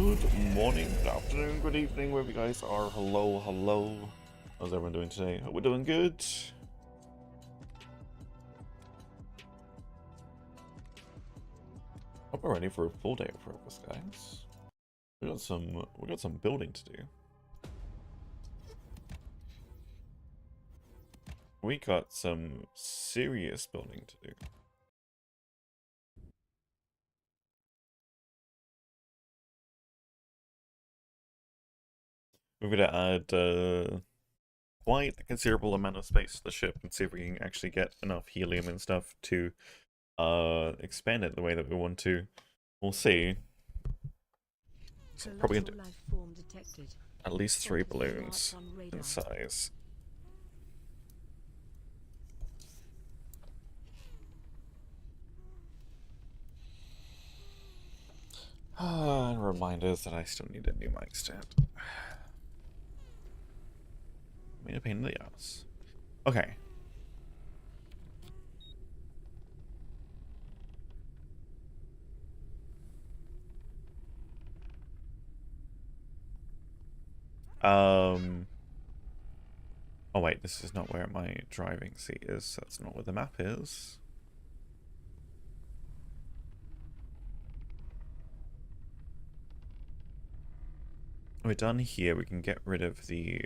Good morning, good afternoon, good evening, wherever you guys are. Hello, hello. How's everyone doing today? Hope we're doing good. Hope we're ready for a full day of progress, guys. We got some building to do. We got some serious building to do. We're gonna add quite a considerable amount of space to the ship and see if we can actually get enough helium and stuff to expand it the way that we want to. We'll see. So probably gonna do at least 3 balloons in size. And reminders that I still need a new mic stand. Made a pain in the ass. Okay. Oh wait, this is not where my driving seat is. That's not where the map is. We're done here. We can get rid of the...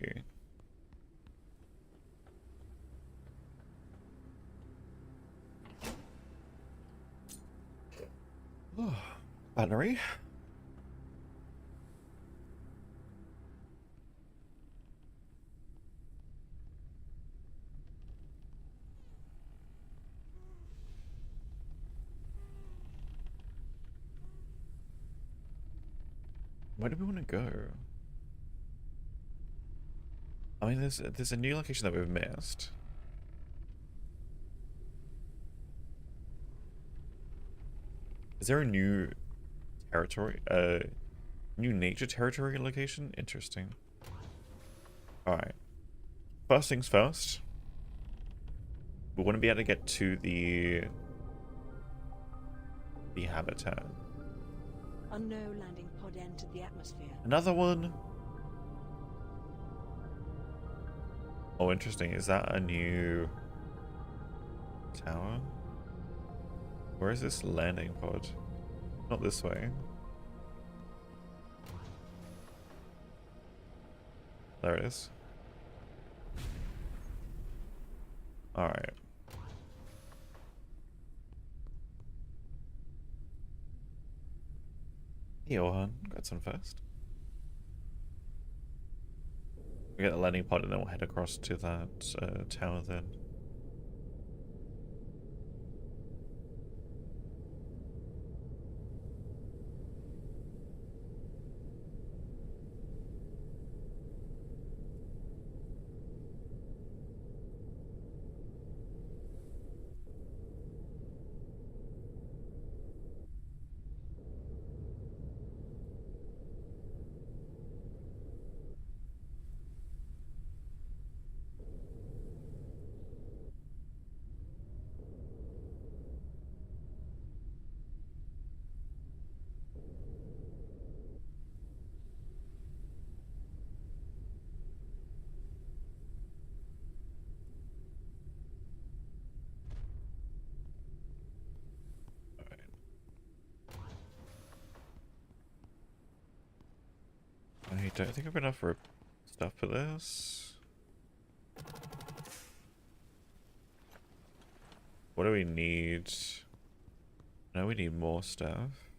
battery. Where do we want to go? I mean, there's a new location that we've missed. Is there a new territory? New nature territory location? Interesting. Alright. First things first. We want to be able to get to the habitat. Unknown landing pod entered the atmosphere. Another one. Oh, interesting. Is that a new tower? Where is this landing pod? Not this way. There it is. Alright. Hey, Johan. Got some first. We get the landing pod and then we'll head across to that tower then. I don't think I've enough for stuff for this. What do we need? No, we need more stuff.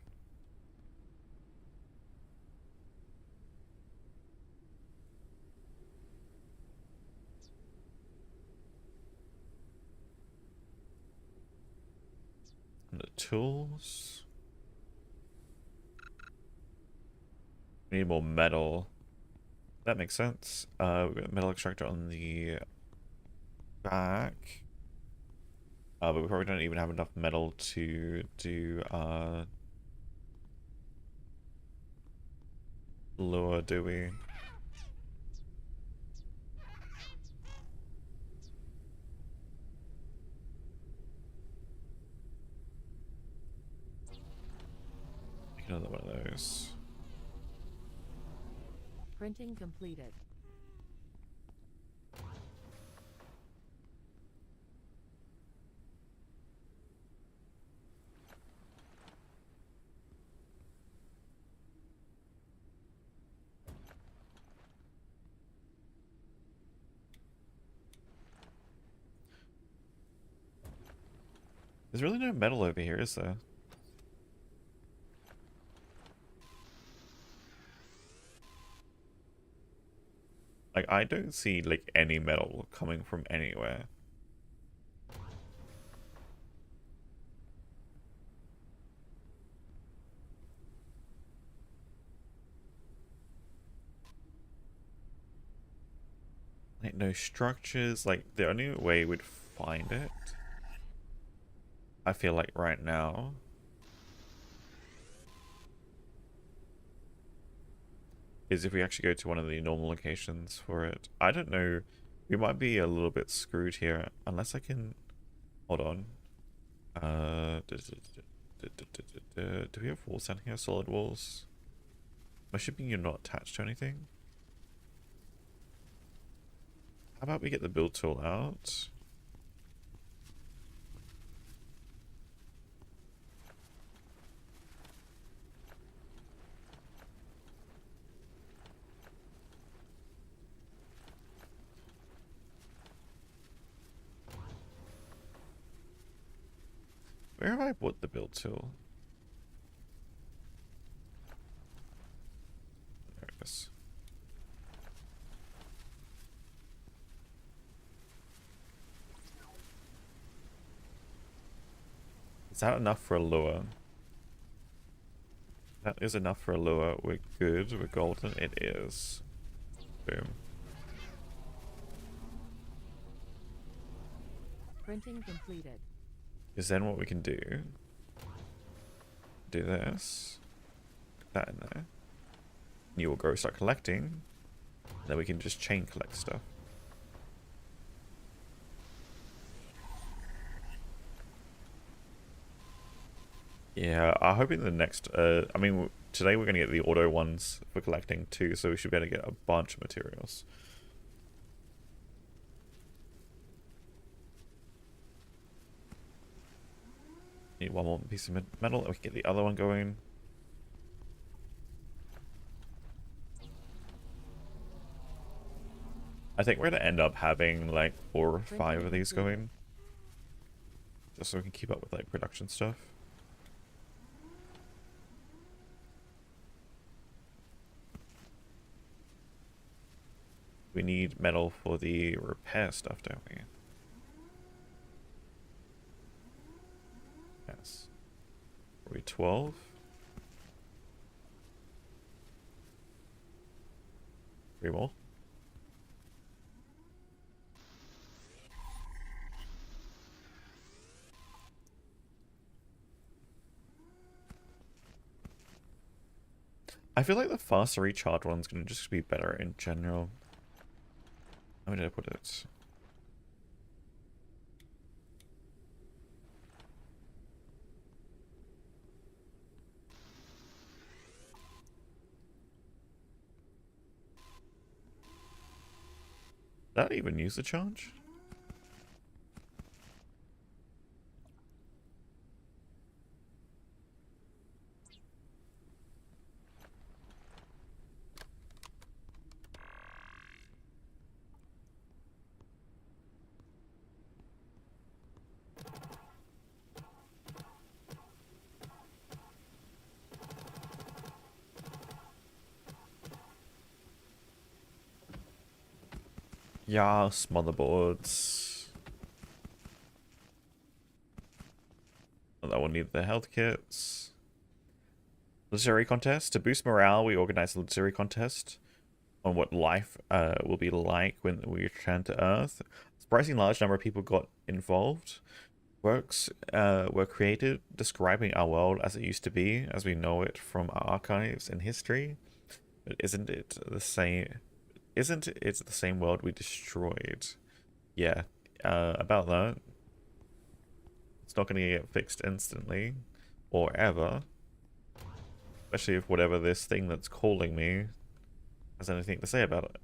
And the tools. We need more metal. That makes sense. We've got a metal extractor on the back. But we probably don't even have enough metal to do lure, do we? Make another one of those. Printing completed. There's really no metal over here, is there? Like, I don't see, like, any metal coming from anywhere. Like, no structures. Like, the only way we'd find it, I feel like right now, is if we actually go to one of the normal locations for it. I don't know. We might be a little bit screwed here unless I can. Hold on. Do we have walls down here? Solid walls? Am I shipping you're not attached to anything? How about we get the build tool out? Where have I put the build tool? There it is. Is that enough for a lure? That is enough for a lure. We're good. We're golden. It is. Boom. Printing completed. Because then what we can do this, put that in there. You will go start collecting. Then we can just chain collect stuff. Yeah, I'm hoping the next, I mean, today we're going to get the auto ones for collecting too, so we should be able to get a bunch of materials. Need one more piece of metal, and we can get the other one going. I think we're going to end up having like 4 or 5 of these going. Just so we can keep up with like production stuff. We need metal for the repair stuff, don't we? Yes. Are we 12? Three more? I feel like the faster recharge one's gonna just be better in general. Where did I put it? Did that even use the charge? Yes, motherboards. Oh, that will need the health kits. Legendary contest. To boost morale, we organize a legendary contest on what life will be like when we return to Earth. A surprisingly large number of people got involved. Works were created describing our world as it used to be, as we know it from our archives and history. But isn't it the same? Isn't it the same world we destroyed? Yeah, about that. It's not going to get fixed instantly, or ever. Especially if whatever this thing that's calling me has anything to say about it.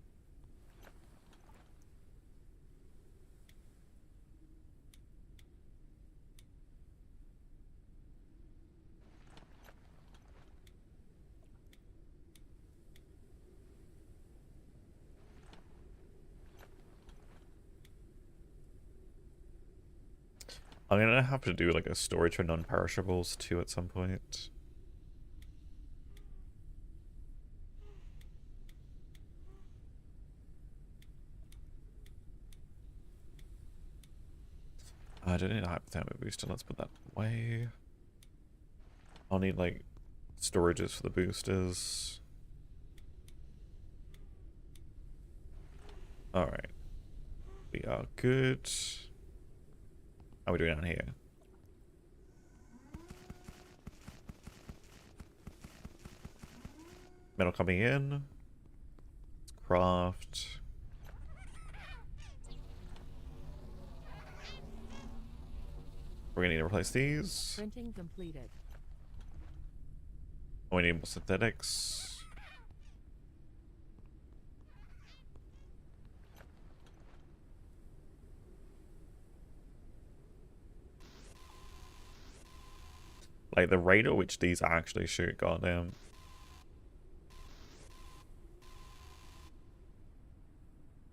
I'm gonna have to do like a storage for non-perishables too at some point. I don't need a hypothermia booster, let's put that away. I'll need like storages for the boosters. Alright. We are good. How are we doing down here? Metal coming in. Let's craft. We're gonna need to replace these. Printing completed. Oh, we need more synthetics. Like the rate at which these actually shoot, goddamn.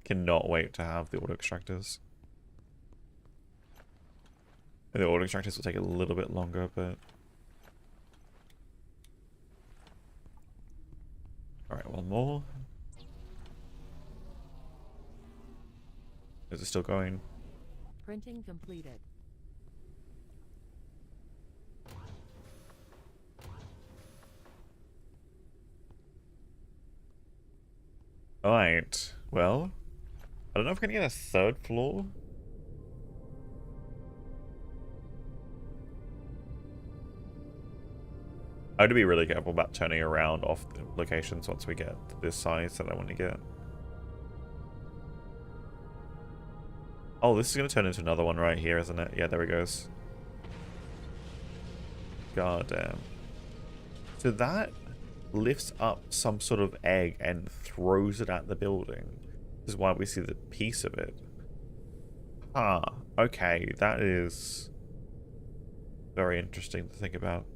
Cannot wait to have the auto extractors. The auto extractors will take a little bit longer, but alright, one more. Is it still going? Printing completed. Alright, well, I don't know if we're gonna get a third floor. I have to be really careful about turning around off the locations once we get to this size that I want to get. Oh, this is going to turn into another one right here, isn't it? Yeah, there it goes. God damn. So that lifts up some sort of egg and throws it at the building. This is why we see the piece of it. Huh. Okay, that is very interesting to think about.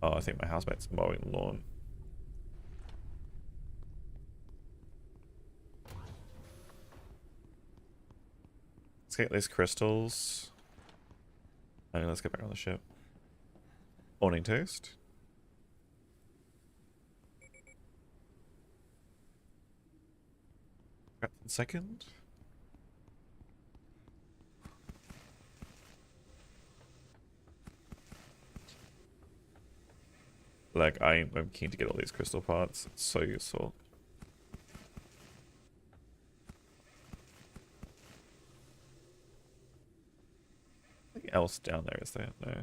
Oh, I think my housemate's mowing the lawn. Let's get these crystals. And let's get back on the ship. Morning toast. Second. Like, I'm keen to get all these crystal parts. It's so useful. Anything else down there, is there? No.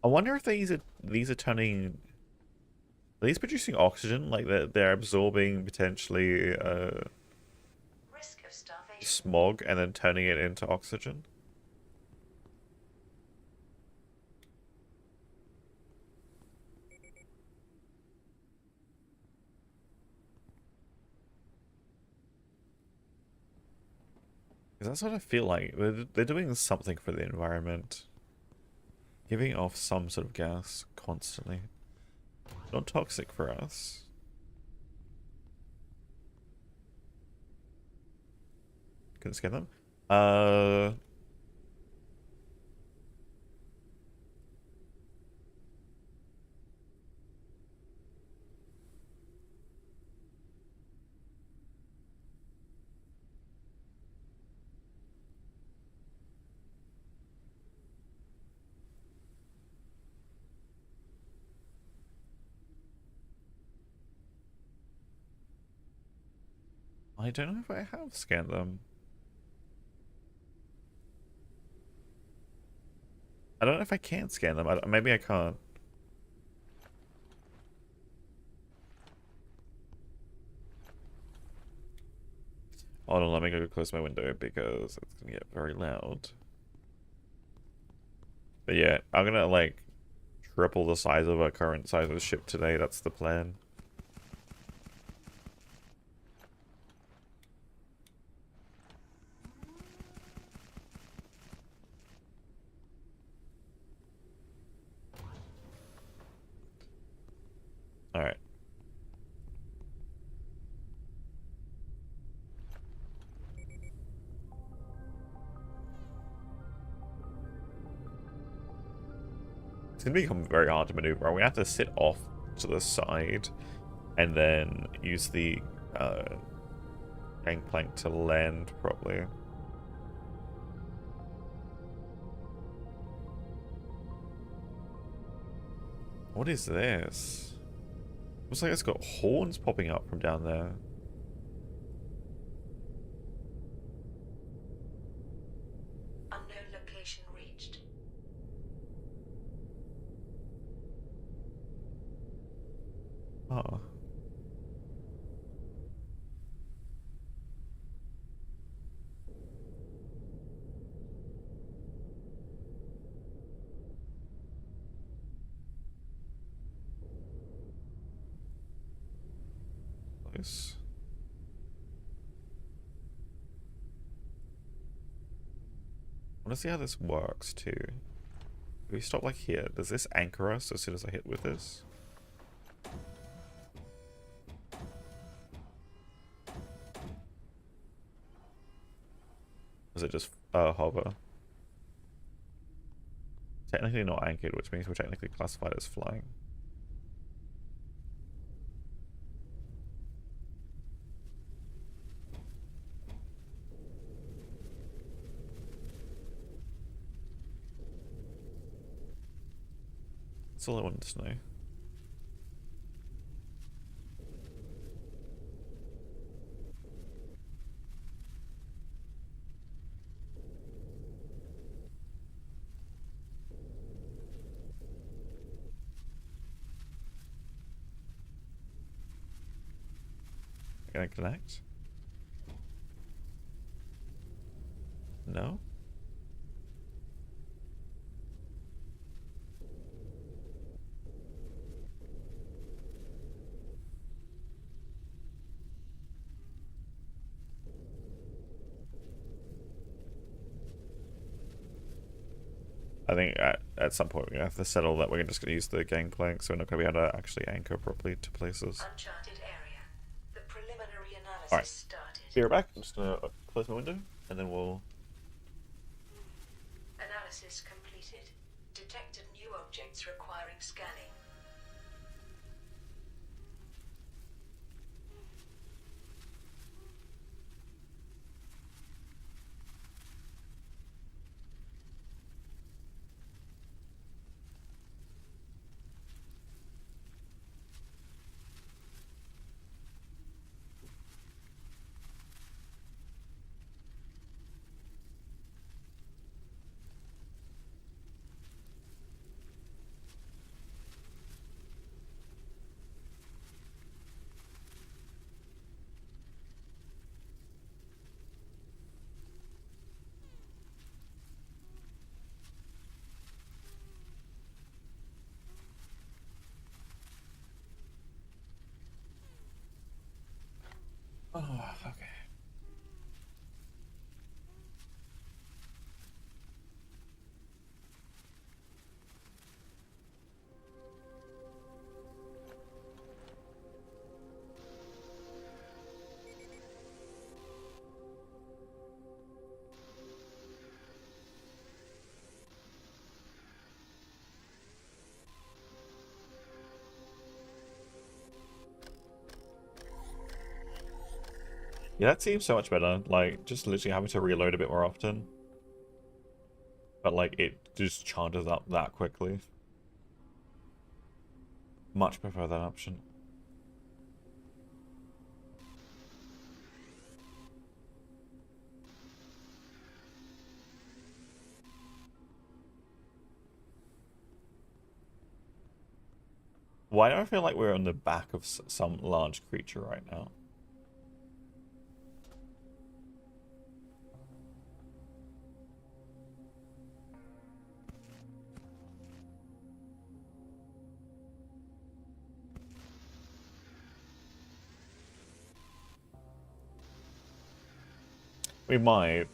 I wonder if these are turning... Are these producing oxygen? Like they're absorbing potentially Risk of starvation. smog and then turning it into oxygen? Because that's what I feel like. They're doing something for the environment. Giving off some sort of gas constantly. Not toxic for us. Couldn't scan them. I don't know if I have scanned them. I don't know if I can scan them. Maybe I can't. Hold on, let me go close my window because it's gonna get very loud. But yeah, I'm gonna like triple the size of our current size of the ship today. That's the plan. All right. It's gonna become very hard to maneuver. We have to sit off to the side and then use the gangplank to land properly. What is this? Looks like it's got horns popping up from down there. Unknown location reached. Oh. Nice. I want to see how this works too. If we stop like here, does this anchor us as soon as I hit with this? Does it just hover? Technically not anchored, which means we're technically classified as flying. That's all I wanted to know. Can I connect? No? I think at some point we're going to have to settle that we're just going to use the gangplank, so we're not going to be able to actually anchor properly to places. Uncharted area. The preliminary analysis Alright. started. Be right back. I'm just going to close my window, and then we'll... Analysis completed. Detected new objects requiring scanning. Oh, okay. Yeah, that seems so much better. Like, just literally having to reload a bit more often. But, like, it just charges up that quickly. Much prefer that option. Why do I feel like we're on the back of some large creature right now? We might.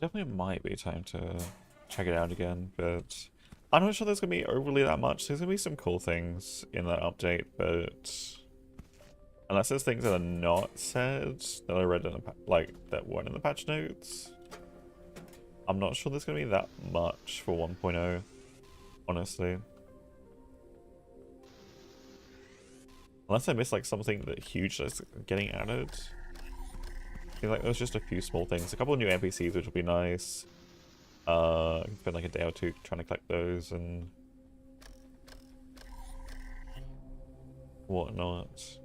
Definitely might be time to check it out again, but I'm not sure there's gonna be overly that much. There's gonna be some cool things in that update, but unless there's things that are not said that I read in the like that weren't in the patch notes, I'm not sure there's gonna be that much for 1.0, honestly. Unless I missed like something that huge that's getting added. I feel like there's just a few small things. A couple of new NPCs, which will be nice. I can spend like a day or two trying to collect those and whatnot.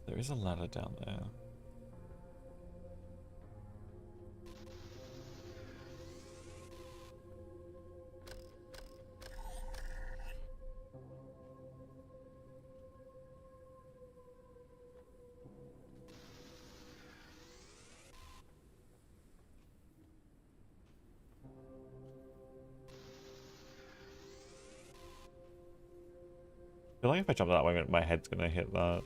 There is a ladder down there. I feel like if I jump that way, my head's gonna hit that.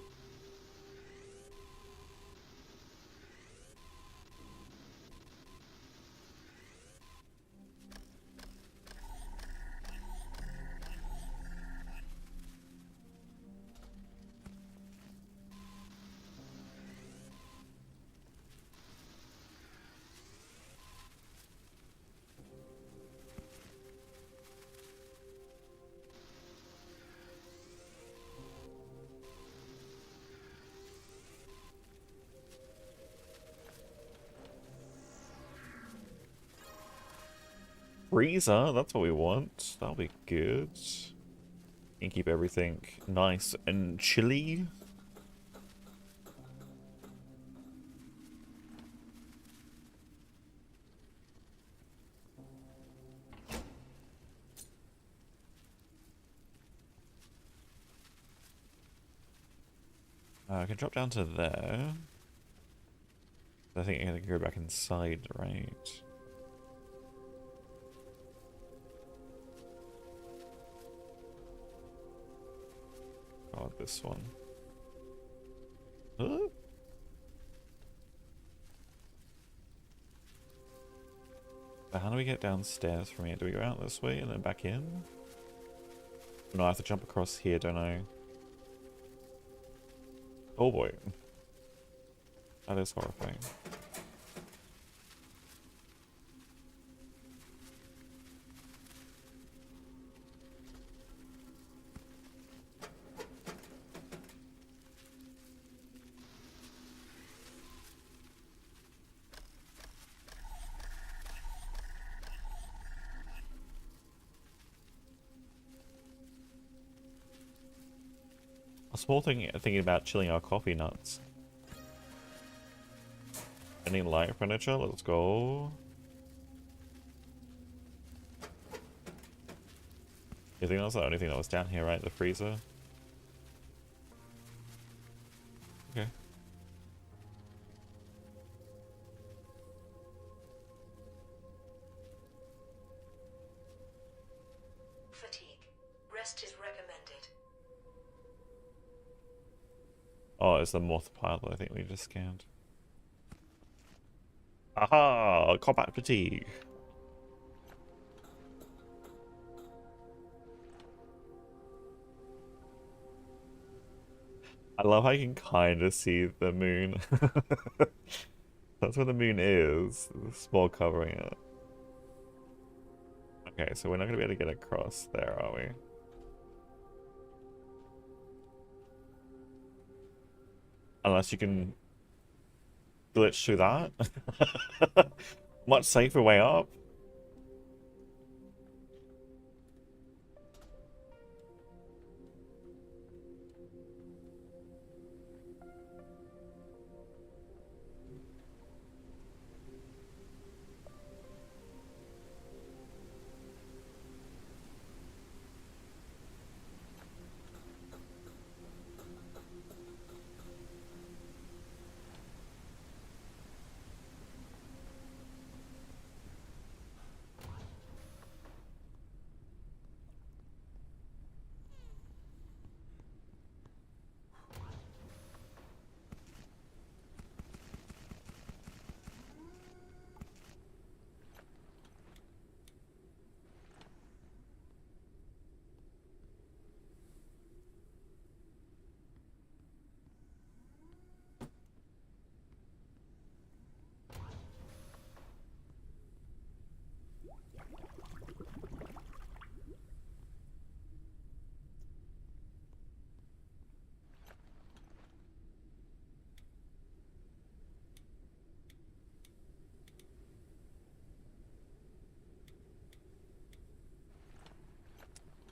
Freezer, that's what we want. That'll be good. And keep everything nice and chilly. I can drop down to there. I think I can go back inside, right? Oh, this one. Huh? So how do we get downstairs from here? Do we go out this way and then back in? No, I have to jump across here, don't I? Oh boy. That is horrifying. A small thing thinking about chilling our coffee nuts. Any light furniture? Let's go. You think that's the only thing that was down here, right? The freezer? Okay. Fatigue. Rest is recommended. Oh, it's the moth pilot I think we just scanned. Aha! Combat fatigue. I love how you can kind of see the moon. That's where the moon is. The smog covering it. Okay, so we're not going to be able to get across there, are we? Unless you can glitch through that. Much safer way up.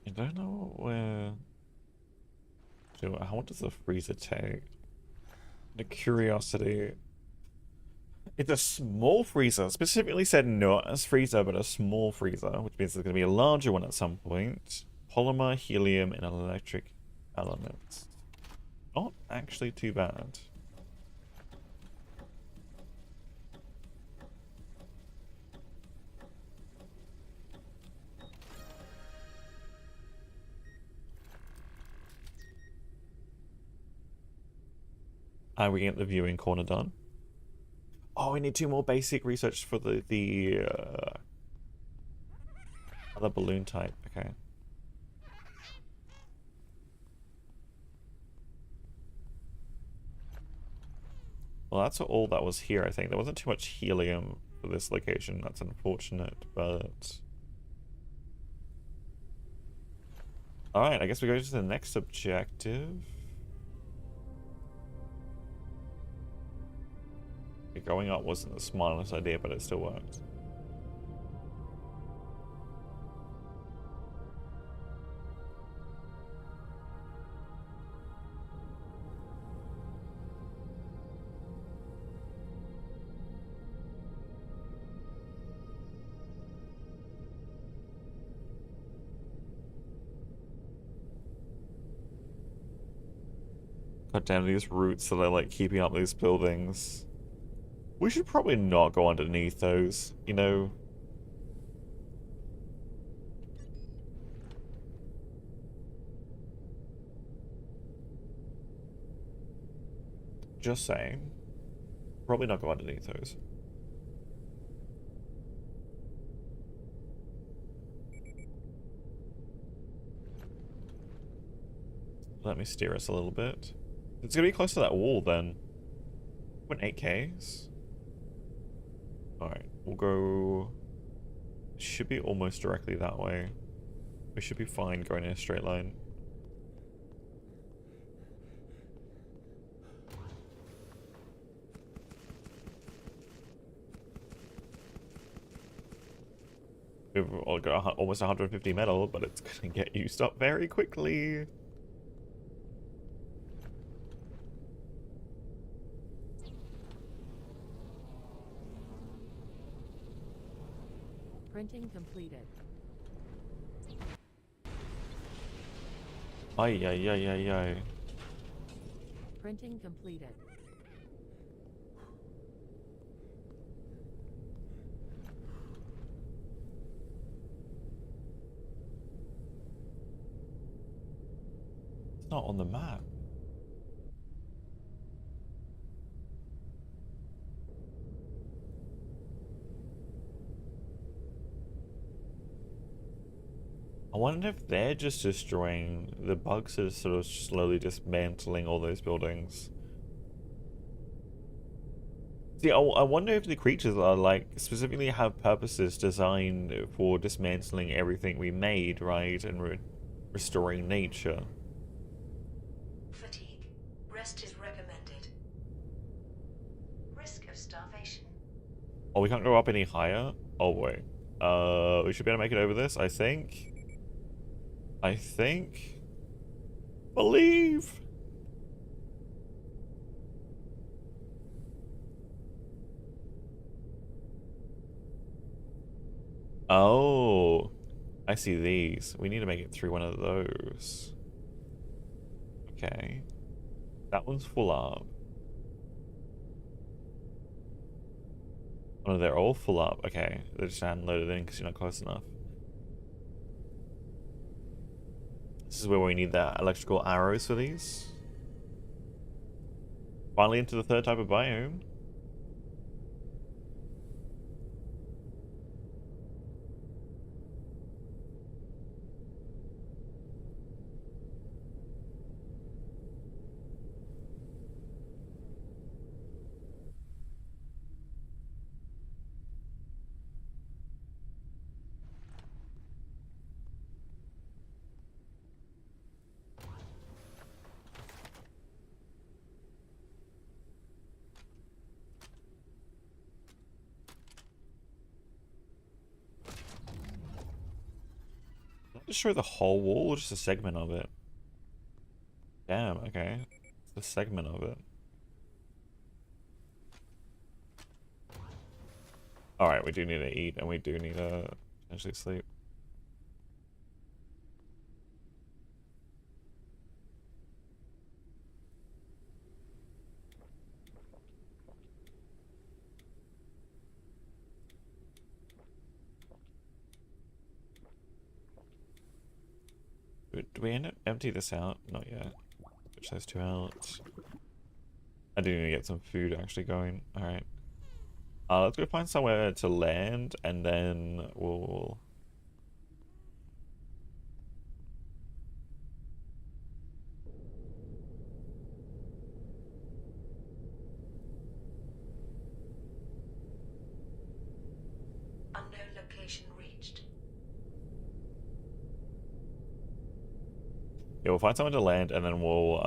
I don't know where... So how does the freezer take? The curiosity... It's a small freezer. Specifically said not as freezer, but a small freezer, which means there's going to be a larger one at some point. Polymer, helium, and electric elements. Not actually too bad. And we get the viewing corner done. Oh, we need 2 more basic research for the other balloon type. Okay. Well, that's all that was here, I think. There wasn't too much helium for this location. That's unfortunate, but... Alright, I guess we go to the next objective. Going up wasn't the smartest idea, but it still worked. God damn, these roots that are like keeping up these buildings. We should probably not go underneath those, you know. Just saying. Probably not go underneath those. Let me steer us a little bit. It's gonna be close to that wall then. Went 8Ks. Alright, we'll go... Should be almost directly that way. We should be fine going in a straight line. We've all got almost 150 metal, but it's gonna get used up very quickly. Printing completed. Ay, ay, ay, ay, ay. Printing completed. It's not on the map. I wonder if they're just destroying the bugs that are sort of slowly dismantling all those buildings. See, I wonder if the creatures are like specifically have purposes designed for dismantling everything we made, right, and restoring nature. Fatigue. Rest is recommended. Risk of starvation. Oh, we can't go up any higher? Oh, wait. We should be able to make it over this, I think. I think. Believe! Oh. I see these. We need to make it through one of those. Okay. That one's full up. Oh, they're all full up. Okay. They're just unloaded in because you're not close enough. This is where we need the electrical arrows for these. Finally into the third type of biome. Not just show the whole wall or just a segment of it? Damn, okay. It's a segment of it. Alright, we do need to eat and we do need to potentially sleep. Do we end up empty this out? Not yet. Switch those two out. I do need to get some food actually going. Alright. Let's go find somewhere to land and then we'll... Unknown location reached. Yeah, we'll find somewhere to land and then we'll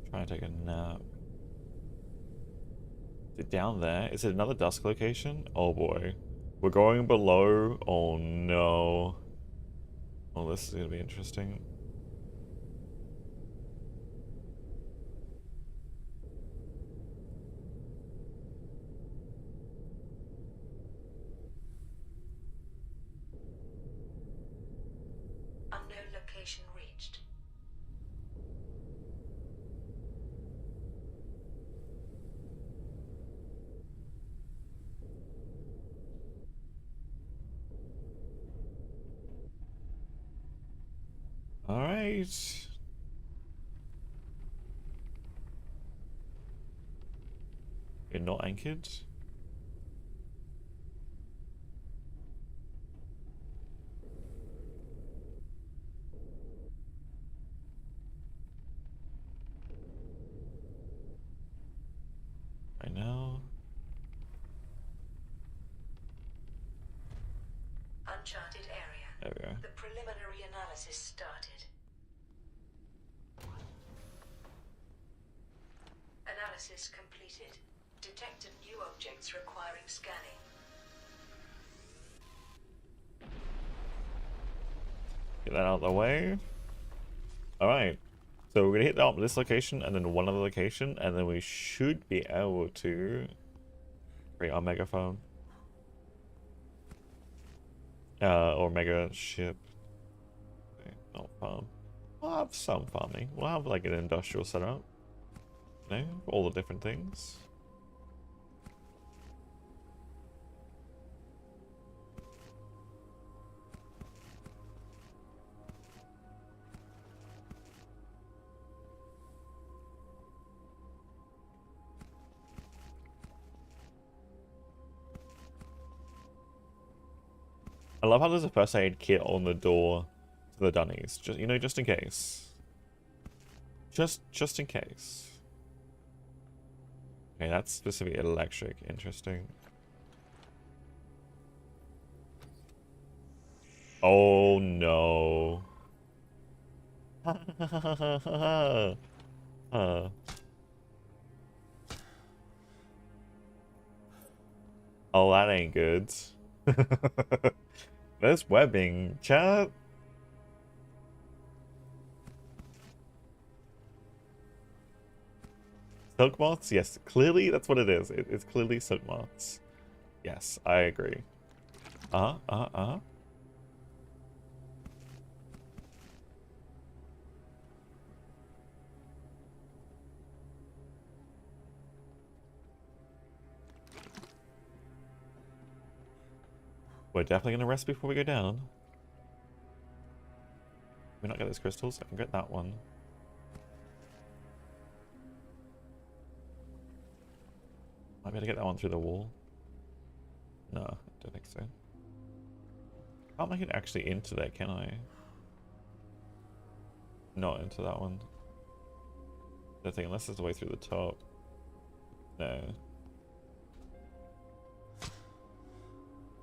try and take a nap. Is it down there? Is it another dusk location? Oh boy. We're going below. Oh no. Oh, this is gonna be interesting. Unknown location reached. Alright. You're not anchored? Right now. Uncharted area. There we go. The preliminary analysis started. Analysis completed. Detected new objects requiring scanning. Get that out of the way. Alright. So we're gonna hit this location and then one other location, and then we should be able to create our megaphone. Or mega ship. Okay, not farm. We'll have some farming. We'll have like an industrial setup. You know, all the different things. I love how there's a first aid kit on the door to the dunnies. Just, you know, just in case. Just in case. Okay, that's specifically electric. Interesting. Oh no. Oh, that ain't good. There's webbing, chat. Silk moths? Yes, clearly that's what it is. It's clearly silk moths. Yes, I agree. Uh-huh. We're definitely gonna rest before we go down. Can we not get those crystals? I can get that one. Might be able to get that one through the wall. No, I don't think so. Can't make it actually into there, can I? Not into that one. I think unless there's a way through the top. No.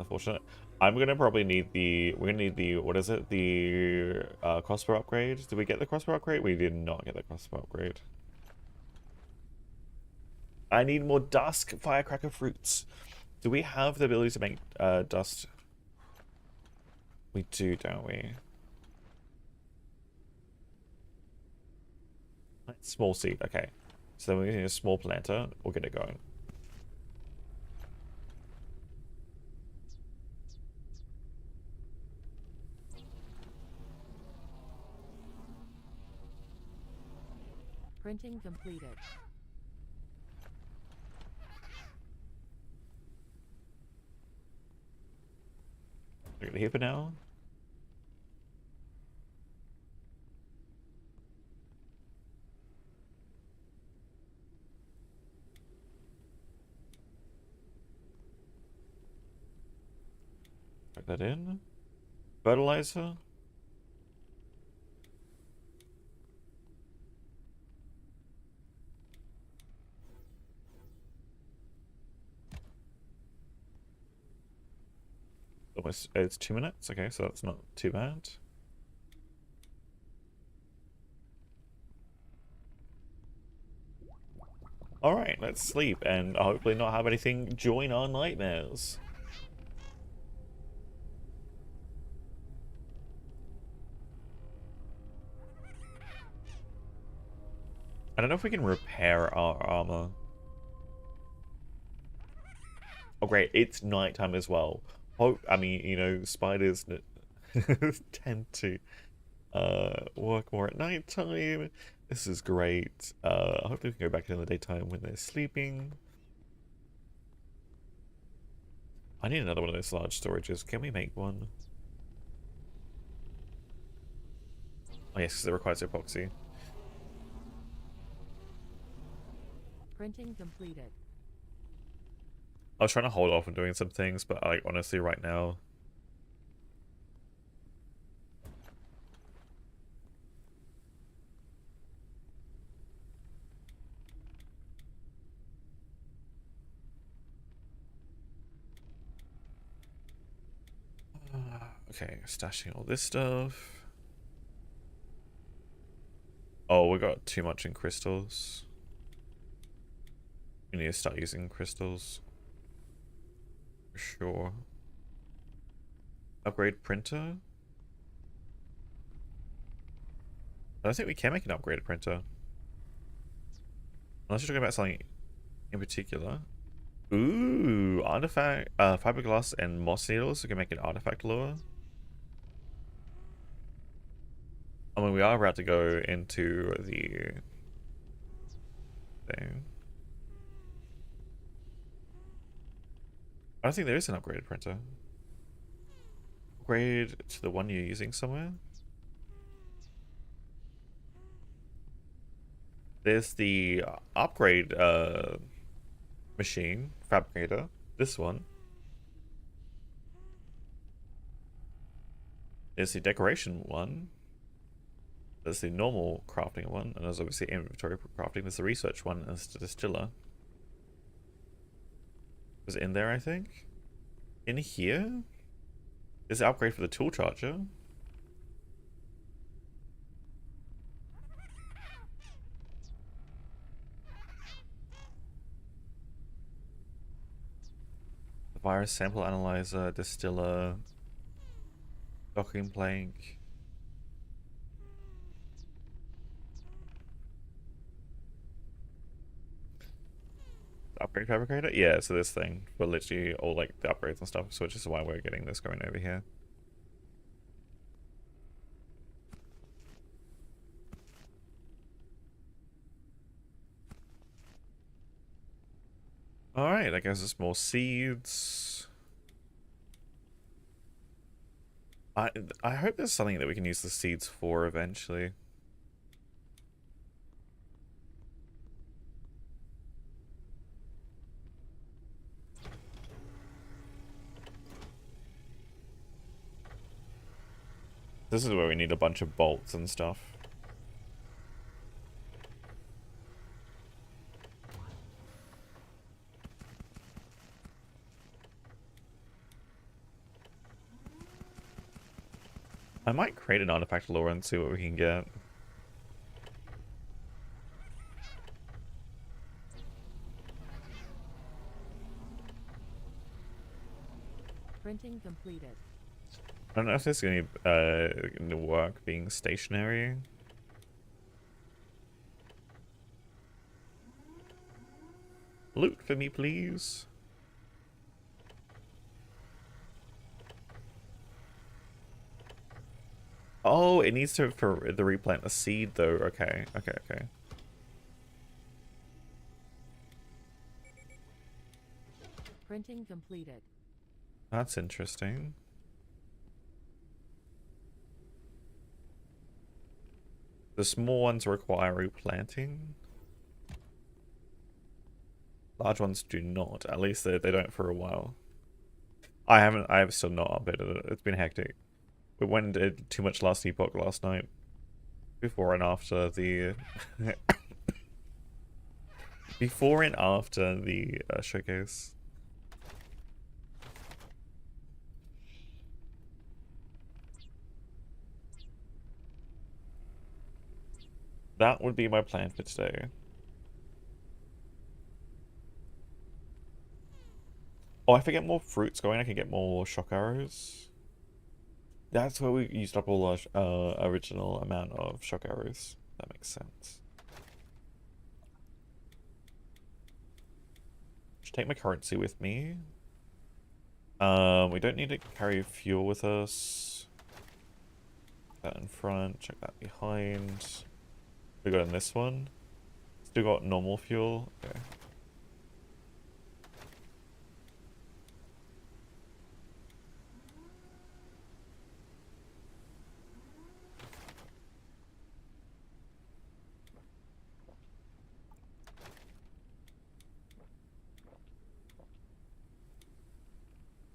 Unfortunate. I'm gonna probably need the. We're gonna need the. What is it? The crossbow upgrade. Did we get the crossbow upgrade? We did not get the crossbow upgrade. I need more dusk firecracker fruits. Do we have the ability to make dust? We do, don't we? Small seed. Okay. So then we need a small planter. We'll get it going. Printing completed. We're gonna here for now. Put that in. Fertilizer. Almost, it's 2 minutes. Okay, so that's not too bad. Alright, let's sleep and hopefully not have anything join our nightmares. I don't know if we can repair our armor. Oh great, it's nighttime as well. I mean, you know, spiders tend to work more at nighttime. This is great. Hopefully we can go back in the daytime when they're sleeping. I need another one of those large storages. Can we make one? Oh yes, because it requires epoxy. Printing completed. I was trying to hold off on doing some things, but like honestly right now. Okay, stashing all this stuff. Oh, we got too much in crystals. We need to start using crystals. For sure. Upgrade printer? I don't think we can make an upgraded printer. Unless you're talking about something in particular. Ooh, artifact, fiberglass and moss needles. We can make an artifact lure. I mean, we are about to go into the thing. I don't think there is an upgraded printer. Upgrade to the one you're using somewhere. There's the upgrade machine, fabricator. This one. There's the decoration one. There's the normal crafting one, and there's obviously inventory crafting. There's the research one, and there's the distiller. Was it in there, I think? In here? There's the upgrade for the tool charger. The virus sample analyzer, distiller, docking plank. Upgrade fabricator? Yeah, so this thing for literally all like the upgrades and stuff, so which is why we're getting this going over here. Alright, I guess it's more seeds. I hope there's something that we can use the seeds for eventually. This is where we need a bunch of bolts and stuff. I might create an artifact lore and see what we can get. Printing completed. I don't know if this is going to work being stationary. Loot for me, please. Oh, it needs to for the replant a seed though. Okay, okay. Printing completed. That's interesting. The small ones require replanting. Large ones do not. At least they don't for a while. I have still not updated it. It's been hectic. We went and did too much last epoch last night. Before and after the before and after the showcase. That would be my plan for today. Oh, if I get more fruits going, I can get more shock arrows. That's where we used up all our original amount of shock arrows. That makes sense. Should take my currency with me. We don't need to carry fuel with us. That in front, check that behind. We got in this one. Still got normal fuel. Okay.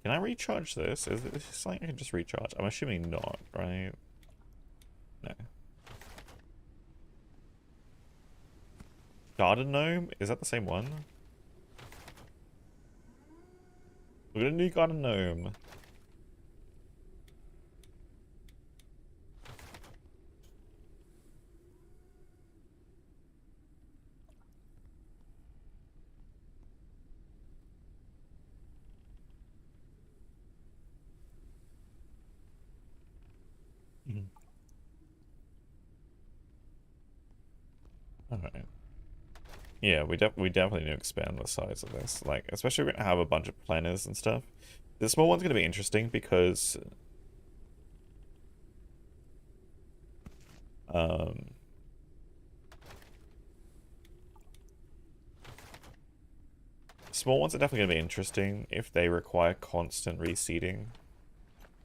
Can I recharge this? Is this something I can just recharge? I'm assuming not, right? No. Garden Gnome? Is that the same one? We're gonna need Garden Gnome. Alright. Yeah, we definitely need to expand the size of this. Like, especially we're gonna have a bunch of planners and stuff. The small one's gonna be interesting because small ones are definitely gonna be interesting if they require constant reseeding.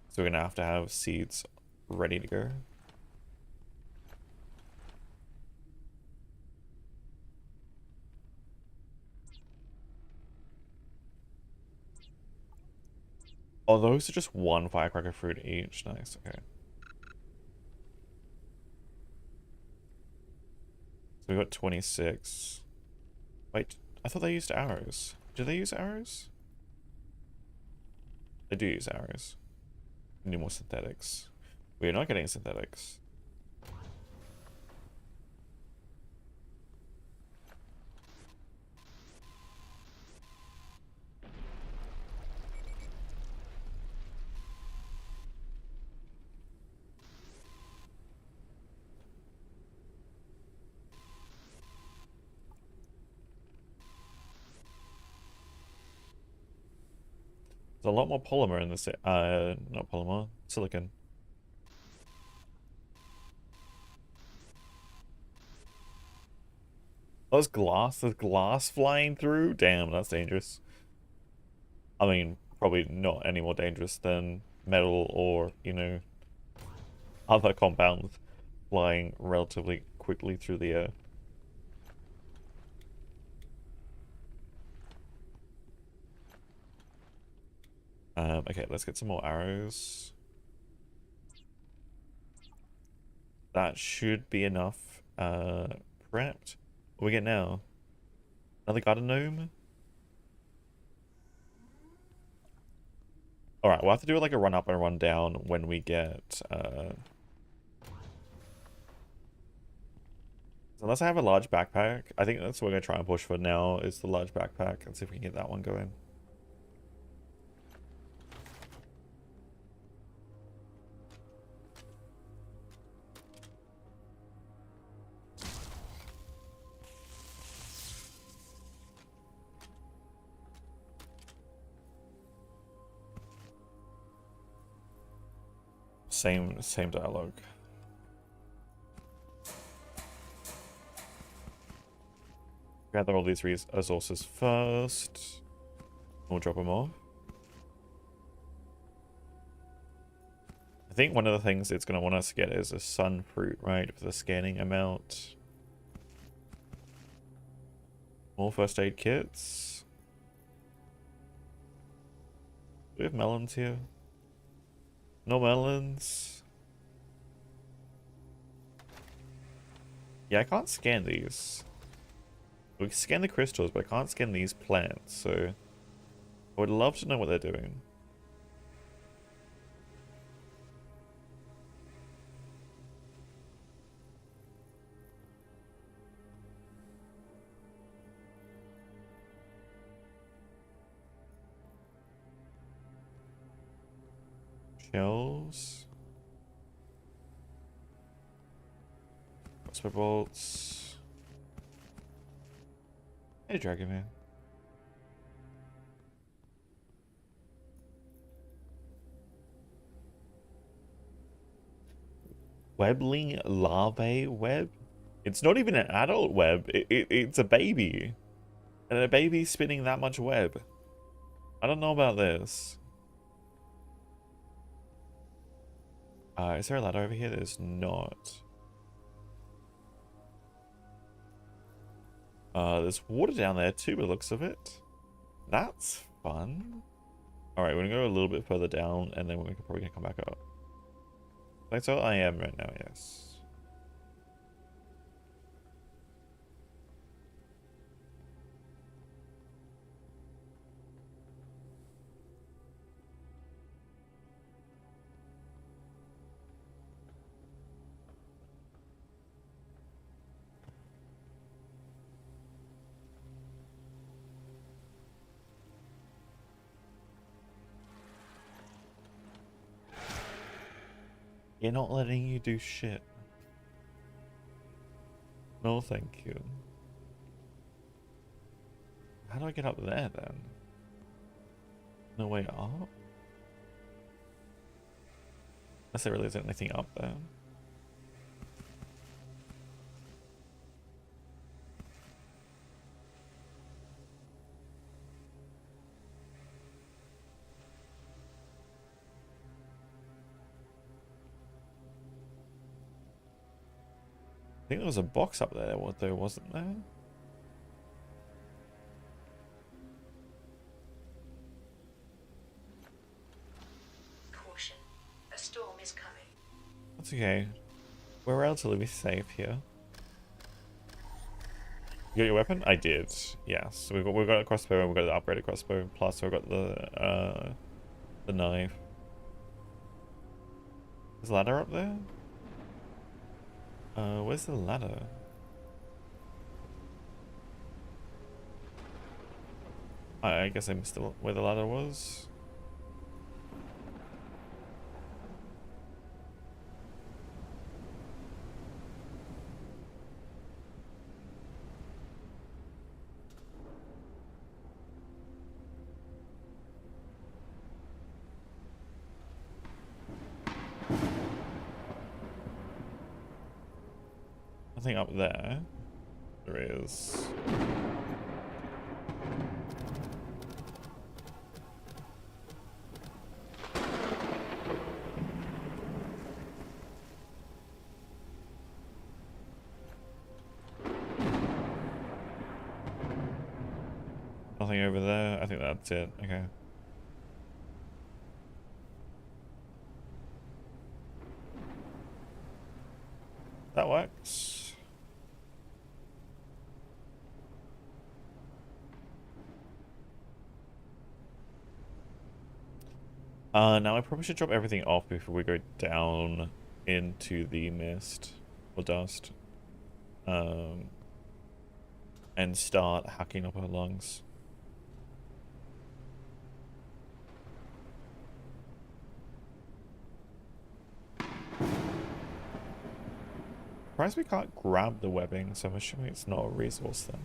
So we're gonna have seeds ready to go. Oh, those are just one firecracker fruit each. Nice, okay. So we got 26. Wait, I thought they used arrows. Do they use arrows? They do use arrows. We need more synthetics. We're not getting synthetics. There's a lot more polymer in this. Not polymer, silicon. There's glass flying through? Damn, that's dangerous. I mean, probably not any more dangerous than metal or, you know, other compounds flying relatively quickly through the air. Okay, let's get some more arrows. That should be enough. Prepped. What do we get now? Another garden gnome? Alright, we'll have to do like a run up and run down when we get unless I have a large backpack. I think that's what we're gonna try and push for now, is the large backpack, and see if we can get that one going. Same dialogue. Gather all these resources first. We'll drop them off. I think one of the things it's going to want us to get is a sun fruit, right? For the scanning amount. More first aid kits. Do we have melons here? No melons. Yeah, I can't scan these. We can scan the crystals, but I can't scan these plants, so I would love to know what they're doing. Shells. Crossbow bolts. Hey, Dragon Man. Webbling larvae web? It's not even an adult web. It's a baby. And a baby spinning that much web. I don't know about this. Is there a ladder over here? There's not. There's water down there too, by the looks of it. That's fun. Alright, we're gonna go a little bit further down, and then we're probably gonna come back up. That's all I am right now, yes. You're not letting you do shit. No, thank you. How do I get up there then? No way up? Unless there really isn't anything up there. I think there was a box up there, what there wasn't there? Caution. A storm is coming. That's okay. We're relatively safe here. You got your weapon? I did. Yes. So we've got a crossbow and we've got the upgraded crossbow. Plus we've got the knife. Is the ladder up there? Where's the ladder? I guess I missed where the ladder was. Nothing up there. There is. Nothing over there. I think that's it. Okay. That works. Now I probably should drop everything off before we go down into the mist or dust. And start hacking up our lungs. Surprised we can't grab the webbing, so I'm assuming it's not a resource then.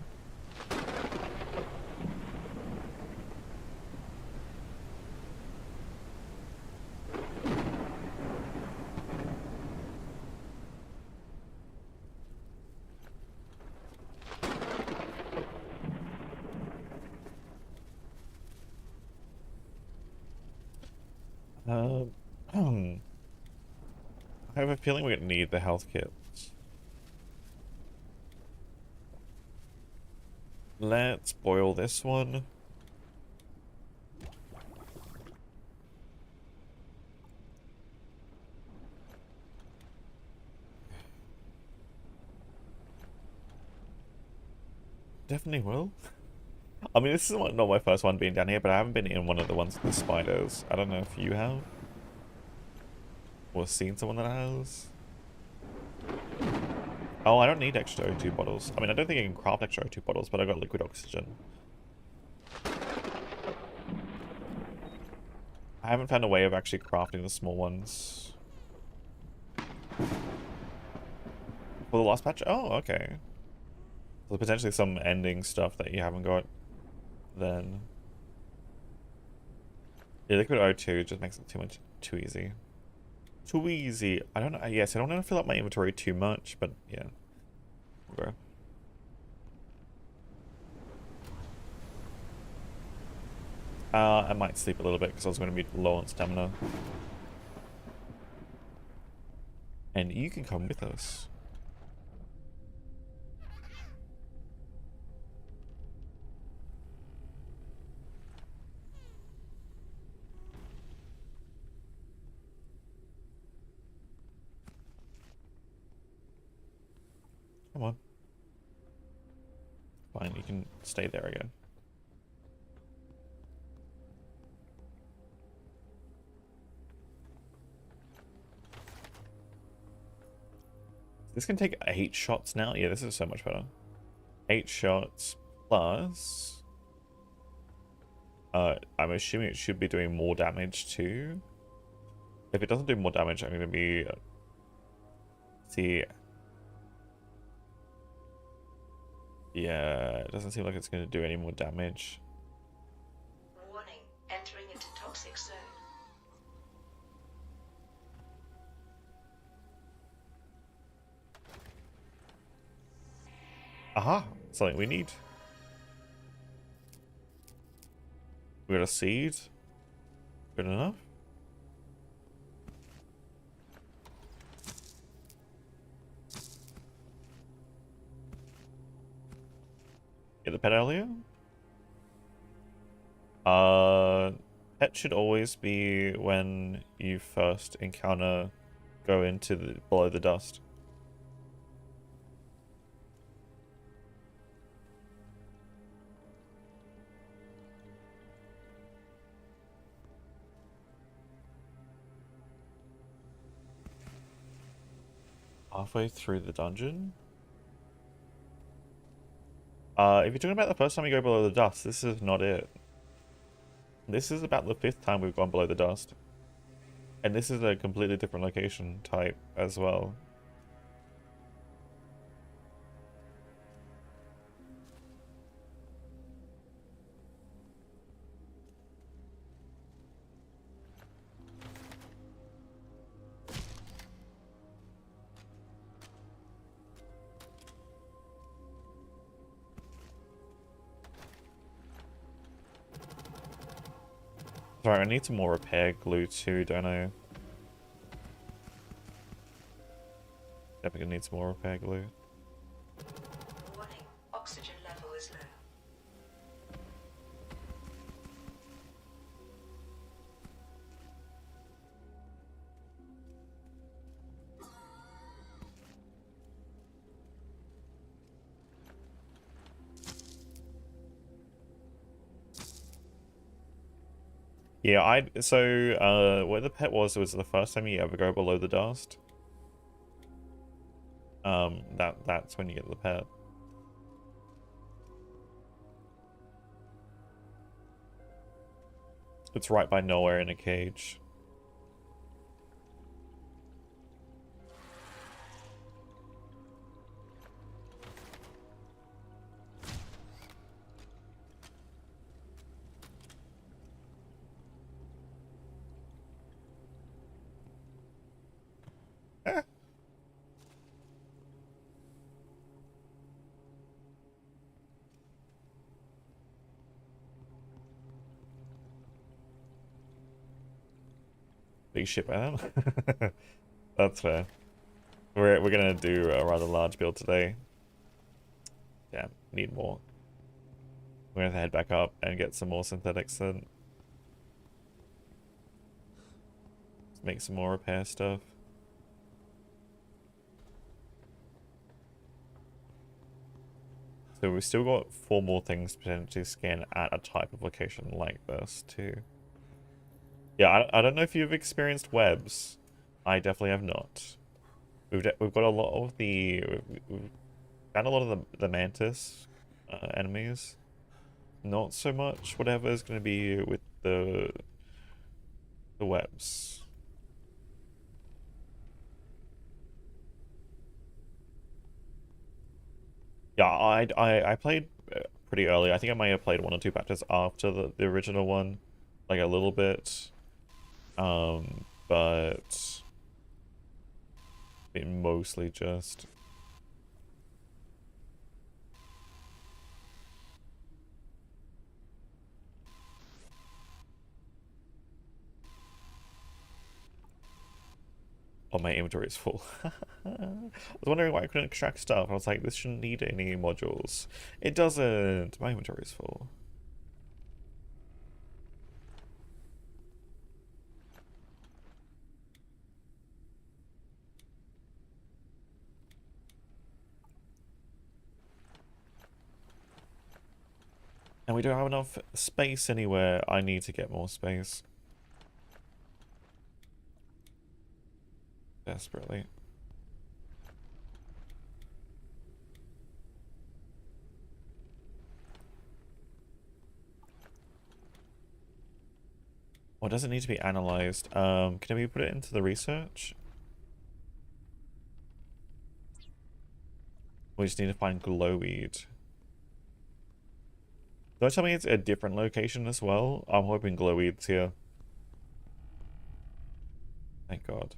I have a feeling we're gonna need the health kits. Let's boil this one. Definitely will. I mean, this is not my first one being down here, but I haven't been in one of the ones with the spiders. I don't know if you have. Or seen someone that has. Oh, I don't need extra O2 bottles. I mean, I don't think I can craft extra O2 bottles, but I got liquid oxygen. I haven't found a way of actually crafting the small ones. For the last patch? Oh, okay. So potentially some ending stuff that you haven't got then. Yeah, liquid O2 just makes it too easy. Too easy. I don't know. Yes, I don't want to fill up my inventory too much, but yeah. Okay. I might sleep a little bit because I was going to be low on stamina. And you can come with us. Come on. Fine, you can stay there again. This can take 8 shots now? Yeah, this is so much better. 8 shots plus... I'm assuming it should be doing more damage too. If it doesn't do more damage, I'm going to be... see... Yeah, it doesn't seem like it's going to do any more damage. Warning, entering into toxic zone. Aha! Something we need. We got a seed. Good enough. Get the pet earlier? Pet should always be when you first encounter, go into below the dust. Halfway through the dungeon? If you're talking about the first time you go below the dust, this is not it. This is about the 5th time we've gone below the dust. And this is a completely different location type as well. Sorry, I need some more repair glue too, don't I? Definitely need some more repair glue. Warning, oxygen level is low. Yeah, where the pet was the first time you ever go below the dust. That's when you get the pet. It's right by nowhere in a cage. Eh. Big shit by them. That's fair. We're gonna do a rather large build today. Yeah, need more. We're gonna head back up and get some more synthetics then. Let's make some more repair stuff. So we've still got 4 more things to potentially scan at a type of location like this too. Yeah, I don't know if you've experienced webs. I definitely have not. We've got a lot of we've found a lot of the mantis enemies. Not so much whatever is going to be with the webs. Yeah, I played pretty early. I think I might have played 1 or 2 patches after the original one, like a little bit. But it mostly just. Oh, my inventory is full. I was wondering why I couldn't extract stuff. I was like, this shouldn't need any modules. It doesn't. My inventory is full. And we don't have enough space anywhere. I need to get more space. Desperately. Well, does it need to be analyzed? Can we put it into the research? We just need to find glowweed. Don't tell me it's a different location as well. I'm hoping glowweed's here. Thank God.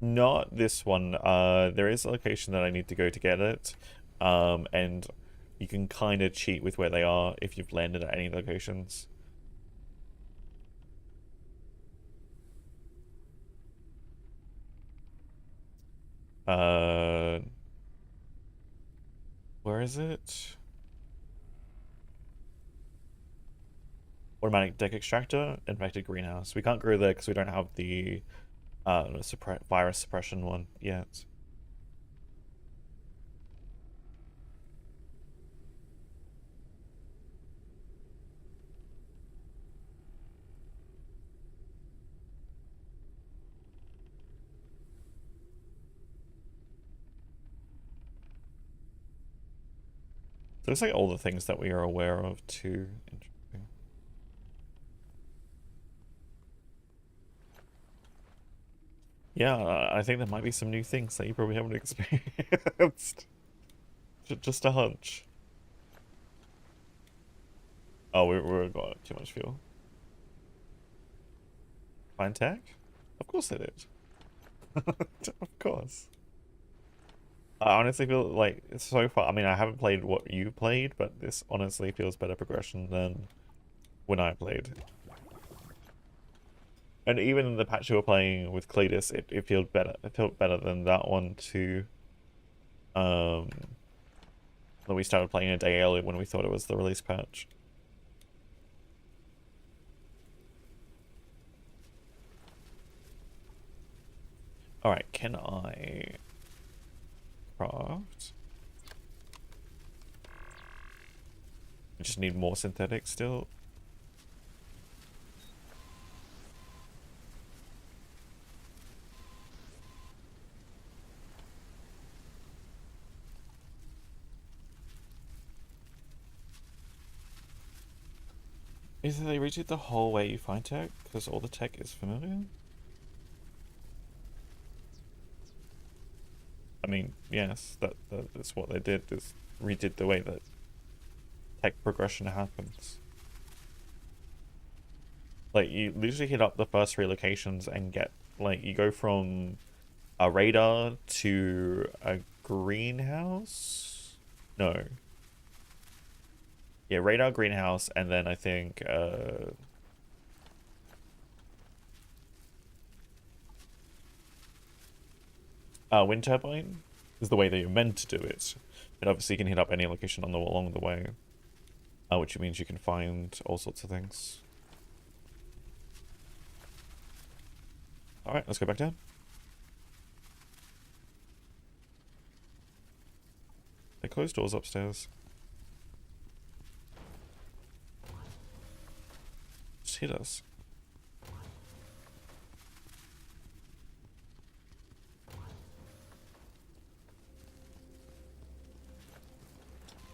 Not this one. There is a location that I need to go to get it. And you can kind of cheat with where they are if you've landed at any locations. Where is it? Automatic deck extractor, infected greenhouse. We can't grow there because we don't have the virus suppression one yet. So it's like all the things that we are aware of too. Interesting. Yeah, I think there might be some new things that you probably haven't experienced. Just a hunch. Oh, we've got too much fuel. Fine tech? Of course they did. Of course. I honestly feel like so far, I mean, I haven't played what you played, but this honestly feels better progression than when I played. And even in the patch you were playing with Cletus, it felt better. It felt better than that one too. That we started playing a day early when we thought it was the release patch. Alright, can I craft? I just need more synthetic still. Either they redid the whole way you find tech, because all the tech is familiar? I mean, yes, that's what they did, is redid the way that tech progression happens. Like, you literally hit up the first 3 locations and get, like, you go from a radar to a greenhouse? No. Yeah, radar, greenhouse, and then I think, wind turbine is the way that you're meant to do it. But obviously you can hit up any location along the way. Which means you can find all sorts of things. Alright, let's go back down. They closed doors upstairs. Just hit us.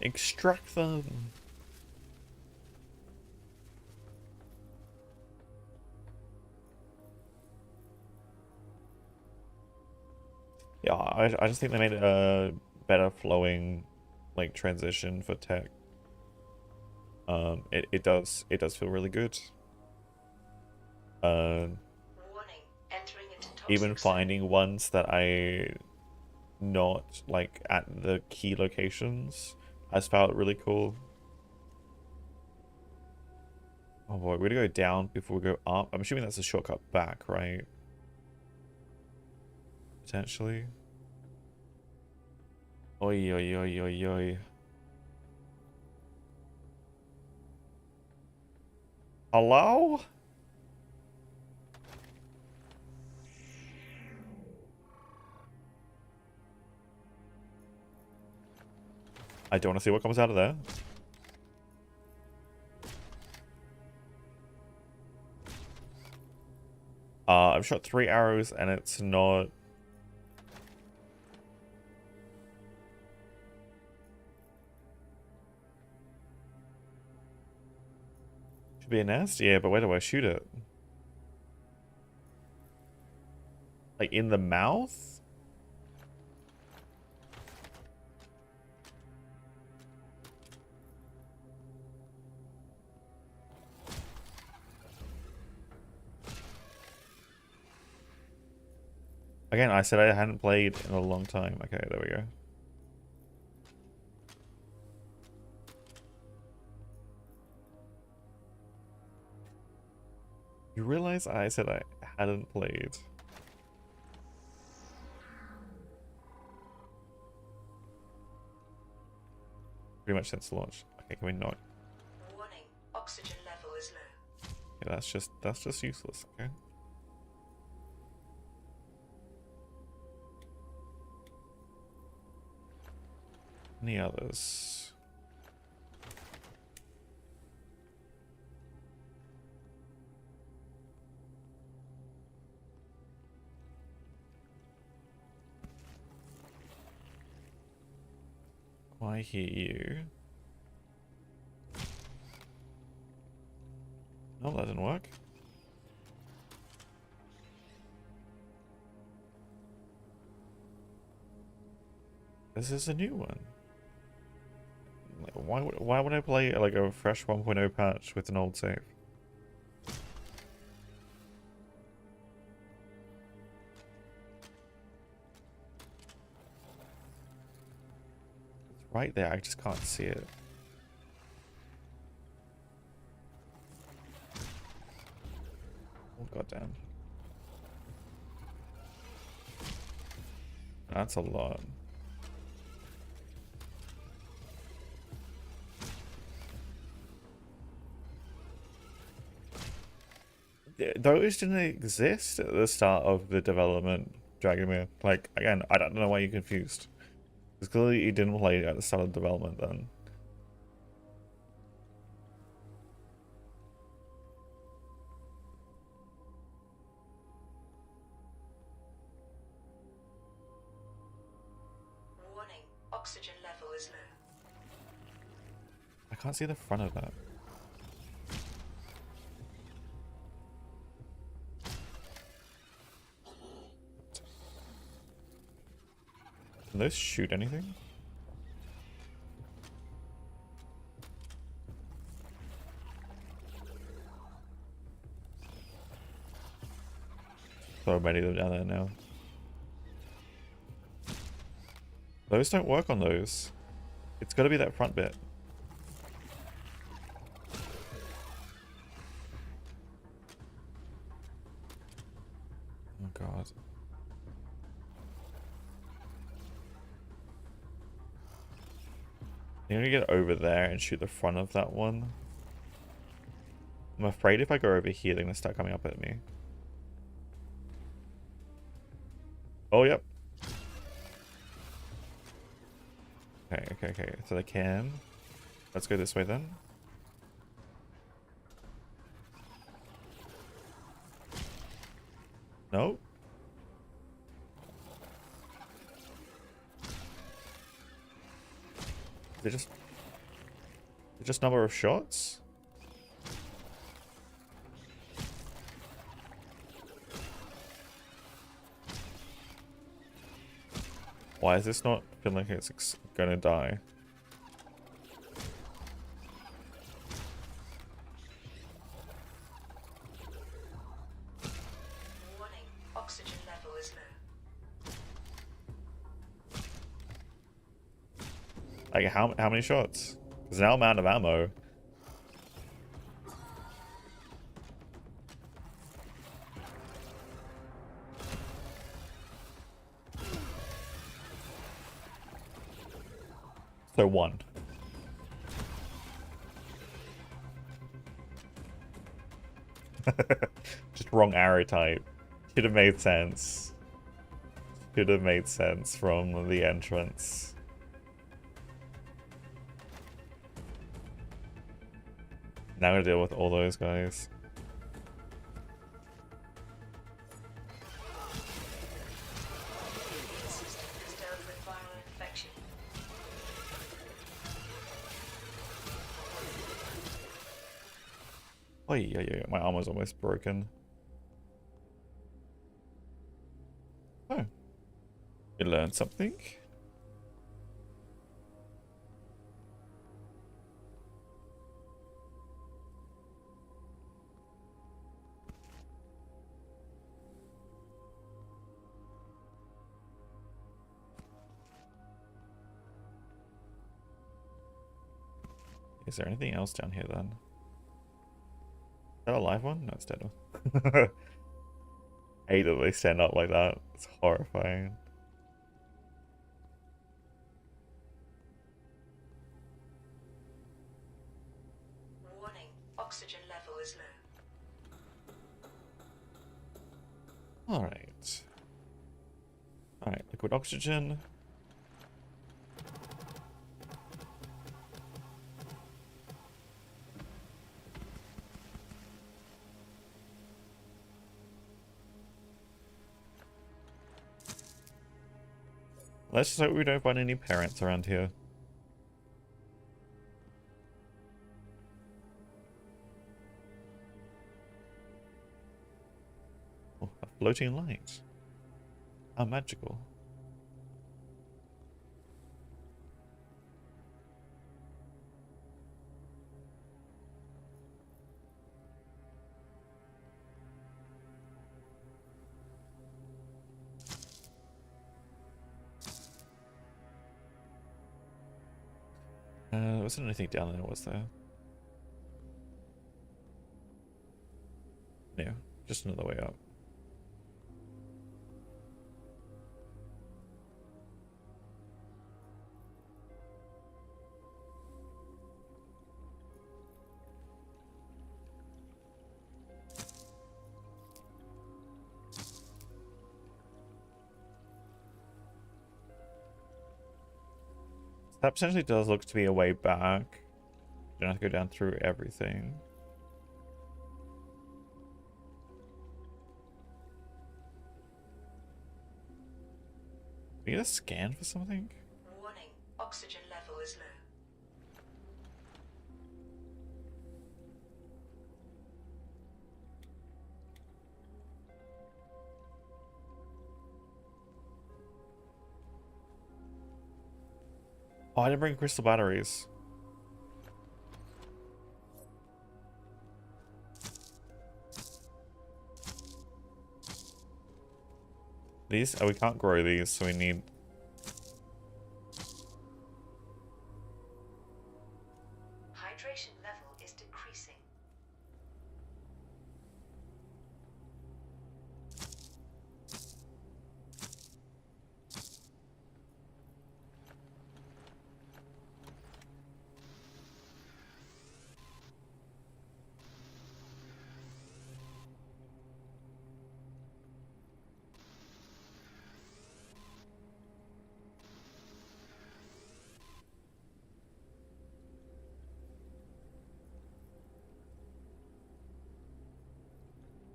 Extract them. Yeah, I just think they made a better flowing, like, transition for tech. It does feel really good. Warning, entering into Even toxic zone. finding ones that I not like at the key locations has felt really cool. Oh boy, we're gonna go down before we go up. I'm assuming that's a shortcut back, right? Potentially. Oi, oi, oi, oi, oi. Hello? I don't want to see what comes out of there. I've shot 3 arrows and it's not... Should be a nest? Yeah, but where do I shoot it? Like, in the mouth? Again, I said I hadn't played in a long time. Okay, there we go. You realize I said I hadn't played. Pretty much since launch. Okay, can we not? Warning, oxygen level is low. Yeah, that's just useless, okay? Any others? Oh, I hear you. No, that didn't work. This is a new one. Like, why would I play like a fresh 1.0 patch with an old save? It's right there, I just can't see it. Oh goddamn. That's a lot. Those didn't exist at the start of the development, Dragomir. Like, again, I don't know why you're confused. Because clearly you didn't play at the start of development then. Warning, oxygen level is low. I can't see the front of that. Can those shoot anything? So many of them down there now. Those don't work on those. It's got to be that front bit. Oh god. I'm gonna get over there and shoot the front of that one. I'm afraid if I go over here, they're gonna start coming up at me. Oh, yep. Okay. So they can. Let's go this way then. No. They're just number of shots? Why is this not feeling like it's gonna die? Warning, oxygen level is low. Like how many shots? Because now I'm out of ammo. So one. Just wrong arrow type. Should have made sense. Should have made sense from the entrance. Now I'm gonna deal with all those guys. System has dealt with viral infection. Oh yeah, my armor's almost broken. Oh. You learned something? Is there anything else down here then? Is that a live one? No, it's dead. I hate that they stand up like that. It's horrifying. Warning, oxygen level is low. Alright. Alright, liquid oxygen. Let's just hope we don't find any parents around here. floating light. How magical. There wasn't anything down there, was there? No, just another way up. That potentially does look to be a way back. You don't have to go down through everything. We get a scan for something? Warning, oxygen level is low. Oh, I didn't bring crystal batteries. These? Oh, we can't grow these, so we need... Hydration level is decreasing.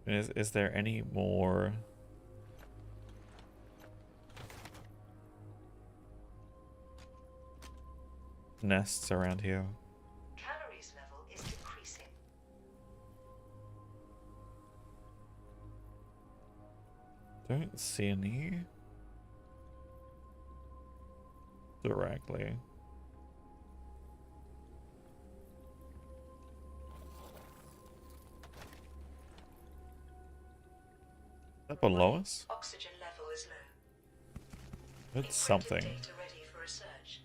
Is there any more... nests around here? Calories level is decreasing. Don't see any directly. Is that below us? Oxygen level is low. It's something. Data ready for research.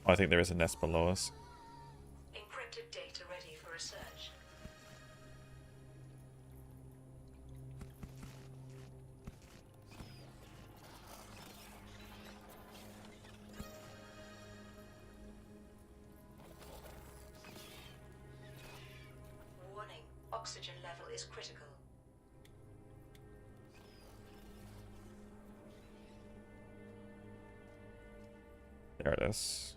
Oh, I think there is a nest below us. Encrypted data ready for research. Warning, oxygen level is critical. There it is.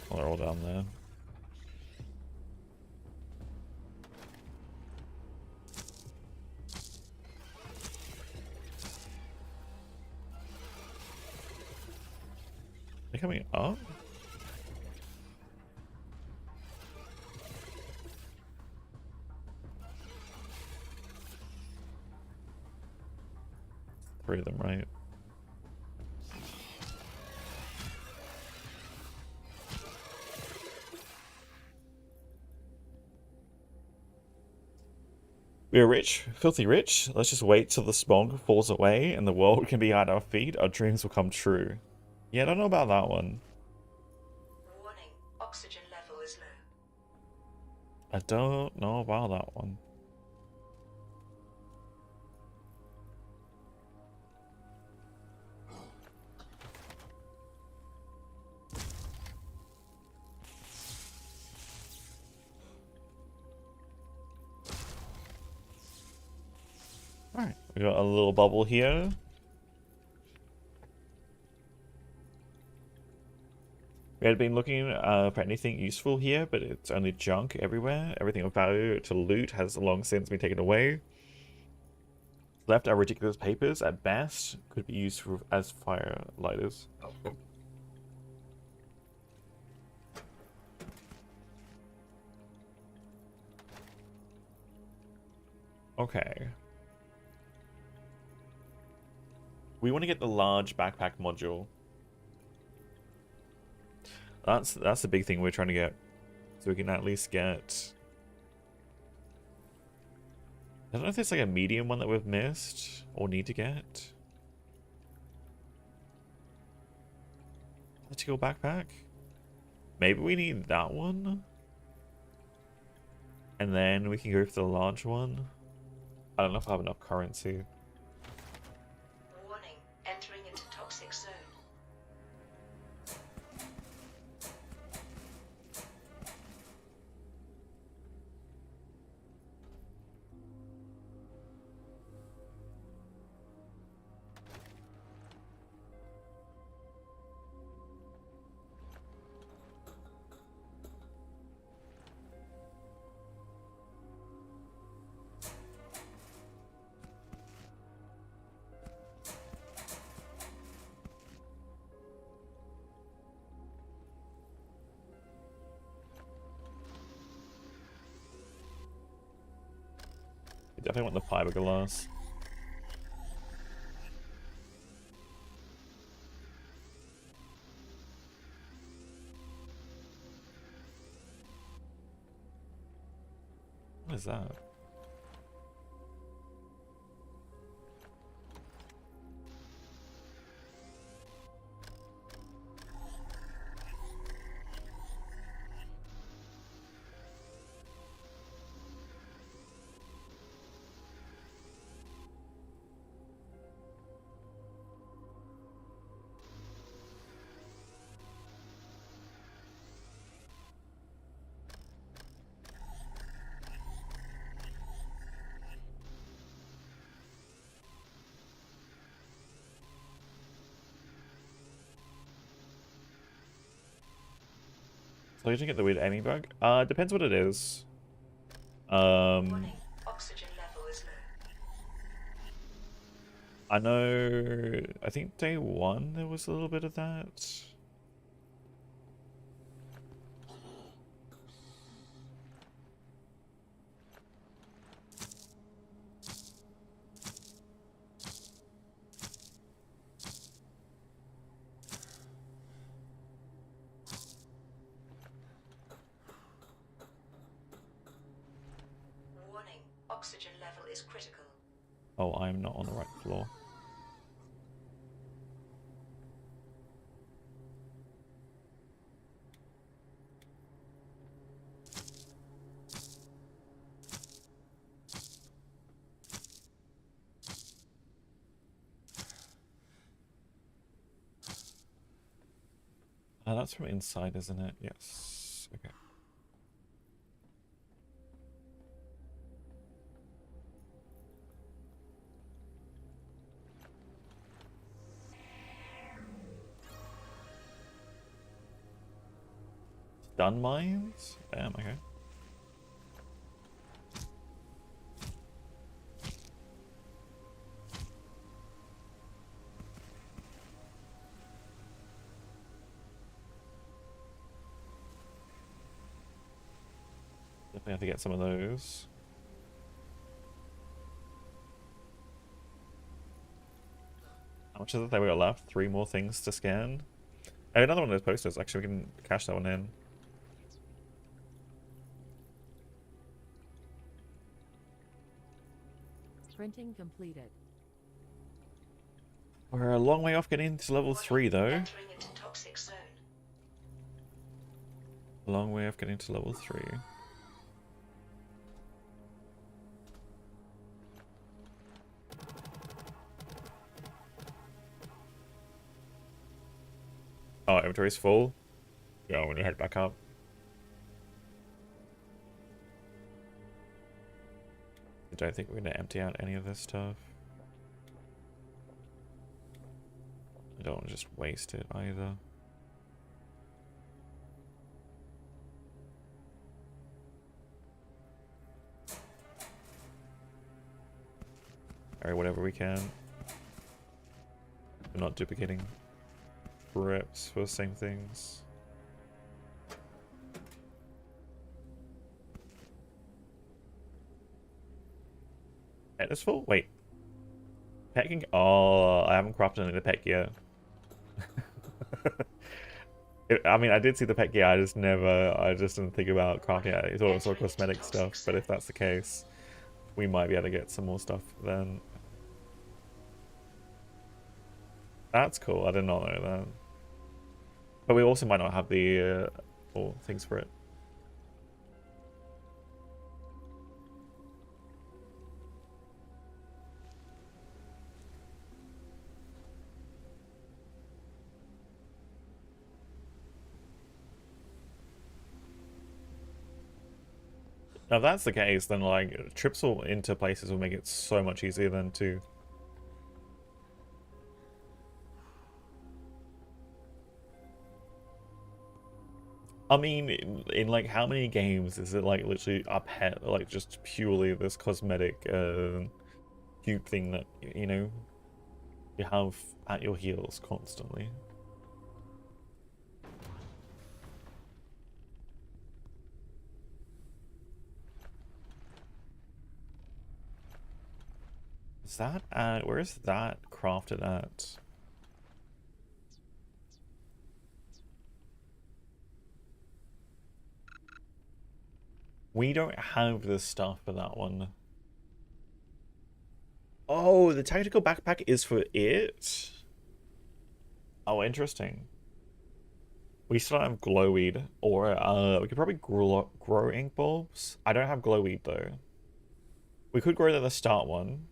Well, they're all down there. They're coming up? Three of them, right? We are rich, filthy rich. Let's just wait till the smog falls away and the world can be at our feet. Our dreams will come true. Yeah, I don't know about that one. Warning, oxygen level is low. I don't know about that one. Alright, we got a little bubble here. We had been looking for anything useful here, but it's only junk everywhere. Everything of value to loot has long since been taken away. Left are ridiculous papers at best, could be used as fire lighters. Okay. We want to get the large backpack module. That's the big thing we're trying to get. So we can at least get... I don't know if there's like a medium one that we've missed or need to get. Let's go backpack. Maybe we need that one. And then we can go for the large one. I don't know if I have enough currency. Warning, entering into toxic zone. I definitely want the fiberglass. What is that? So you can get the weird aiming bug? Depends what it is. Warning, oxygen level is low. I know, I think day one there was a little bit of that. Warning, oxygen level is critical. Oh, I'm not on the right floor. That's from inside, isn't it? Yes. Okay. Stun mines? Damn, okay. Definitely have to get some of those. How much is it that we got left? 3 more things to scan. Oh, another one of those posters. Actually, we can cash that one in. Printing completed. We're a long way off getting to level 3, though. Entering into toxic zone. A long way off getting to level 3. Oh, inventory's full. Yeah, when you head back up. I don't think we're going to empty out any of this stuff. I don't want to just waste it either. or whatever we can. We're not duplicating reps for the same things. Pet is full? Wait. Pet can... Oh, I haven't crafted any of the pet gear. I mean, I did see the pet gear, I just didn't think about crafting it. I thought it was all cosmetic stuff, but if that's the case, we might be able to get some more stuff then. That's cool, I did not know that. But we also might not have the all things for it. Now, if that's the case, then like trips into places will make it so much easier then too. I mean, in like how many games is it like literally a pet, like just purely this cosmetic cube thing that you know you have at your heels constantly? Is that at, where is that crafted at? We don't have the stuff for that one. Oh, the tactical backpack is for it? Oh, interesting. We still don't have glowweed, or we could probably grow ink bulbs. I don't have glowweed though. We could grow the start one.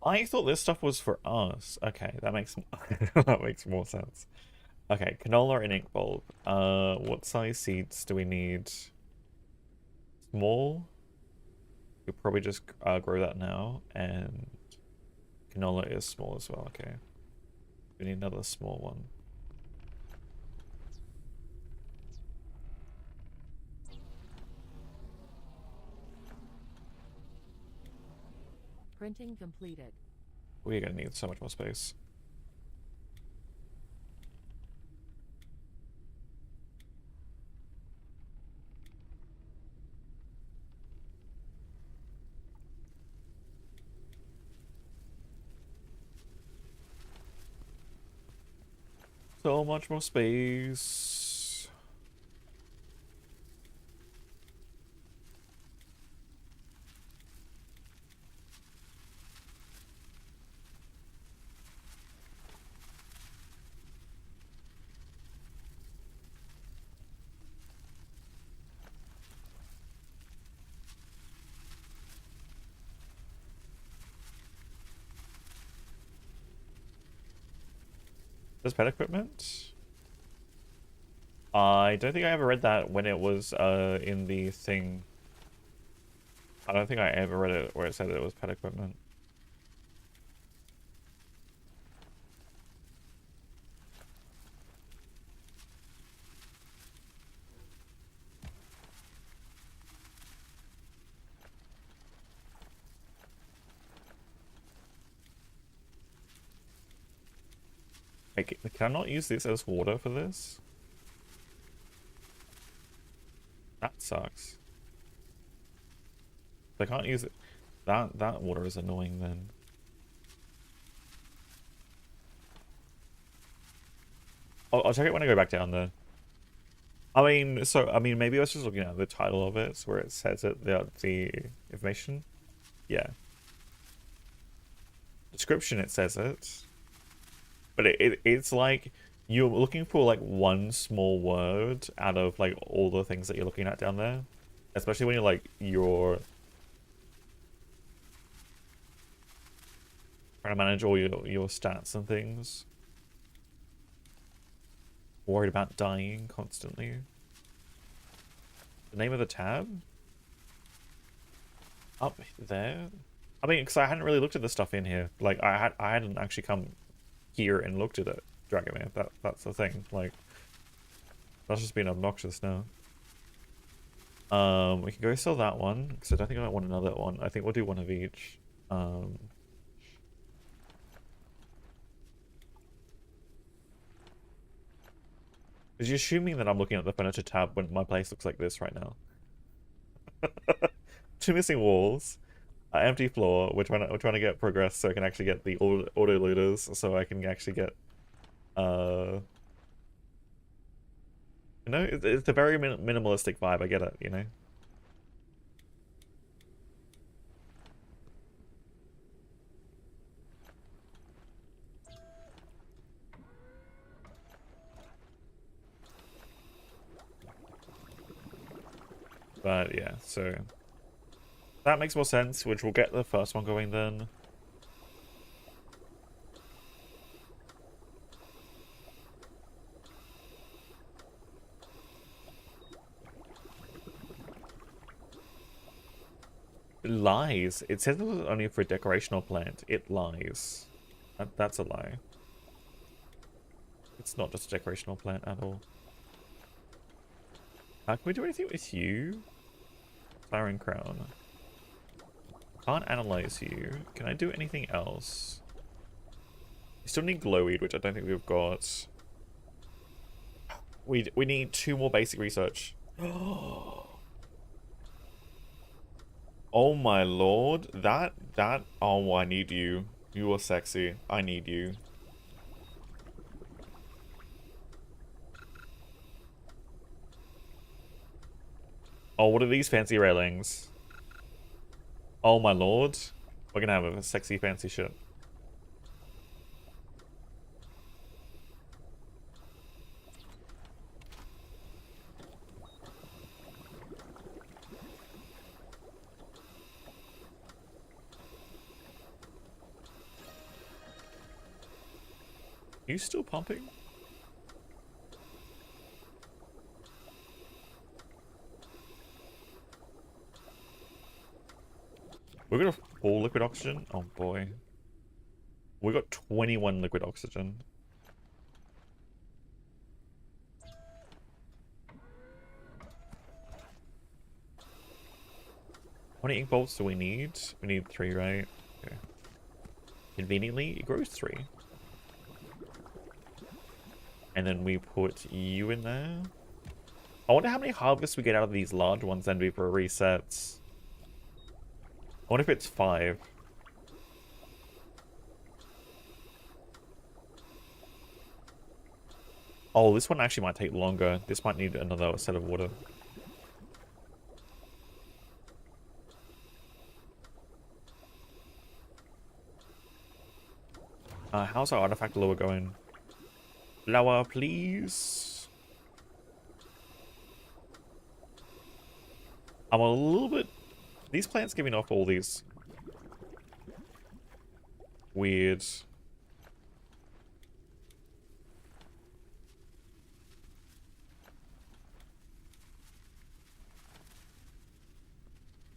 I thought this stuff was for us. Okay, that makes that makes more sense. Okay, canola and ink bulb. What size seeds do we need? Small. We'll probably just grow that now, and canola is small as well. Okay, we need another small one. Printing completed. We're gonna need so much more space. So much more space. Does pet equipment? I don't think I ever read that when it was in the thing. I don't think I ever read it where it said it was pet equipment. Wait, can I not use this as water for this? That sucks. I can't use it. That water is annoying then. I'll check it when I go back down there. I mean, maybe I was just looking at the title of it, where it says it, the information. Yeah. Description, it says it. But it's like you're looking for like one small word out of like all the things that you're looking at down there. Especially when you're trying to manage all your stats and things. Worried about dying constantly. The name of the tab? Up there? I mean, because I hadn't really looked at the stuff in here. Like, I hadn't actually come here and looked at it, Dragomir. That's the thing. Like, That's just being obnoxious now. We can go sell that one, because I don't think I want another one. I think we'll do one of each. Is you assuming that I'm looking at the furniture tab when my place looks like this right now? Two missing walls, empty floor. We're trying to get progress so I can actually get the auto looters, so I can actually get you know, it's a very minimalistic vibe. I get it, you know. But yeah, so that makes more sense, which we'll get the first one going then. It lies. It says it was only for a decorational plant. It lies. That's a lie. It's not just a decorational plant at all. Can we do anything with you? Siren Crown. Can't analyze you. Can I do anything else? We still need Glowweed, which I don't think we've got. We need 2 more basic research. Oh my lord. Oh, I need you. You are sexy. I need you. Oh, what are these fancy railings? Oh my lord. We're gonna have a sexy fancy shit. Are you still pumping? We're gonna full liquid oxygen? Oh boy. We got 21 liquid oxygen. How many ink bolts do we need? We need 3, right? Okay. Conveniently, it grows 3. And then we put you in there. I wonder how many harvests we get out of these large ones then before it resets. I wonder if it's 5. Oh, this one actually might take longer. This might need another set of water. How's our artifact lower going? Lower, please. I'm a little bit... These plants giving off all these weird...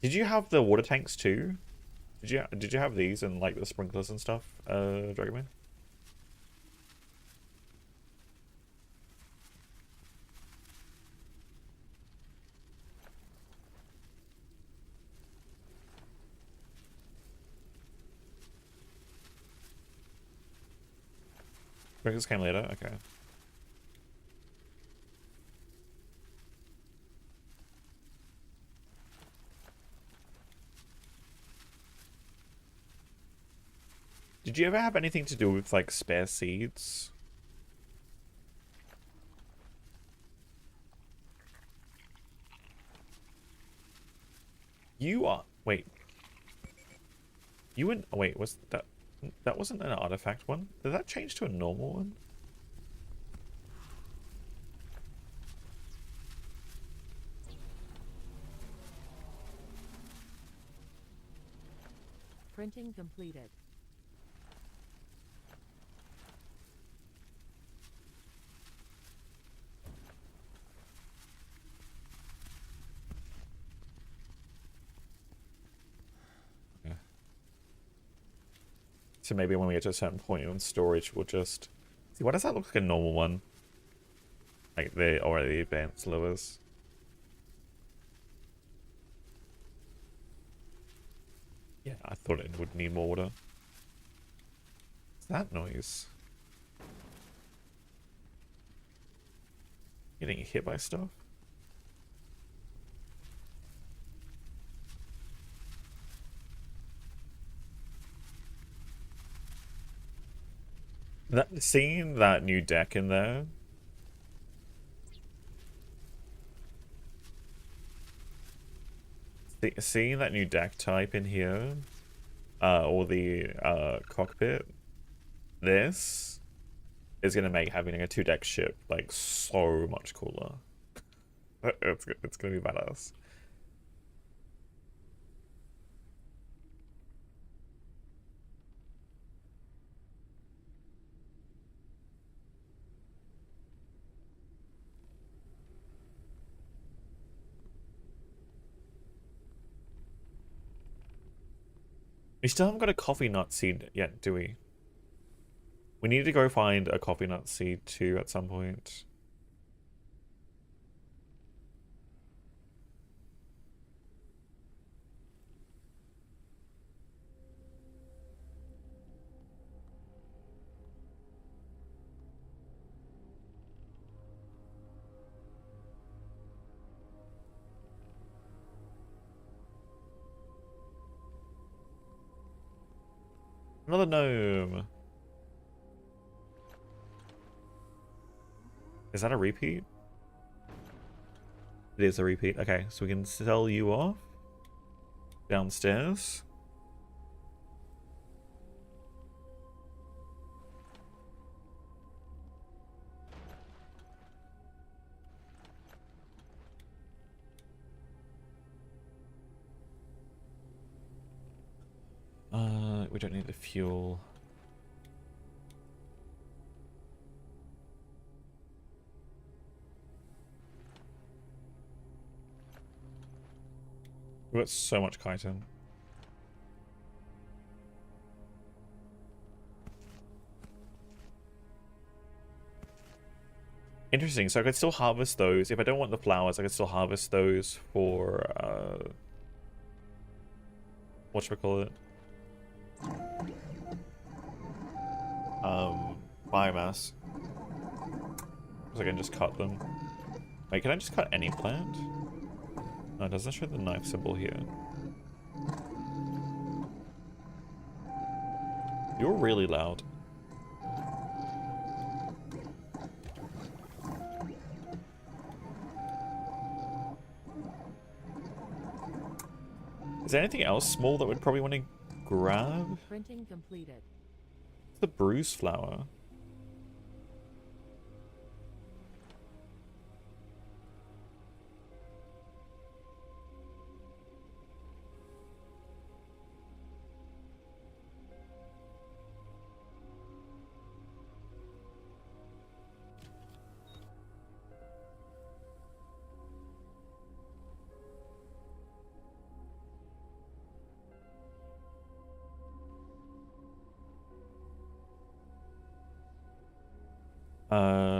Did you have the water tanks too? Did you have these and like the sprinklers and stuff, Dragonman? Sprinklers came later? Okay. Did you ever have anything to do with like spare seeds? You are... Wait. You and... Oh, wait, was that... That wasn't an artifact one? Did that change to a normal one? Printing completed. So maybe when we get to a certain point in storage, we'll just... See, why does that look like a normal one? Like the already advanced lures. Yeah, I thought it would need more water. What's that noise? Getting hit by stuff? Seeing that new deck in there. Seeing that new deck type in here, or the cockpit, this is gonna make having a 2-deck ship like so much cooler. It's gonna be badass. We still haven't got a coffee nut seed yet, do we? We need to go find a coffee nut seed too at some point. Another gnome. Is that a repeat? It is a repeat. Okay, so we can sell you off downstairs. We don't need the fuel. We've got so much chitin. Interesting, so I could still harvest those. If I don't want the flowers, I could still harvest those for, whatchamacallit? Biomass. So I can just cut them. Wait, can I just cut any plant? No, it doesn't show the knife symbol here. You're really loud. Is there anything else small that we'd probably want to grab? Printing completed. It's the bruise flower.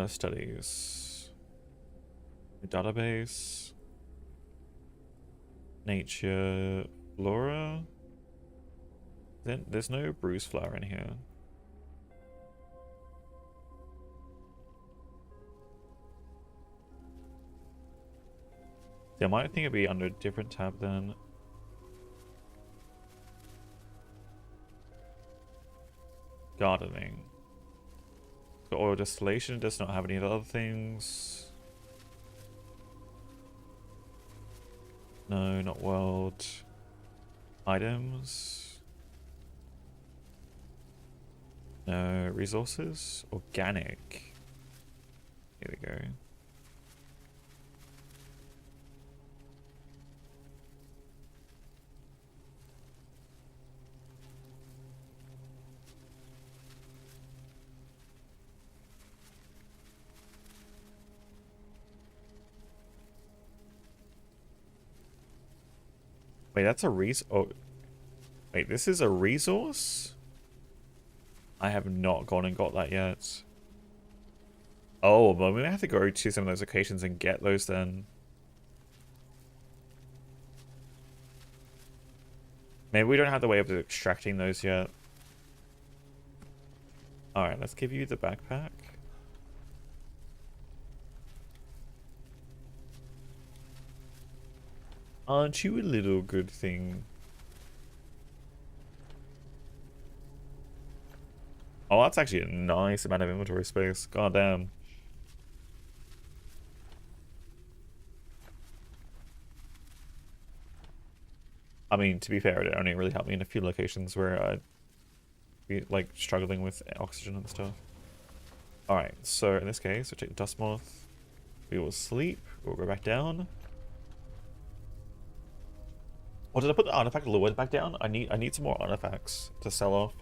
Studies. Database. Nature. Flora. There's no bruise flower in here. See, I might think it'd be under a different tab then. Gardening. So oil distillation does not have any other things. No, not world. Items. No, resources. Organic. Here we go. Wait, that's a oh, wait, this is a resource? I have not gone and got that yet. Oh, well, we may have to go to some of those locations and get those then. Maybe we don't have the way of extracting those yet. Alright, let's give you the backpack. Aren't you a little good thing? Oh, that's actually a nice amount of inventory space. God damn. I mean, to be fair, it only really helped me in a few locations where I'd be, like, struggling with oxygen and stuff. Alright, so in this case, we'll take Dust Moth. We will sleep. We'll go back down. Oh, did I put the artifact lure back down? I need some more artifacts to sell off.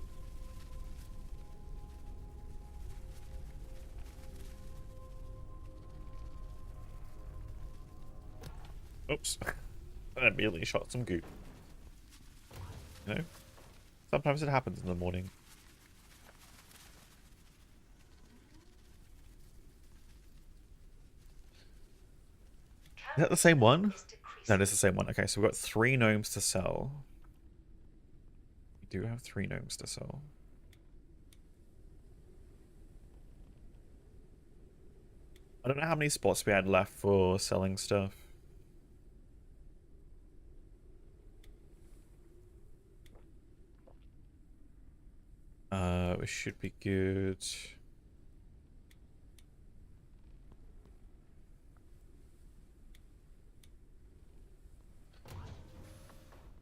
Oops. I immediately shot some goop. You know? Sometimes it happens in the morning. Is that the same one? No, it's the same one. Okay, so we've got 3 gnomes to sell. We do have 3 gnomes to sell. I don't know how many spots we had left for selling stuff. We should be good.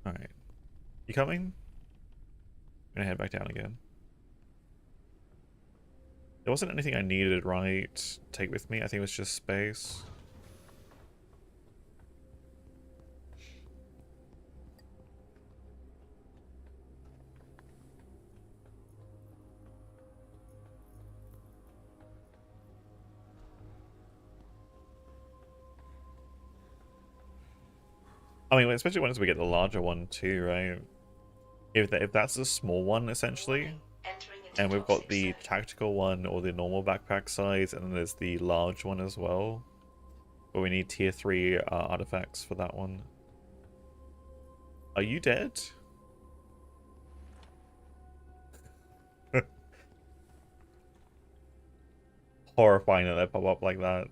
Alright. You coming? I'm gonna head back down again. There wasn't anything I needed, right? To take with me. I think it was just space. I mean, especially once we get the larger one too, right? If that's a small one, essentially, and we've got the tactical one or the normal backpack size, and then there's the large one as well. But we need tier 3 artifacts for that one. Are you dead? Horrifying that they pop up like that.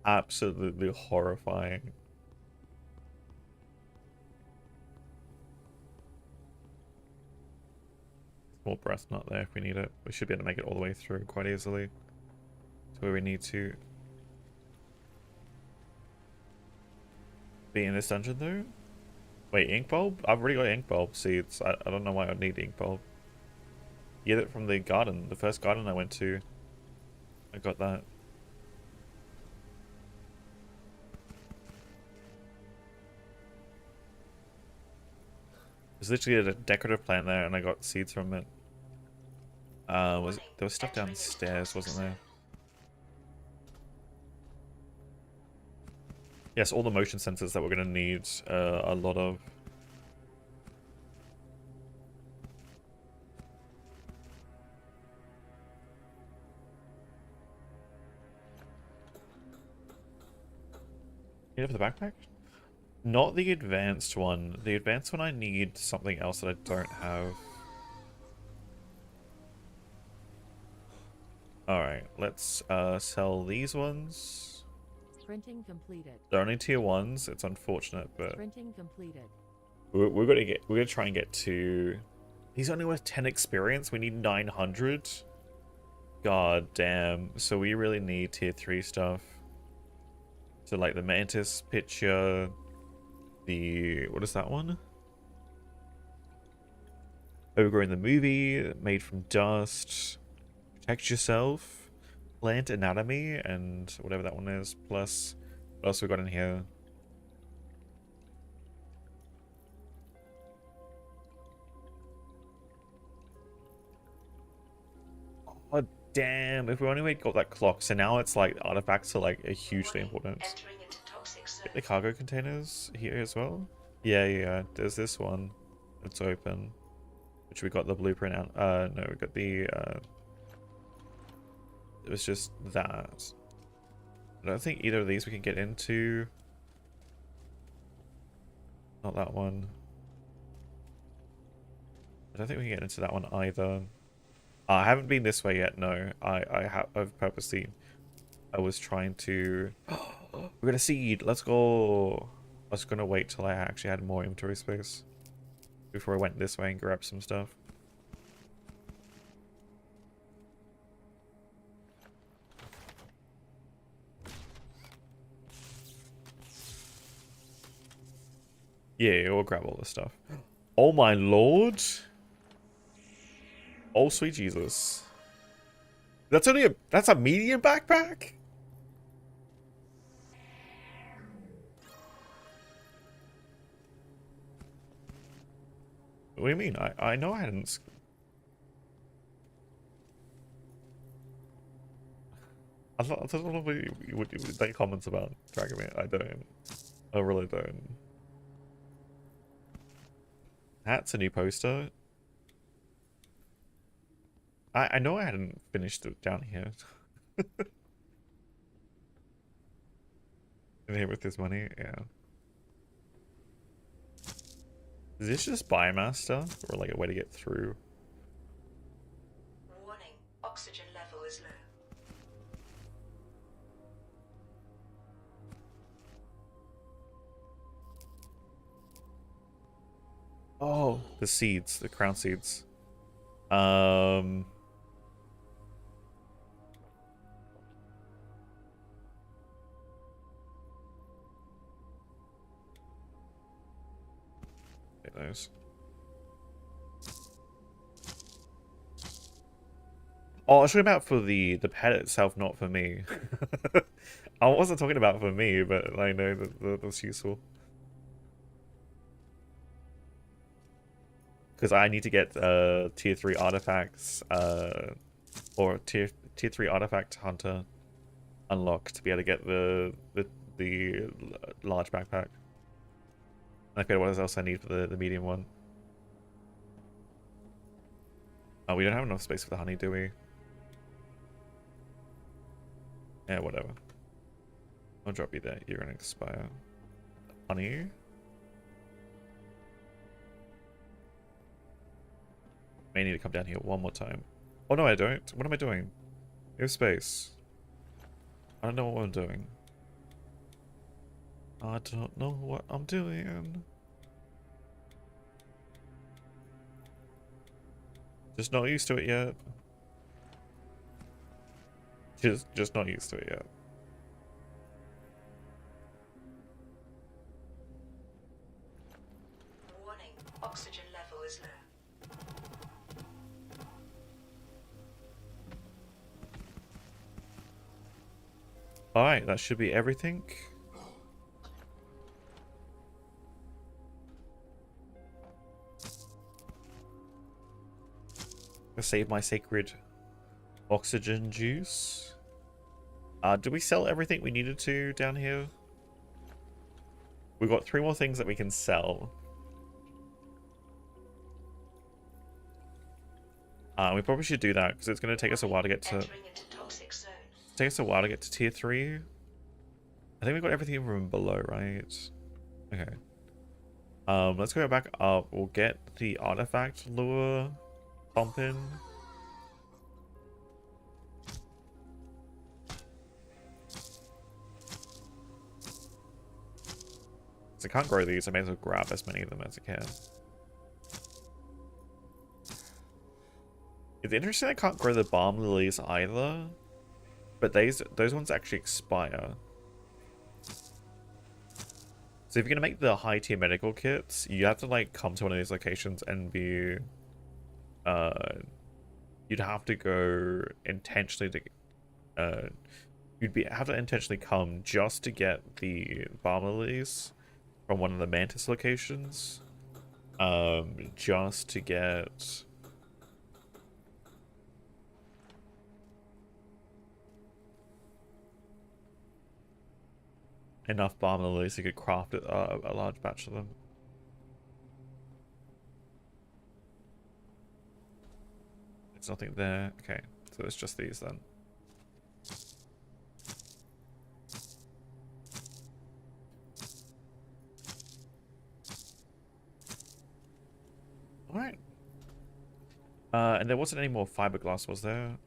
Absolutely horrifying. More breath not there if we need it. We should be able to make it all the way through quite easily to where we need to be in this dungeon though. Wait, ink bulb? I've already got ink bulb seeds. I don't know why I'd need ink bulb. You get it from the garden, the first garden I went to. I got that. There's literally a decorative plant there, and I got seeds from it. There was stuff downstairs, wasn't there? Yes, all the motion sensors that we're gonna need a lot of. Need it for the backpack? Not the advanced one. The advanced one I need something else that I don't have. Alright, let's sell these ones. Printing completed. They're only tier 1s. It's unfortunate, but Printing completed. we're gonna try and get to. He's only worth 10 experience. We need 900. God damn. So we really need tier 3 stuff. So like the Mantis picture, the what is that one? Ogre in the movie, made from dust. Protect yourself. Plant anatomy and whatever that one is. Plus, what else we got in here? Oh damn! If we only got that clock, so now it's like artifacts are like a hugely important. Get the cargo containers here as well. Yeah. There's this one that's open, which we got the blueprint out. No, we got the it was just that. I don't think either of these we can get into. Not that one. I don't think we can get into that one either. I haven't been this way yet, no. I've purposely... I was trying to... We got a seed! Let's go! I was gonna wait till I actually had more inventory space before I went this way and grabbed some stuff. Yeah, we'll grab all this stuff. Oh my lord! Oh sweet Jesus. That's only a... That's a medium backpack? What do you mean? I know I hadn't... I don't know what you would make comments about Dragon Man. I don't. I really don't. That's a new poster. I know I hadn't finished it down here. In here with this money, yeah. Is this just biomass stuff? Or like a way to get through? Warning, oxygen level is low. Oh, the seeds, the crown seeds. Get those. Oh, I was talking about for the pet itself, not for me. I wasn't talking about for me, but I know that that's useful. Because I need to get tier 3 artifacts, or tier 3 artifact hunter unlocked to be able to get the large backpack. Okay, what else I need for the medium one? Oh, we don't have enough space for the honey, do we? Yeah, whatever. I'll drop you there. You're gonna expire. Honey? May need to come down here one more time. Oh no, I don't. What am I doing? We have space. I don't know what I'm doing. I don't know what I'm doing. Just not used to it yet. Just not used to it yet. Warning, oxygen level is low. Alright, that should be everything. I'll save my sacred oxygen juice. Did we sell everything we needed to down here? We've got 3 more things that we can sell. We probably should do that because it's going to take us a while to get to... Entering into toxic zone. Take us a while to get to tier 3. I think we got everything from below, right? Okay. Let's go back up. We'll get the artifact lure pumping. So I can't grow these. I may as well grab as many of them as I can. It's interesting I can't grow the balm lilies either. But those ones actually expire. So if you're going to make the high tier medical kits, you have to like come to one of these locations and be... you'd have to go intentionally to... have to intentionally come just to get the balm lilies from one of the mantis locations. Just to get... enough balm lilies you could craft a large batch of them. There's nothing there. Okay, so it's just these then. Alright. And there wasn't any more fiberglass, was there?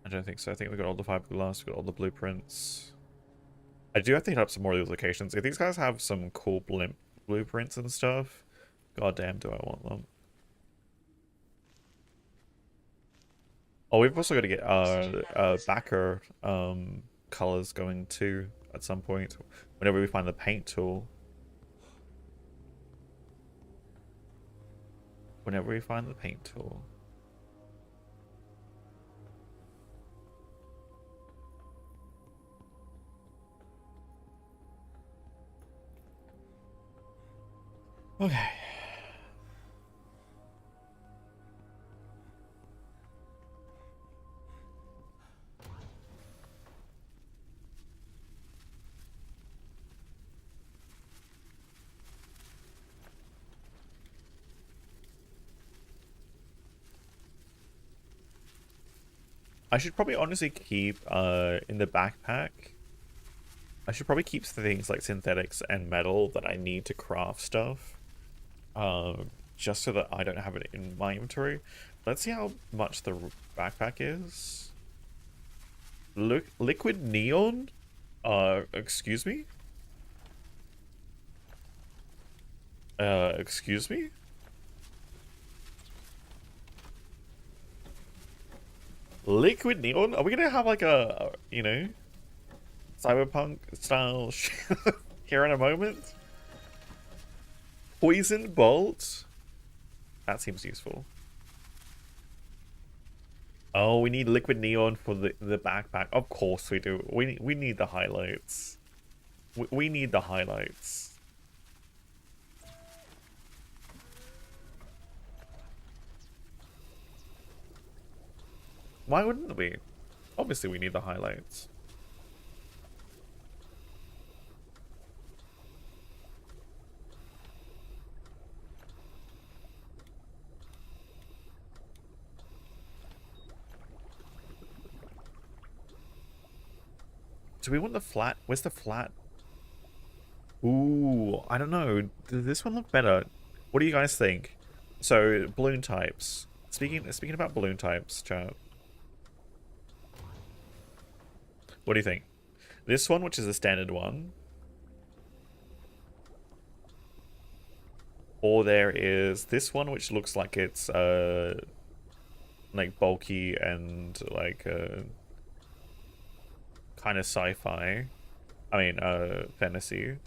I don't think so. I think we got all the fiberglass, we got all the blueprints. I do have to hit up some more of these locations. If these guys have some cool blueprints and stuff, goddamn do I want them. Oh, we've also got to get backer colors going too at some point. Whenever we find the paint tool. Whenever we find the paint tool. Okay. I should probably honestly keep in the backpack. I should probably keep things like synthetics and metal that I need to craft stuff. Just so that I don't have it in my inventory. Let's see how much the backpack is. Liquid neon? Excuse me? Excuse me? Liquid neon? Are we gonna have like a you know, cyberpunk style here in a moment? Poison bolt? That seems useful. Oh, we need liquid neon for the backpack. Of course we do. We need the highlights. We need the highlights. Why wouldn't we? Obviously we need the highlights. Do we want the flat? Where's the flat? Ooh, I don't know. Does this one look better? What do you guys think? So, balloon types. Speaking about balloon types, chat. What do you think? This one, which is a standard one. Or there is this one, which looks like it's like bulky and like kind of sci-fi. I mean, fantasy.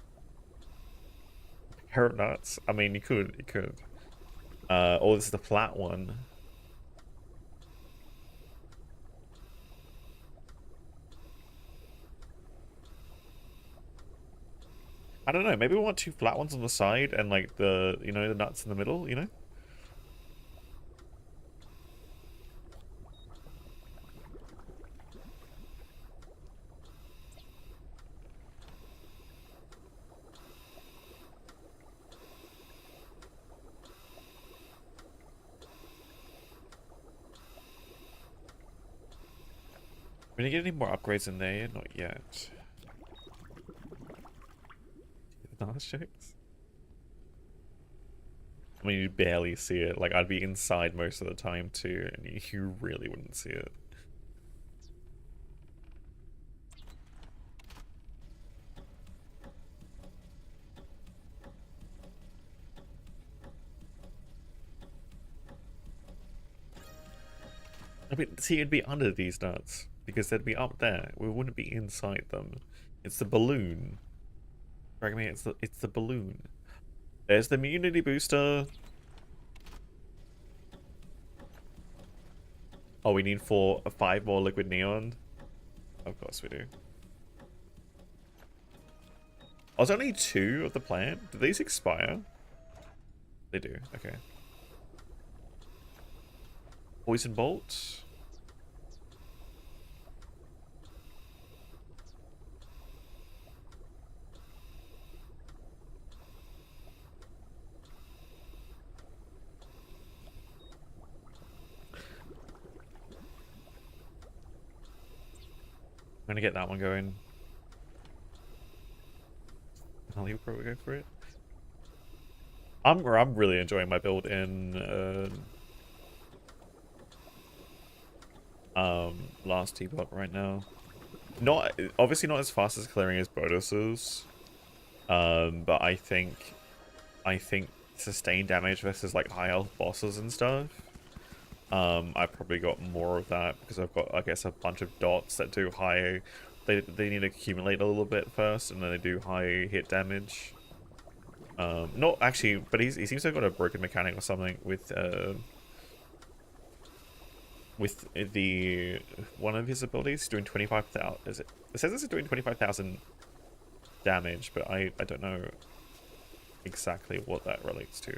Carrot nuts. I mean, you could. Oh, this is the flat one. I don't know. Maybe we want two flat ones on the side and like the, you know, the nuts in the middle, you know? Are we gonna get any more upgrades in there? Not yet. Nice jokes. I mean, you barely see it. Like, I'd be inside most of the time too, and you really wouldn't see it. I mean, see, it'd be under these nuts because they'd be up there. We wouldn't be inside them. It's the balloon. Drag me, it's the balloon. There's the immunity booster. Oh, we need 5 more liquid neon. Of course we do. Oh, there's only 2 of the plant. Do these expire? They do. Okay. Poison bolt. I'm gonna get that one going. I'll probably go for it. I'm really enjoying my build in last T-Bot right now. Not obviously not as fast as clearing as bonuses. But I think sustained damage versus like high health bosses and stuff. I probably got more of that because I've got, I guess, a bunch of dots that do high. They need to accumulate a little bit first, and then they do high hit damage. Not actually, but he seems to have got a broken mechanic or something with the one of his abilities doing 25,000. Is it? It says it's doing 25,000 damage, but I don't know exactly what that relates to.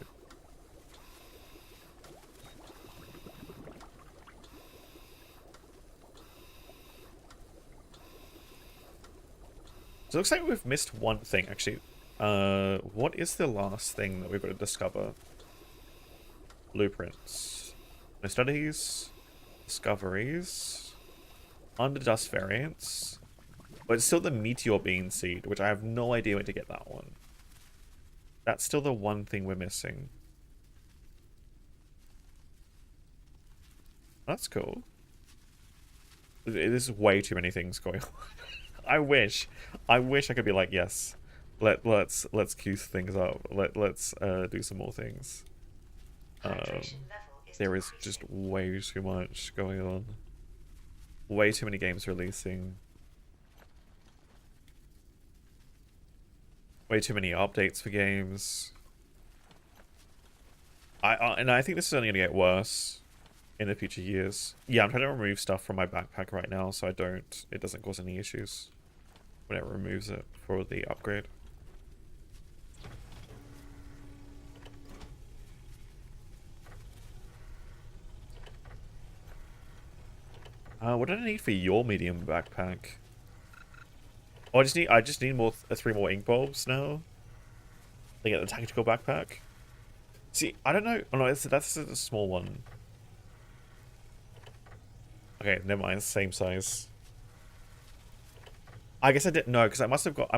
So it looks like we've missed one thing, actually. What is the last thing that we've got to discover? Blueprints. No studies. Discoveries. Underdust variants. But it's still the Meteor Bean Seed, which I have no idea when to get that one. That's still the one thing we're missing. That's cool. There's way too many things going on. I wish I could be like, yes, let's queue things up. Let's do some more things. There is just way too much going on. Way too many games releasing. Way too many updates for games. And I think this is only gonna get worse in the future years. Yeah, I'm trying to remove stuff from my backpack right now so it doesn't cause any issues when it removes it for the upgrade. What do I need for your medium backpack? Oh, I just need more 3 more ink bulbs now. To get the tactical backpack. See, I don't know. Oh no, that's a small one. Okay, never mind. Same size. I guess I didn't know because I must have got.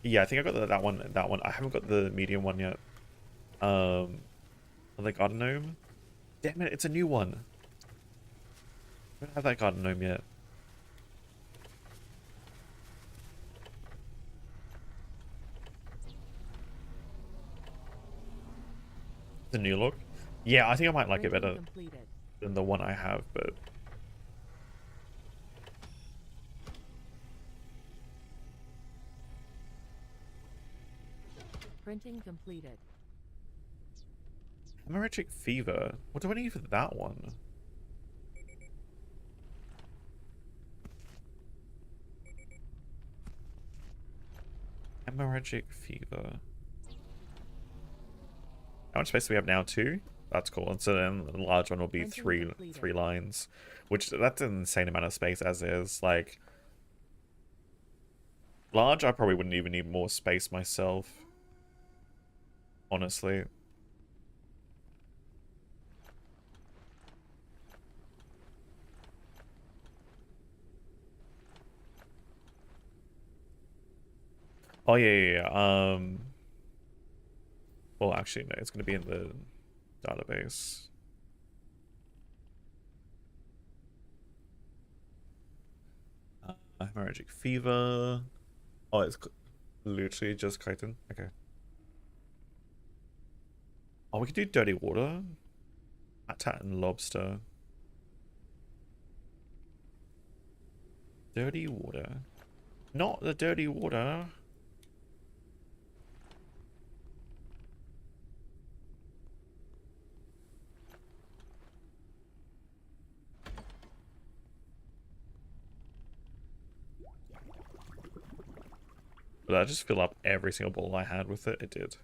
Yeah, I think I got that one. That one. I haven't got the medium one yet. The garden gnome. Damn it! It's a new one. I don't have that garden gnome yet. The new look. Yeah, I think I might like it better than the one I have, but. Printing completed. Hemorrhagic fever. What do I need for that one? Hemorrhagic fever. How much space do we have now? 2? That's cool. And so then the large one will be three lines, which that's an insane amount of space as is. Like large, I probably wouldn't even need more space myself. Honestly. Oh yeah. Well, actually, no. It's going to be in the database. Hemorrhagic fever. Oh, it's literally just chitin. Okay. Oh, we could do dirty water. Tat and lobster. Dirty water. Not the dirty water. Did I just fill up every single bottle I had with it? It did.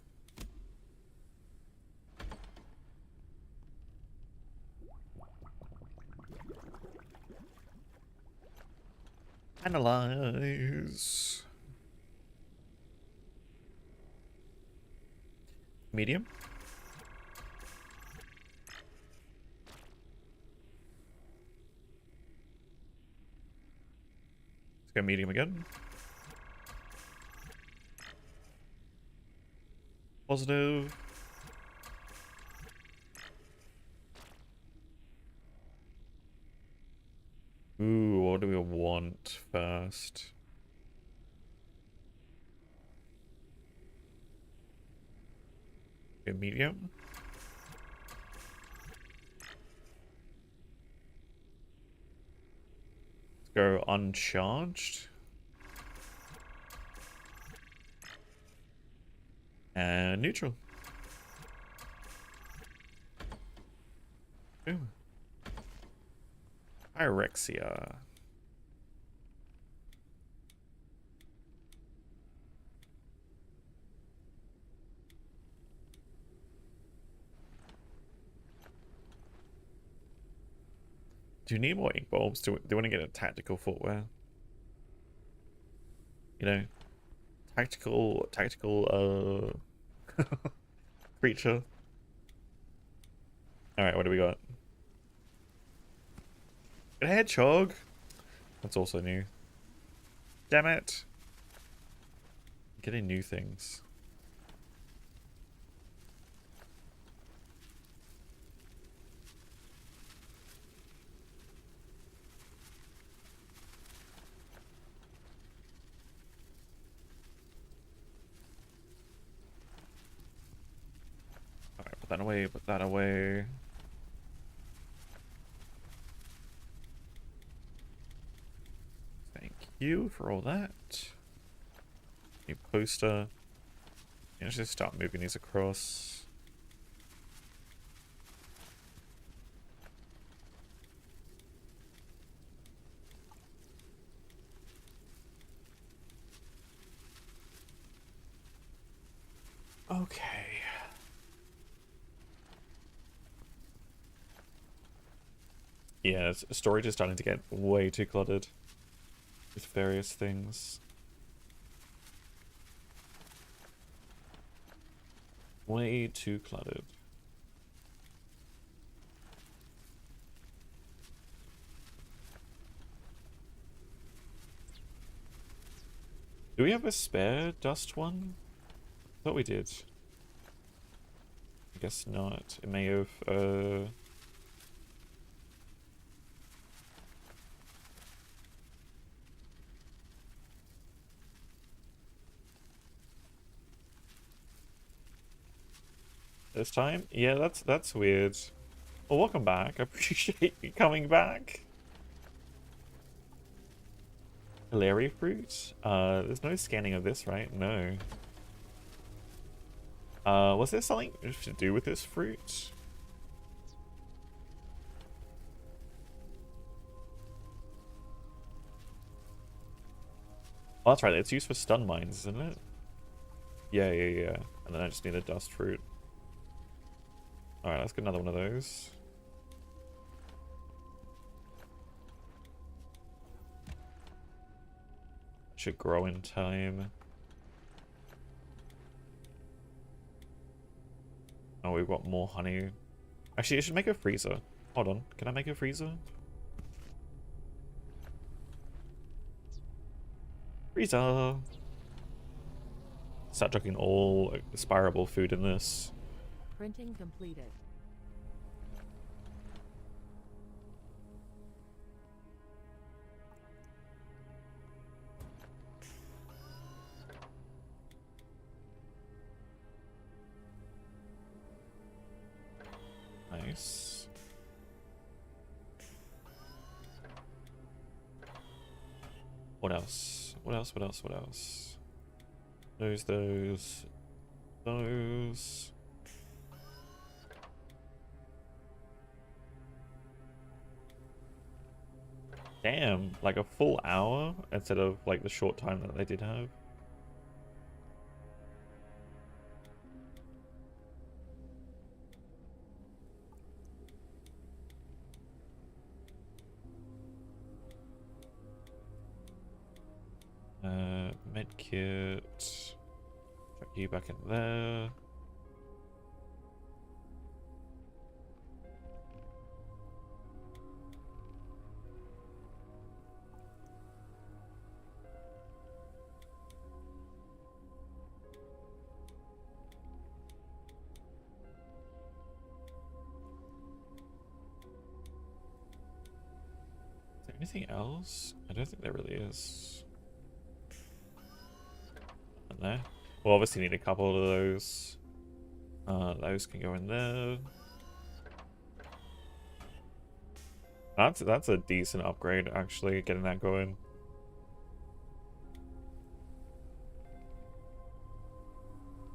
Analyze. Medium. Let's go medium again. Positive. Ooh, what do we want first? A medium? Let's go uncharged. And neutral. Ooh. Pyrexia. Do you need more ink bulbs? Do you want to get a tactical footwear? You know, tactical, creature. All right, what do we got? A hedgehog. That's also new. Damn it! Getting new things. Alright, put that away, put that away. Thank you for all that. New poster. Yeah, let's just start moving these across. Okay. Yeah, storage is starting to get way too cluttered with various things. Way too cluttered. Do we have a spare dust one? I thought we did. I guess not. It may have, this time? Yeah, that's weird. Well, welcome back. I appreciate you coming back. Hilary fruit? There's no scanning of this, right? No. Was there something to do with this fruit? Oh, that's right. It's used for stun mines, isn't it? Yeah. And then I just need a dust fruit. Alright, let's get another one of those. Should grow in time. Oh, we've got more honey. Actually, I should make a freezer. Hold on. Can I make a freezer? Freezer! Start chucking all aspirable food in this. Printing completed. Nice. What else? What else? Those. Damn, like a full hour instead of like the short time that they did have. Medkit. Chuck you back in there. Anything else? I don't think there really is. In there. We'll obviously need a couple of those. Those can go in there. That's a decent upgrade, actually, getting that going.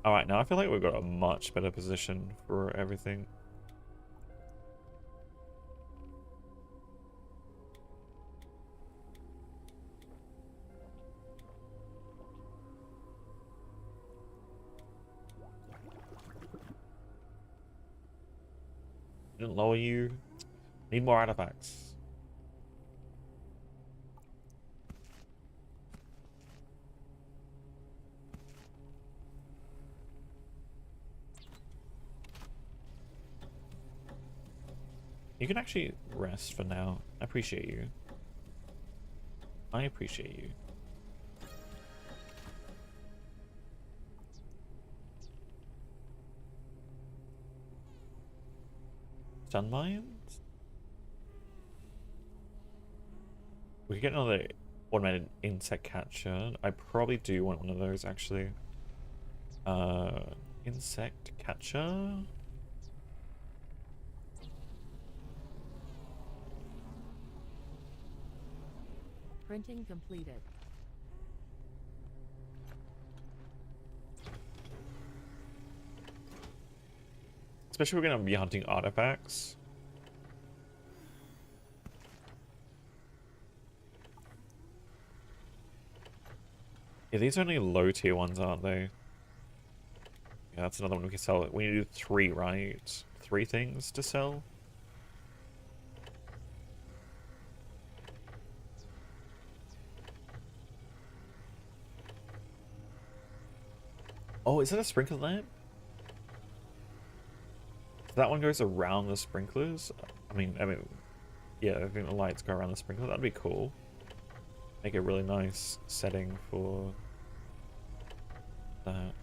Alright, now I feel like we've got a much better position for everything. Didn't lower you. Need more artifacts. You can actually rest for now. I appreciate you. I appreciate you. Stun mines? We could get another automated insect catcher. I probably do want one of those, actually. Insect catcher? Printing completed. Especially if we're going to be hunting artifacts. Yeah, these are only low tier ones, aren't they? Yeah, that's another one we can sell. We need to do 3, right? 3 things to sell? Oh, is that a sprinkler lamp? That one goes around the sprinklers? I mean, yeah, I think the lights go around the sprinkler. That'd be cool. Make a really nice setting for that.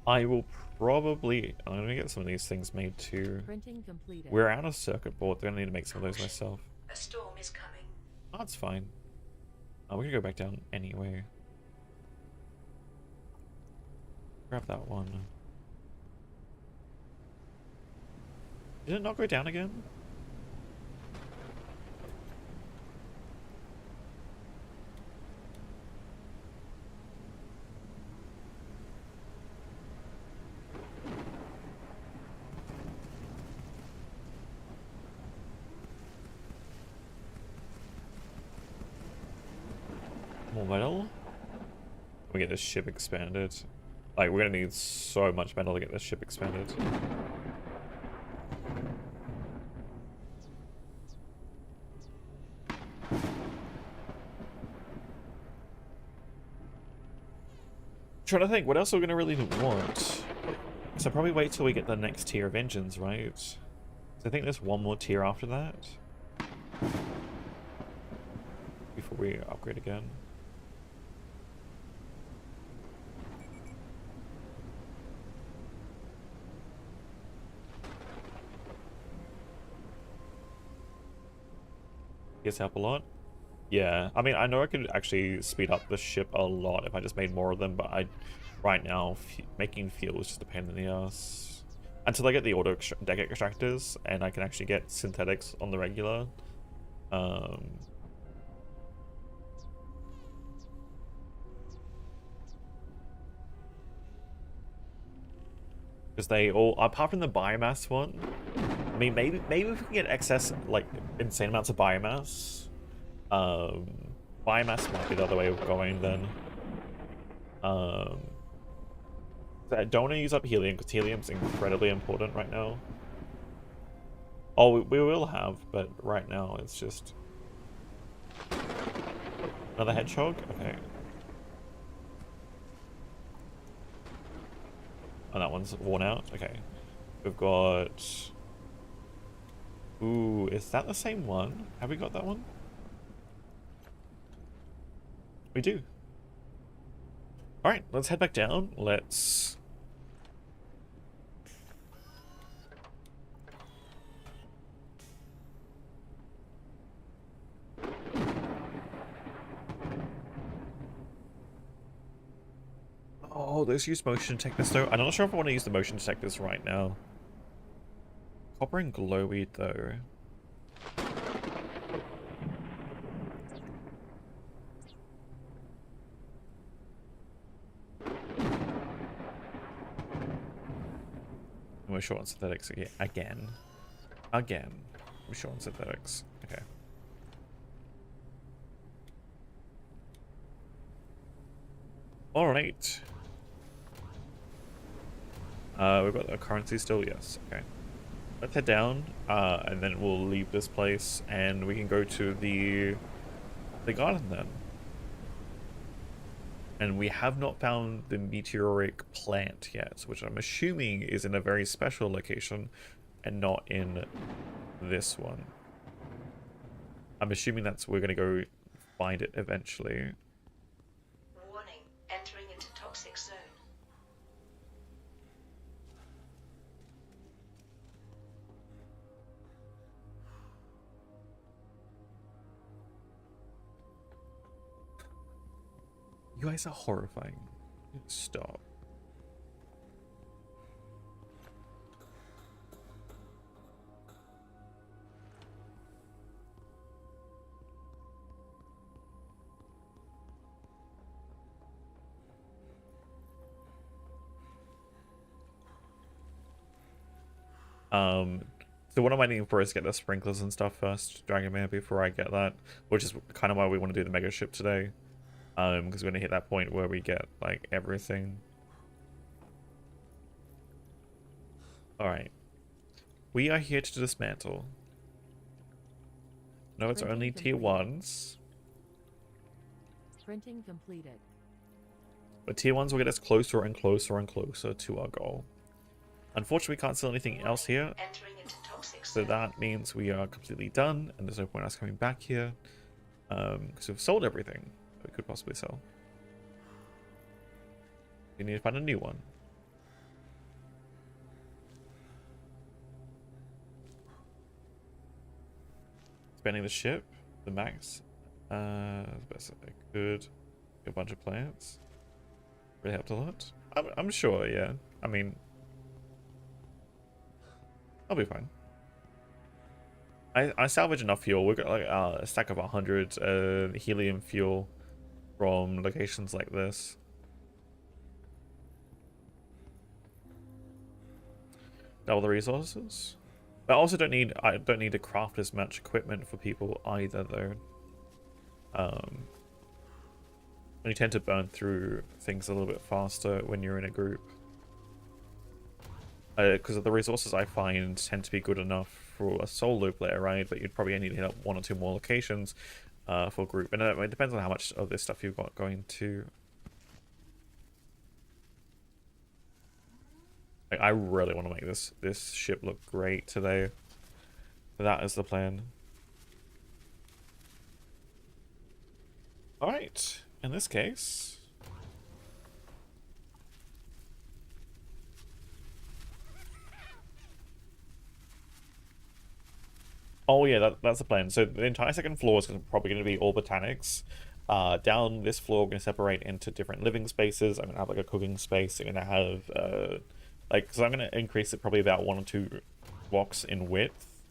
I will probably... I'm gonna get some of these things made too. Printing completed. We're out of circuit board. I'm gonna need to make some of those myself. A storm is coming. Oh, that's fine. Oh, we can go back down anyway. Grab that one. Did it not go down again? More metal? We get this ship expanded. Like, we're gonna need so much metal to get this ship expanded. Trying to think, what else are we gonna really want? So probably wait till we get the next tier of engines, right? So I think there's one more tier after that. Before we upgrade again. Gets help a lot. Yeah, I mean, I know I could actually speed up the ship a lot if I just made more of them, but right now, making fuel is just a pain in the ass. Until I get the auto deck extractors, and I can actually get synthetics on the regular. Because they all, apart from the biomass one, I mean, maybe if we can get excess, like, insane amounts of biomass, biomass might be the other way of going then. I don't want to use up helium, because helium's incredibly important right now. Oh, we will have, but right now it's just... Another hedgehog? Okay. Oh, that one's worn out? Okay. We've got... Ooh, is that the same one? Have we got that one? We do. Alright, let's head back down. Let's... Oh, let's use motion detectors though. I'm not sure if I want to use the motion detectors right now. Copper and glowweed though. We're short on synthetics again. We're short on synthetics. Okay. Alright. We've got the currency still, yes. Okay. Let's head down, and then we'll leave this place, and we can go to the garden then. And we have not found the meteoric plant yet, which I'm assuming is in a very special location and not in this one. I'm assuming that's we're gonna go find it eventually. Warning, entering into toxic zone. You guys are horrifying. Stop. So what am I needing for is get the sprinklers and stuff first, Dragonmare, before I get that, which is kind of why we want to do the mega ship today. Because we're gonna hit that point where we get like everything. Alright. We are here to dismantle. No, it's only tier 1s. Printing completed. But tier 1s will get us closer and closer and closer to our goal. Unfortunately, we can't sell anything else here. Entering into toxic So zone. that means we are completely done, and there's no point us coming back here. Because we've sold everything that we could possibly sell. We need to find a new one. Expanding the ship, the max. The best I could. A bunch of plants. Really helped a lot. I'm sure, yeah. I mean, I'll be fine. I salvage enough fuel. We've got like a stack of 100 helium fuel from locations like this. Double the resources. But I also I don't need to craft as much equipment for people either though. You tend to burn through things a little bit faster when you're in a group. Because the resources I find tend to be good enough for a solo player, right? But you'd probably need to hit up 1 or 2 more locations for a group. And it depends on how much of this stuff you've got going to. Like, I really want to make this ship look great today. That is the plan. Alright, in this case... Oh yeah, that's the plan. So the entire second floor is probably going to be all botanics. Down this floor, we're going to separate into different living spaces. I'm going to have like a cooking space. I'm going to have because I'm going to increase it probably about 1 or 2 blocks in width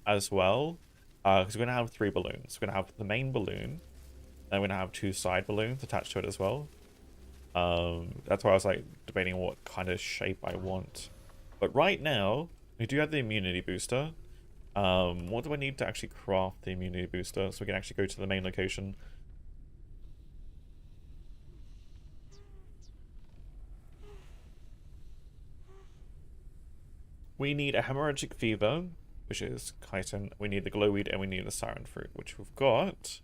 as well. Because we're going to have 3 balloons. We're going to have the main balloon. Then we're going to have 2 side balloons attached to it as well. That's why I was like debating what kind of shape I want. But right now, we do have the immunity booster. What do I need to actually craft the immunity booster so we can actually go to the main location? We need a hemorrhagic fever, which is chitin. We need the glowweed and we need the siren fruit, which we've got.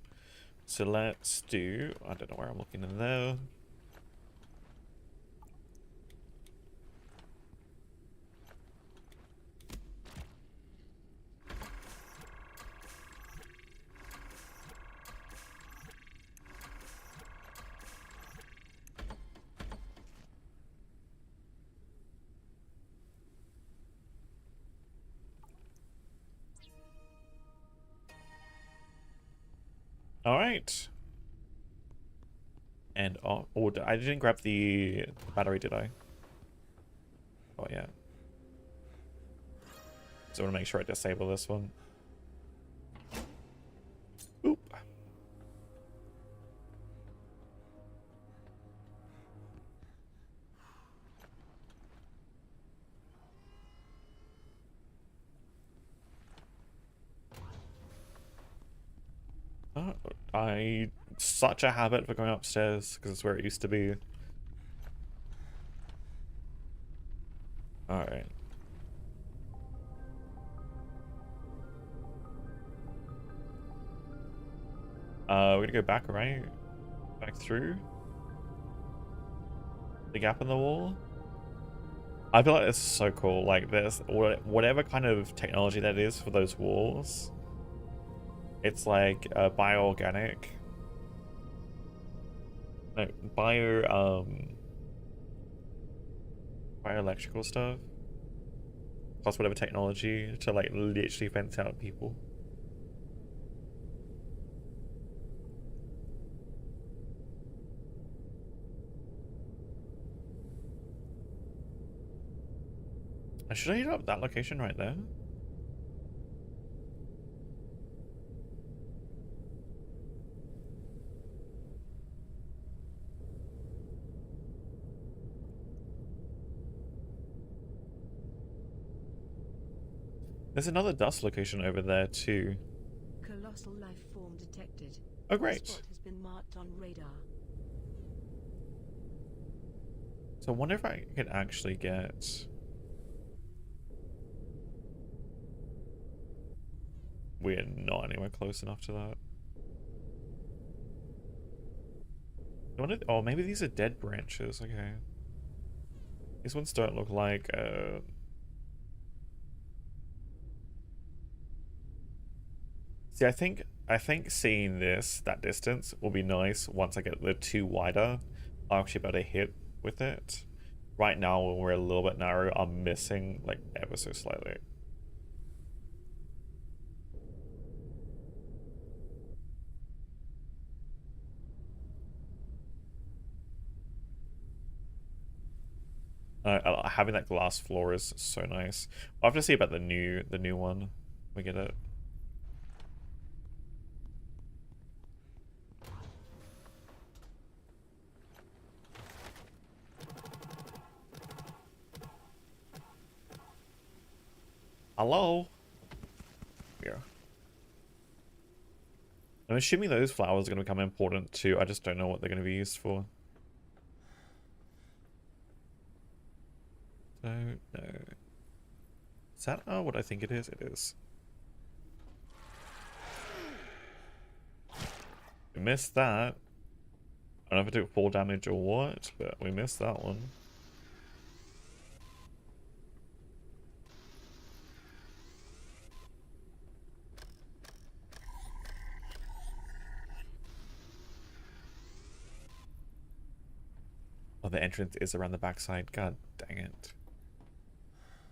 So let's do, I don't know where I'm looking in there. Alright. And, oh, I didn't grab the battery, did I? Oh, yeah. So I want to make sure I disable this one. Oop. Such a habit for going upstairs because it's where it used to be. Alright. We're gonna go back, right? Back through? The gap in the wall? I feel like this is so cool. Like, there's whatever kind of technology that is for those walls. It's like bioorganic. No, bioelectrical stuff. Plus whatever technology to like literally fence out people. Should I hit up that location right there? There's another dust location over there too. Colossal life form detected. Oh, great. The spot has been marked on radar. So I wonder if I could actually get... We're not anywhere close enough to that. I wonder, oh, maybe these are dead branches. Okay. These ones don't look like... See, I think seeing that distance will be nice once I get the two wider. I'll actually be able to hit with it. Right now, when we're a little bit narrow, I'm missing like ever so slightly. Having that glass floor is so nice. I'll have to see about the new one when we get it. Hello? Yeah. I'm assuming those flowers are going to become important too. I just don't know what they're going to be used for. Don't know. Is that what I think it is? It is. We missed that. I don't know if it took full damage or what, but we missed that one. Oh, the entrance is around the backside. God dang it.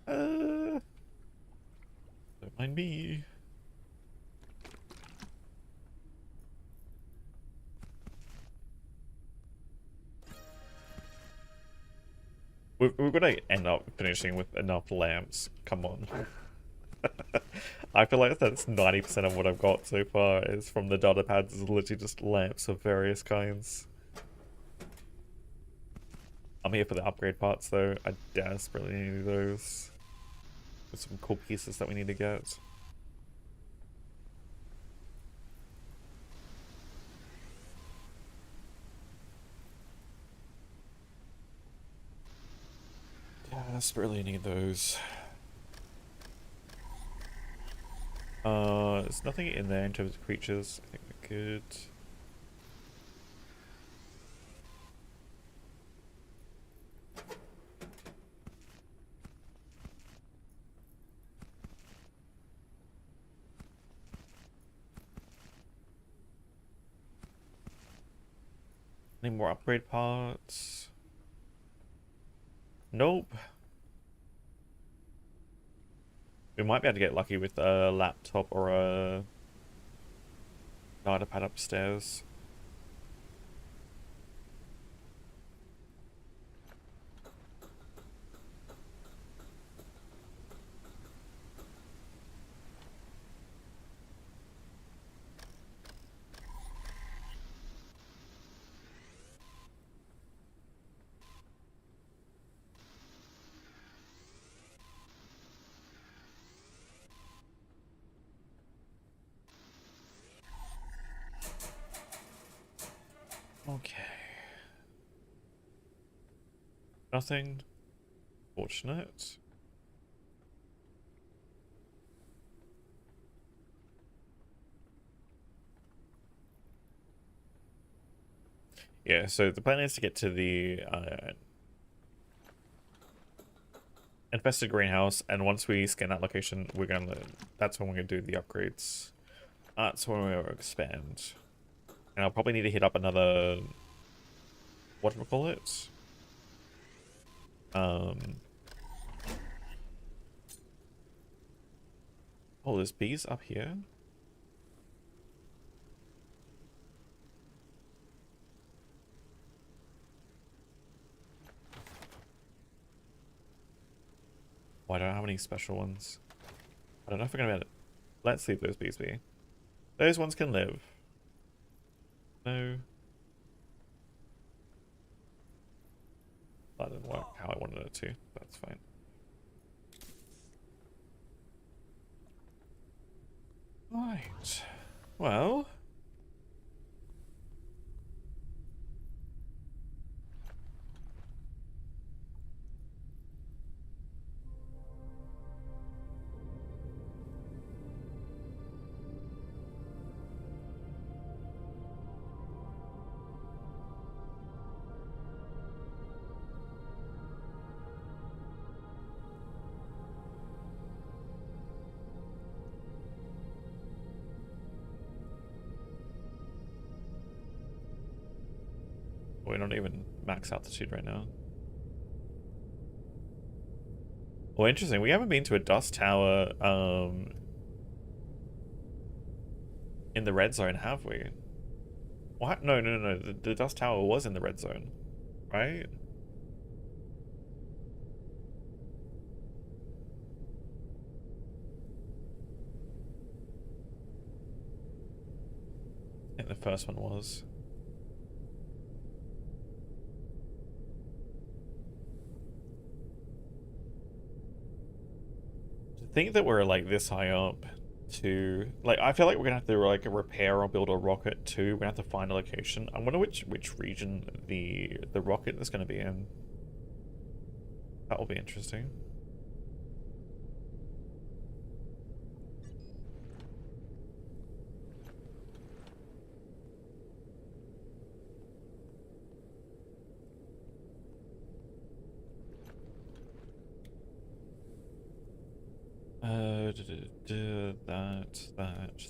Don't mind me. We're gonna end up finishing with enough lamps. Come on. I feel like that's 90% of what I've got so far is from the data pads, is literally just lamps of various kinds. I'm here for the upgrade parts though. I desperately need those. There's some cool pieces that we need to get. Desperately need those. There's nothing in there in terms of creatures. I think we're good. Any more upgrade parts? Nope. We might be able to get lucky with a laptop or a Data pad upstairs. Okay. Nothing fortunate. Yeah, so the plan is to get to the infested greenhouse, and once we scan that location, that's when we're gonna do the upgrades. That's when we'll expand. And I'll probably need to hit up another, whatchamacallit? Oh, there's bees up here? Oh, I don't have any special ones. I don't know if we're gonna be able to... Let's leave those bees be. Those ones can live. No. That didn't work how I wanted it to. That's fine. Right. Well... We're not even max altitude right now. Well, interesting. We haven't been to a dust tower in the red zone, have we? What? No, no, no. The dust tower was in the red zone, right? I think the first one was. To think that we're like this high up to like, I feel like we're gonna have to like repair or build a rocket too. We're gonna have to find a location. I wonder which region the rocket is gonna be in. That will be interesting.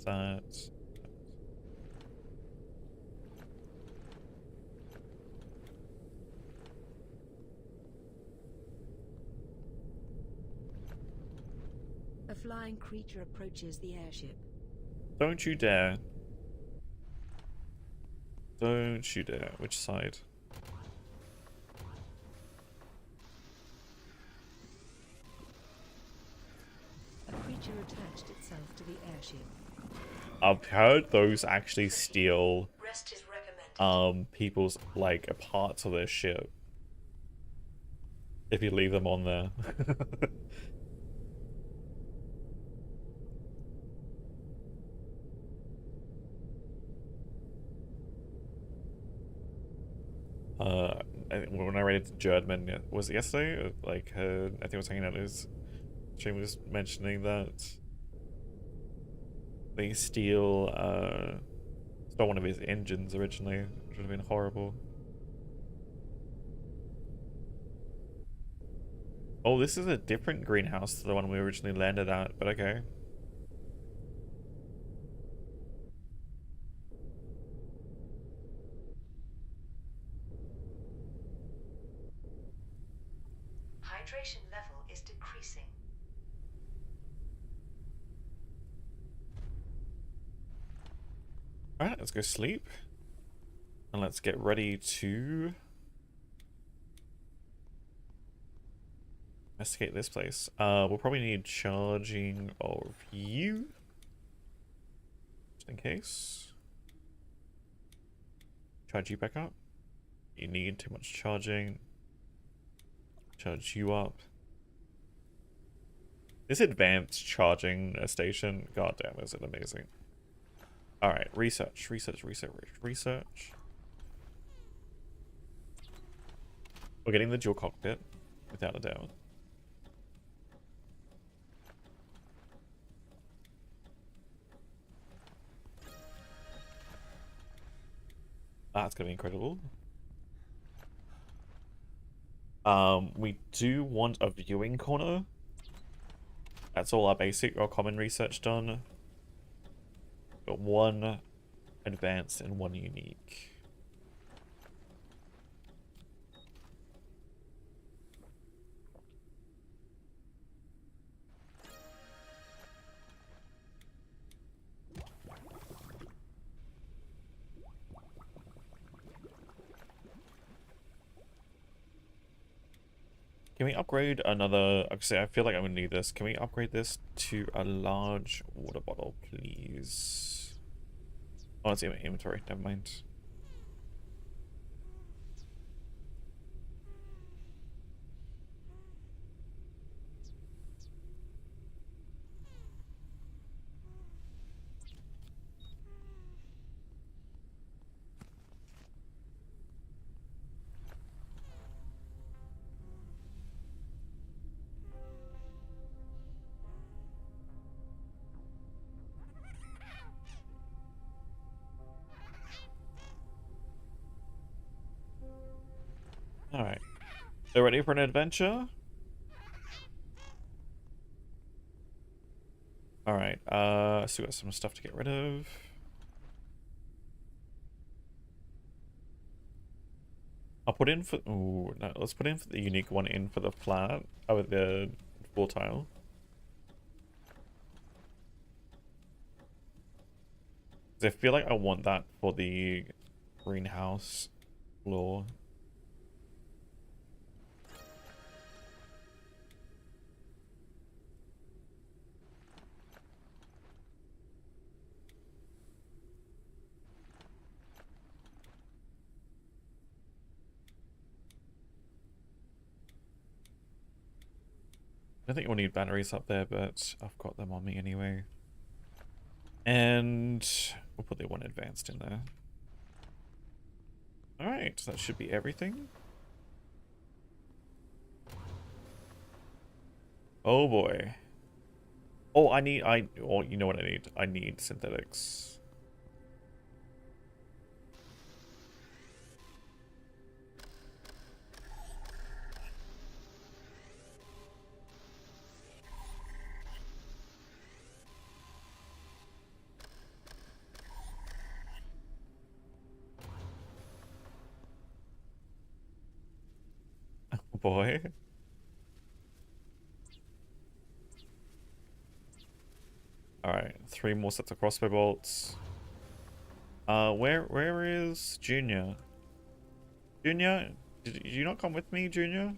That. A flying creature approaches the airship. Don't you dare. Don't you dare. Which side? A creature attached itself to the airship. I've heard those actually steal Rest is recommended. people's like parts of their ship if you leave them on there. When I read it to Jerdman, was it yesterday? Like, I think I was hanging out his stream, was mentioning that they stole one of his engines originally, which would have been horrible. Oh, this is a different greenhouse to the one we originally landed at, but okay. Hydration level is decreasing. Alright, let's go sleep. And let's get ready to investigate this place. We'll probably need charging of you. Just in case. Charge you back up. You need too much charging. Charge you up. This advanced charging station, goddamn, is it amazing. Alright, research. We're getting the dual cockpit, without a doubt. That's gonna be incredible. We do want a viewing corner. That's all our basic or common research done. Got one advanced and one unique. Can we upgrade another? Actually, I feel like I'm gonna need this. Can we upgrade this to a large water bottle, please? Oh, it's in my inventory. Never mind. Alright. So ready for an adventure? Alright, so we got some stuff to get rid of. I'll put in for... Ooh, no, let's put in for the unique one in for the flat. Oh, with the full tile. Because I feel like I want that for the greenhouse floor. I don't think we'll need batteries up there, but I've got them on me anyway. And we'll put the one advanced in there. Alright, so that should be everything. Oh boy. Oh, oh, you know what I need? I need synthetics. Oh boy. Alright, 3 more sets of crossbow bolts. Where is Junior? Junior? Did you not come with me, Junior?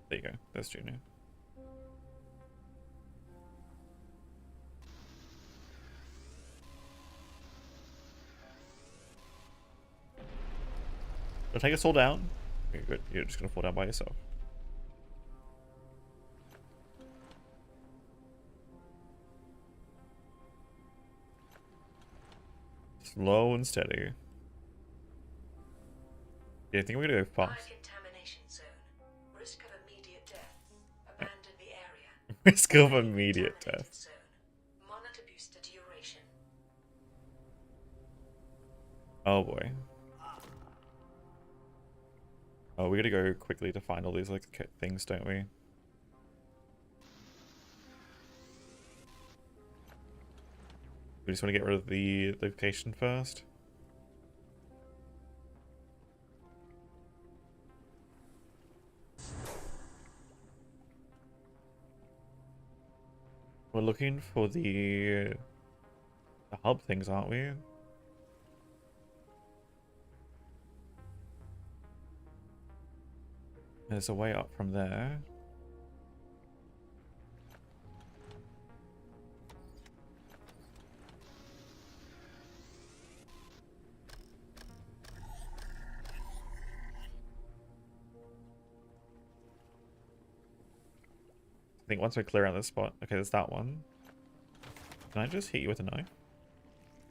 There you go. There's Junior. It'll take us all down. Okay, good. You're just gonna fall down by yourself. Slow and steady. Yeah, I think we're gonna go High fast. contamination zone. Risk of immediate death. Abandon the area. Risk of immediate Contaminated death. zone. Monitor booster duration. Oh boy. Oh, we gotta go quickly to find all these like things, don't we? We just want to get rid of the location first. We're looking for the hub things, aren't we? There's a way up from there. I think once we clear out this spot, okay, there's that one. Can I just hit you with a knife?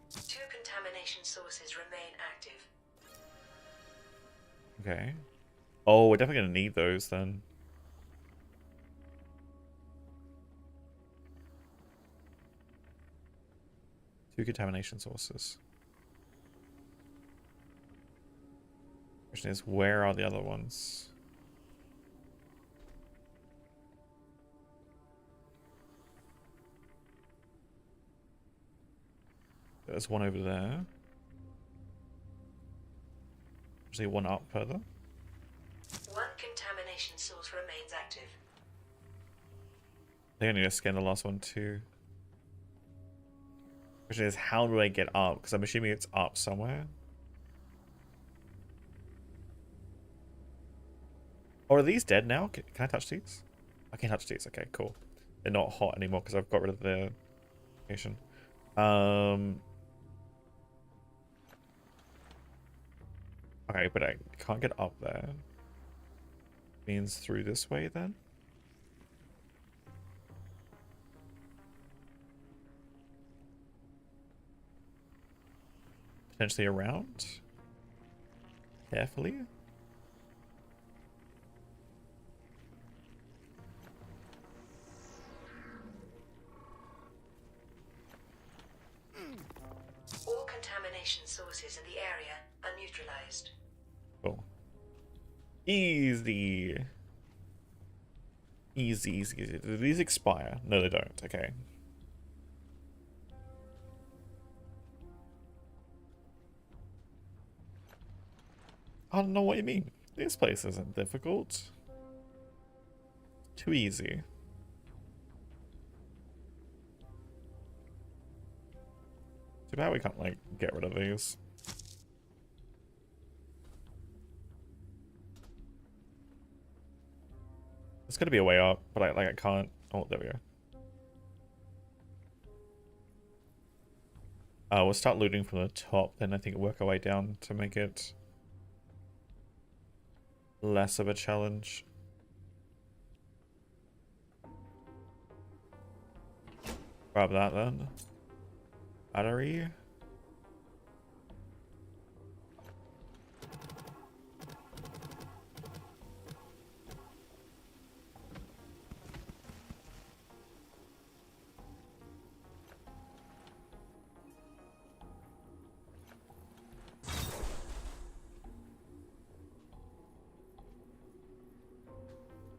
2 contamination sources remain active. Okay. Oh, we're definitely gonna need those then. Two contamination sources. Question is, where are the other ones? There's one over there. Actually, one up further. 1 contamination source remains active. I think I need to scan the last one too. Question is, how do I get up? Because I'm assuming it's up somewhere. Oh, are these dead now? Can I touch these? I can touch these. Okay, cool. They're not hot anymore because I've got rid of the location. Okay, but I can't get up there. Means through this way then? Potentially around? Carefully? All contamination sources in the area are neutralized. Cool. Easy. Easy, easy, easy. Do these expire? No, they don't. Okay. I don't know what you mean. This place isn't difficult. Too easy. Too bad we can't, like, get rid of these. There's gotta be a way up, but I can't. Oh, there we go. We'll start looting from the top, then I think work our way down to make it less of a challenge. Grab that then. Battery.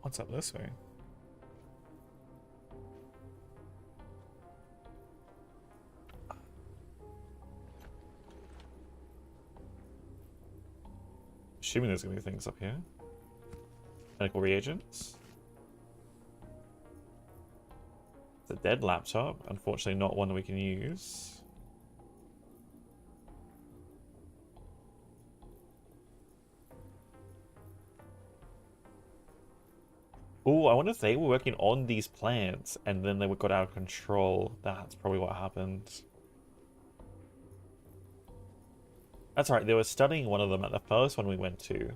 What's up this way? Assuming there's gonna be things up here. Medical reagents. It's a dead laptop. Unfortunately, not one that we can use. Oh, I wonder if they were working on these plants and then they got out of control. That's probably what happened. That's right, they were studying one of them at the first one we went to.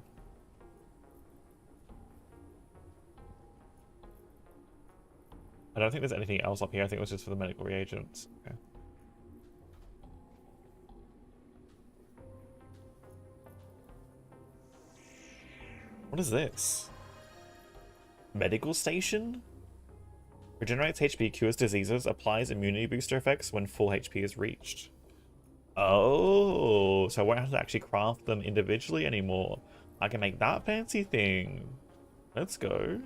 I don't think there's anything else up here. I think it was just for the medical reagents. Okay. What is this? Medical station? Regenerates HP, cures diseases, applies immunity booster effects when full HP is reached. Oh, so I won't have to actually craft them individually anymore. I can make that fancy thing. Let's go.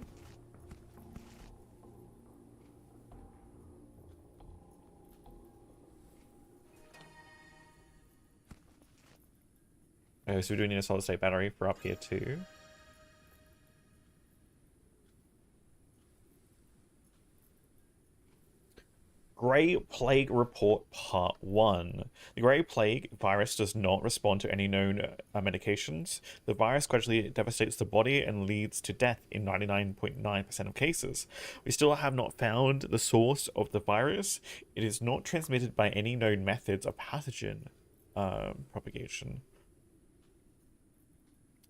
Okay, so we do need a solid state battery for up here too. Grey Plague Report Part 1. The Grey Plague virus does not respond to any known medications. The virus gradually devastates the body and leads to death in 99.9% of cases. We still have not found the source of the virus. It is not transmitted by any known methods of pathogen propagation.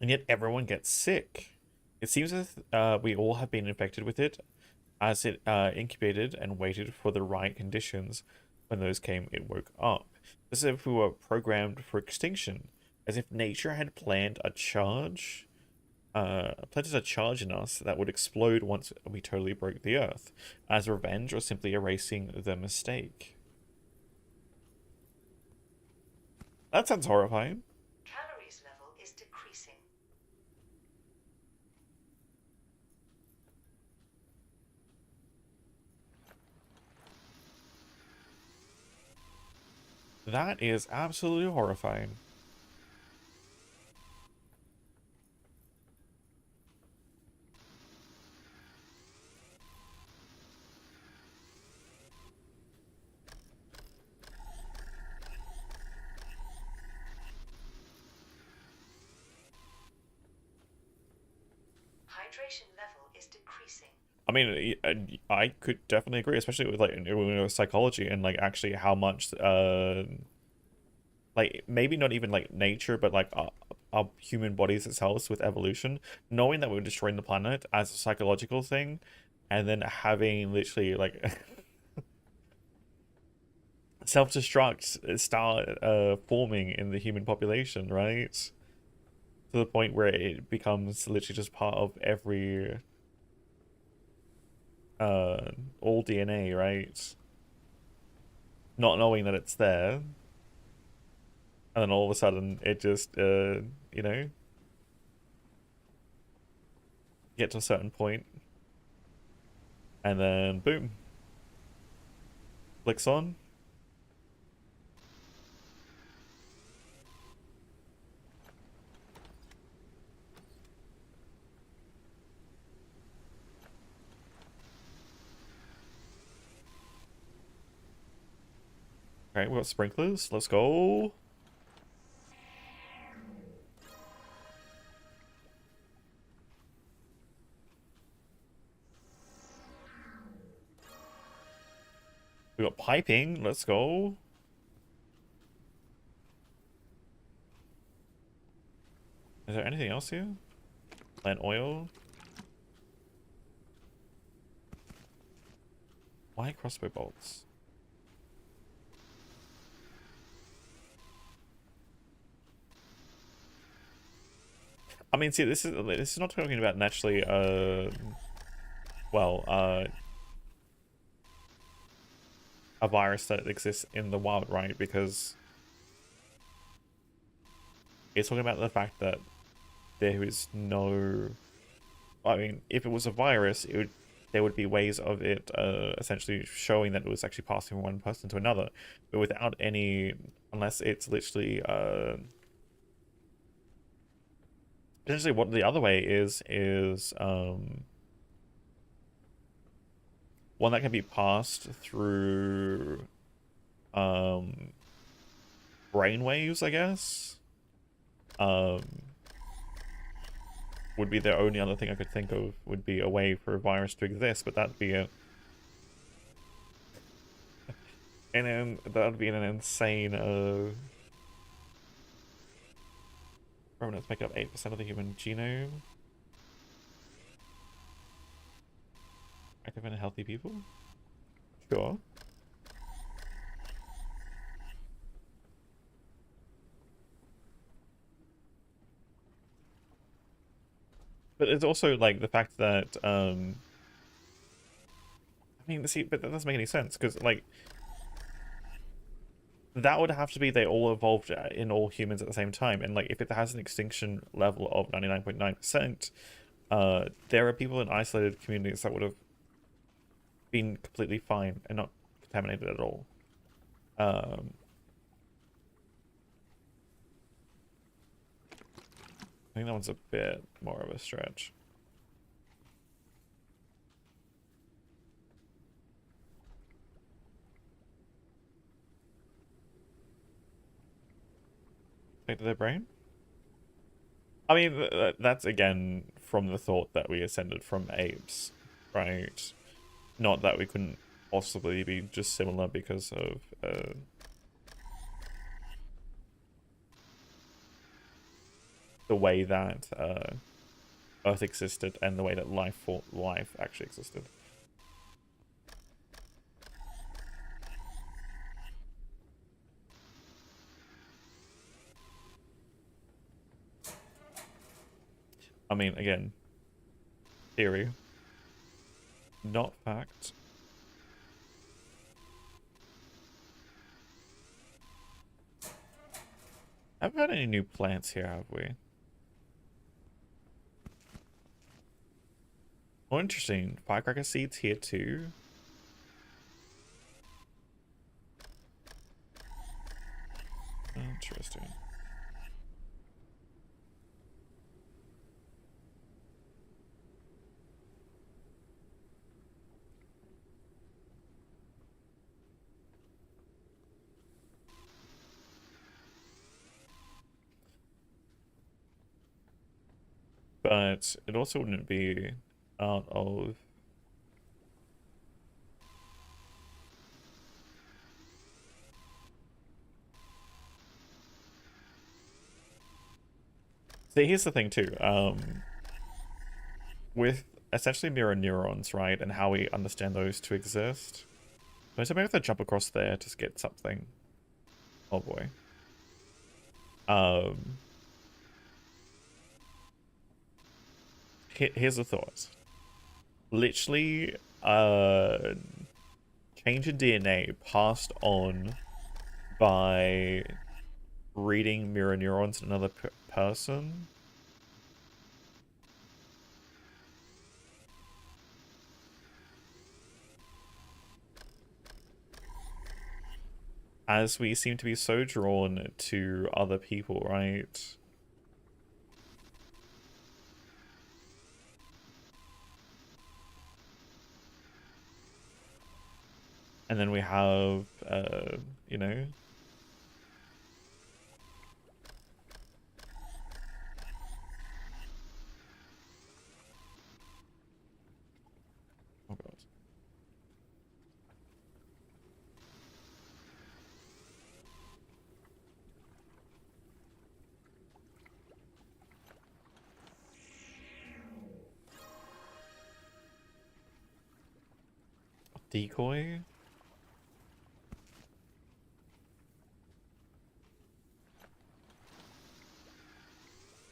And yet everyone gets sick. It seems as if we all have been infected with it, as it incubated and waited for the right conditions. When those came, it woke up. As if we were programmed for extinction, as if nature had planned a charge, planted a charge in us that would explode once we totally broke the earth, as revenge or simply erasing the mistake. That sounds horrifying. Calories level is decreasing. That is absolutely horrifying. Hydration level is decreasing. I mean, I could definitely agree, especially with like psychology and like actually how much like maybe not even like nature, but like our human bodies itself with evolution, knowing that we're destroying the planet as a psychological thing, and then having literally like self-destruct start forming in the human population, right? To the point where it becomes literally just part of every all DNA, right? Not knowing that it's there, and then all of a sudden it just you know, get to a certain point and then boom, flicks on. Okay, we got sprinklers. Let's go. We got piping. Let's go. Is there anything else here? Plant oil. Why crossbow bolts? I mean, see, this is not talking about naturally, well, a virus that exists in the wild, right? Because it's talking about the fact that there is no. I mean, if it was a virus, there would be ways of it essentially showing that it was actually passing from one person to another, but without any, unless it's literally potentially what the other way is one that can be passed through brainwaves, I guess. Would be the only other thing I could think of, would be a way for a virus to exist, but that'd be a and then that'd be an insane remnants make up 8% of the human genome. Active in healthy people? Sure. But it's also like the fact that I mean, see, but that doesn't make any sense, because like that would have to be they all evolved in all humans at the same time, and like if it has an extinction level of 99.9%, there are people in isolated communities that would have been completely fine and not contaminated at all. I think that one's a bit more of a stretch. affected their brain? I mean, that's again from the thought that we ascended from apes, right? Not that we couldn't possibly be just similar because of the way that Earth existed and the way that life actually existed. I mean, again, theory, not fact. Haven't got any new plants here, have we? Oh, interesting. Firecracker seeds here too. Interesting. But it also wouldn't be out of see, here's the thing too. With essentially mirror neurons, right, and how we understand those to exist. So maybe if I jump across there to get something. Oh boy. Here's the thought. Literally, change in DNA passed on by reading mirror neurons in another person. As we seem to be so drawn to other people, right? And then we have, you know... Oh god. Decoy?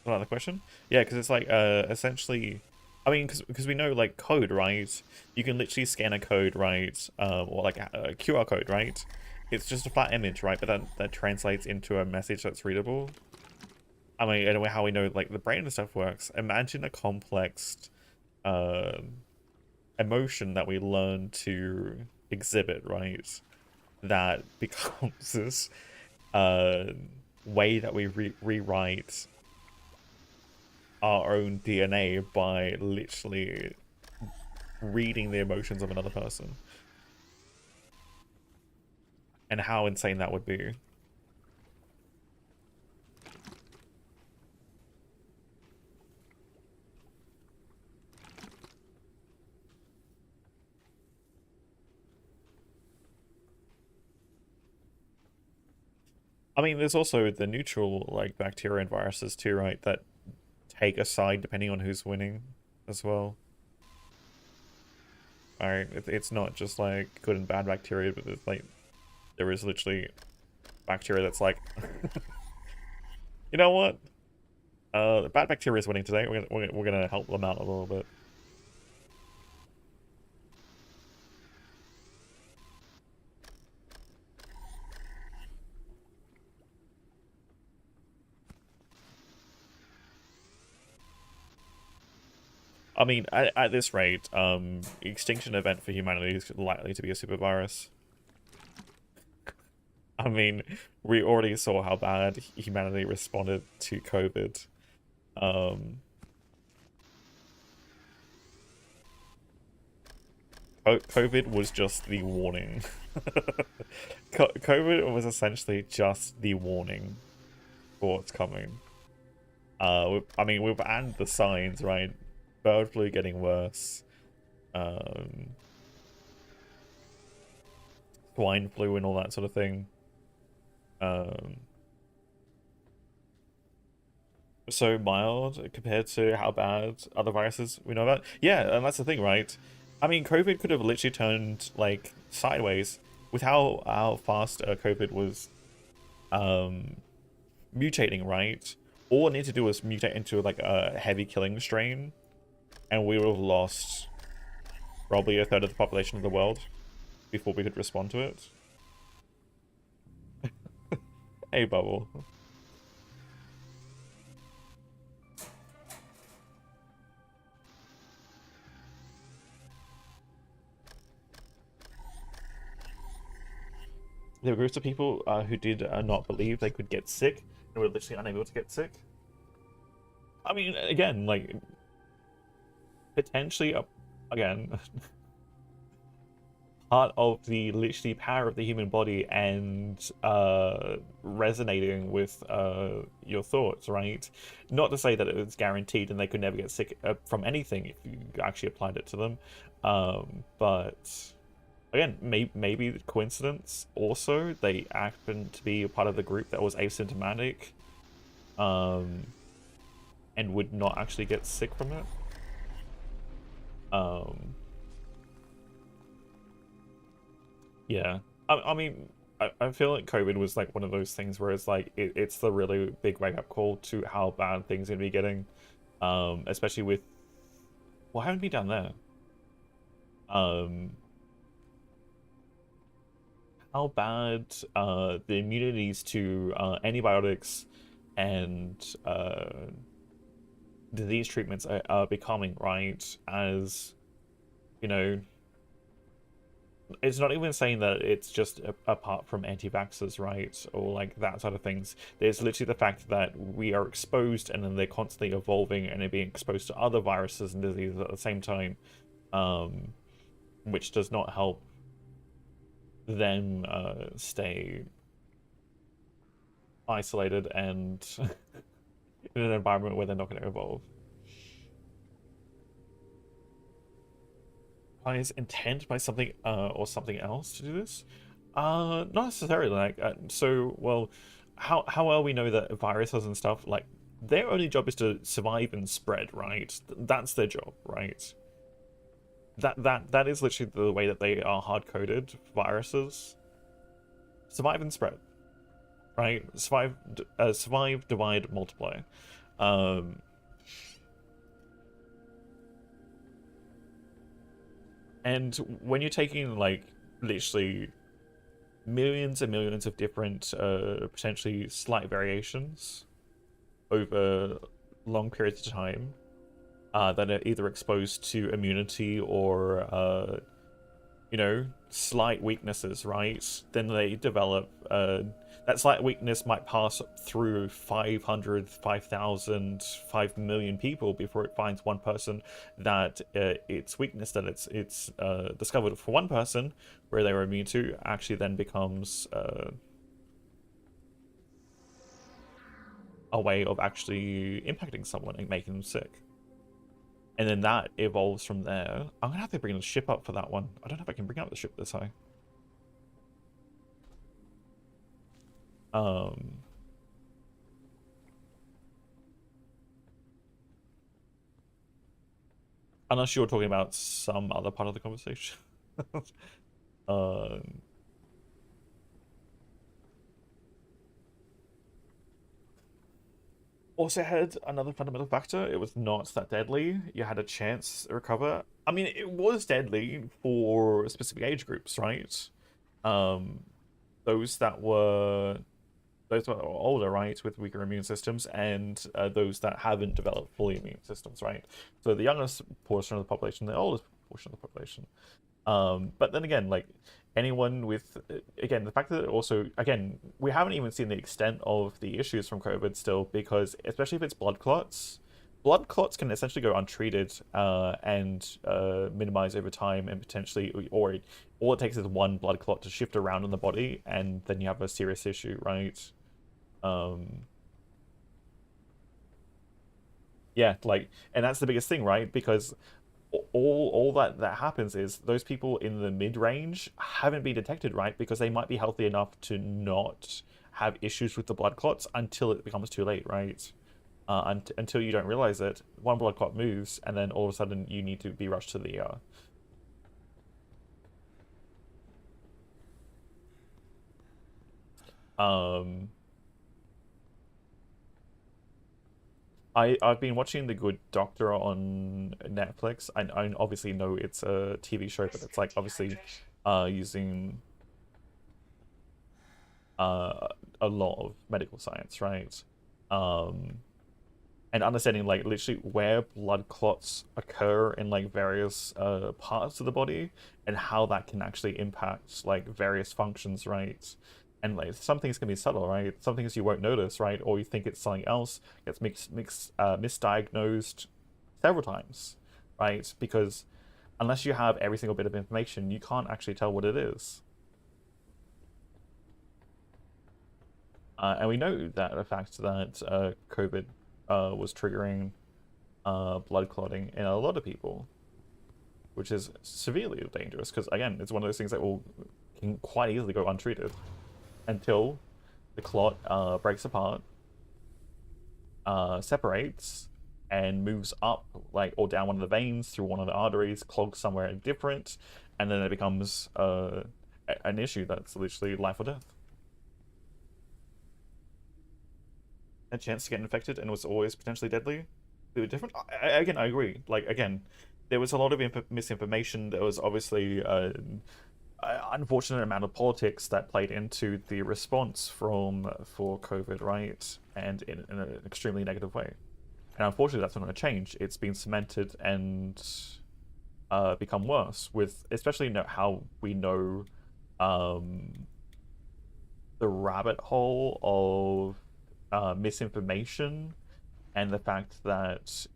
Another question? Yeah, because it's like essentially, I mean, because we know like code, right? You can literally scan a code, right? Or like a QR code, right? It's just a flat image, right? But that translates into a message that's readable. I mean, anyway, how we know like the brain and stuff works. Imagine a complex emotion that we learn to exhibit, right? That becomes this way that we rewrite our own DNA by literally reading the emotions of another person. And how insane that would be. I mean, there's also the neutral, like, bacteria and viruses too, right? That take a side depending on who's winning as well. Alright, it's not just like good and bad bacteria, but it's like there is literally bacteria that's like, you know what? The bad bacteria is winning today. We're gonna help them out a little bit. I mean, at this rate, extinction event for humanity is likely to be a super virus. I mean, we already saw how bad humanity responded to COVID. COVID was just the warning. COVID was essentially just the warning for what's coming. I mean, we've and the signs, right? Bird flu getting worse. Swine flu and all that sort of thing. So mild compared to how bad other viruses we know about. Yeah, and that's the thing, right? I mean, COVID could have literally turned like sideways with how fast COVID was mutating, right? All it needed to do was mutate into like a heavy killing strain, and we would have lost probably a third of the population of the world before we could respond to it. Hey, Bubble. There were groups of people who did not believe they could get sick and were literally unable to get sick. I mean, again, like, potentially, again, part of the literally power of the human body and resonating with your thoughts, right? Not to say that it was guaranteed and they could never get sick from anything if you actually applied it to them, but again, maybe coincidence. Also, they happened to be a part of the group that was asymptomatic, and would not actually get sick from it. Yeah, I mean, I feel like COVID was like one of those things where it's like it's the really big wake up call to how bad things are gonna be getting, especially with what haven't we done there. How bad the immunities to antibiotics and disease treatments are becoming, right? As you know, it's not even saying that it's just apart from anti-vaxxers, right? Or like that sort of things. There's literally the fact that we are exposed and then they're constantly evolving and they're being exposed to other viruses and diseases at the same time, which does not help them stay isolated and in an environment where they're not going to evolve. Is intent by something or something else to do this? Not necessarily. Like so, well, how well we know that viruses and stuff, like, their only job is to survive and spread, right? That's their job, right? That is literally the way that they are hard coded. Viruses survive and spread, right? Survive, divide, multiply. And when you're taking like literally millions and millions of different potentially slight variations over long periods of time that are either exposed to immunity or you know, slight weaknesses, right? Then they develop that slight weakness might pass through 500, 5,000, 5 million people before it finds one person that its weakness that it's discovered for one person where they were immune to actually then becomes a way of actually impacting someone and making them sick. And then that evolves from there. I'm gonna have to bring the ship up for that one. I don't know if I can bring up the ship this high. Unless you're talking about some other part of the conversation. Also had another fundamental factor. It was not that deadly. You had a chance to recover. I mean, it was deadly for specific age groups, right? Those that were older, right, with weaker immune systems, and those that haven't developed fully immune systems, right? So the youngest portion of the population, the oldest portion of the population. But then again, like anyone with, again, the fact that it also, again, we haven't even seen the extent of the issues from COVID still, because especially if it's blood clots can essentially go untreated and minimize over time, and potentially, or all it takes is one blood clot to shift around in the body, and then you have a serious issue, right? Yeah, like, and that's the biggest thing, right? Because all that happens is those people in the mid range haven't been detected, right? Because they might be healthy enough to not have issues with the blood clots until it becomes too late, right? Until you don't realize it, one blood clot moves, and then all of a sudden you need to be rushed to the ER. Um, I've been watching The Good Doctor on Netflix. I obviously know it's a TV show, but it's like obviously using a lot of medical science, right? Um, and understanding like literally where blood clots occur in like various parts of the body and how that can actually impact like various functions, right? And like some things can be subtle, right? Some things you won't notice, right? Or you think it's something else, gets misdiagnosed several times, right? Because unless you have every single bit of information, you can't actually tell what it is. And we know that the fact that COVID was triggering blood clotting in a lot of people, which is severely dangerous because again, it's one of those things that can quite easily go untreated until the clot breaks apart, separates, and moves up like or down one of the veins through one of the arteries, clogs somewhere different, and then it becomes an issue that's literally life or death. A chance to get infected and was always potentially deadly. They were different. Again, I agree. Like again, there was a lot of misinformation. There was obviously an unfortunate amount of politics that played into the response for COVID, right? And in an extremely negative way. And unfortunately, that's not going to change. It's been cemented and become worse with, especially how we know the rabbit hole of misinformation and the fact that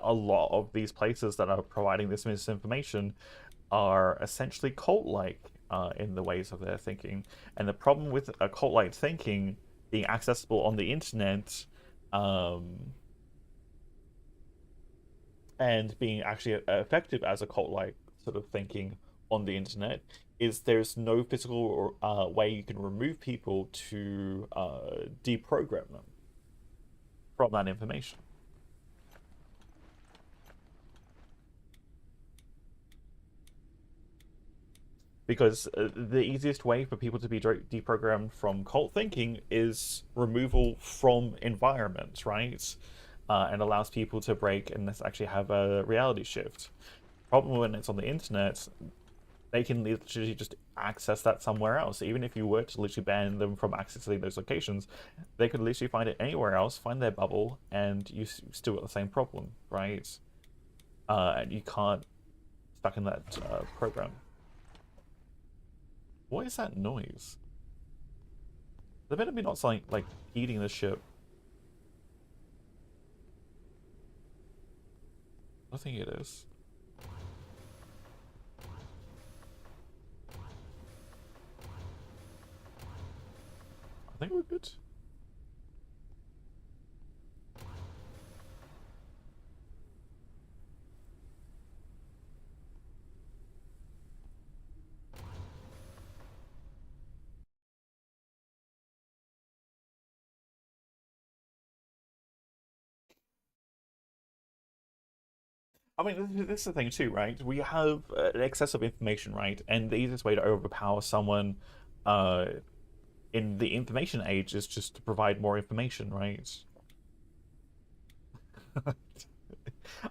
a lot of these places that are providing this misinformation are essentially cult-like in the ways of their thinking. And the problem with a cult-like thinking being accessible on the internet and being actually effective as a cult-like sort of thinking on the internet is there's no physical way you can remove people to deprogram them from that information. Because the easiest way for people to be deprogrammed from cult thinking is removal from environment, right? And allows people to break and actually have a reality shift. Problem when it's on the internet, they can literally just access that somewhere else. Even if you were to literally ban them from accessing those locations, they could literally find it anywhere else, find their bubble, and you still got the same problem, right? And you can't stuck in that program. What is that noise? There better be not something like eating the ship. I think it is. I think we're good. I mean, this is the thing too, right? We have an excess of information, right? And the easiest way to overpower someone uh, in the information age is just to provide more information, right?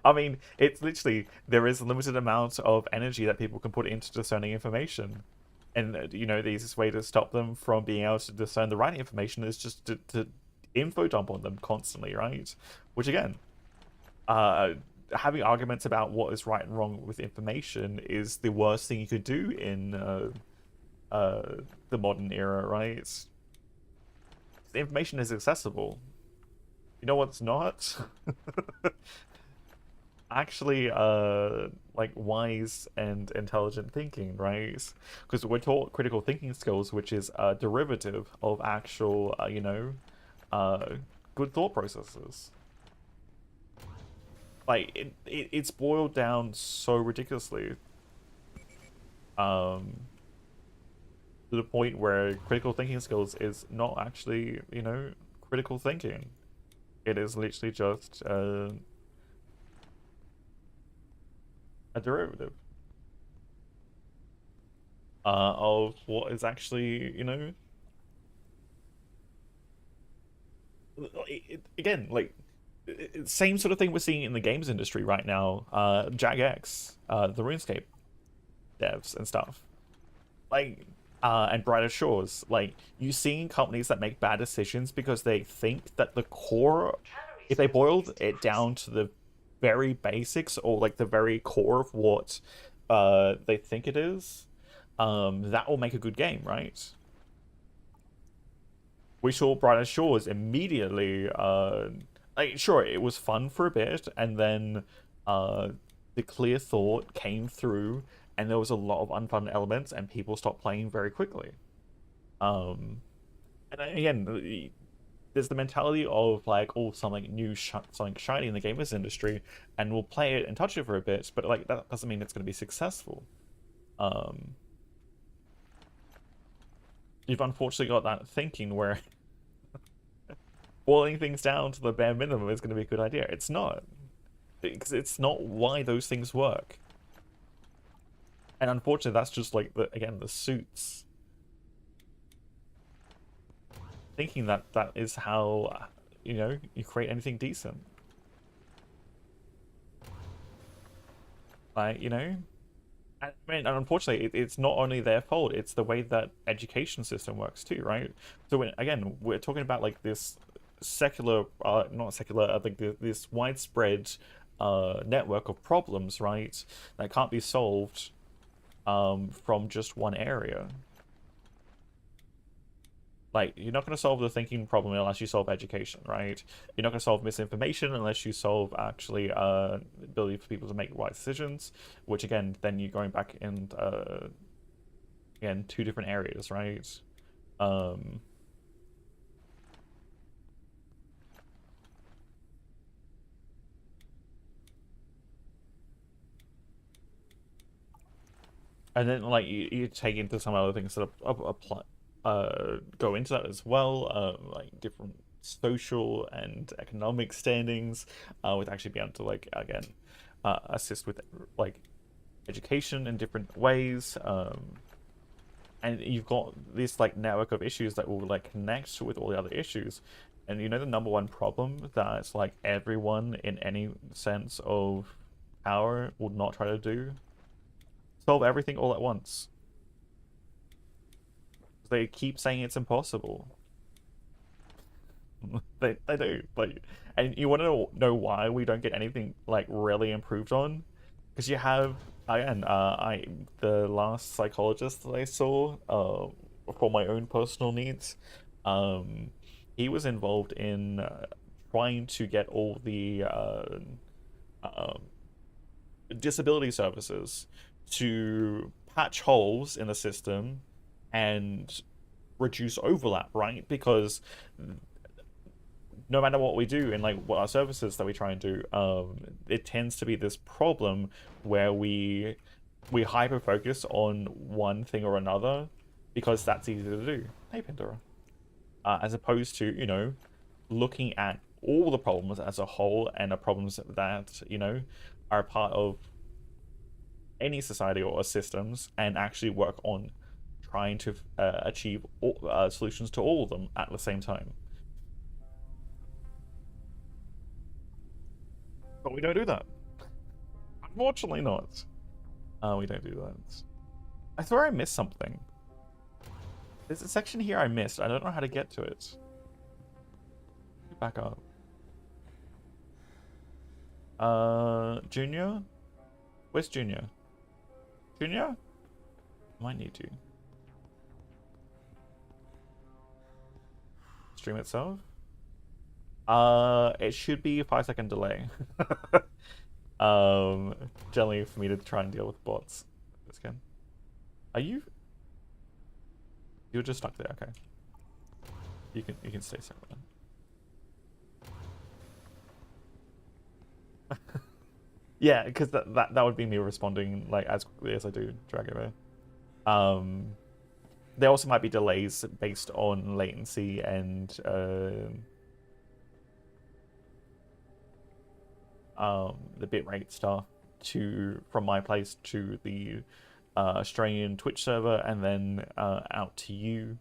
I mean, it's literally, there is a limited amount of energy that people can put into discerning information. And, the easiest way to stop them from being able to discern the right information is just to info dump on them constantly, right? Which, again, having arguments about what is right and wrong with information is the worst thing you could do in the modern era, right? The information is accessible. You know what's not? Actually, like wise and intelligent thinking, right? Because we're taught critical thinking skills, which is a derivative of actual, good thought processes. Like it's boiled down so ridiculously. To the point where critical thinking skills is not actually, you know, critical thinking. It is literally just a derivative of what is actually, you know, again, like same sort of thing we're seeing in the games industry right now. Jagex, the RuneScape devs and stuff, like, and Brighter Shores. Like, you seeing companies that make bad decisions because they think that the core, if they boiled it down to the very basics or like the very core of what they think it is, that will make a good game, right? We saw Brighter Shores immediately. Like, sure, it was fun for a bit, and then the clear thought came through, and there was a lot of unfun elements, and people stopped playing very quickly. And again, there's the mentality of like, oh, something new, something shiny in the gamers industry, and we'll play it and touch it for a bit, but like that doesn't mean it's going to be successful. You've unfortunately got that thinking where boiling things down to the bare minimum is going to be a good idea. It's not, because it's not why those things work. And unfortunately, that's just like the suits thinking that that is how, you know, you create anything decent. Like, you know, I mean, and unfortunately, it's not only their fault; it's the way that education system works too, right? So again, we're talking about like this secular, not secular, I think this widespread network of problems, right, that can't be solved from just one area. Like, you're not going to solve the thinking problem unless you solve education, right? You're not going to solve misinformation unless you solve actually the ability for people to make right decisions, which again, then you're going back in again, two different areas, right? And then like you take into some other things that apply go into that as well, like different social and economic standings, with actually being able to like again assist with like education in different ways, and you've got this like network of issues that will like connect with all the other issues. And you know the number one problem that like everyone in any sense of power would not try to do? Solve everything all at once. They keep saying it's impossible. They do, like, and you want to know why we don't get anything like really improved on? Because you have, again, the last psychologist that I saw for my own personal needs, he was involved in trying to get all the um disability services to patch holes in the system and reduce overlap, right? Because no matter what we do and like what our services that we try and do, it tends to be this problem where we hyper focus on one thing or another because that's easy to do. Hey, Pandora. As opposed to, you know, looking at all the problems as a whole and the problems that, you know, are part of any society or systems, and actually work on trying to achieve solutions to all of them at the same time. But we don't do that. Unfortunately not. We don't do that. I thought I missed something. There's a section here I missed. I don't know how to get to it. Back up. Junior? Where's Junior? Junior? Might need to. Stream itself? It should be a 5-second delay. Generally for me to try and deal with bots. This can. Are you? You're just stuck there, okay. You can stay separate then. Yeah, because that would be me responding like as quickly as I do Dragomir. There also might be delays based on latency and the bitrate stuff from my place to the Australian Twitch server and then out to you.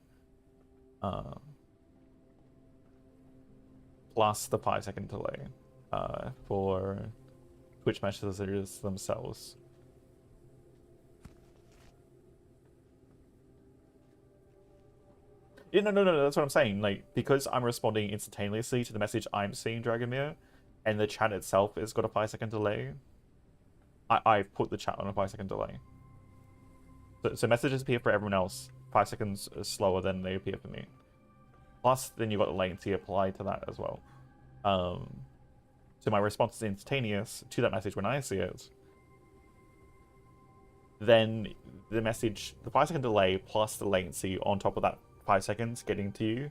Plus the 5-second delay for Twitch messages themselves. Yeah, no, that's what I'm saying. Like, because I'm responding instantaneously to the message I'm seeing, Dragomir, and the chat itself has got a 5-second delay, I've put the chat on a 5-second delay. So messages appear for everyone else 5 seconds slower than they appear for me. Plus, then you've got the latency applied to that as well. So my response is instantaneous to that message when I see it. Then the message, the 5-second delay plus the latency on top of that 5 seconds getting to you.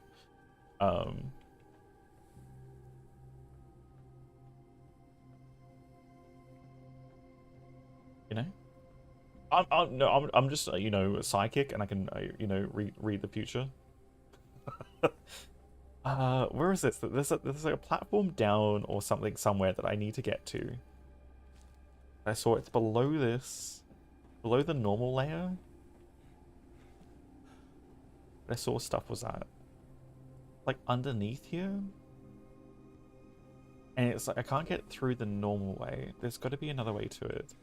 You know, I'm just you know, a psychic, and I can you know, read the future. Where is this? There's like a platform down or something somewhere that I need to get to. I saw it's below this, below the normal layer. I saw stuff was at like underneath here, and it's like I can't get through the normal way. There's got to be another way to it.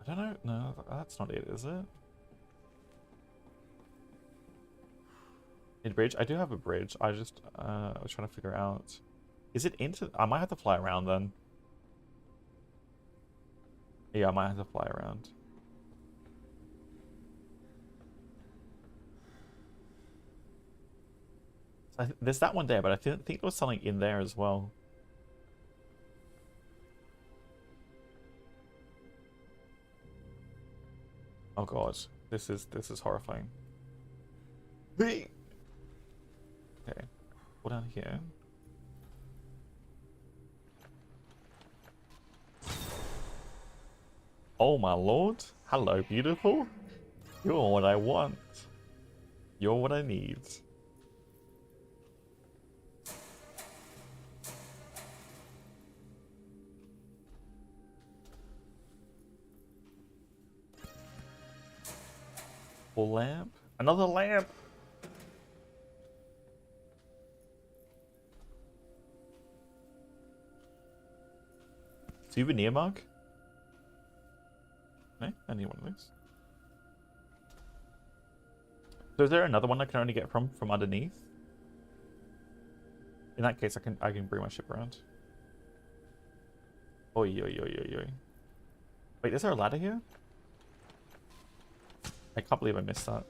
I don't know. No, that's not it, is it? Bridge. I do have a bridge. I just I was trying to figure out. Is it into? I might have to fly around then. Yeah, I might have to fly around. So there's that one there, but I think there was something in there as well. Oh god, this is horrifying. Okay, go down here. Oh my lord! Hello, beautiful. You're what I want. You're what I need. Full lamp? Another lamp! Souvenir mug? No, I need one of those. So is there another one I can only get from underneath? In that case, I can bring my ship around. Oi, oi, oi, oi, oi. Wait, is there a ladder here? I can't believe I missed that.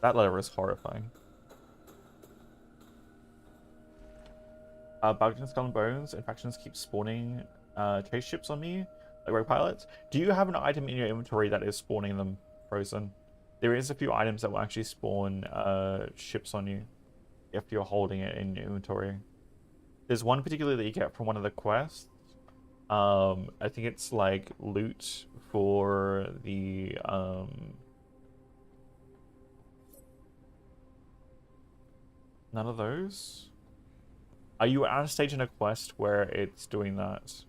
That ladder is horrifying. Bugged and Skull and Bones, infections keep spawning chase ships on me, like rogue pilots. Do you have an item in your inventory that is spawning them, Frozen? There is a few items that will actually spawn ships on you if you're holding it in your inventory. There's one particularly that you get from one of the quests. I think it's like loot for the none of those. Are you at a stage in a quest where it's doing that?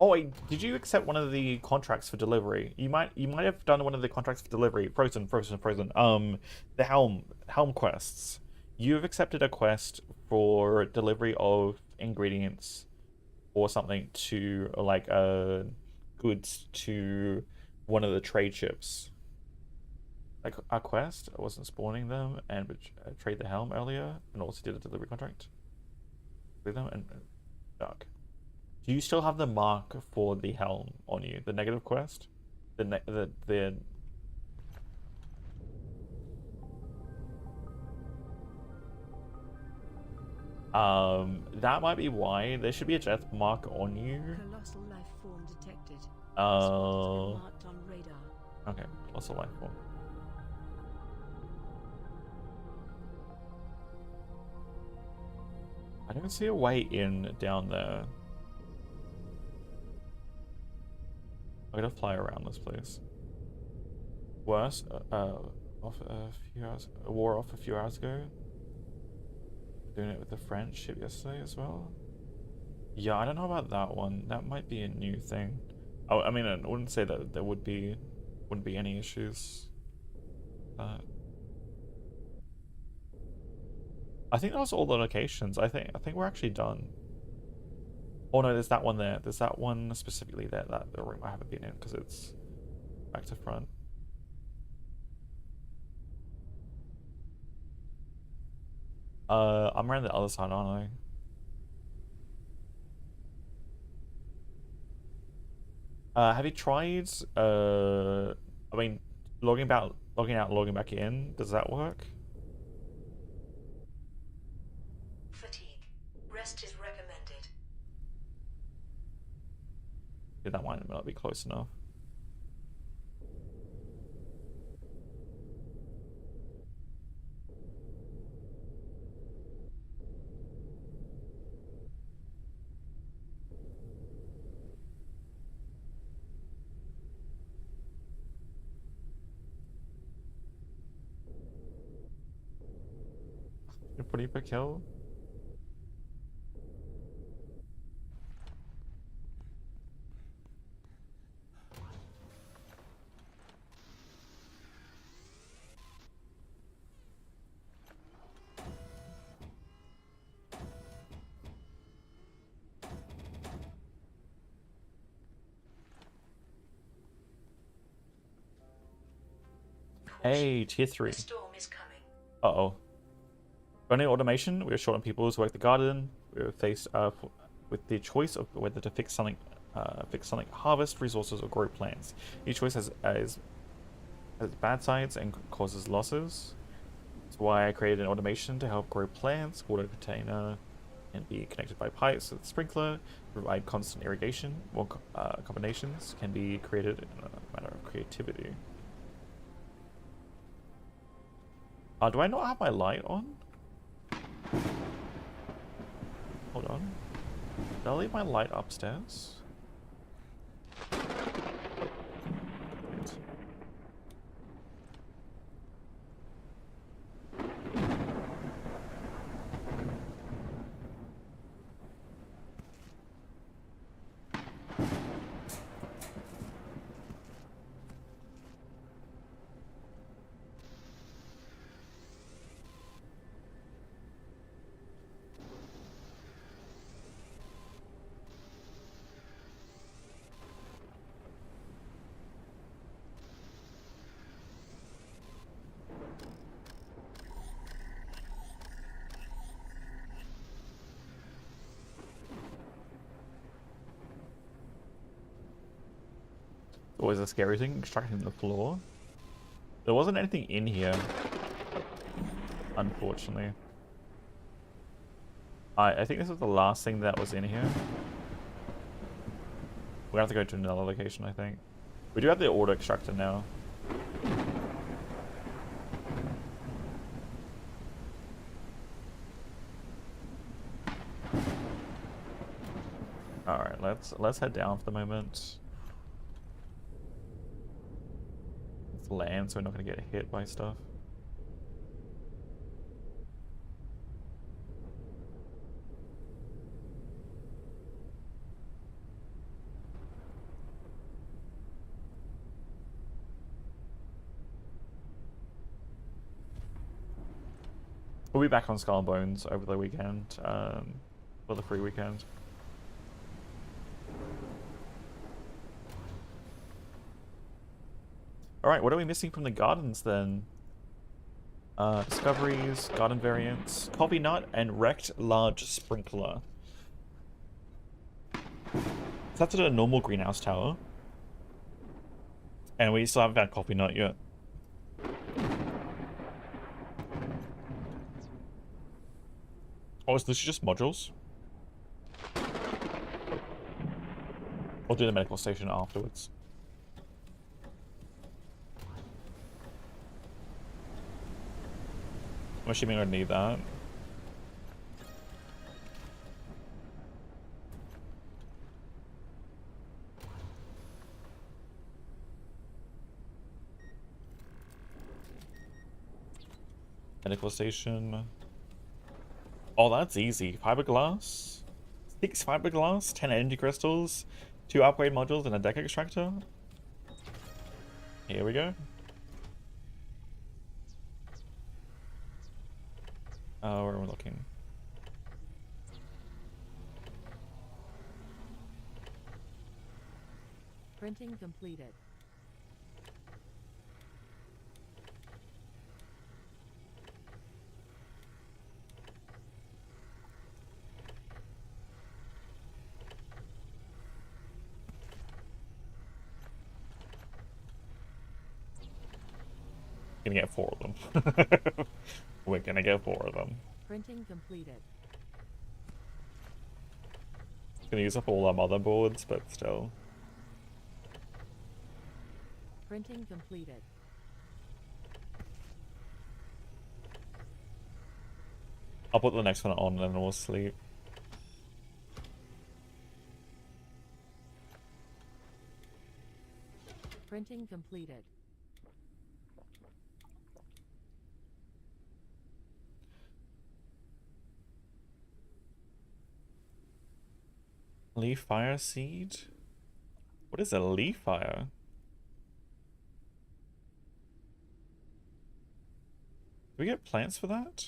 Oh wait, did you accept one of the contracts for delivery? You might have done one of the contracts for delivery. Frozen. The helm quests. You have accepted a quest for delivery of ingredients or something to like goods to one of the trade ships. Like a quest, I wasn't spawning them and trade the helm earlier, and also did a delivery contract with them. And dark. Do you still have the mark for the helm on you? The negative quest, that might be why there should be a death mark on you. Colossal life form detected. Oh. Marked on radar. Okay, lost a life form. I don't see a way in down there. I'm gonna fly around this place. Worse, off a few hours, a war off a few hours ago. Doing it with the French ship yesterday as well. Yeah, I don't know about that one. That might be a new thing. Oh, I mean, I wouldn't say that there wouldn't be any issues. I think that was all the locations. I think we're actually done. Oh no, there's that one there. There's that one specifically there. That the room I haven't been in because it's back to front. I'm around the other side, aren't I? Have you tried? I mean, logging out, logging back in. Does that work? Fatigue. Rest is recommended. Yeah, that might not be close enough. You're pretty big kill. Hey, tier 3. The storm is coming. Uh-oh. Running automation, we are short on people who work the garden. We are faced with the choice of whether to fix something, harvest resources or grow plants. Each choice has bad sides and causes losses. That's why I created an automation to help grow plants. Water container can be connected by pipes with a sprinkler to provide constant irrigation. More combinations can be created in a matter of creativity. Do I not have my light on? Hold on. Did I leave my light upstairs? Always a scary thing, extracting the floor. There wasn't anything in here, unfortunately. I think this was the last thing that was in here. We're gonna have to go to another location, I think. We do have the auto extractor now. Alright, let's head down for the moment. Land, so we're not going to get hit by stuff. We'll be back on Skull and Bones over the weekend, for the free weekend. Alright, what are we missing from the gardens then? Discoveries, garden variants, coffee nut, and wrecked large sprinkler. So that's at a normal greenhouse tower. And we still haven't found coffee nut yet. Oh, is this just modules? We'll do the medical station afterwards. I'm assuming I need that. Medical station. Oh, that's easy. Fiberglass. 6 fiberglass, 10 energy crystals, 2 upgrade modules, and a deck extractor. Here we go. Where am I looking? Printing completed. Gonna get 4 of them. We're gonna get 4 of them. Printing completed. Gonna use up all our motherboards, but still. Printing completed. I'll put the next one on and then we'll sleep. Printing completed. Leaf fire seed? What is a leaf fire? Do we get plants for that?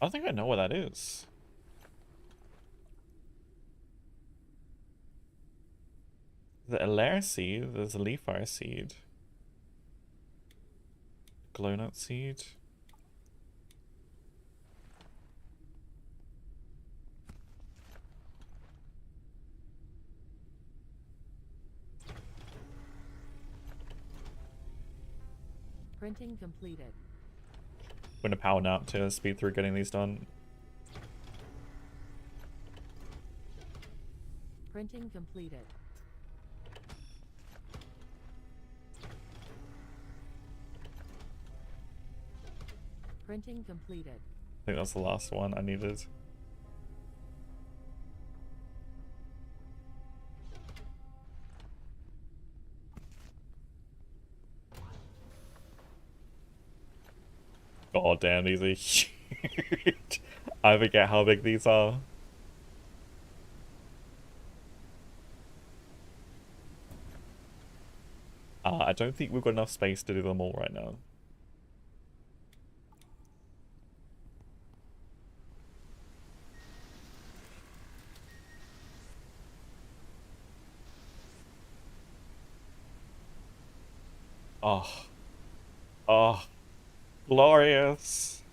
I don't think I know what that is. The Alair seed, there's a leaf fire seed. Glownut seed. Printing completed. I'm gonna power nap to speed through getting these done. Printing completed. Printing completed. I think that's the last one I needed. Oh damn, these are huge. I forget how big these are. I don't think we've got enough space to do them all right now. Oh. Oh. Glorious.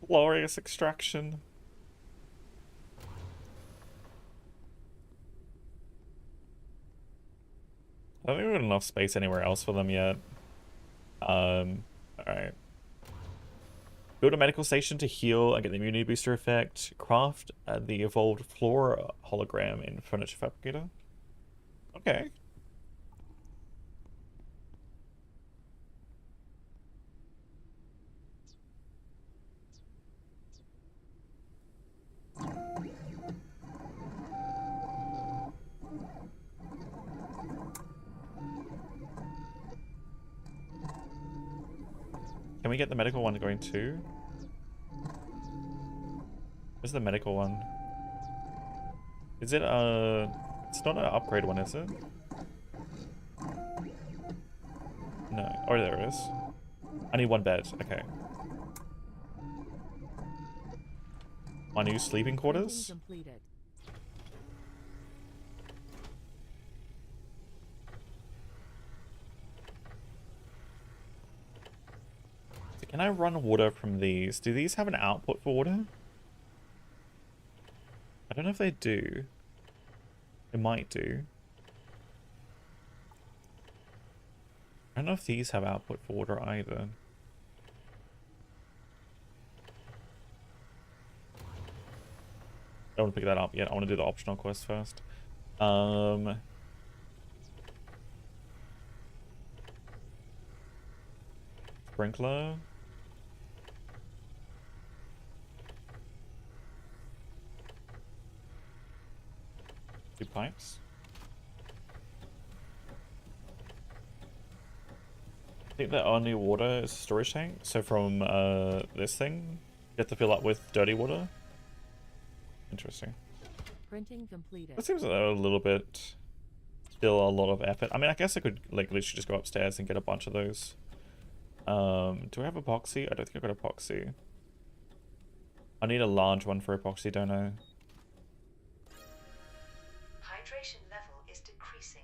Glorious extraction. I don't think we've got enough space anywhere else for them yet. Alright. Build a medical station to heal and get the immunity booster effect. Craft the evolved flora hologram in Furniture Fabricator. Okay. Can we get the medical one going too? Where's the medical one? Is it it's not an upgrade one, is it? No. Oh, there it is. I need 1 bed. Okay. My new sleeping quarters? Printing completed. Can I run water from these? Do these have an output for water? I don't know if they do. It might do. I don't know if these have output for water either. I don't want to pick that up yet. I want to do the optional quest first. Um, Sprinkler. Two pipes. I think the only water is a storage tank. So from this thing, you have to fill up with dirty water. Interesting. Printing completed. That seems a little bit, still a lot of effort. I mean, I guess I could like literally just go upstairs and get a bunch of those. Do I have epoxy? I don't think I've got epoxy. I need a large one for epoxy, don't I? Hydration level is decreasing.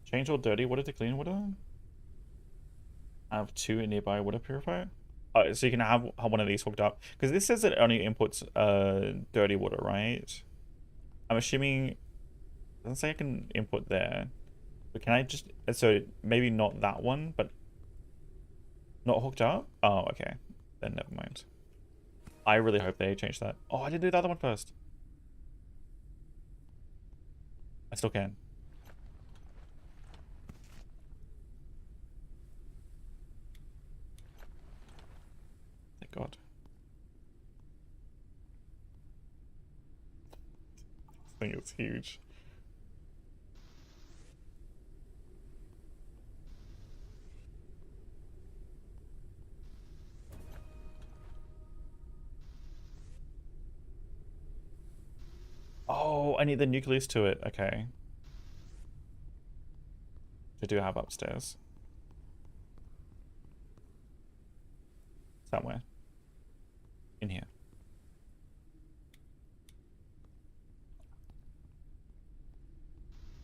Change all dirty water to clean water. I have two in nearby water purifier. Oh, so you can have one of these hooked up because this says it only inputs dirty water, right? I'm assuming it doesn't say I can input there, but can I just so maybe not that one, but not hooked up? Oh, okay, then never mind. I really hope they change that. Oh, I didn't do the other one first. I still can. Thank God. This thing is huge. Oh, I need the nucleus to it. Okay. I do have upstairs. Somewhere. In here.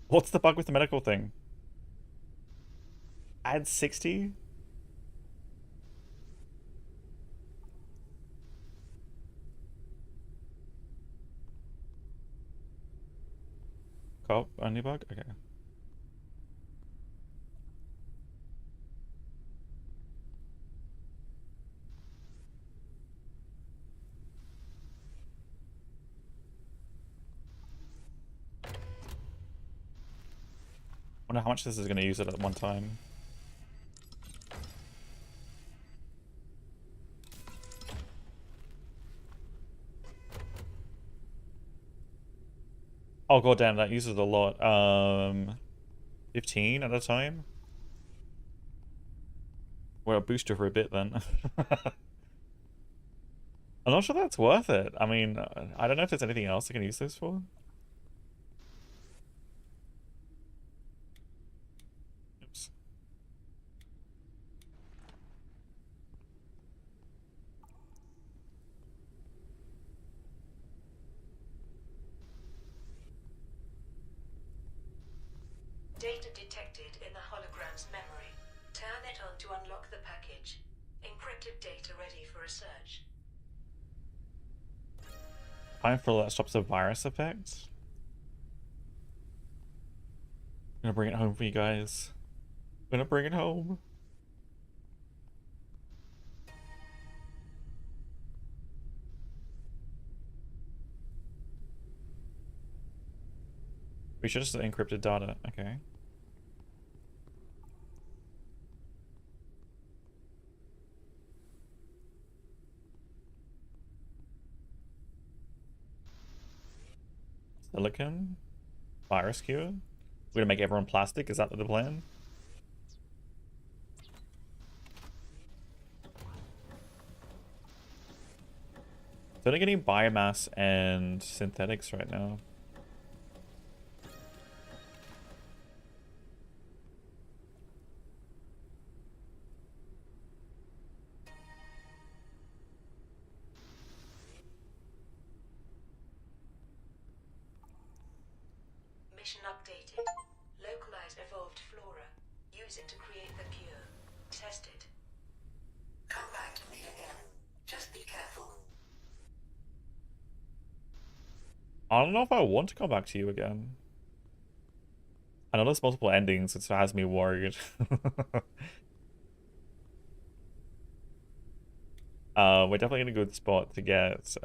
What's the bug with the medical thing? Add 60? Cop, only bug? Okay. Wonder how much this is going to use it at one time. Oh god damn, that uses a lot. 15 at a time? We're a booster for a bit then. I'm not sure that's worth it. I mean, I don't know if there's anything else I can use this for. Oops. Data detected in the hologram's memory. Turn it on to unlock the package. Encrypted data ready for research. Powerful that stops the virus effect. I'm gonna bring it home for you guys. I'm gonna bring it home. We should just encrypted data. Okay. Silicon? Virus cure? We're gonna make everyone plastic? Is that the plan? So they're getting biomass and synthetics right now. Information updated. Localize evolved flora. Use it to create the cure. Test it. Come back to me again. Just be careful. I don't know if I want to come back to you again. I know there's multiple endings, it has me worried. We're definitely in a good spot to get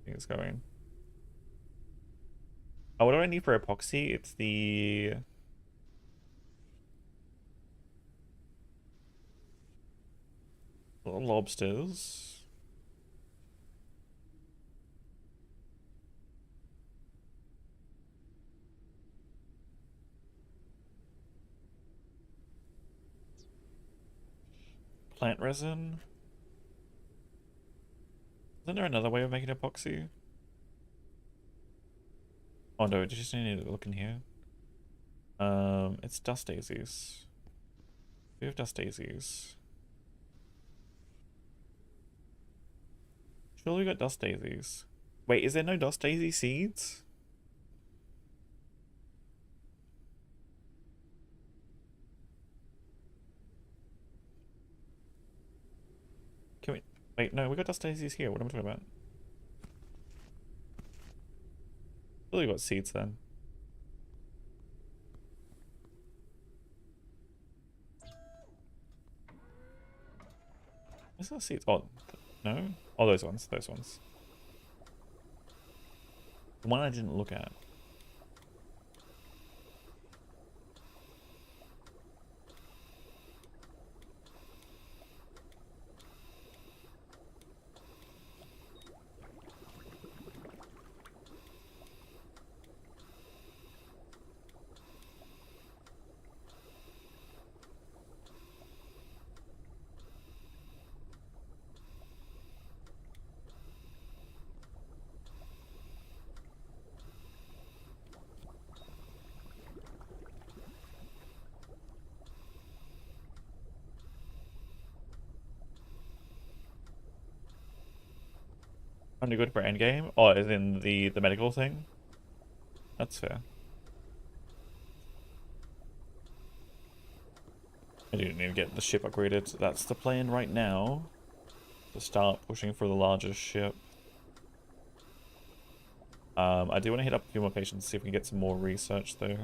things going. Oh, what do I need for epoxy? It's the little lobsters. Plant resin. Isn't there another way of making epoxy? Oh no, just need to look in here. It's dust daisies. We have dust daisies. Surely we got dust daisies. Wait, is there no dust daisy seeds? Can we... Wait, no, we got dust daisies here. What am I talking about? Really got seeds then. Where's the seeds? Oh, no? Oh, those ones. Those ones. The one I didn't look at. Only good for endgame? Oh, as in the medical thing? That's fair. I do need to get the ship upgraded. That's the plan right now. To start pushing for the largest ship. I do want to hit up a few more patients, see if we can get some more research though.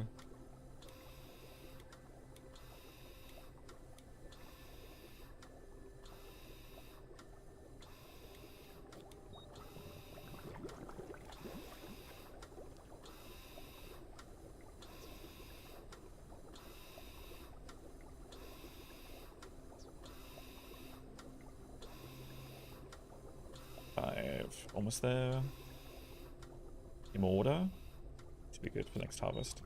Almost there. Any more water? Should be good for next harvest.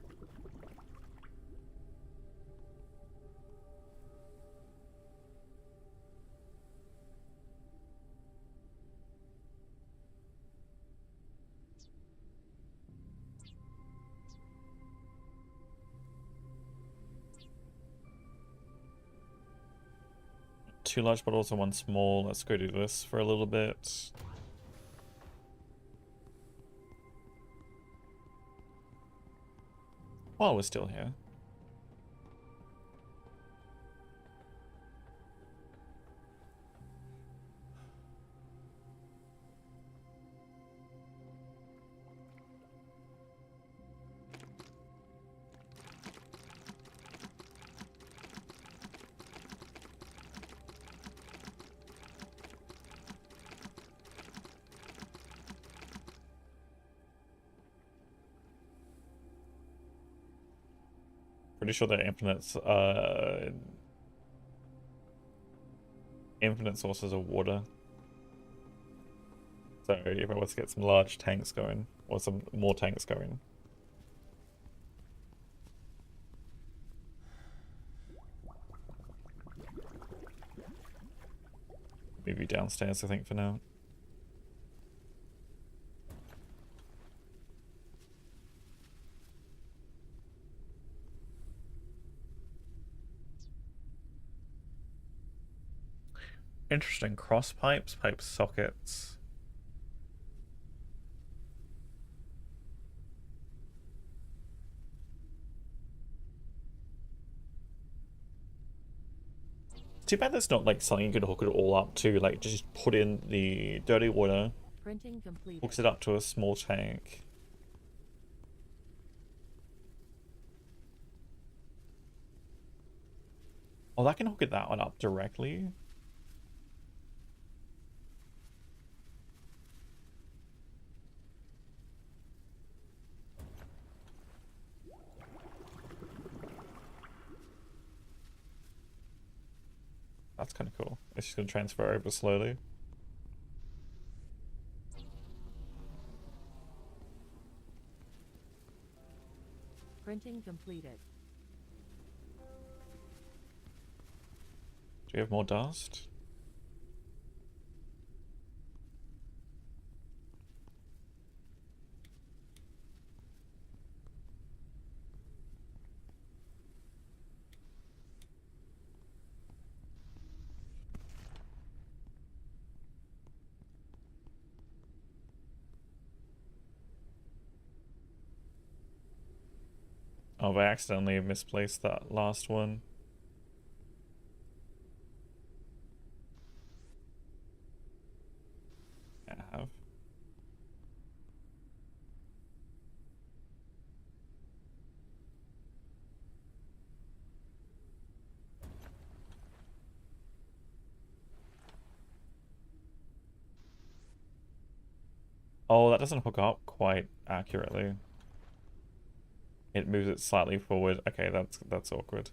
Two large bottles and one small. Let's go do this for a little bit. While we're still here. Pretty sure they're infinite sources of water. So if I was to get some large tanks going, or some more tanks going. Maybe downstairs, I think, for now. Interesting. Cross pipes, pipe sockets. Too bad that's not like something you could hook it all up to. Like just put in the dirty water, Printing completed. hooks it up to a small tank. Oh, that can hook it that one up directly. That's kind of cool. It's just going to transfer over slowly. Printing completed. Do you have more dust? Oh, I accidentally misplaced that last one. I have. Oh, that doesn't hook up quite accurately. It moves it slightly forward. Okay, that's awkward.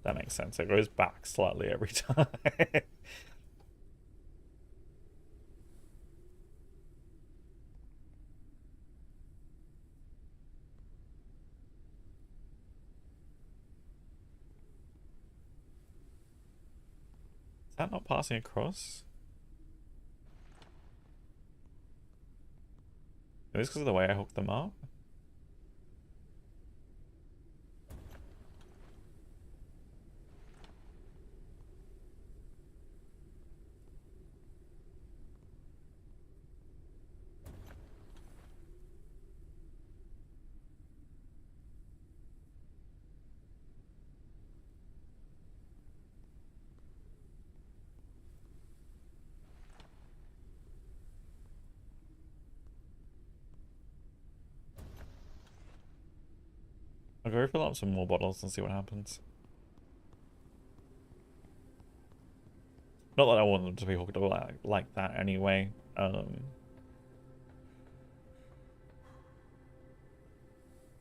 That makes sense. It goes back slightly every time. Is that not passing across? Maybe it's because of the way I hooked them up. I'll go fill up some more bottles and see what happens. Not that I want them to be hooked up like that anyway.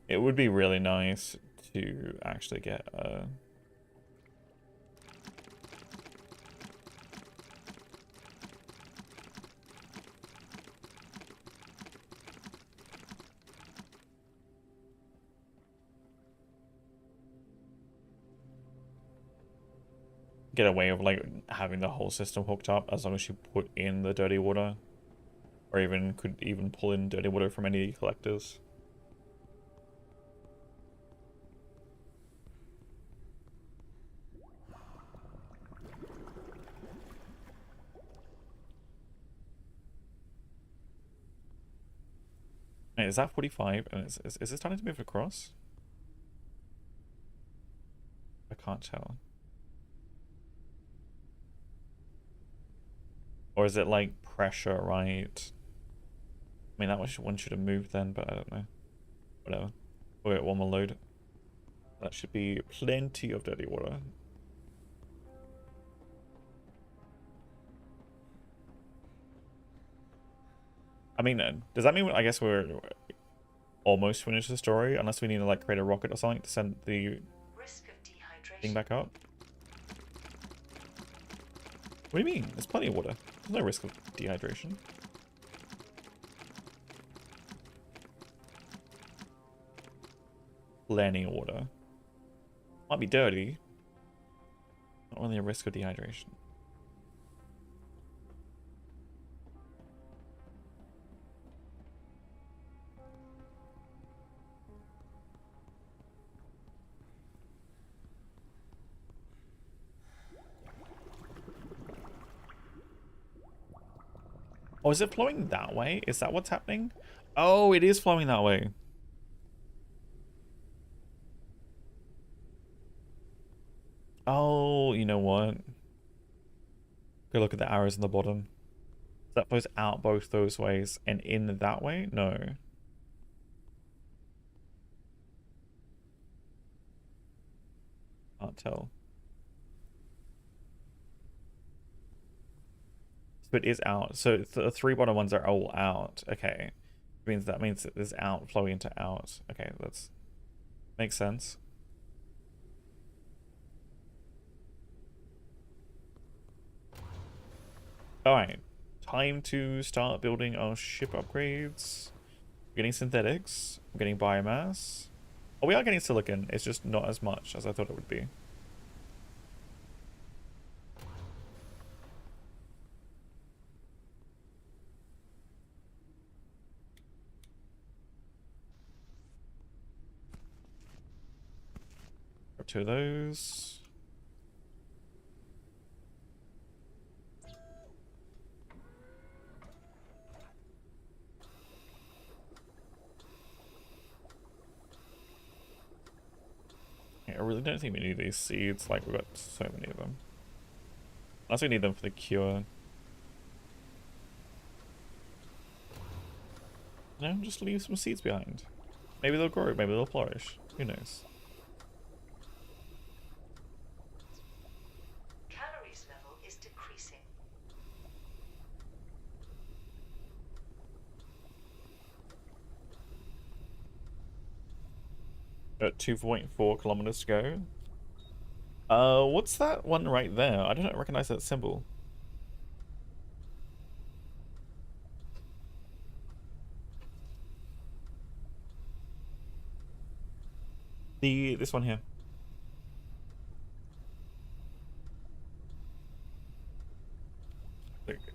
It would be really nice to actually get get a way of like having the whole system hooked up as long as you put in the dirty water, or even could even pull in dirty water from any collectors. Wait, is that 45? And is this starting to move across? I can't tell. Or is it like pressure, right? I mean, that one should have moved then, but I don't know. Whatever. We'll get one more load. That should be plenty of dirty water. I mean, does that mean, I guess we're almost finished the story, unless we need to like create a rocket or something to send the Risk of dehydration. thing back up? What do you mean? There's plenty of water. There's no risk of dehydration. plenty of water. Might be dirty. Not really a risk of dehydration. Oh, is it flowing that way? Is that what's happening? Oh, it is flowing that way. Oh, you know what? Go look at the arrows on the bottom. That flows out both those ways and in that way? No. Can't tell. So it is out. So the three bottom ones are all out. Okay. That means that there's out flowing into out. Okay, that's makes sense. Alright. Time to start building our ship upgrades. We're getting synthetics. We're getting biomass. Oh, we are getting silicon. It's just not as much as I thought it would be. Two of those. Yeah, I really don't think we need these seeds. Like, we've got so many of them. Unless we need them for the cure. No, just leave some seeds behind. Maybe they'll grow, maybe they'll flourish. Who knows? Calories level is decreasing. Got 2.4 kilometers to go. What's that one right there? I don't recognize that symbol. This one here. There you go.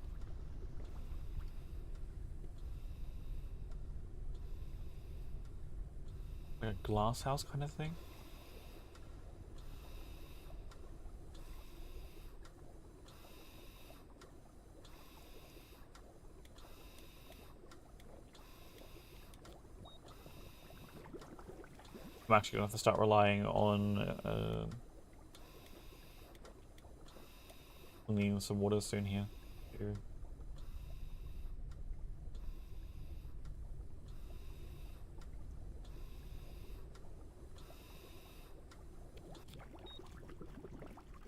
Like a glass house kind of thing. I'm actually gonna have to start relying on needing some water soon here. Here.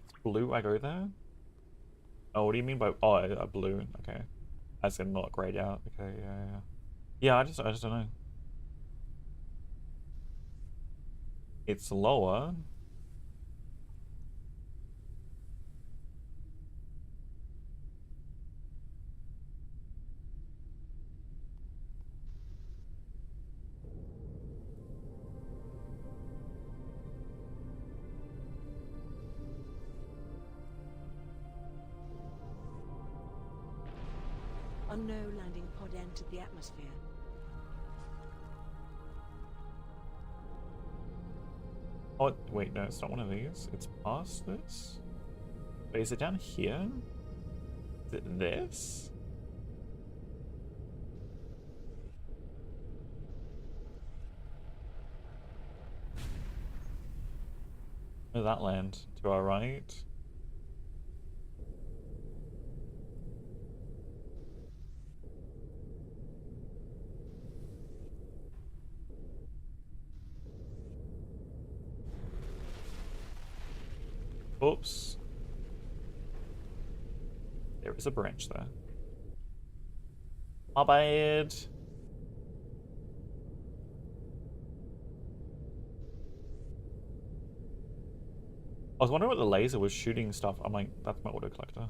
It's blue. I go there. Oh, what do you mean by blue? Okay, as in not grayed out. Okay, yeah. Yeah, I just don't know. It's lower. A no landing pod entered the atmosphere. Oh, wait, no, it's not one of these. It's past this? Wait, is it down here? Is it this? Where did that land? To our right? Oops. There is a branch there. My bad. I was wondering what the laser was shooting stuff. I'm like, that's my auto collector.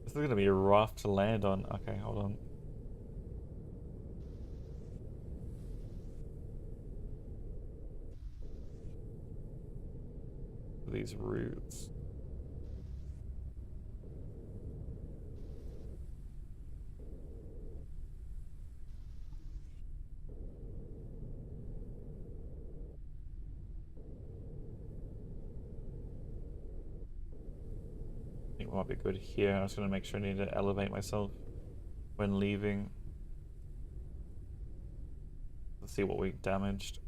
This is gonna be rough to land on. Okay, hold on. these roots. I think we might be good here. I was going to make sure I need to elevate myself when leaving. Let's see what we damaged.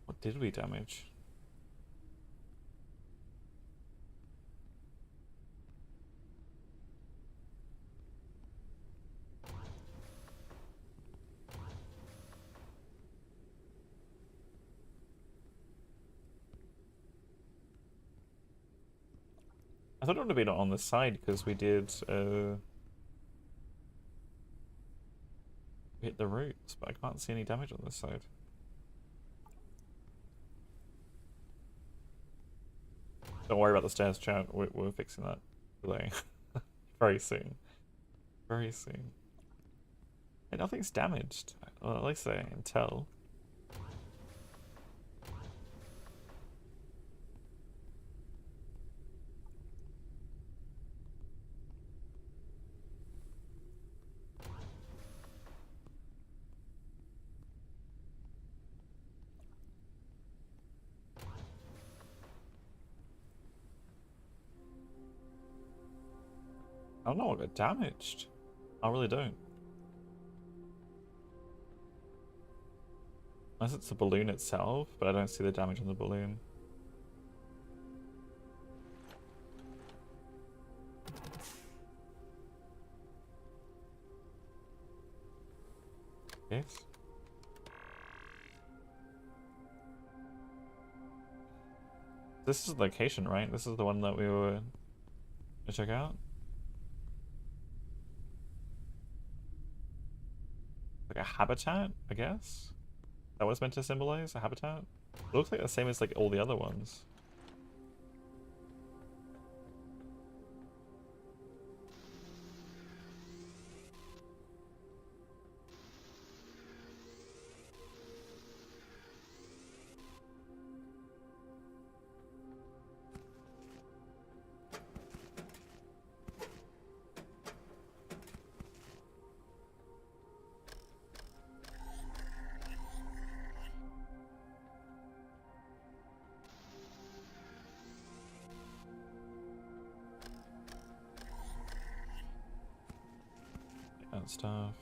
What did we damage? I thought it would have been on the side because we did hit the roots, but I can't see any damage on this side. Don't worry about the stairs, chat. We're fixing that today. Very soon. Very soon. And nothing's damaged. Well, at least I can tell. I don't know what got damaged. I really don't. Unless it's the balloon itself, but I don't see the damage on the balloon. Yes. This is the location, right? This is the one that we were to check out? Like a habitat, I guess? That was meant to symbolize a habitat? It looks like the same as like all the other ones. And stuff.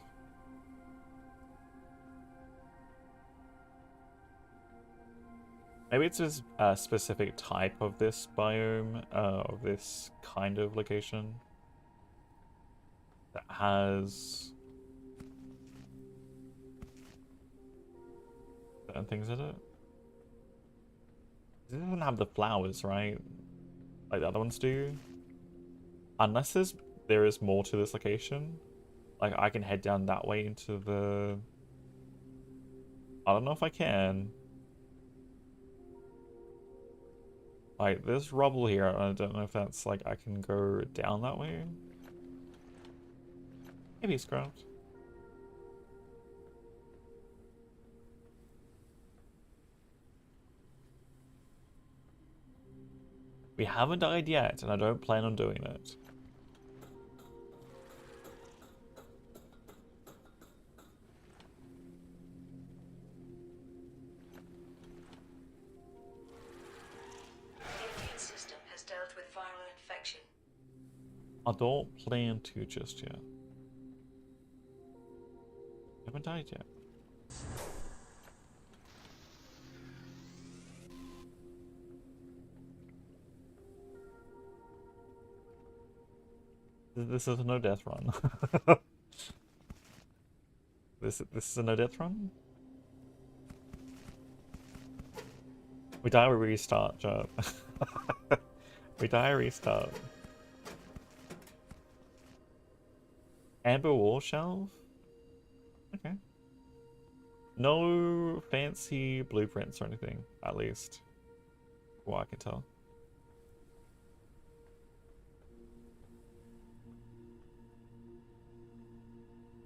Maybe it's just a specific type of this biome, of this kind of location that has certain things in it. It doesn't have the flowers, right? Like the other ones do. Unless there is more to this location. Like, I can head down that way into the... I don't know if I can. Like, there's rubble here. I don't know if that's, like, I can go down that way. Maybe it's craft. We haven't died yet, and I don't plan on doing it. I don't plan to just yet. Haven't died yet. This is a no death run. This is a no death run. We die, we restart, chat. We die, restart. Amber wall shelf? Okay. No fancy blueprints or anything, at least. Well, I can tell.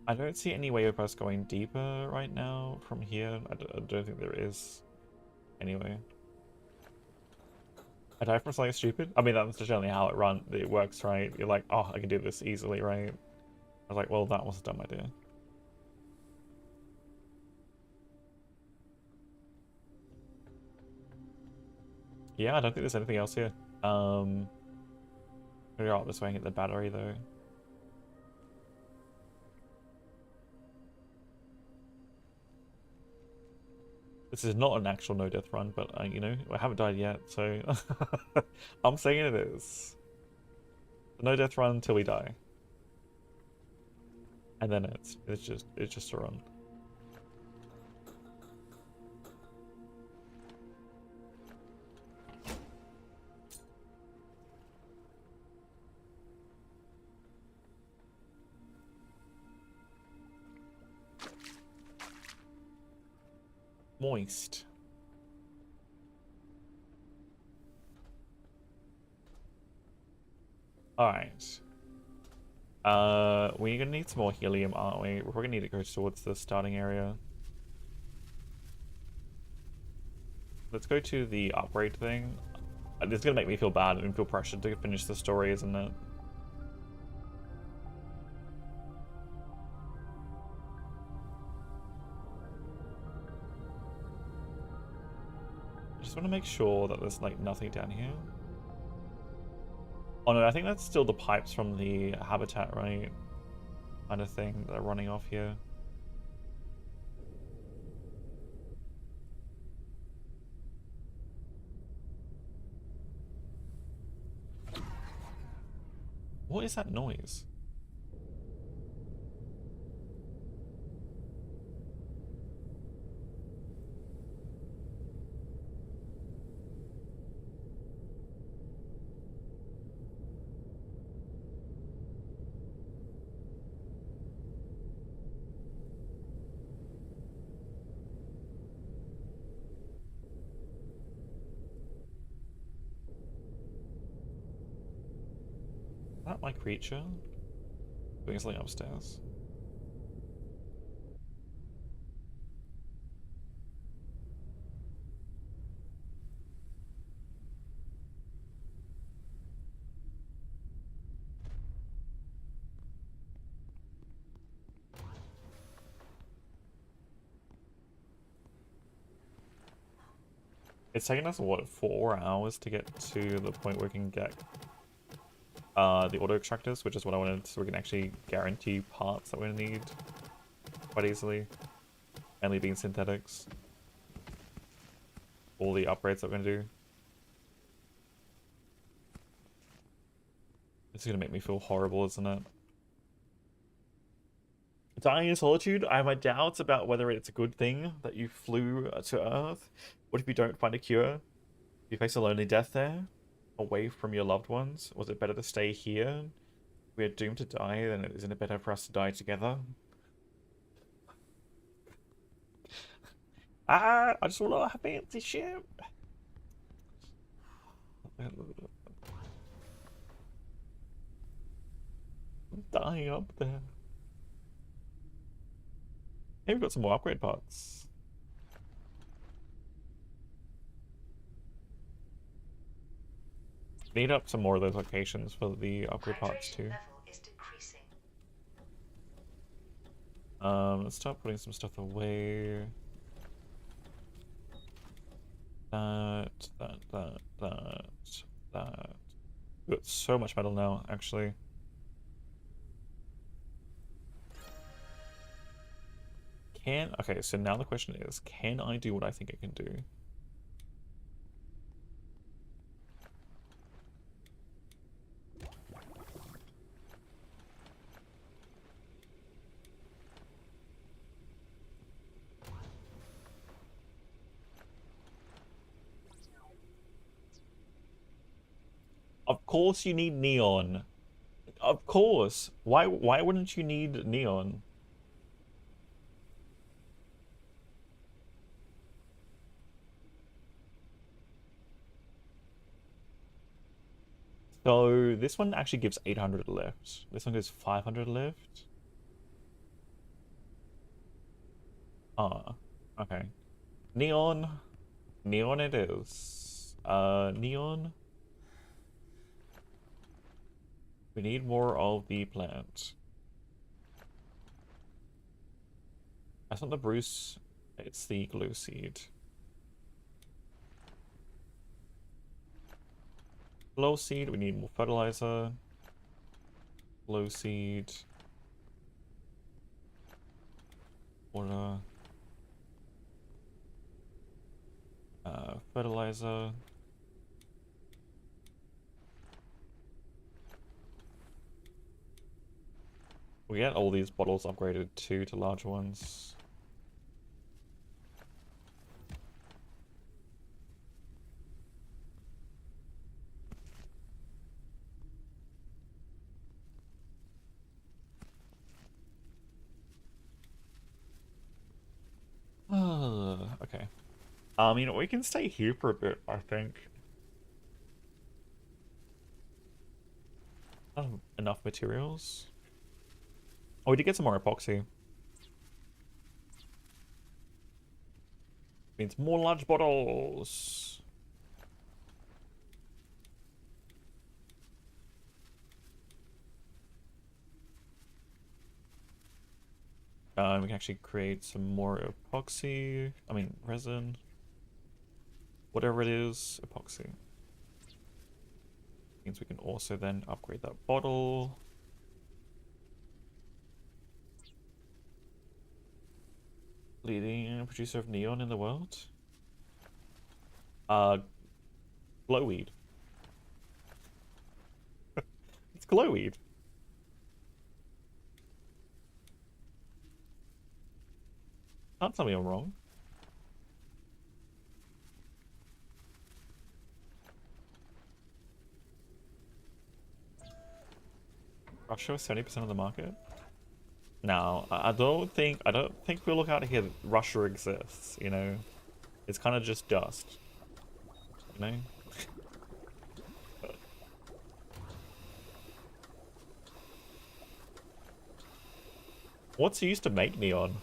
I don't see any way of us going deeper right now from here. I don't think there is. Anyway. I die from something stupid? I mean, that's generally how it works, right? You're like, oh, I can do this easily, right? I was like, well, that was a dumb idea. Yeah, I don't think there's anything else here. Maybe out this way and get the battery, though. This is not an actual no-death run, but, you know, I haven't died yet, so... I'm saying it is. No-death run until we die. And then it's just a run. Moist. Alright. We're gonna need some more helium, aren't we? We're probably gonna need to go towards the starting area. Let's go to the upgrade thing. It's gonna make me feel bad and feel pressured to finish the story, isn't it? I just want to make sure that there's like nothing down here. Oh no, I think that's still the pipes from the habitat, right? Kind of thing that are running off here. What is that noise? Is that my creature? Doing something upstairs. It's taken us, what, 4 hours to get to the point where we can get the auto extractors, which is what I wanted, so we can actually guarantee parts that we're gonna need quite easily. Mainly being synthetics. All the upgrades that we're gonna do. It's gonna make me feel horrible, isn't it? Dying in solitude, I have my doubts about whether it's a good thing that you flew to Earth. What if you don't find a cure? You face a lonely death there, away from your loved ones. Was it better to stay here? We are doomed to die, then isn't it better for us to die together? I just want a fancy ship. I'm dying up there. Hey, we've got some more upgrade parts. Need up some more of those locations for the upgrade parts too. Level is decreasing. Let's start putting some stuff away. That. We've got so much metal now, actually. Okay, so now the question is, can I do what I think I can do? Of course you need neon. Of course. Why wouldn't you need neon? So this one actually gives 800 left. This one gives 500 left. Ah, okay. Neon. Neon it is. Neon. We need more of the plant. That's not the Bruce. It's the glue seed. Glow seed, we need more fertilizer. Glow seed. Water. Fertilizer. We get all these bottles upgraded too to larger ones. Okay. We can stay here for a bit, I think. Enough materials. Oh, we did get some more epoxy. Means more large bottles. We can actually create some more epoxy. I mean, resin. Whatever it is, epoxy. Means we can also then upgrade that bottle. Leading producer of neon in the world. Glowweed. It's glowweed. Can't tell me I'm wrong. Russia is 70% of the market. No, I don't think we'll look out here that Russia exists, you know? It's kind of just dust. You know? What's used to make neon?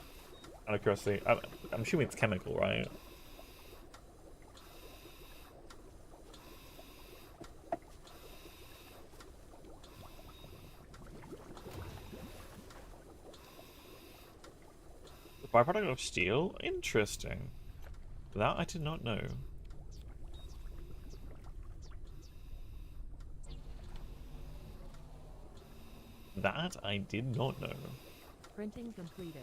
Out of curiosity. I'm assuming it's chemical, right? The byproduct of steel? Interesting. That I did not know. That I did not know. Printing completed.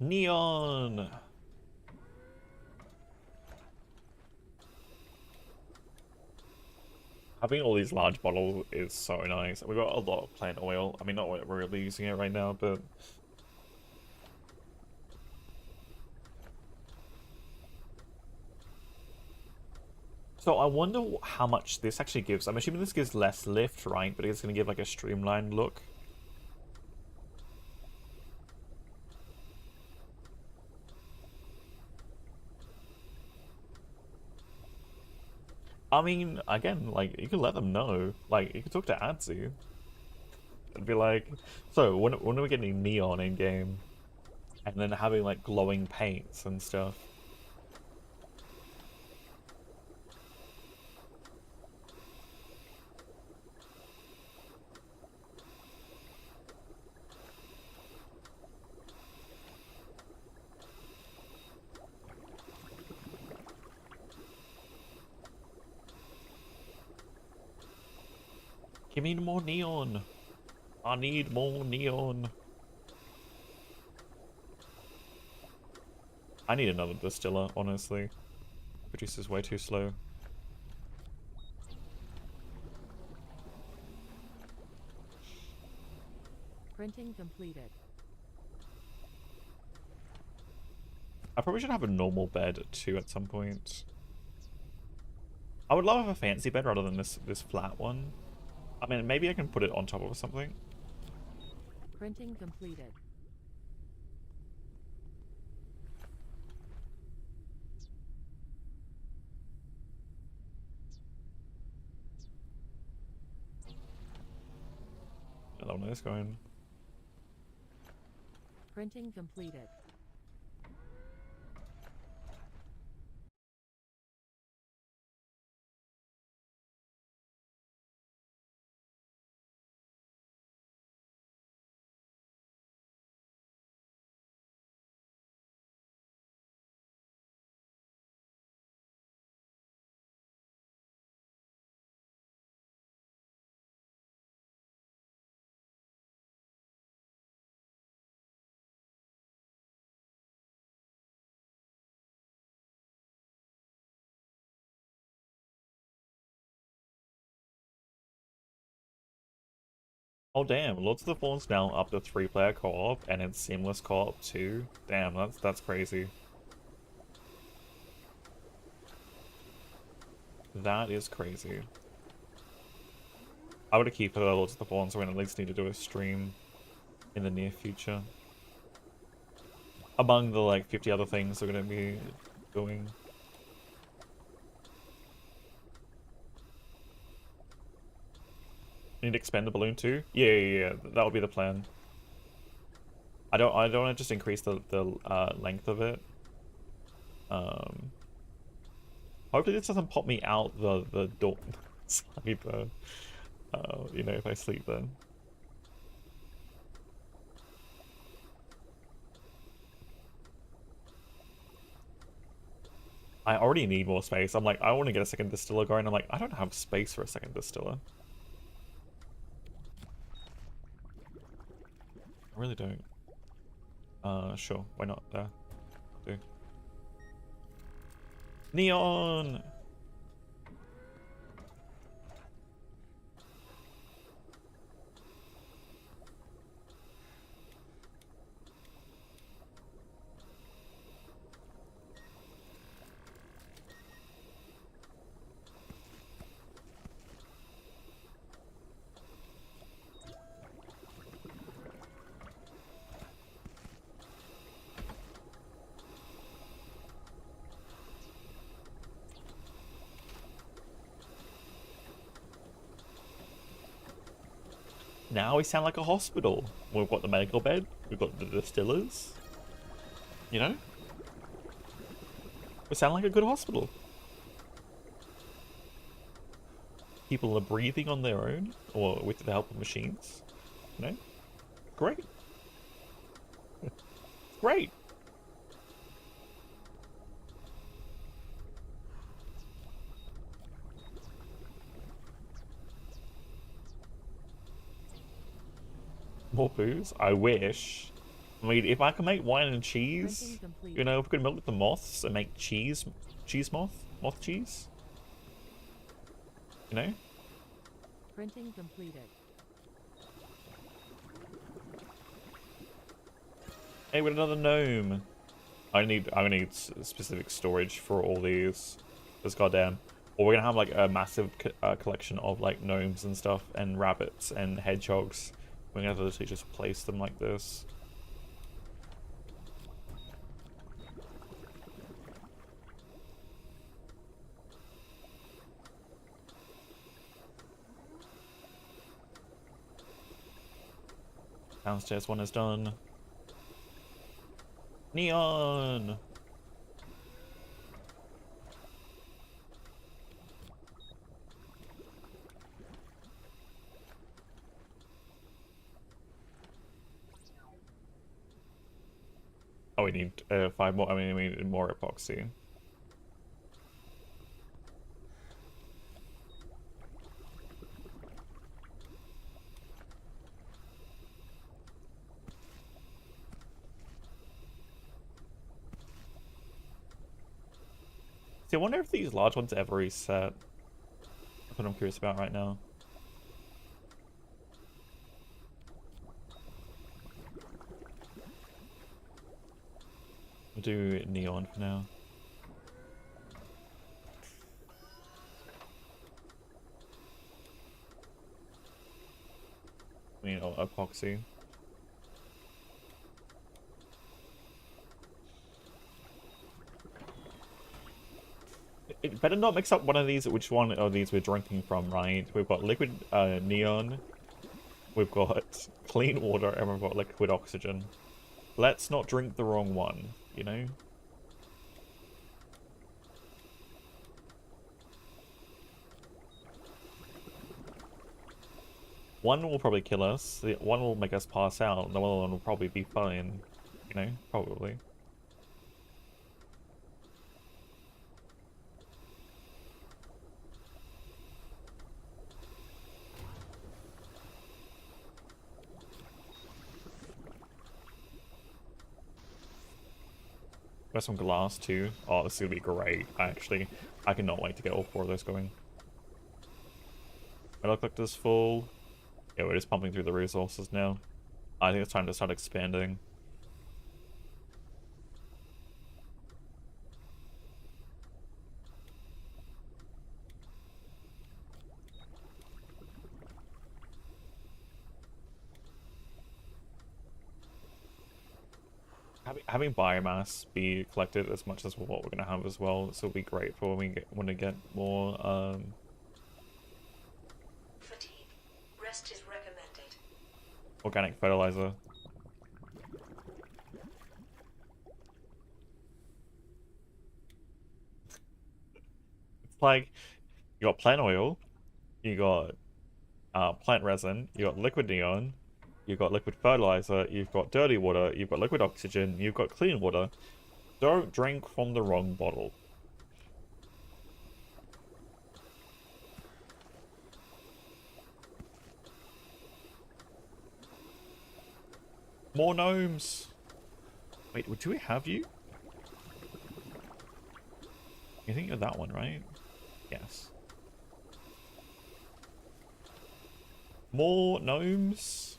Neon! Having all these large bottles is so nice. We've got a lot of plant oil. I mean, not we're really using it right now, but... So I wonder how much this actually gives. I'm assuming this gives less lift, right? But it's going to give like a streamlined look. I mean, again, like, you could let them know. Like, you could talk to Adzu. And be like, so, when are we getting neon in-game? And then having, like, glowing paints and stuff. Give me more neon. I need more neon. I need another distiller, honestly. Produces way too slow. Printing completed. I probably should have a normal bed too at some point. I would love a fancy bed rather than this flat one. I mean, maybe I can put it on top of something. Printing completed. Domino's going. Printing completed. Oh damn, Lords of the Fallen's now up to 3-player co-op and it's seamless co-op too. Damn, that's crazy. That is crazy. I would keep Lords of the Fallen, so we at least need to do a stream in the near future. Among the like 50 other things we're gonna be doing. Need to expand the balloon too? Yeah. That would be the plan. I don't want to just increase the length of it. Hopefully this doesn't pop me out the door. Sleeper. You know, if I sleep then. I already need more space. I'm like, I want to get a second distiller going. I'm like, I don't have space for a second distiller. I really don't. Sure, why not? There. Do. Neon! Now we sound like a hospital. We've got the medical bed, we've got the distillers. You know? We sound like a good hospital. People are breathing on their own, or with the help of machines. You know? Great. Great. More booze? I wish. I mean, if I can make wine and cheese, Printing complete. you know, if we could milk the moths and make cheese moth cheese, you know? Printing completed. Hey, with another gnome. I need specific storage for all these. This goddamn. Or we're gonna have like a massive collection of like gnomes and stuff, and rabbits and hedgehogs. We're gonna have to literally just place them like this. Downstairs one is done. Neon! Oh, we need 5 more. I mean, we need more epoxy. See, I wonder if these large ones ever reset. That's what I'm curious about right now. We'll do neon for now. I mean, epoxy. It better not mix up one of these. Which one of these we're drinking from, right? We've got liquid neon, we've got clean water, and we've got liquid oxygen. Let's not drink the wrong one, you know? One will probably kill us, the one will make us pass out, and the other one will probably be fine. You know, probably. Got some glass too. Oh, this is gonna be great, actually. I cannot wait to get all 4 of those going. Metal collector's full. Yeah, we're just pumping through the resources now. I think it's time to start expanding. Having biomass be collected as much as what we're gonna have as well, this will be great for when we get more Fatigue. Rest is recommended. organic fertilizer. It's like you got plant oil, you got plant resin, you got liquid neon, you've got liquid fertilizer, you've got dirty water, you've got liquid oxygen, you've got clean water. Don't drink from the wrong bottle. More gnomes! Wait, do we have you? You think you're that one, right? Yes. More gnomes?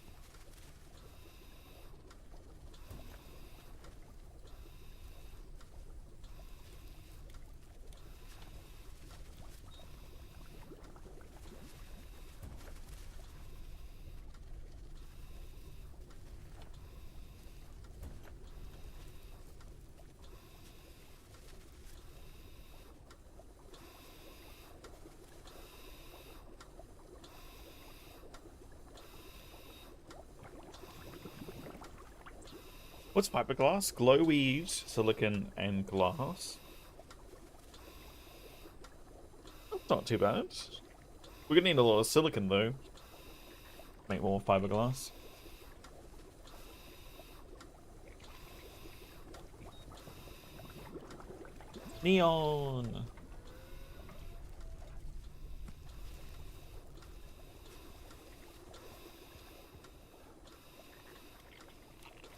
What's fiberglass? Glowweed, silicon, and glass. That's not too bad. We're gonna need a lot of silicon though. Make more fiberglass. Neon!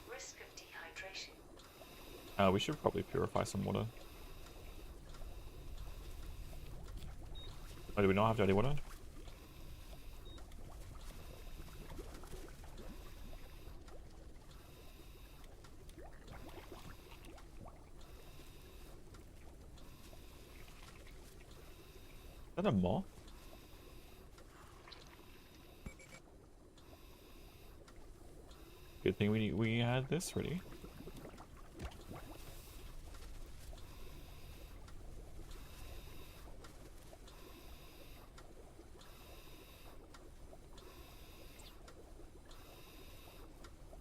Risk of dehydration. We should probably purify some water. Oh, do we not have dirty water? Is that a moth? Good thing we had this ready.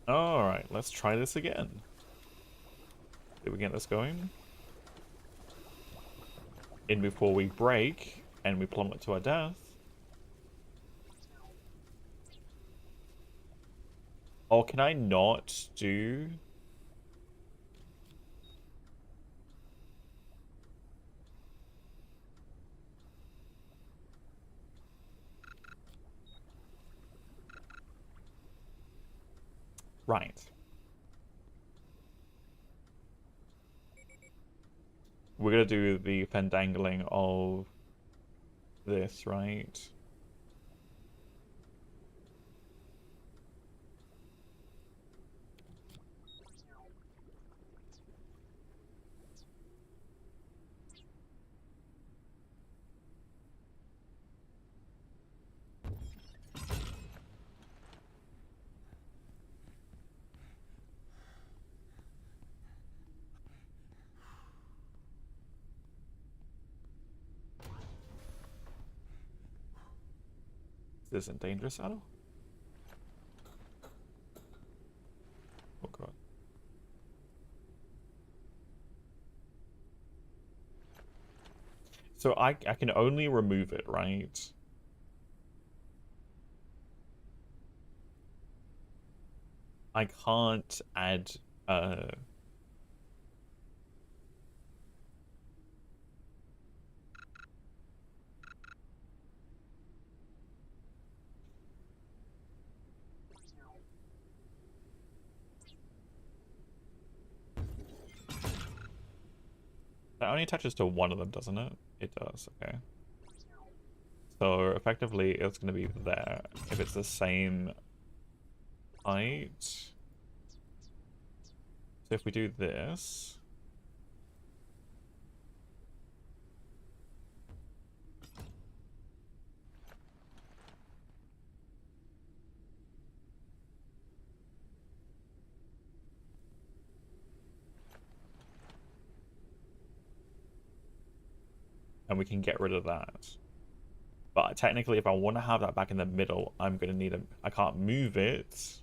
Alright, let's try this again. Did we get this going? In before we break and we plummet to our death. Oh, can I not do... Right. We're gonna do the fendangling of this, right? This isn't dangerous at all. So I can only remove it, right? I can't add that only attaches to one of them, doesn't it? It does, okay. So effectively it's gonna be there if it's the same height. So if we do this, and we can get rid of that. But technically, if I want to have that back in the middle, I'm gonna need a. I can't move it.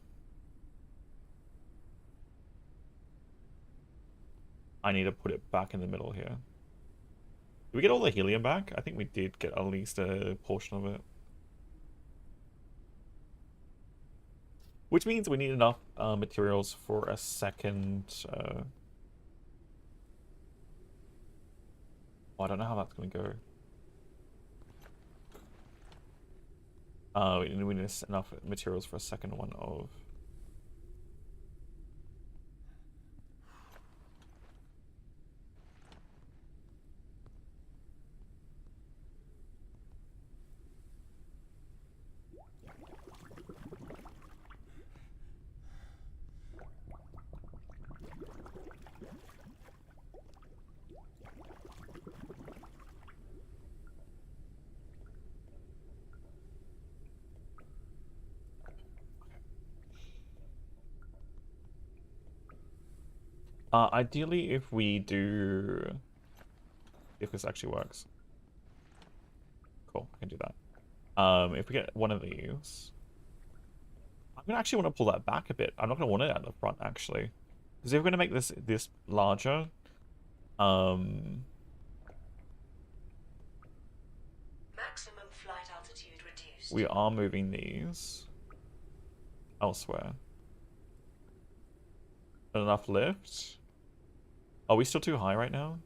I need to put it back in the middle here. Did we get all the helium back? I think we did get at least a portion of it. Which means we need enough materials for a second. Oh, I don't know how that's gonna go. We need enough materials for a second one of. Ideally, if we do, if this actually works, cool, I can do that. If we get one of these, I'm gonna actually want to pull that back a bit. I'm not gonna want it at the front actually, because if we're gonna make this larger, Maximum flight altitude reduced. we are moving these elsewhere. Enough lift. Are we still too high right now?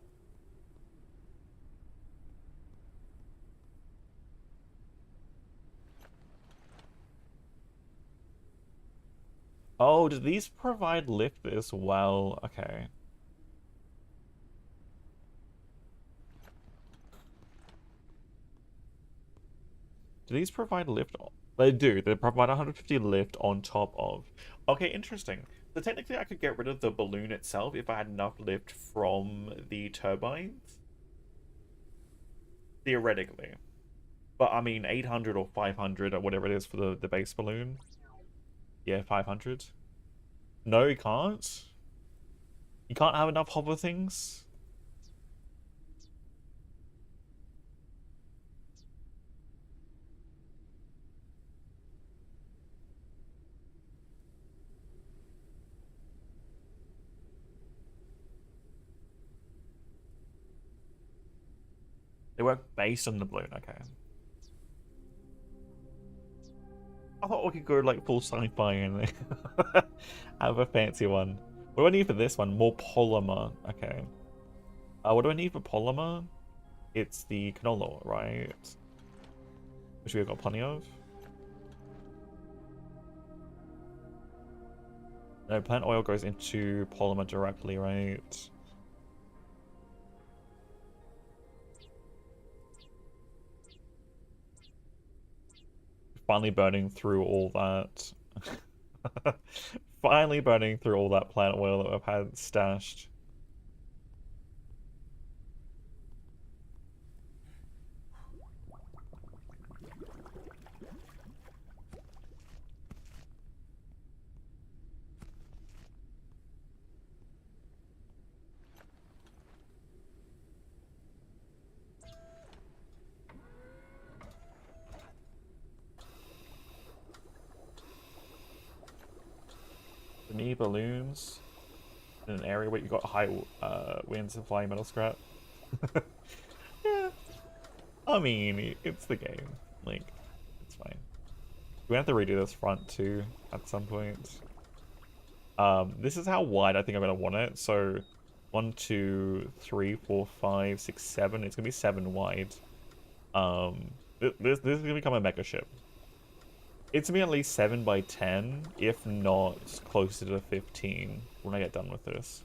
Oh, do these provide lift as well? Okay. Do these provide lift? They do. They provide 150 lift on top of. Okay, interesting. So technically I could get rid of the balloon itself if I had enough lift from the turbines. Theoretically. But I mean 800 or 500 or whatever it is for the base balloon. Yeah, 500. No, you can't. You can't have enough hover things. They work based on the balloon, okay. I thought we could go like full sci-fi and have a fancy one. What do I need for this one? More polymer. Okay. What do I need for polymer? It's the canola, right? Which we've got plenty of. No, plant oil goes into polymer directly, right? Finally burning through all that. Finally burning through all that plant oil that I've had stashed. Need balloons in an area where you got high winds and flying metal scrap. Yeah, I mean, it's the game. Like, it's fine. We have to redo this front too at some point. This is how wide I think I'm gonna want it. So, 1, 2, 3, 4, 5, 6, 7. It's gonna be 7 wide. This is gonna become a mega ship. It's gonna be at least 7 by 10, if not closer to 15 when I get done with this.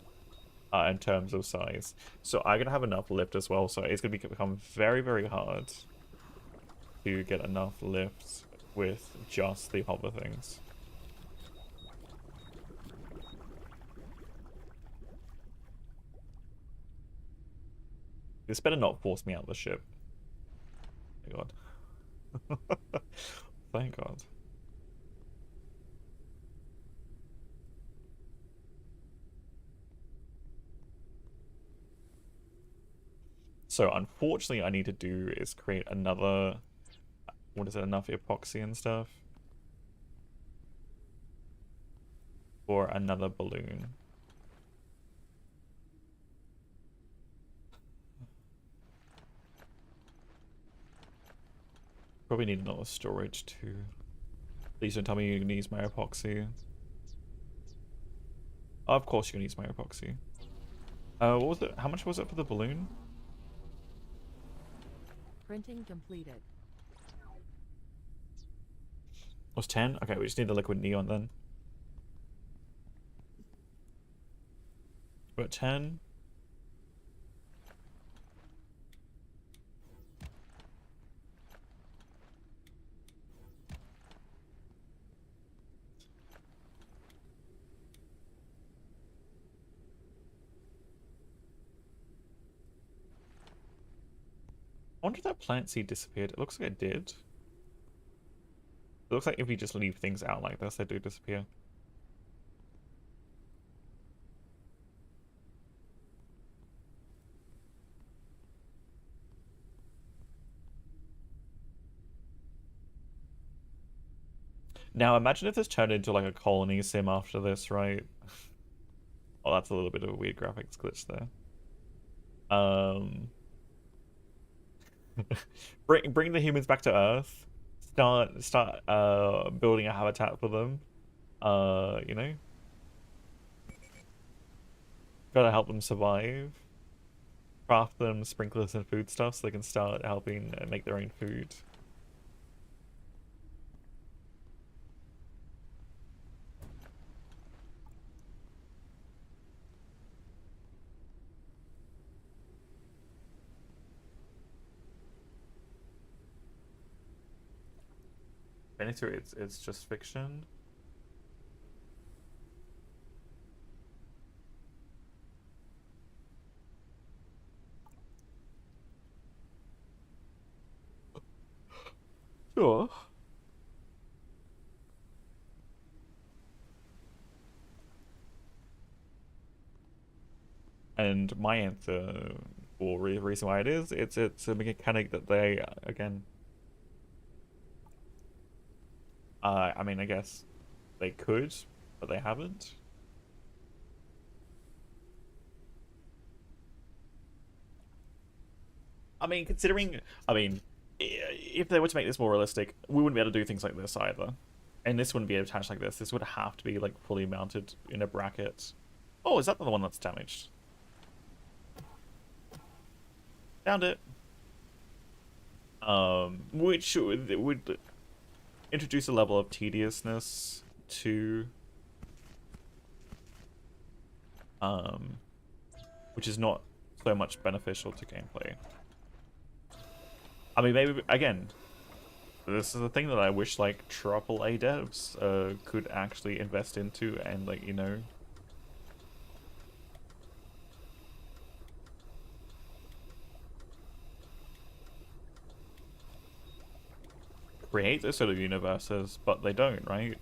In terms of size. So I'm gonna have enough lift as well, so it's gonna become very, very hard to get enough lift with just the hover things. This better not force me out of the ship. Thank God. Thank God. So unfortunately, I need to do is create another, what is it, enough epoxy and stuff for another balloon. Probably need another storage too. Please don't tell me you're gonna use my epoxy. Oh, of course you're gonna use my epoxy. What was it? How much was it for the balloon? Printing completed. Was 10? Okay, we just need the liquid neon then. We're at 10. I wonder if that plant seed disappeared. It looks like it did. It looks like if we just leave things out like this, they do disappear. Now imagine if this turned into like a colony sim after this, right? Oh, that's a little bit of a weird graphics glitch there. Bring the humans back to Earth. Start building a habitat for them. You know? Gotta help them survive. Craft them sprinklers and food stuff so they can start helping make their own food. Benito, it's just fiction. Sure. And my answer for the reason why it is, it's a mechanic that they again. I mean, I guess they could, but they haven't. I mean, considering, if they were to make this more realistic, we wouldn't be able to do things like this either. And this wouldn't be attached like this. This would have to be like fully mounted in a bracket. Oh, is that the one that's damaged? Found it. Which would introduce a level of tediousness to which is not so much beneficial to gameplay. I mean, maybe again, this is a thing that I wish like AAA devs could actually invest into and, like, you know, create those sort of universes, but they don't, right?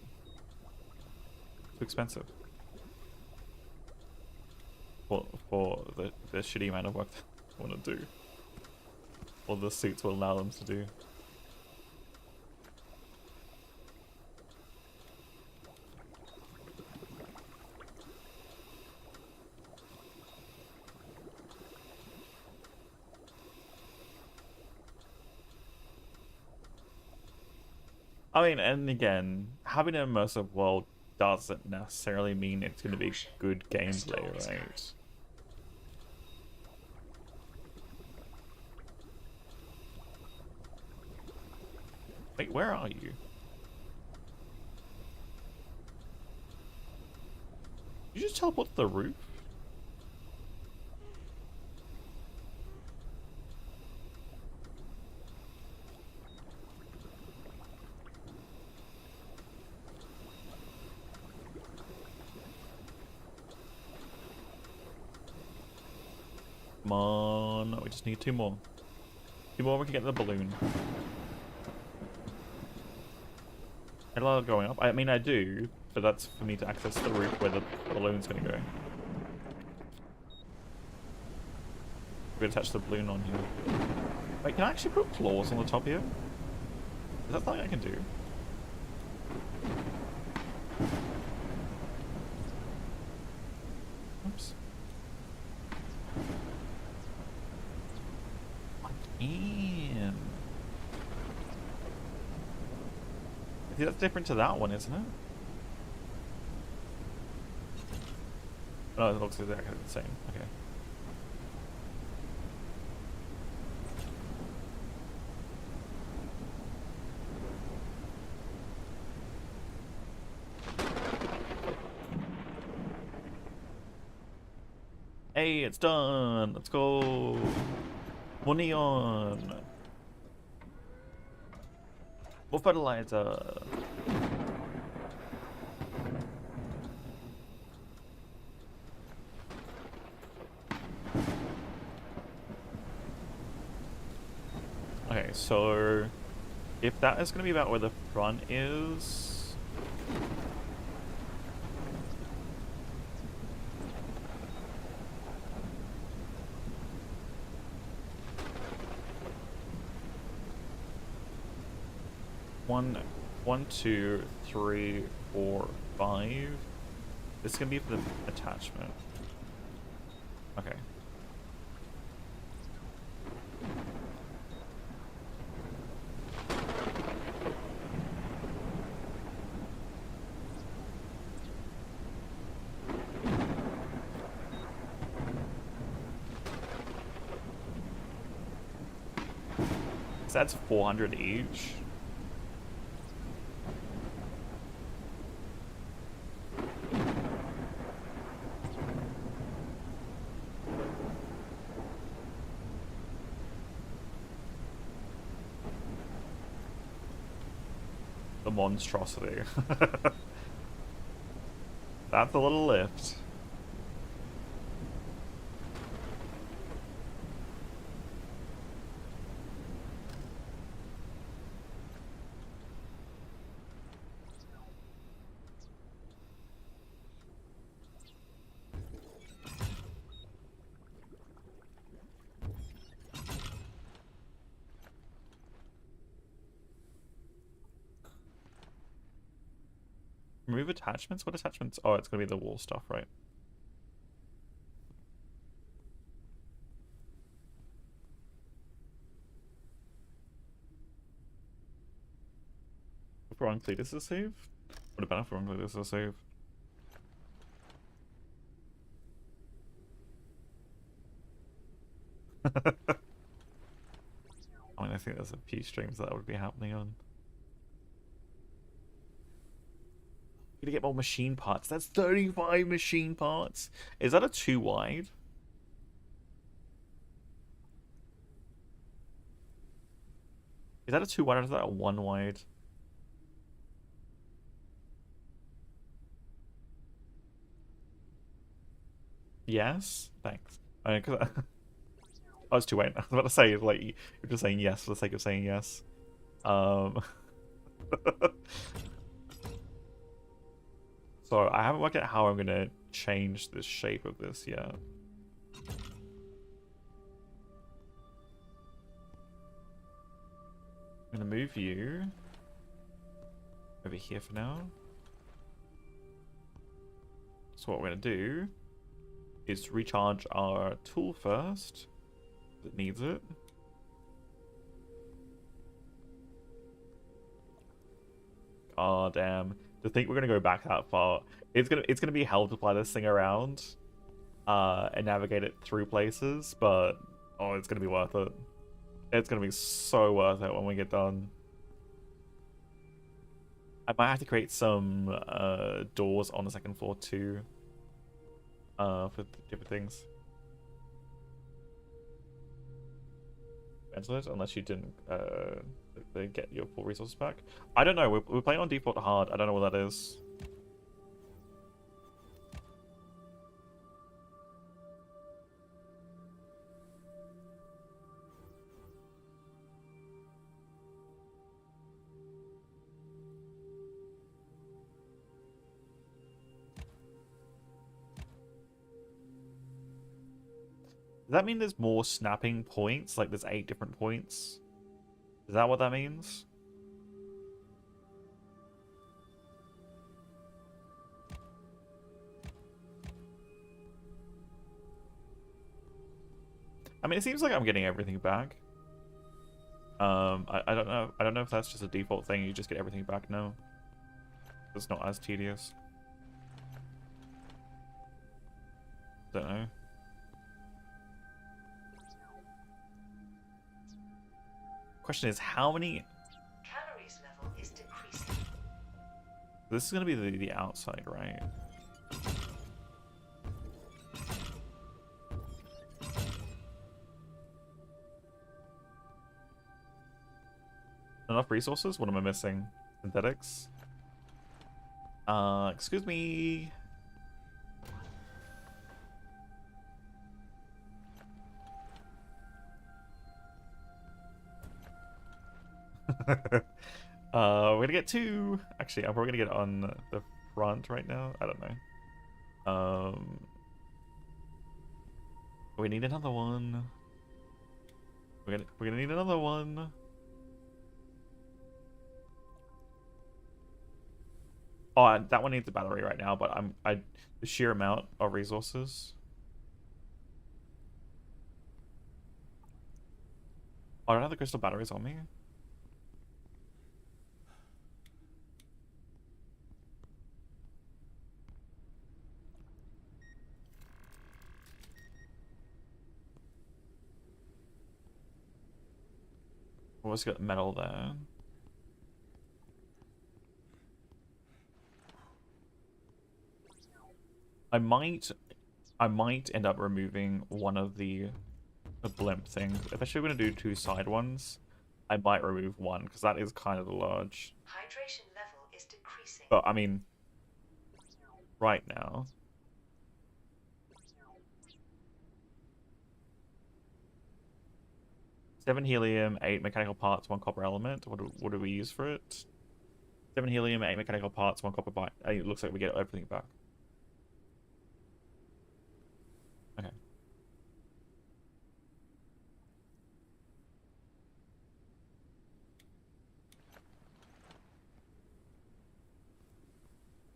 Too expensive for the shitty amount of work they want to do, or the suits will allow them to do. I mean, and again, having an immersive world doesn't necessarily mean it's going to be good gameplay, right? Wait, where are you? Did you just teleport to the roof? Come on, we just need 2 more. 2 more, we can get the balloon. I love going up. I mean, I do, but that's for me to access the roof where the balloon's gonna go. We're gonna attach the balloon on here. Wait, can I actually put claws on the top here? Is that something I can do? Oops. I can. See, that's different to that one, isn't it? Oh, it looks exactly the same. Okay. Hey, it's done. Let's go. More neon. More fertilizer. Okay, so if that is going to be about where the front is. One, 2, 3, 4, 5. This is gonna be for the attachment. Okay. So that's 400 each. The monstrosity. That's a little lift. Remove attachments? What attachments? Oh, it's gonna be the wall stuff, right? If we're on Cletus is save? What about if we're on Cletus is save? I mean, I think there's a few streams that would be happening on. Gonna get more machine parts. That's 35 machine parts. Is that a 2 wide? Is that a 2 wide or is that a 1 wide? Yes? Thanks. I mean, 'cause I was 2 wide. I was about to say, like, you're just saying yes for the sake of saying yes. So I haven't worked out how I'm gonna change the shape of this yet. I'm gonna move you over here for now. So what we're gonna do is recharge our tool first. It needs it. Oh damn! To think we're gonna go back that far. It's gonna be hell to fly this thing around, and navigate it through places. But oh, it's gonna be worth it. It's gonna be so worth it when we get done. I might have to create some doors on the second floor too. For different things. Cancel it unless you didn't get your full resources back. I don't know. We're playing on default hard. I don't know what that is. Does that mean there's more snapping points? Like there's 8 different points? Is that what that means? I mean, it seems like I'm getting everything back. I don't know. I don't know if that's just a default thing. You just get everything back now. It's not as tedious. Don't know. Question is, how many... Calories level is decreasing. This is going to be the outside, right? Enough resources? What am I missing? Synthetics? Excuse me. We're gonna get 2. Actually, I'm probably gonna get on the front right now. I don't know. We need another one. We're gonna need another one. Oh, that one needs a battery right now, but the sheer amount of resources. Oh, I don't have the crystal batteries on me. What's got metal there? I might end up removing one of the blimp things. If actually we're gonna do 2 side ones, I might remove one because that is kind of large. Hydration level is decreasing. But I mean, right now. Seven helium, 8 mechanical parts, 1 copper element. What do we use for it? 7 helium, 8 mechanical parts, 1 copper byte. It looks like we get everything back. Okay.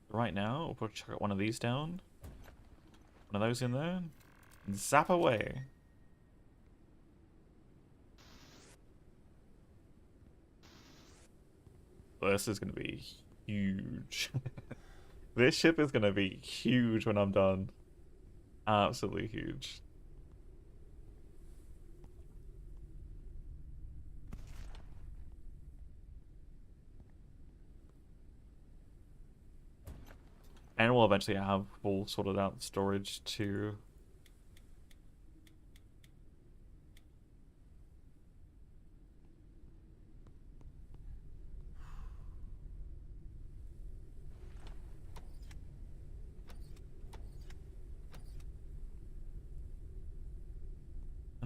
Right now, we'll put chuck one of these down. One of those in there. And zap away. This is going to be huge. This ship is going to be huge when I'm done. Absolutely huge. And we'll eventually have full sorted out storage too.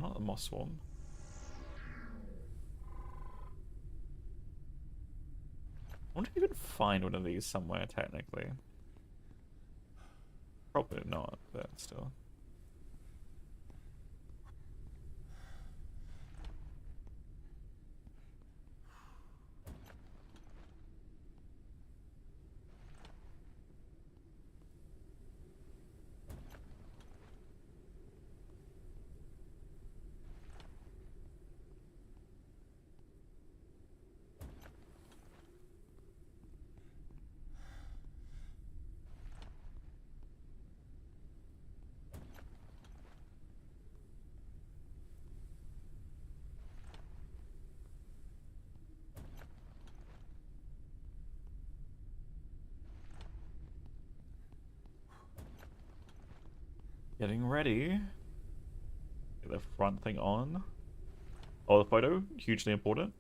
Not the moss swarm. I wonder if you could find one of these somewhere technically. Probably not, but still. Getting ready. Get the front thing on. Oh, the photo, hugely important.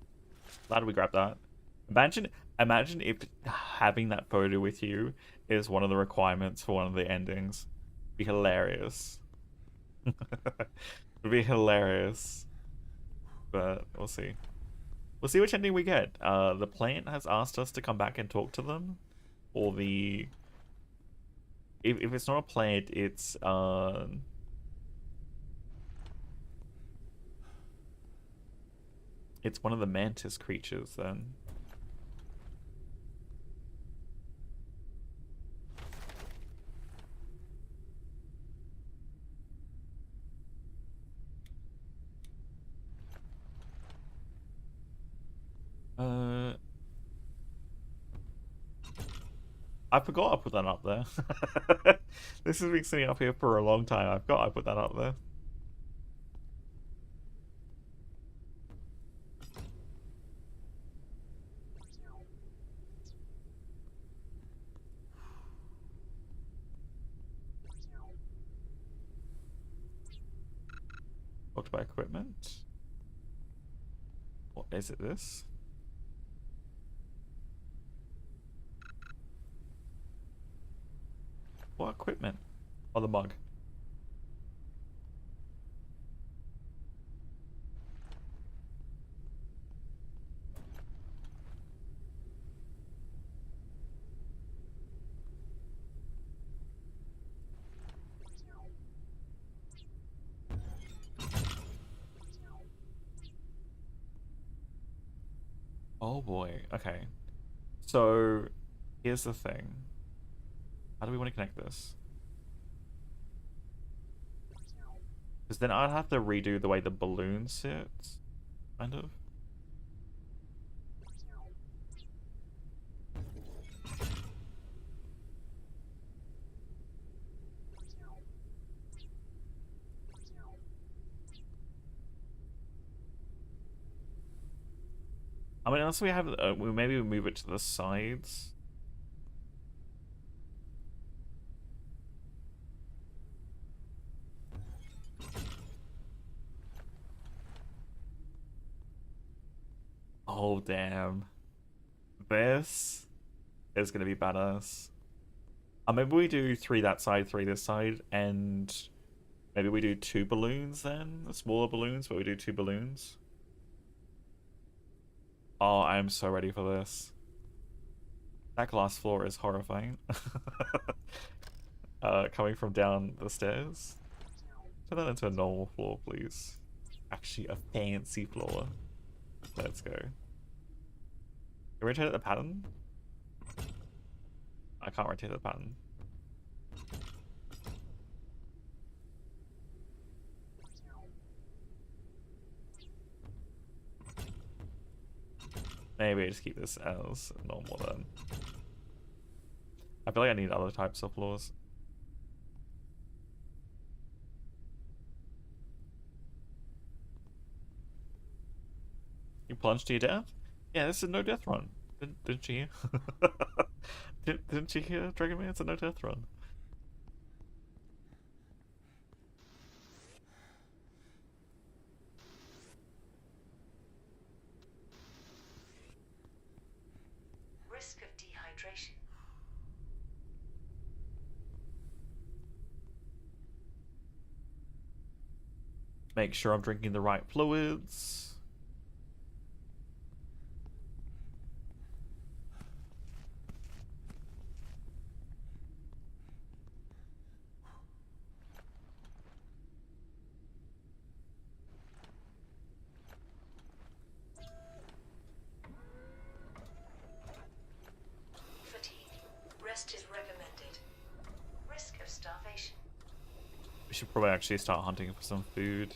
Glad we grabbed that. Imagine if having that photo with you is one of the requirements for one of the endings. It'd be hilarious. It'd be hilarious. But we'll see. We'll see which ending we get. The plant has asked us to come back and talk to them. Or the... If it's not a plant, it's... It's one of the mantis creatures, then. I forgot I put that up there. This has been sitting up here for a long time. I forgot I put that up there. Talked about equipment. What is it? This? What equipment? Oh, the mug. Oh boy. Okay. So, here's the thing. How do we want to connect this? Because then I'd have to redo the way the balloon sits. Kind of. I mean, unless we have, maybe we move it to the sides. Oh, damn. This is gonna be badass. Maybe we do 3 that side, 3 this side, and maybe we do 2 balloons then? Smaller balloons, but we do 2 balloons. Oh, I am so ready for this. That glass floor is horrifying. Coming from down the stairs. Turn that into a normal floor, please. Actually, a fancy floor. Let's go. Can we rotate the pattern? I can't rotate the pattern. Maybe I just keep this as normal then. I feel like I need other types of floors. You plunged to your death? Yeah, this is a no death run. Didn't you hear? Didn't you hear, Dragon Man? It's a no death run. Risk of dehydration. Make sure I'm drinking the right fluids. Fatigue. Rest is recommended. Risk of starvation. We should probably actually start hunting for some food.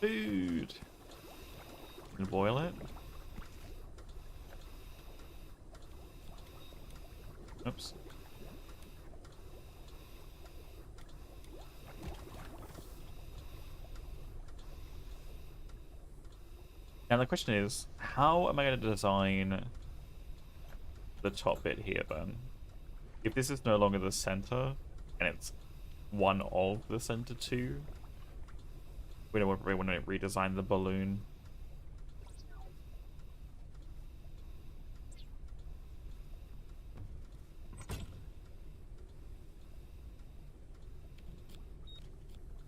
Food. And boil it. Oops. Now the question is, how am I going to design the top bit here then? If this is no longer the center, and it's one of the center two, we don't really want to redesign the balloon.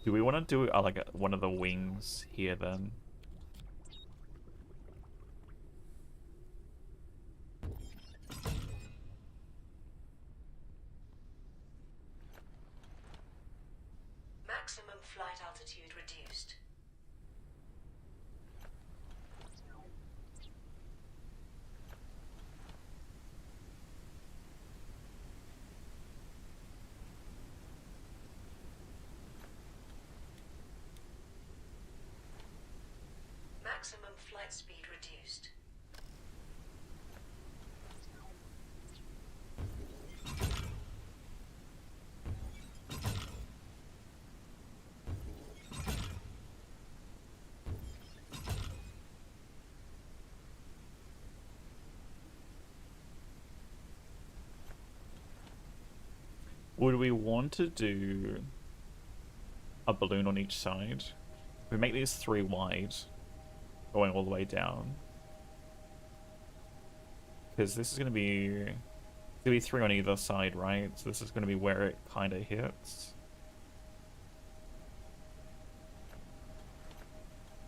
Do we want to do like one of the wings here then? Maximum flight altitude reduced. Maximum flight speed reduced. Would we want to do a balloon on each side? We make these 3 wide, going all the way down. Because this is going to be 3 on either side, right? So this is going to be where it kind of hits.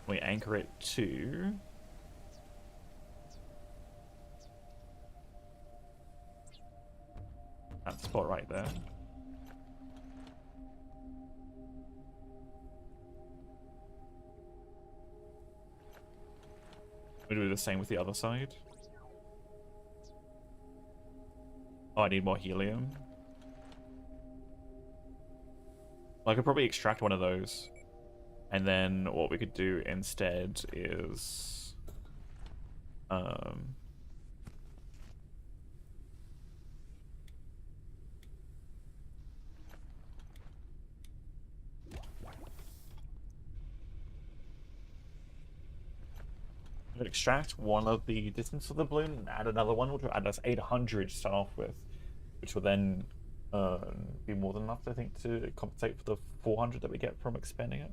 We anchor it to that spot right there. We do the same with the other side. Oh, I need more helium. Well, I could probably extract one of those. And then what we could do instead is... we could extract one of the distance of the balloon and add another one, which will add us 800 to start off with, which will then be more than enough, I think, to compensate for the 400 that we get from expanding it.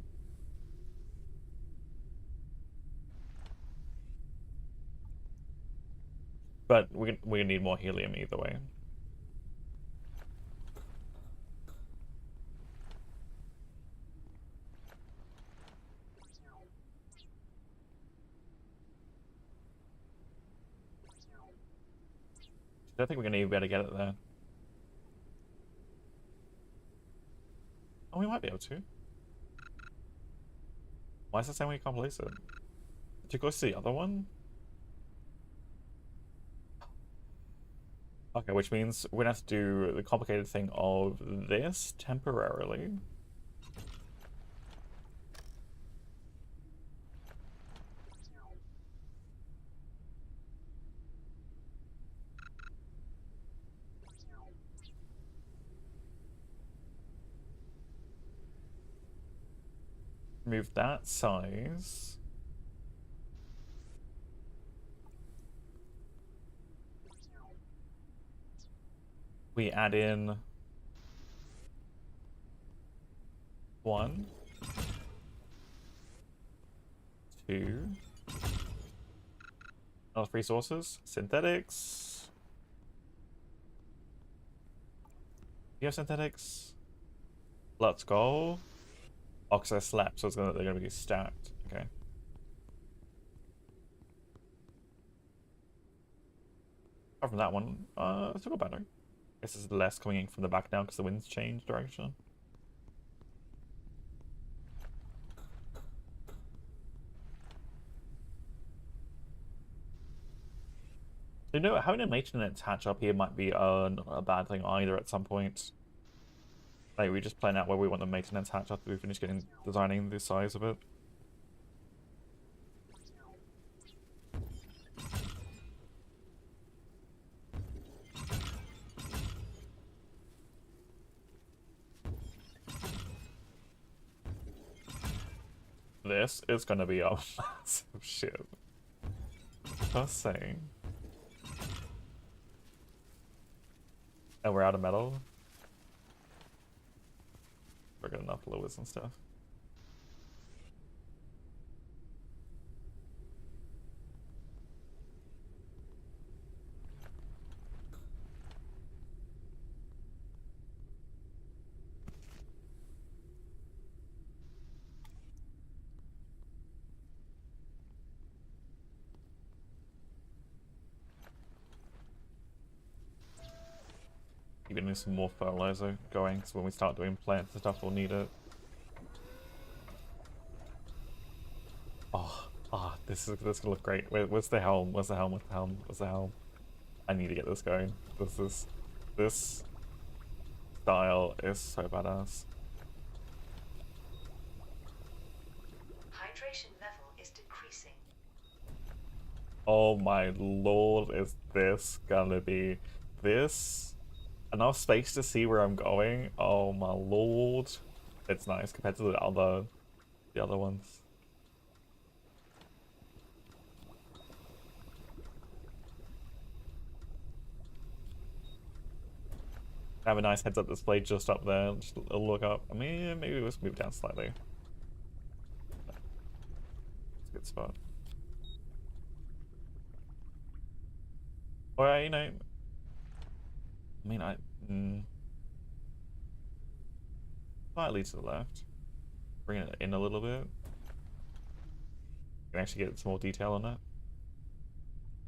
But we need more helium either way. I don't think we're going to even be able to get it there. Oh, we might be able to. Why is it saying we can't place it? Did you go see the other one? Okay, which means we're going to have to do the complicated thing of this temporarily. Move that size. We add in 1, 2, another 3 sources, synthetics. You have synthetics? Let's go. Oh, because they're slapped, so they're going to be stacked. Okay. Apart from that one, still got battery. Guess there's less coming in from the back now because the wind's changed direction. You know, having a maintenance hatch up here might be not a bad thing either at some point. Like, we just plan out where we want the maintenance hatch after we finish designing the size of it. This is gonna be a massive ship. Just saying. And we're out of metal. We're got enough lures and stuff. Getting some more fertilizer going, because when we start doing plants and stuff, we'll need it. Oh, this gonna look great. Where's the helm? Where's the helm? Where's the helm? Where's the helm? I need to get this going. This style is so badass. Hydration level is decreasing. Oh my lord, is this gonna be this? Enough space to see where I'm going? Oh my lord. It's nice compared to the other ones. Have a nice heads-up display just up there. Just a look up. I mean, maybe let's move down slightly. It's a good spot. Or, you know... I mean, slightly to the left. Bring it in a little bit. You can actually get some more detail on it.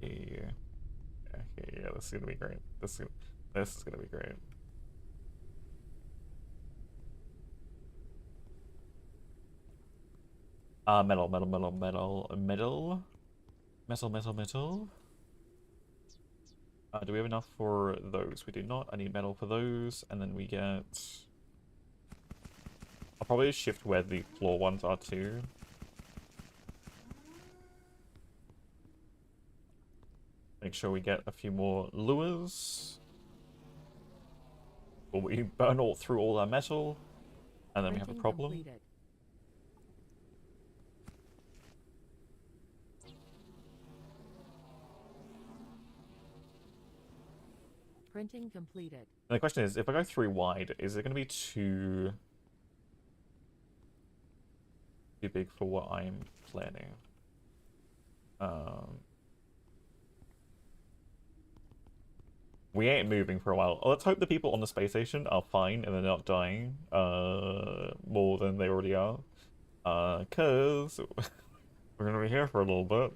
Yeah, this is gonna be great. This is gonna be great. Metal. Do we have enough for those? We do not. I need metal for those, and then we get... I'll probably shift where the floor ones are too. Make sure we get a few more lures. Or we burn through all our metal, and then we have a Printing problem. completed. Printing completed. And the question is, if I go 3 wide, is it going to be too big for what I'm planning? We ain't moving for a while. Let's hope the people on the space station are fine and they're not dying more than they already are. Cause we're gonna be here for a little bit.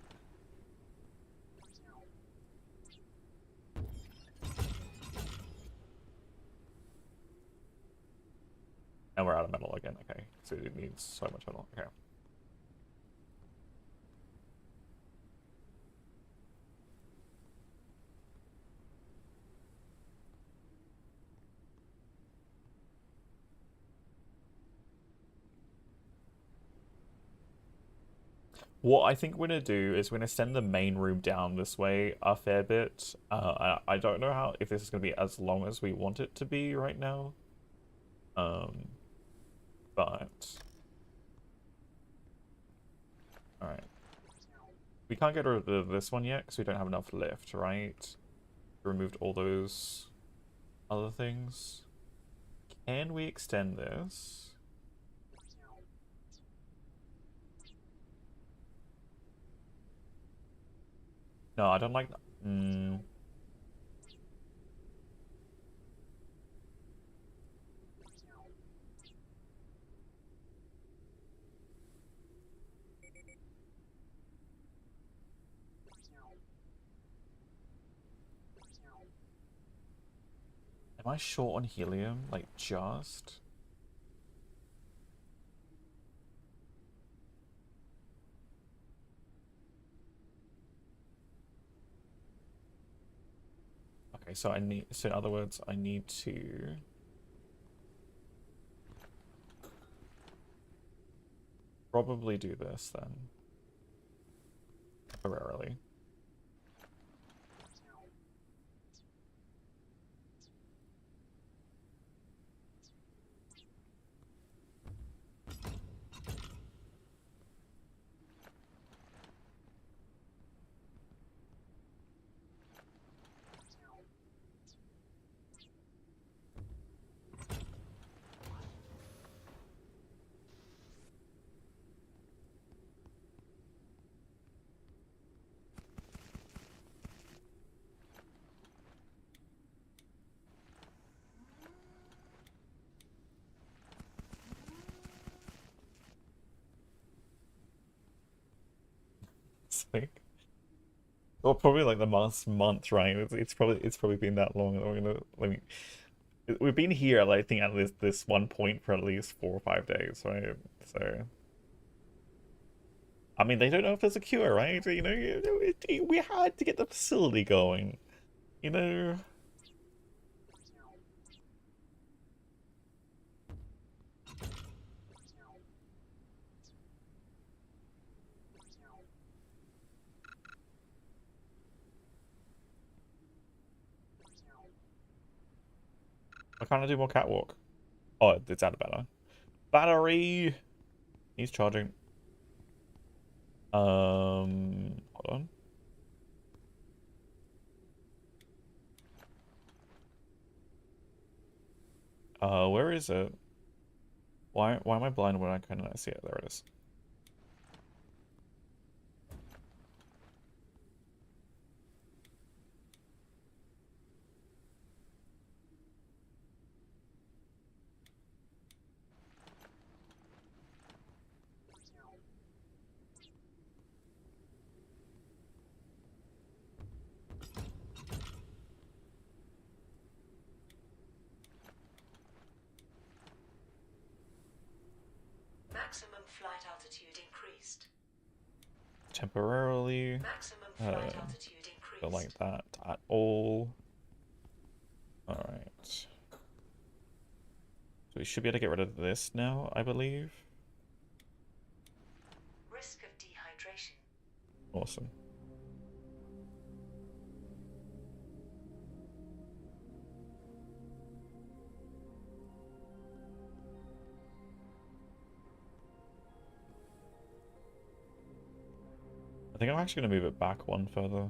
And we're out of metal again, okay. So it needs so much metal, okay. What I think we're gonna do is we're gonna send the main room down this way a fair bit. I don't know if this is gonna be as long as we want it to be right now. But alright. We can't get rid of this one yet because we don't have enough lift, right? Removed all those other things. Can we extend this? No, I don't like that. Am I short on helium? Like, just? Okay, so in other words, I need to... probably do this then. Temporarily. like, or probably like the last month, right? It's probably been that long. We're gonna, like, we've been here, like, I think at this one point for at least 4 or 5 days, right? So, I mean, they don't know if there's a cure, right? You know, we had to get the facility going, you know. Why can't I do more catwalk? Oh, it's out of battery. Battery. He's charging. Hold on. Where is it? Why am I blind when I cannot see it? There it is. Maximum flight altitude increased. Temporarily. Maximum flight altitude Don't like increased. that at all. Alright. So we should be able to get rid of this now, I believe. Risk of dehydration. Awesome. I think I'm actually going to move it back one further.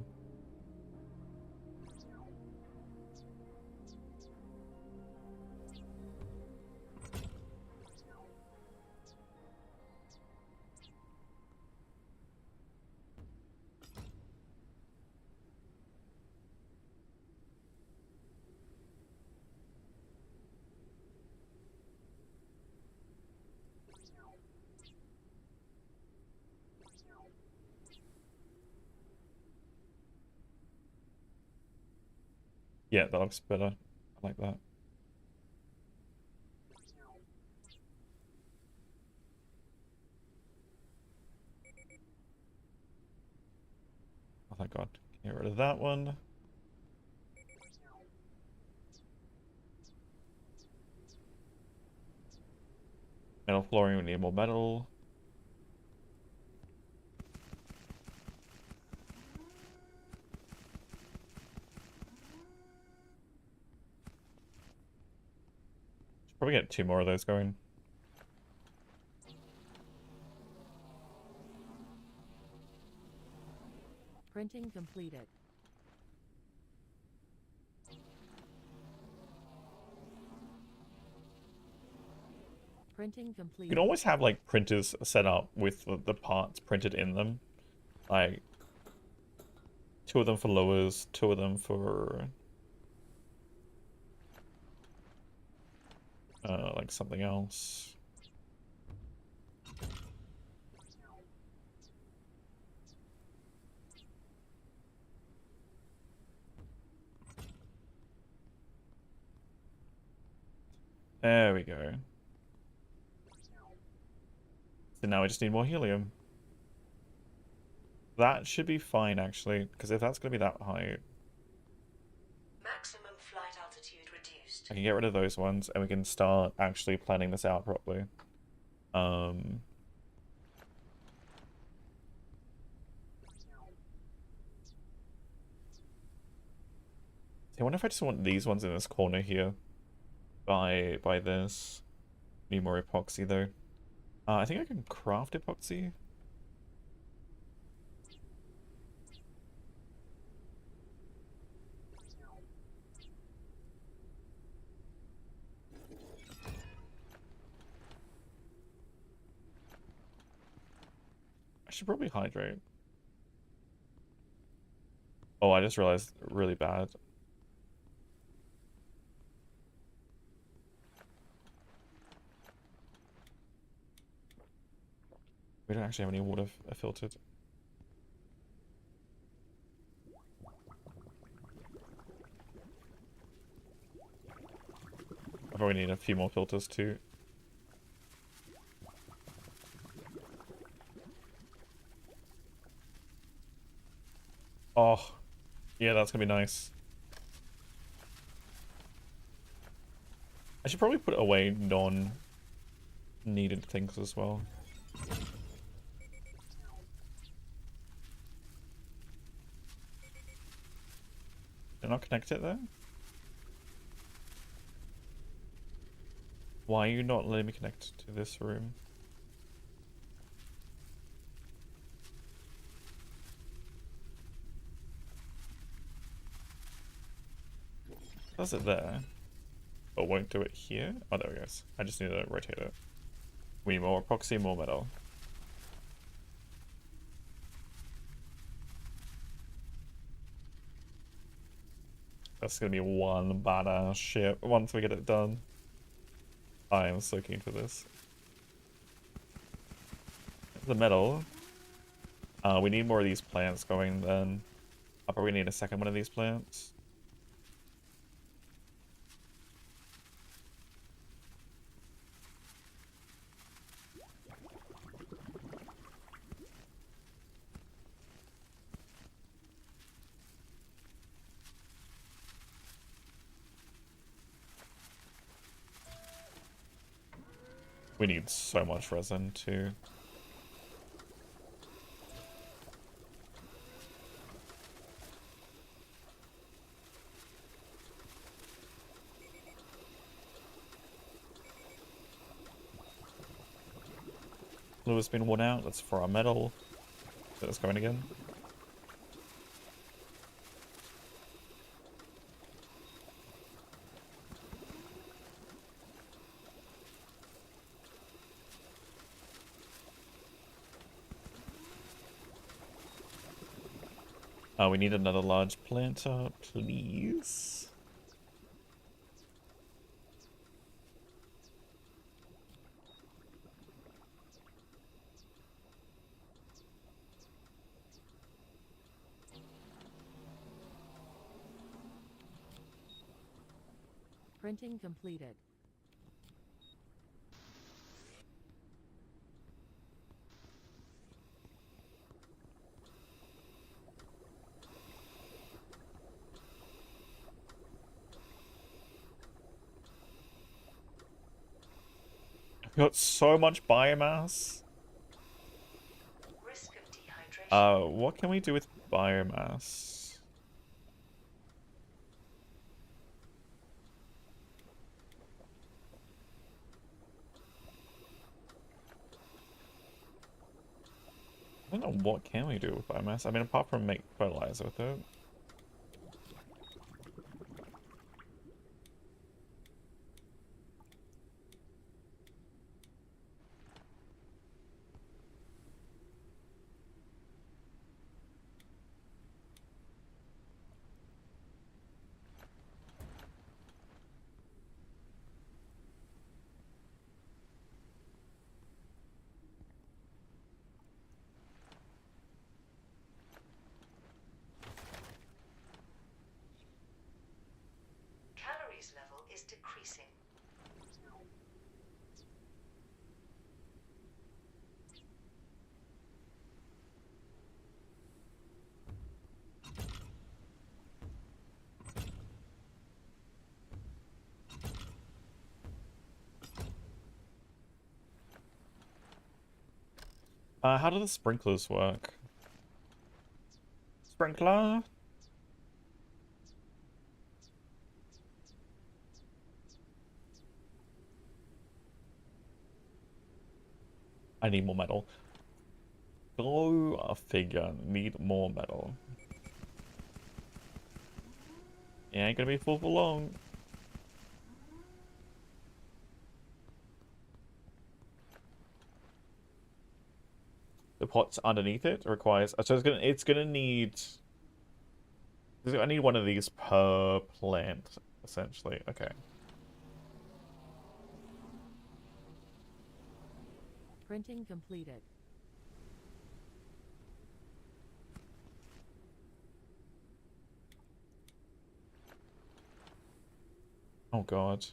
Yeah, that looks better. I like that. Oh, thank God. Get rid of that one. Metal flooring, we need more metal. Should probably get 2 more of those going. Printing completed. Printing You completed. can always have like printers set up with the parts printed in them. Like 2 of them for lowers, 2 of them for like something else. There we go. So now we just need more helium. That should be fine, actually, because if that's going to be that high, Maximum flight altitude reduced. I can get rid of those ones, and we can start actually planning this out properly. I wonder if I just want these ones in this corner here. By this. Need more epoxy, though. I think I can craft epoxy. I should probably hydrate. Oh, I just realized really bad. We don't actually have any water filtered. probably need a few more filters too. Oh, yeah, that's gonna be nice. I should probably put away non-needed things as well. Did I not connect it there? Why are you not letting me connect to this room? Does it there? But won't do it here? Oh, there it goes. I just need to rotate it. We need more epoxy, more metal. That's gonna be one badass ship once we get it done. I am so keen for this. The metal. We need more of these plants going then. I'll probably need a second one of these plants. We need so much resin too. Glue has been worn out. That's for our metal. So that's going again. We need another large planter, please. Printing completed. I've got so much biomass. Risk of dehydration. What can we do with biomass? I don't know what can we do with biomass. I mean, apart from make fertilizer with it. Calories level is decreasing. How do the sprinklers work? Sprinkler? I need more metal. Go a figure. Need more metal. It ain't gonna be full for long. The pot's underneath it requires. So it's gonna need. I need one of these per plant, essentially. Okay. Printing completed. Oh god.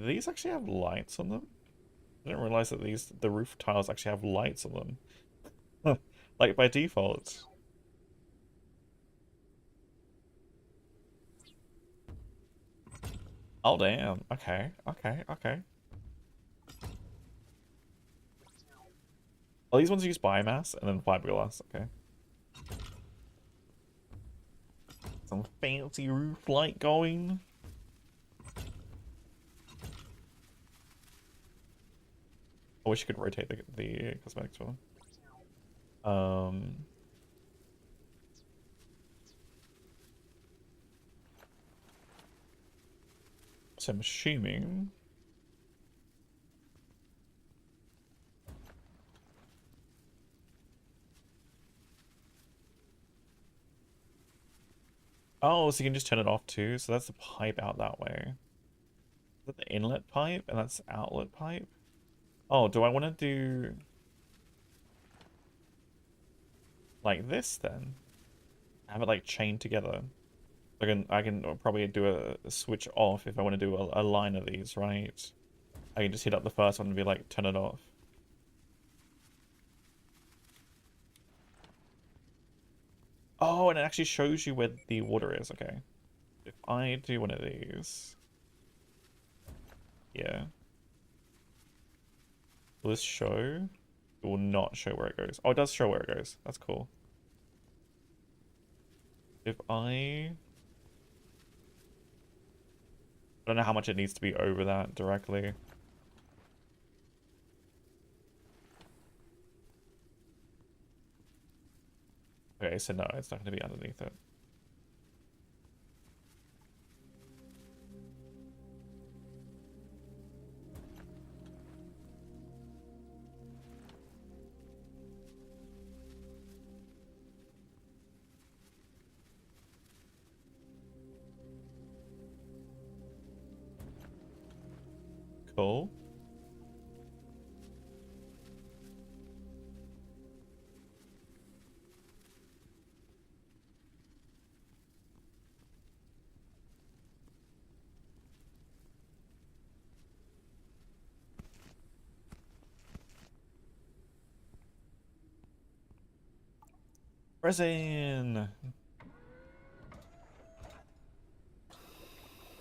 Do these actually have lights on them? I didn't realize that the roof tiles actually have lights on them. Huh. Like by default. Oh damn. Okay, okay, okay. Oh, these ones use biomass and then fiberglass, okay. Some fancy roof light going. I wish you could rotate the cosmetics for them. So I'm assuming. Oh, so you can just turn it off too. So that's the pipe out that way. Is that the inlet pipe? And that's outlet pipe? Oh, do I want to do like this then? Have it like chained together. I can probably do a switch off if I want to do a line of these, right? I can just hit up the first one and be like, turn it off. Oh, and it actually shows you where the water is. Okay. If I do one of these. Yeah. Will this show? It will not show where it goes. Oh, it does show where it goes. That's cool. If I don't know how much it needs to be over that directly. Okay, so no, it's not going to be underneath it. Cool. Resin!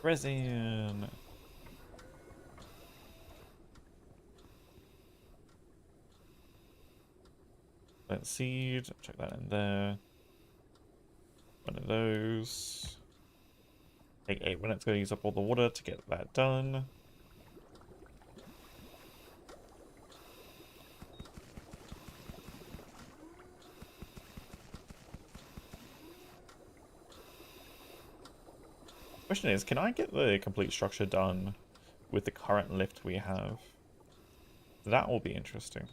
Resin! Plant seed, check that in there. One of those. Take 8 minutes, gonna use up all the water to get that done. Question is, can I get the complete structure done with the current lift we have? That will be interesting.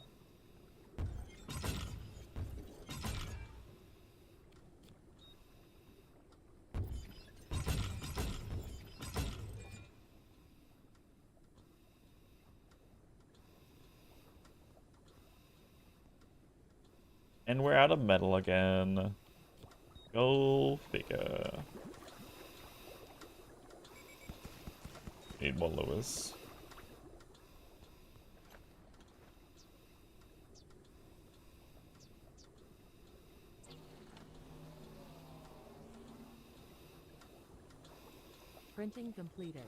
And we're out of metal again. Go figure. Need more lures. Printing completed.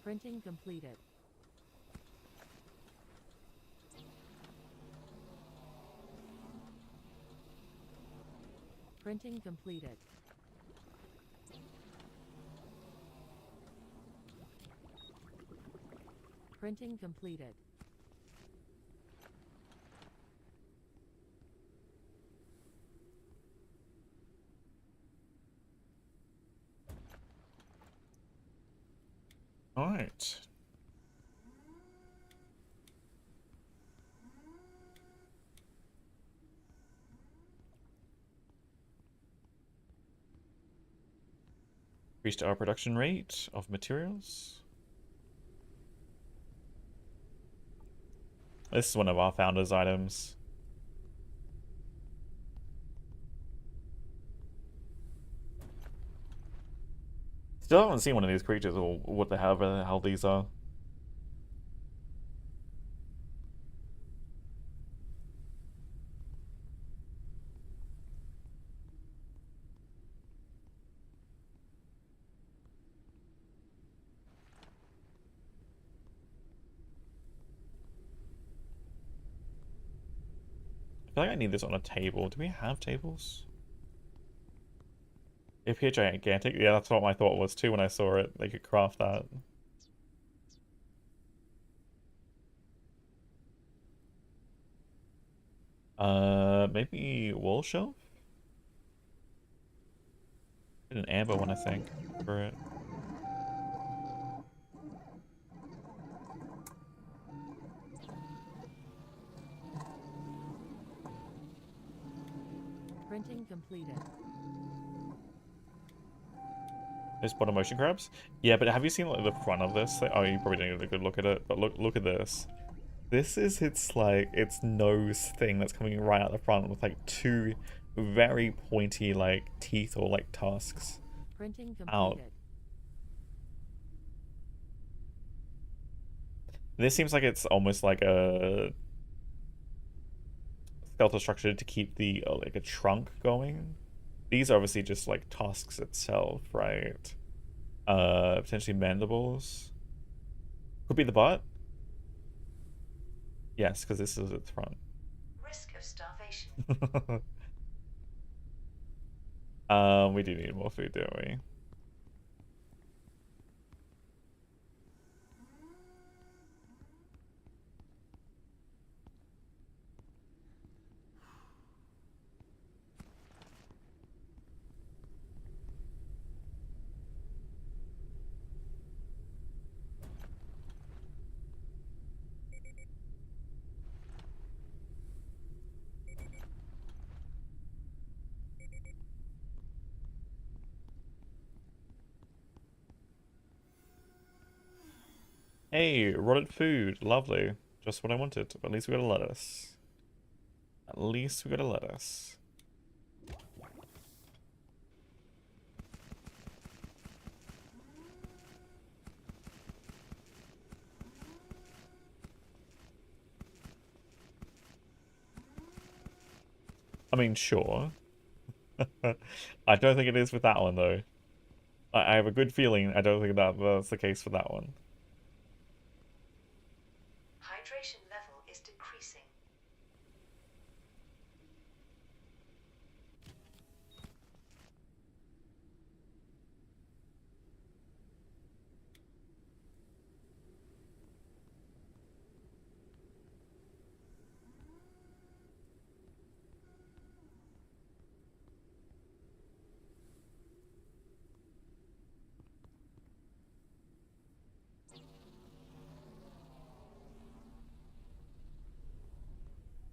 Printing completed. Printing completed. Printing completed. All right. Increased our production rate of materials. This is one of our founders' items. Still haven't seen one of these creatures or what the hell these are. I feel like I need this on a table. Do we have tables? APA gigantic? Yeah, that's what my thought was too when I saw it. They could craft that. Maybe wall shelf? An amber one, I think, for it. Printing completed. There's bottom motion crabs? Yeah, but have you seen like the front of this? Like, oh, you probably didn't get a good look at it, but look at this. This is its like its nose thing that's coming right out the front with like two very pointy like teeth or like tusks Printing out. completed. This seems like it's almost like a skeletal structure to keep the like a trunk going. These are obviously just like tusks itself, right? Potentially mandibles. Could be the butt. Yes, because this is its front. Risk of starvation. We do need more food, don't we? Hey, rotted food. Lovely. Just what I wanted. But at least we got a lettuce. At least we got a lettuce. I mean, sure. I don't think it is with that one, though. I have a good feeling I don't think that's the case for that one. Hydration level is decreasing.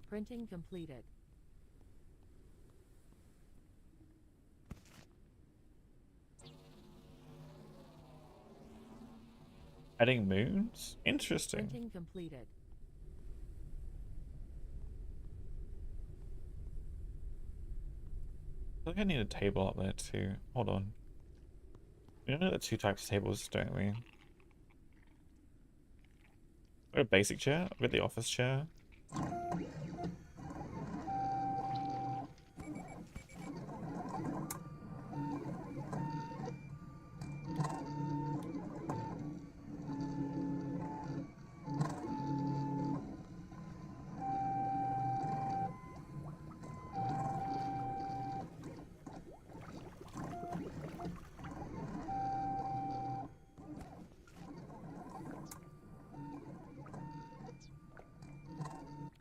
Printing completed. Adding moons? Interesting. Printing completed. I think I need a table up there too. Hold on. We don't know the two types of tables, don't we? We got a basic chair. We got the office chair.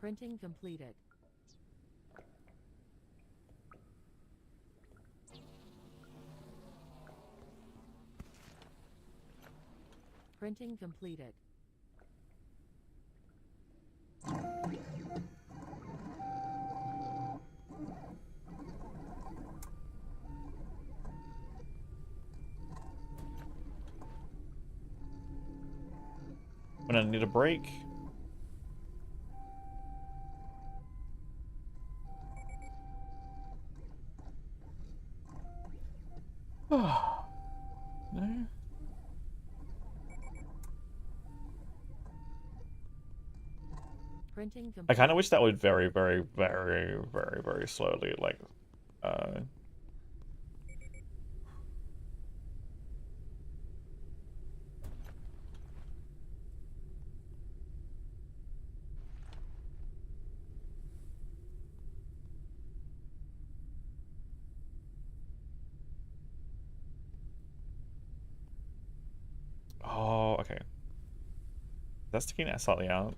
Printing completed. Printing completed. When I need a break. No. Printing complete. I kind of wish that would very, very, very, very, very slowly, like, Oh, okay. That's sticking that slightly out.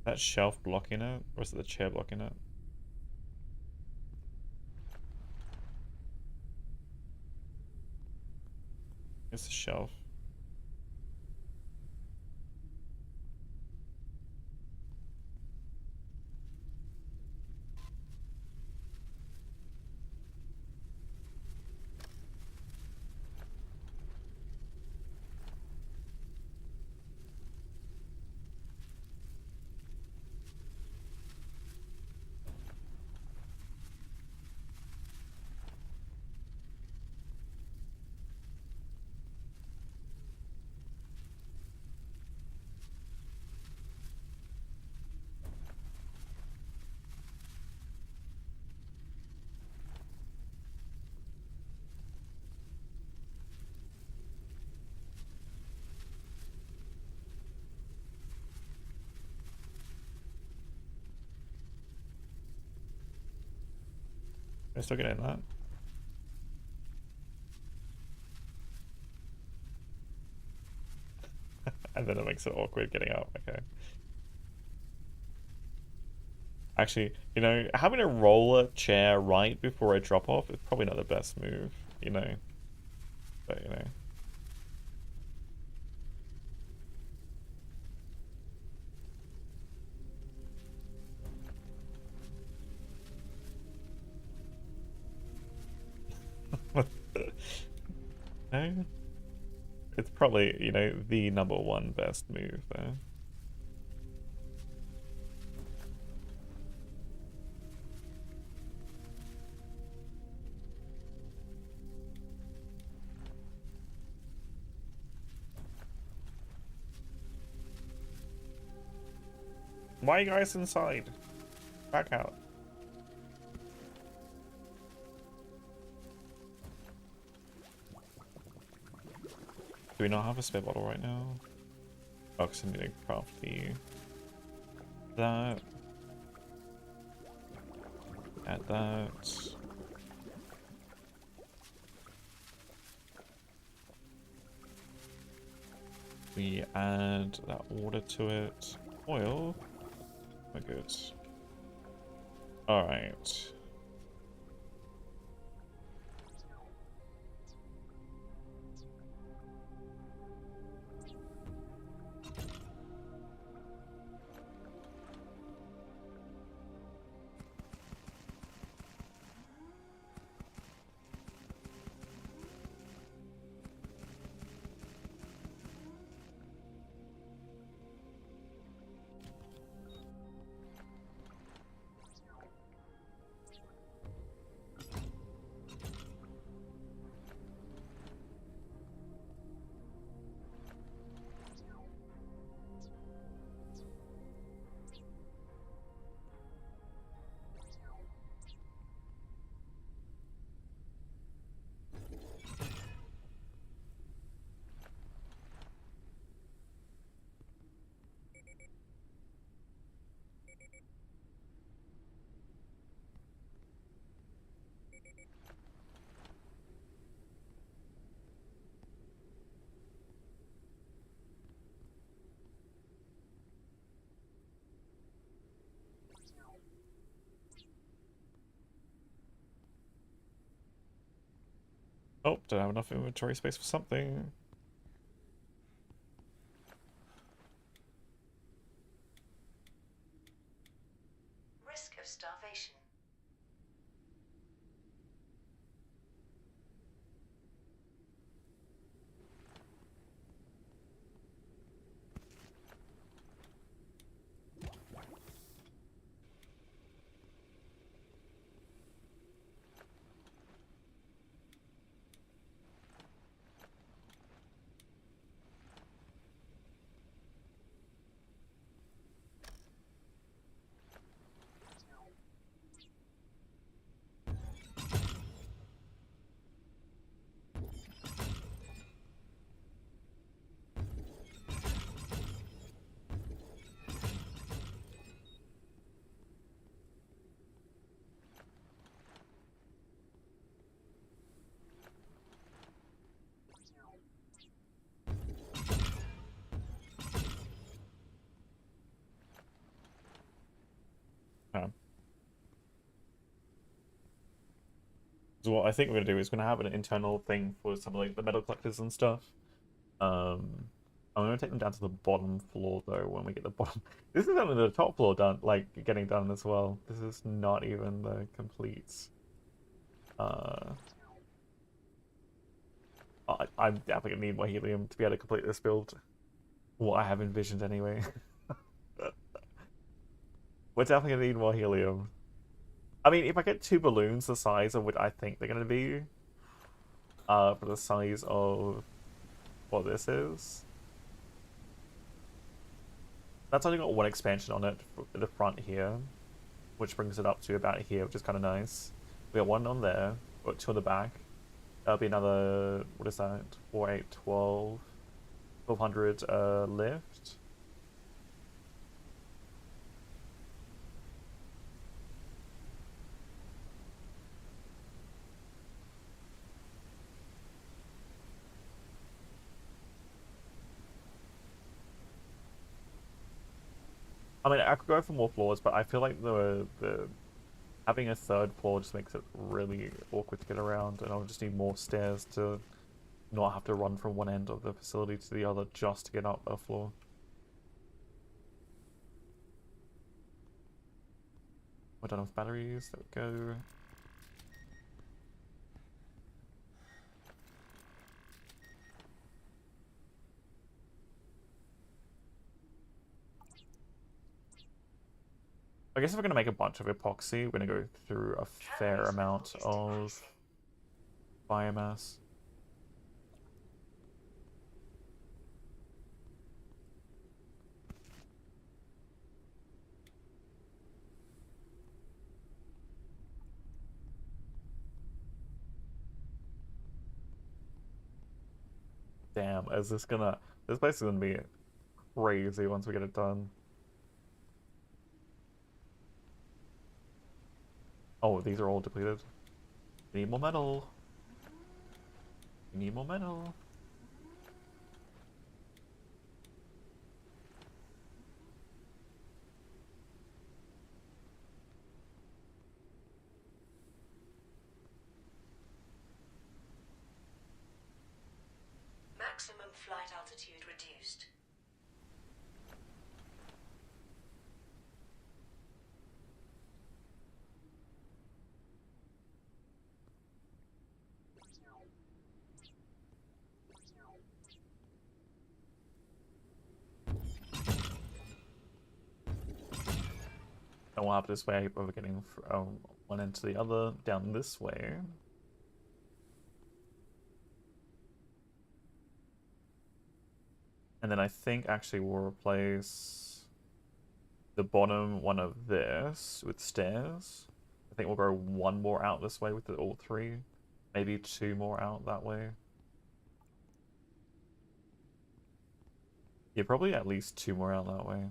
That shelf blocking it, or is it the chair blocking it? It's the shelf. Am I still getting that? And then it makes it awkward getting up. Okay. Actually, you know, having a roller chair right before I drop off is probably not the best move, you know. But, you know. No? It's probably, you know, the #1 best move there. Why are you guys inside? Back out. Do we not have a spare bottle right now? Oh, because I need to craft that. Add that. We add that water to it. Oil. We're good. Alright. Oh, don't have enough inventory space for something. Risk of starvation. So what I think we're gonna do is we're gonna have an internal thing for some of like the metal collectors and stuff. I'm gonna take them down to the bottom floor though when we get the bottom. This is only the top floor done, like getting done as well. This is not even the complete. I'm definitely gonna need more helium to be able to complete this build. What I have envisioned anyway. We're definitely gonna need more helium. I mean, if I get 2 balloons the size of what I think they're gonna be, for the size of what this is. That's only got 1 expansion on it at the front here, which brings it up to about here, which is kind of nice. We got 1 on there, got 2 on the back. That'll be another, what is that? 4, 8, 12, 1200 lift. I mean, I could go for more floors, but I feel like the having a 3rd floor just makes it really awkward to get around, and I'll just need more stairs to not have to run from one end of the facility to the other just to get up a floor. We're done with batteries. There we go. I guess if we're going to make a bunch of epoxy, we're going to go through a fair amount of biomass. Damn, is this gonna... This place is gonna be crazy once we get it done. Oh, these are all depleted. We need more metal. We need more metal. Maximum flight altitude reduced. And we'll have this way of getting from one end to the other down this way. And then I think actually we'll replace the bottom one of this with stairs. I think we'll go 1 more out this way with all 3. Maybe 2 more out that way. Yeah, probably at least 2 more out that way.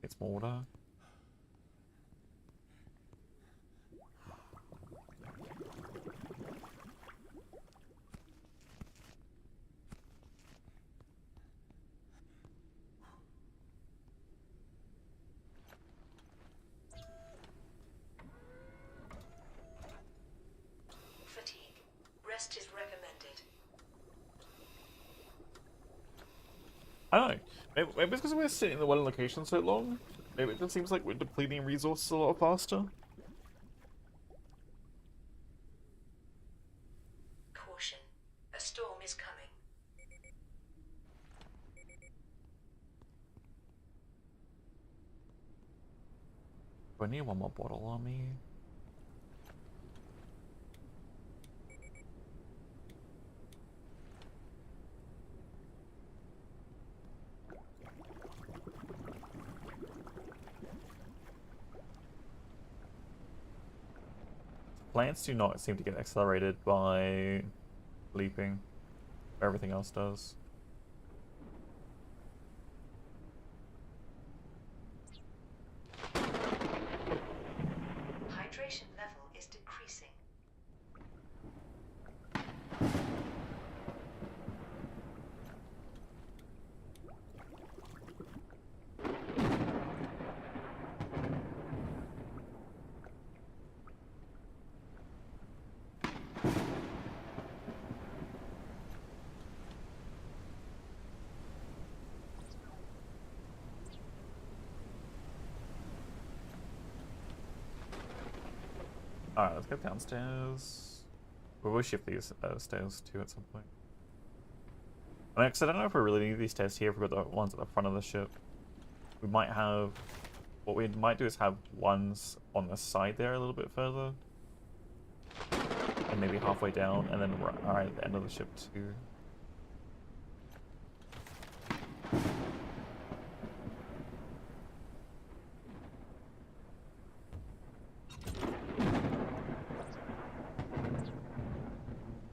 It's more water. Fatigue. Rest is recommended. I don't know. Maybe it's because we're sitting in the one location so long. Maybe it just seems like we're depleting resources a lot faster. Caution. A storm is coming. Do I need 1 more bottle on me? Plants do not seem to get accelerated by leaping. Everything else does. Hydration level is decreasing. Alright, let's go downstairs. We will shift these stairs too at some point. I mean, 'cause I don't know if we really need these stairs here if we've got the ones at the front of the ship. We might have... What we might do is have ones on the side there a little bit further. And maybe halfway down, and then right at the end of the ship too.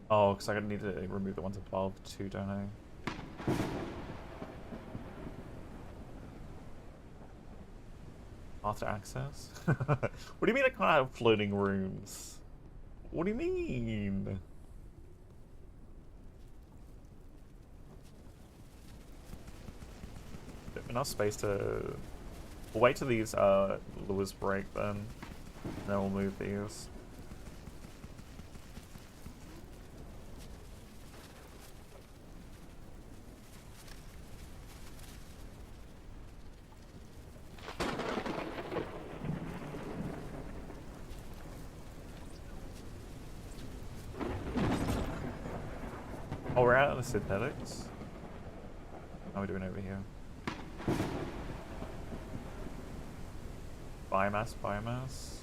Oh, because I need to remove the ones above too, don't I? After access? What do you mean I can't have floating rooms? What do you mean? Enough space to... We'll wait till these lures break then. And then we'll move these. Oh, we're out of the synthetics? How are we doing over here? Biomass, biomass.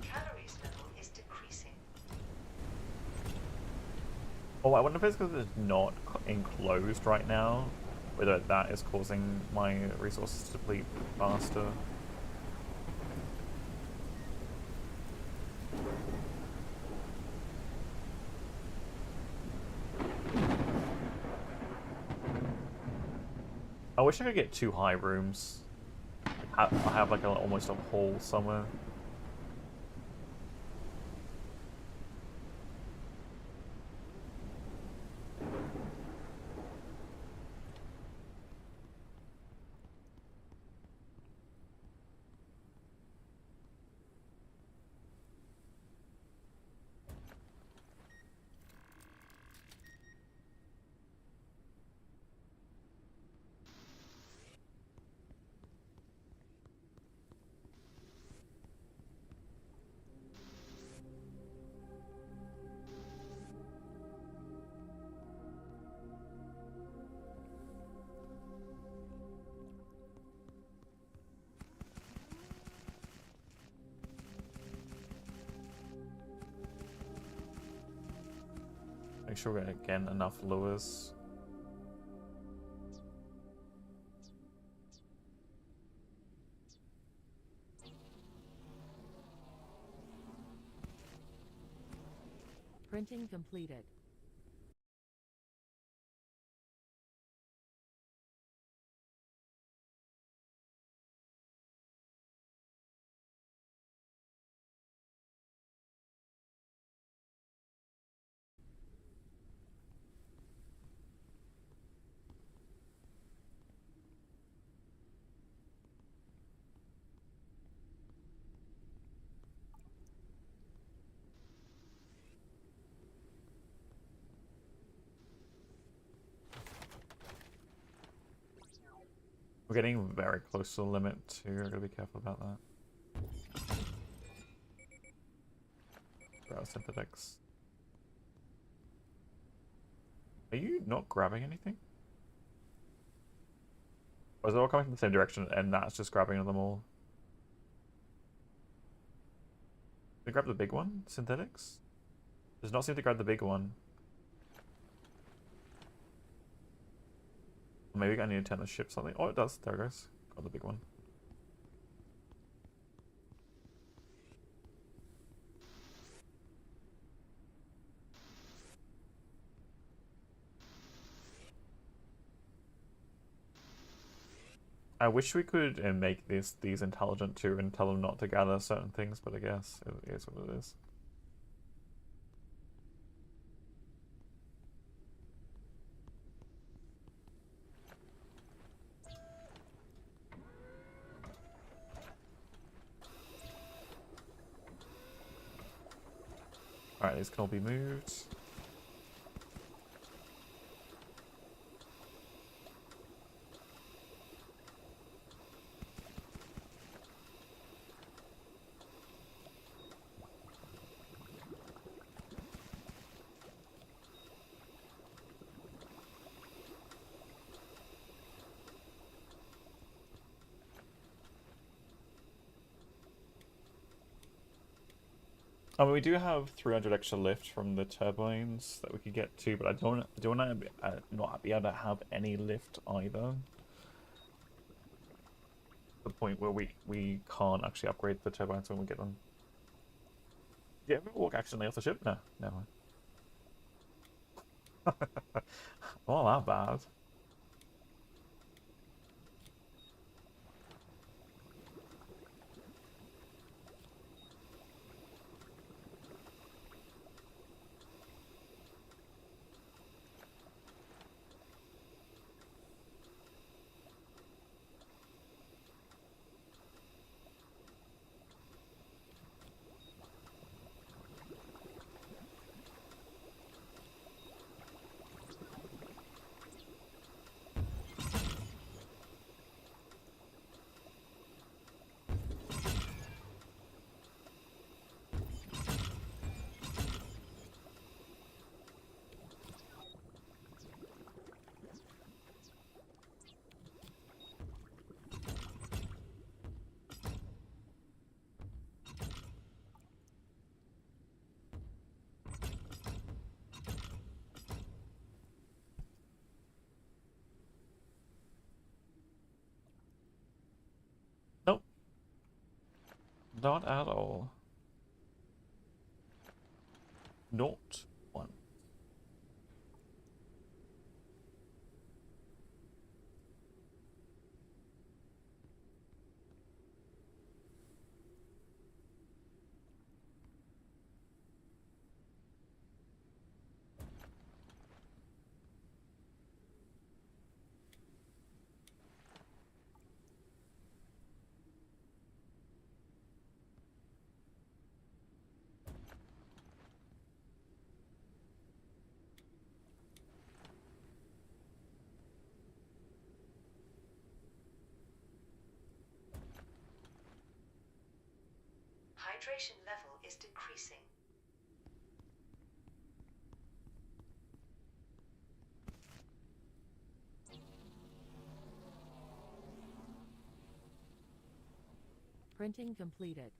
Calories level is decreasing. Oh, I wonder if it's because it's not enclosed right now. Whether that is causing my resources to deplete faster. I wish I could get 2 high rooms. I have like almost a hole somewhere. Make sure we get, again, enough lures. Printing completed. We're getting very close to the limit too. I gotta be careful about that. Browse synthetics. Are you not grabbing anything? Or is it all coming from the same direction and that's just grabbing them all? Did it grab the big one? Synthetics? Does not seem to grab the big one. Maybe I need to turn the ship something. Oh, it does. There it goes. Got the big one. I wish we could make these intelligent too and tell them not to gather certain things, but I guess it is what it is. Alright, these can all be moved. I mean, we do have 300 extra lift from the turbines that we could get to, but I don't want to not be able to have any lift either. The point where we can't actually upgrade the turbines when we get them. Did you ever walk accidentally off the ship? No, never. Not that bad. Nope. Not at all. Not one. Hydration level is decreasing. Printing completed.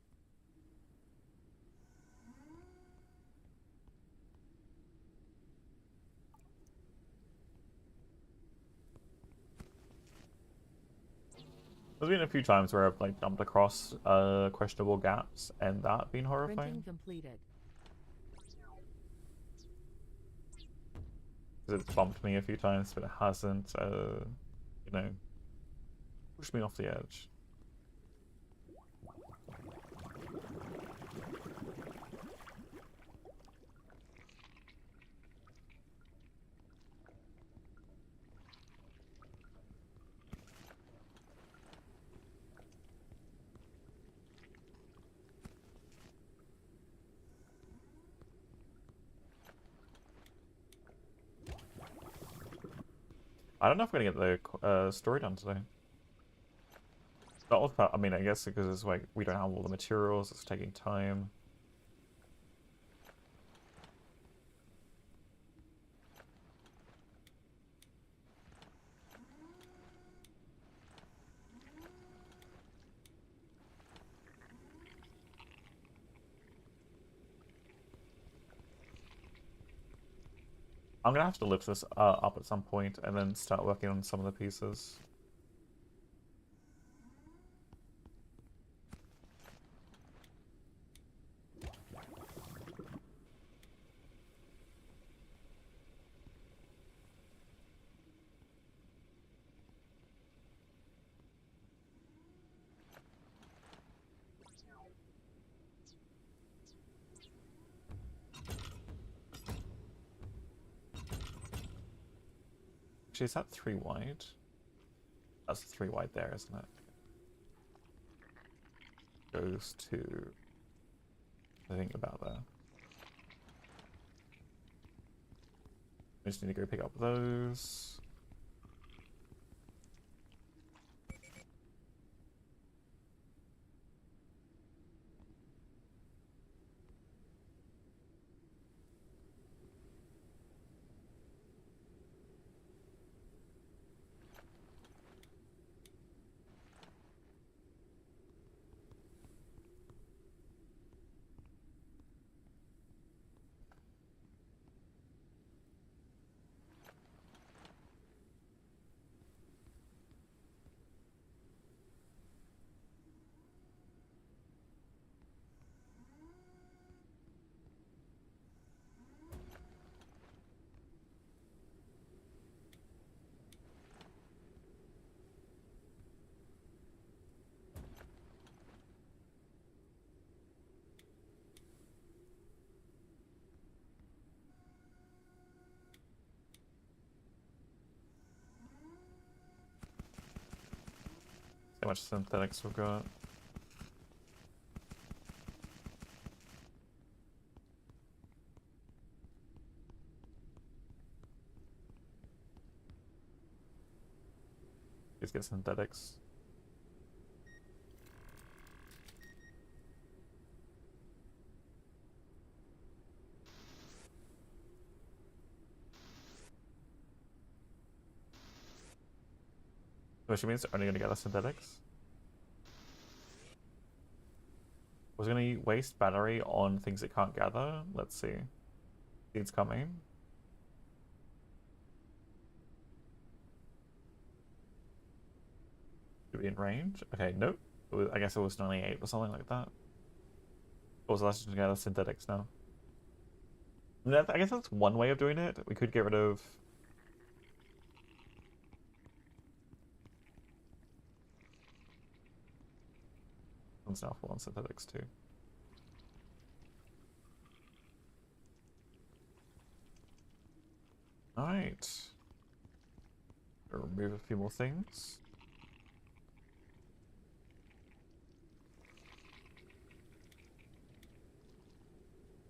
There's been a few times where I've like jumped across questionable gaps, and that been horrifying. Printing completed. Because it's bumped me a few times, but it hasn't, you know, pushed me off the edge. I don't know if we're gonna get the story done today. Not with, I mean, I guess because it's like we don't have all the materials, it's taking time. I'm gonna have to lift this up at some point and then start working on some of the pieces. Actually, is that 3 wide? That's 3 wide there, isn't it? Goes to... I think about that. I just need to go pick up those. See how much synthetics we've got. Let's get synthetics. Which means they're only going to get us synthetics. Was going to waste battery on things it can't gather. Let's see. Seeds coming. Should be in range. Okay, nope. I guess it was 98 or something like that. Or was it just to gather synthetics now? I guess that's one way of doing it. We could get rid of... One's now full on synthetics too. Alright. Remove a few more things.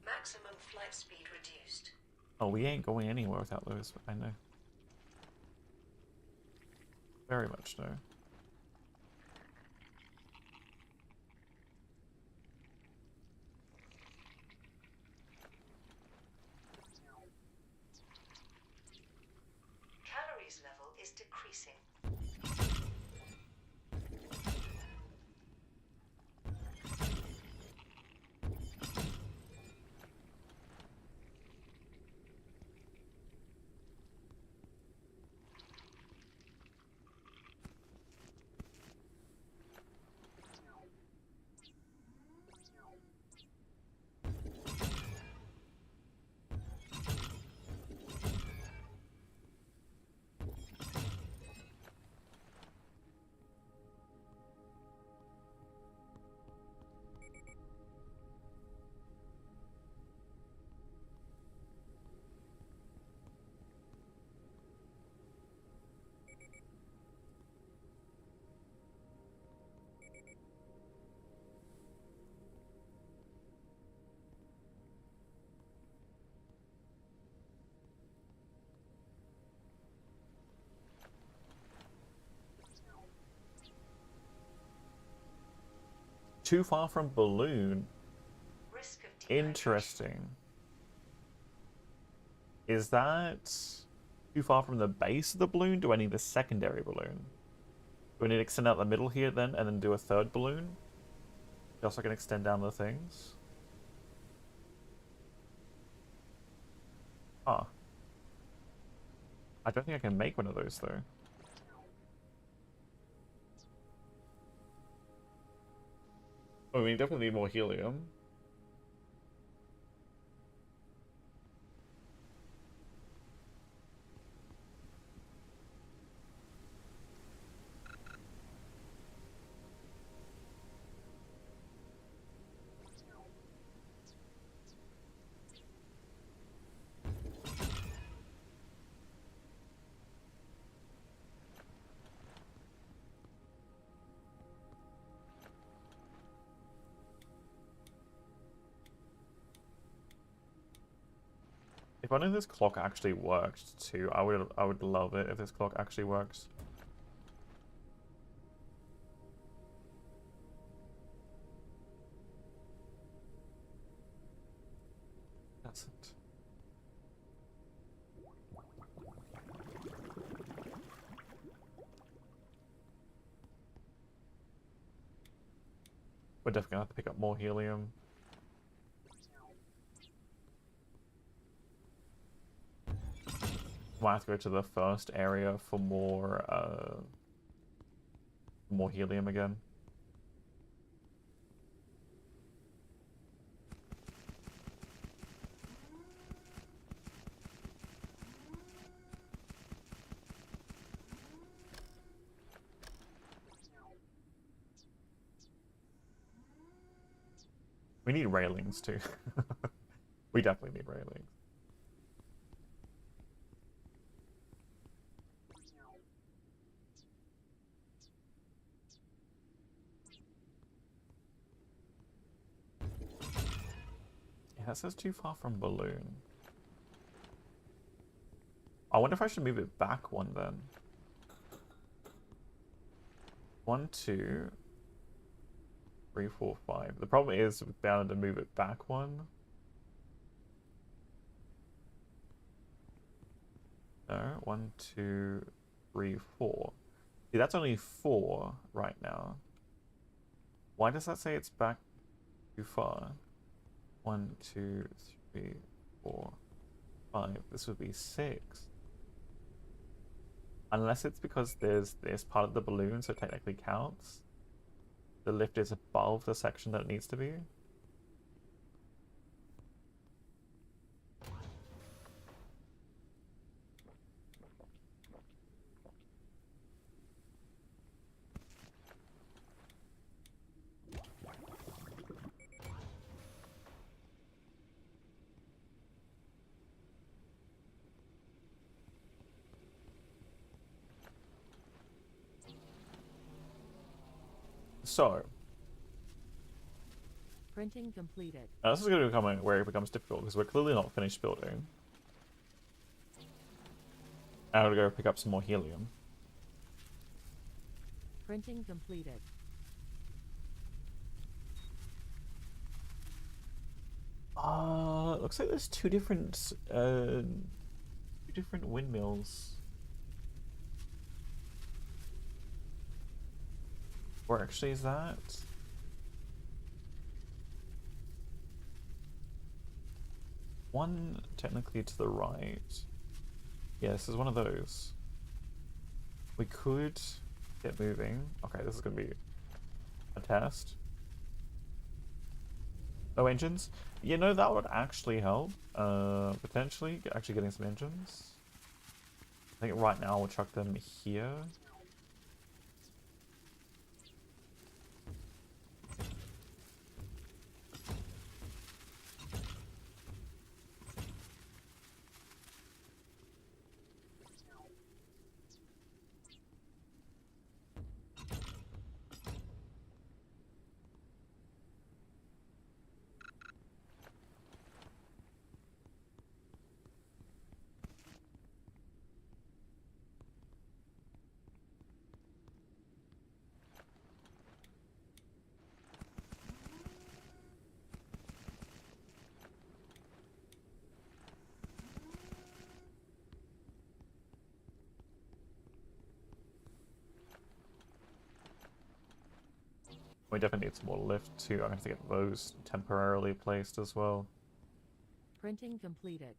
Maximum flight speed reduced. Oh, we ain't going anywhere without those, I know. Very much no. Calories level is decreasing. Too far from balloon. Risk of dehydration. Interesting. Is that too far from the base of the balloon? Do I need the secondary balloon? Do I need to extend out the middle here then, and then do a third balloon? Just so I can extend down the things. Ah. I don't think I can make one of those though. Oh, we definitely need more helium. If only this clock actually worked too. I would love it if this clock actually works. Doesn't. We're definitely gonna have to pick up more helium. Might have to go to the first area for more helium again. We need railings too. We definitely need railings. Yeah, that says too far from balloon. I wonder if I should move it back one then. 1, 2, 3, 4, 5. The problem is we're bound to move it back one. No, 1, 2, 3, 4. See, that's only 4 right now. Why does that say it's back too far? 1, 2, 3, 4, 5. This would be 6. Unless it's because there's this part of the balloon, so it technically counts. The lift is above the section that it needs to be. So, Printing completed. this is going to become where it becomes difficult because we're clearly not finished building. I gotta go pick up some more helium. Printing completed. It looks like there's two different windmills. Where actually is that? One technically to the right. Yeah, this is one of those. We could get moving. Okay, this is gonna be a test. No engines? You know, that would actually help. Potentially, actually getting some engines. I think right now we'll chuck them here. We definitely need some more lift too. I'm gonna have to get those temporarily placed as well. Printing completed.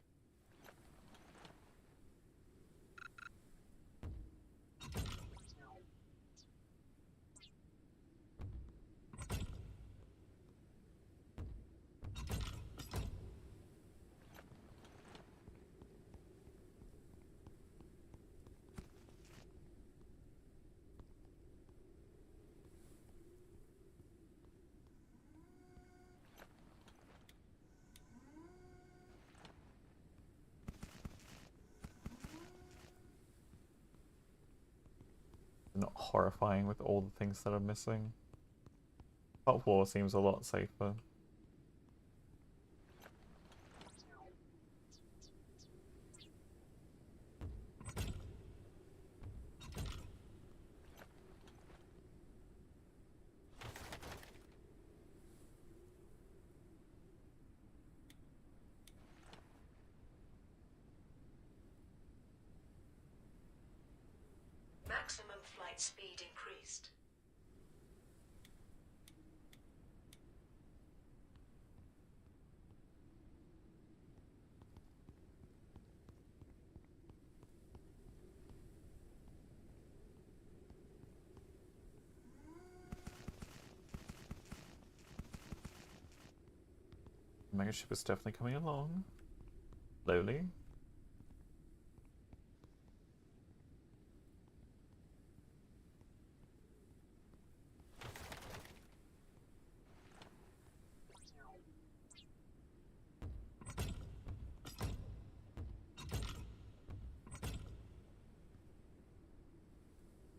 Not horrifying with all the things that are missing. Top floor seems a lot safer. flight speed increased. Mega ship is definitely coming along. Slowly.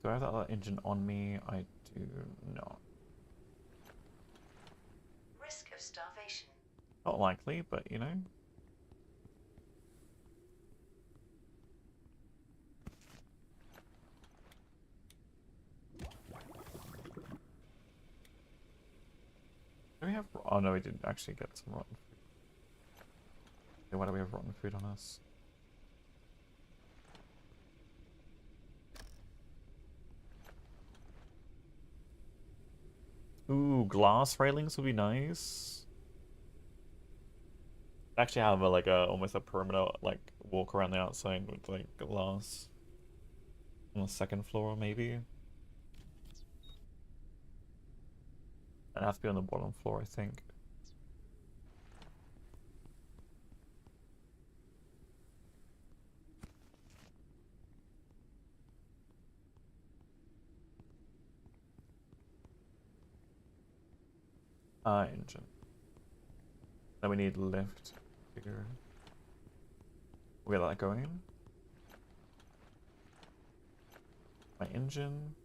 Do I have that other engine on me? I do not. Risk of starvation. Not likely, but you know. Do we have... Oh no, we didn't actually get some rotten food. Okay, why do we have rotten food on us? Ooh, glass railings would be nice. Actually have a, like a almost a perimeter like walk around the outside with like glass on the second floor maybe. And it has to be on the bottom floor, I think. Engine. Then we need lift here. We'll get that going. My engine.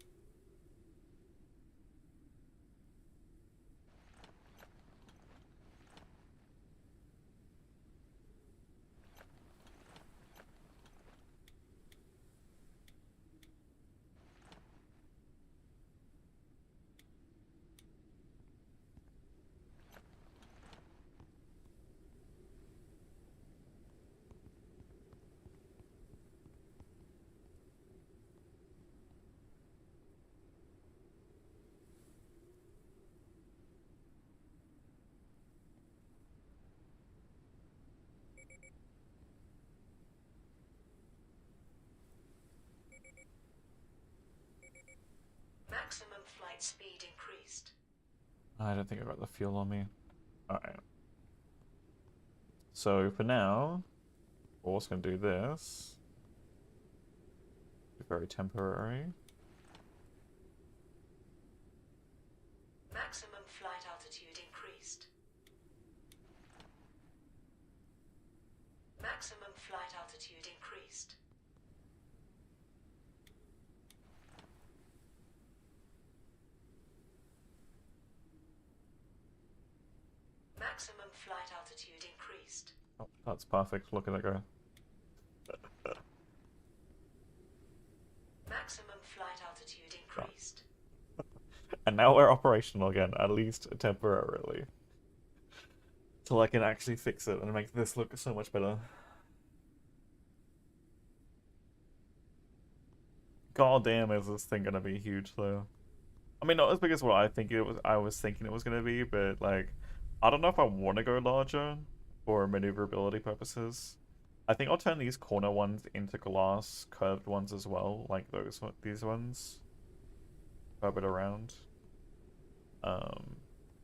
Maximum flight speed increased. I don't think I got the fuel on me. Alright. So for now, we're also going to do this. Very temporary. Maximum flight altitude increased. Maximum flight altitude increased. Maximum flight altitude increased. Oh, that's perfect. Look at that go. Maximum flight altitude increased. And now we're operational again, at least temporarily. Till I can actually fix it and make this look so much better. God damn, is this thing gonna be huge though? I mean, not as big as what I was thinking it was gonna be, but like, I don't know if I want to go larger for maneuverability purposes. I think I'll turn these corner ones into glass curved ones as well, like these ones. Curve it around. To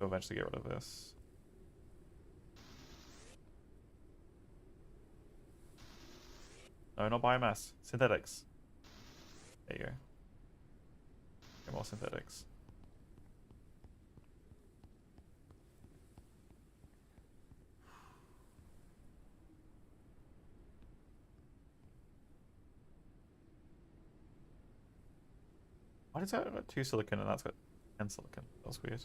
eventually get rid of this. No, not biomass. Synthetics. There you go. Get more synthetics. Why does that got 2 silicon and that's got 10 silicon? That was weird.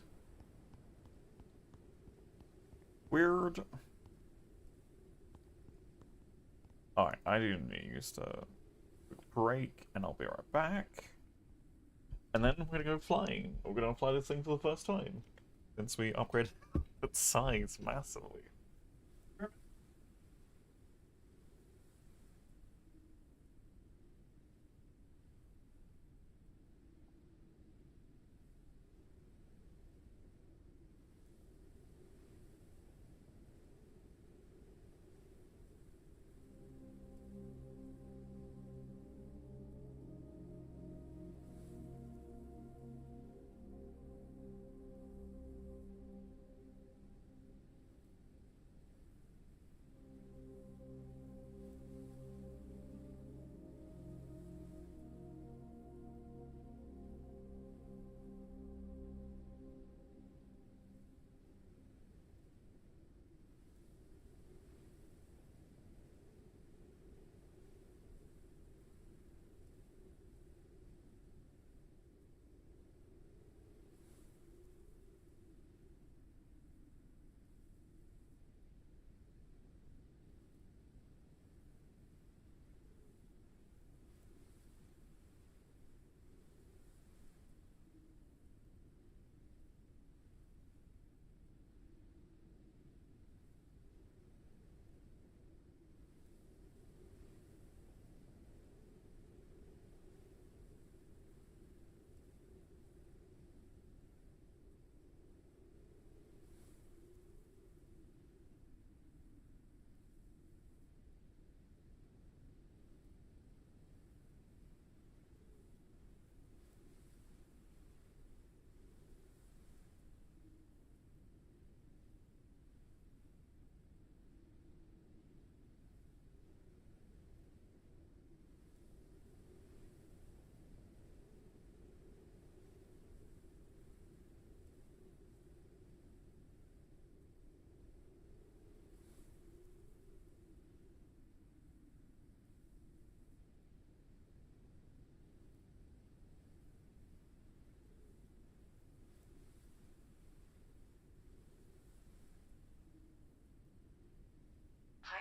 Weird. Alright, I do need to use a quick break and I'll be right back. And then we're gonna go flying. We're gonna fly this thing for the first time. Since we upgraded its size massively.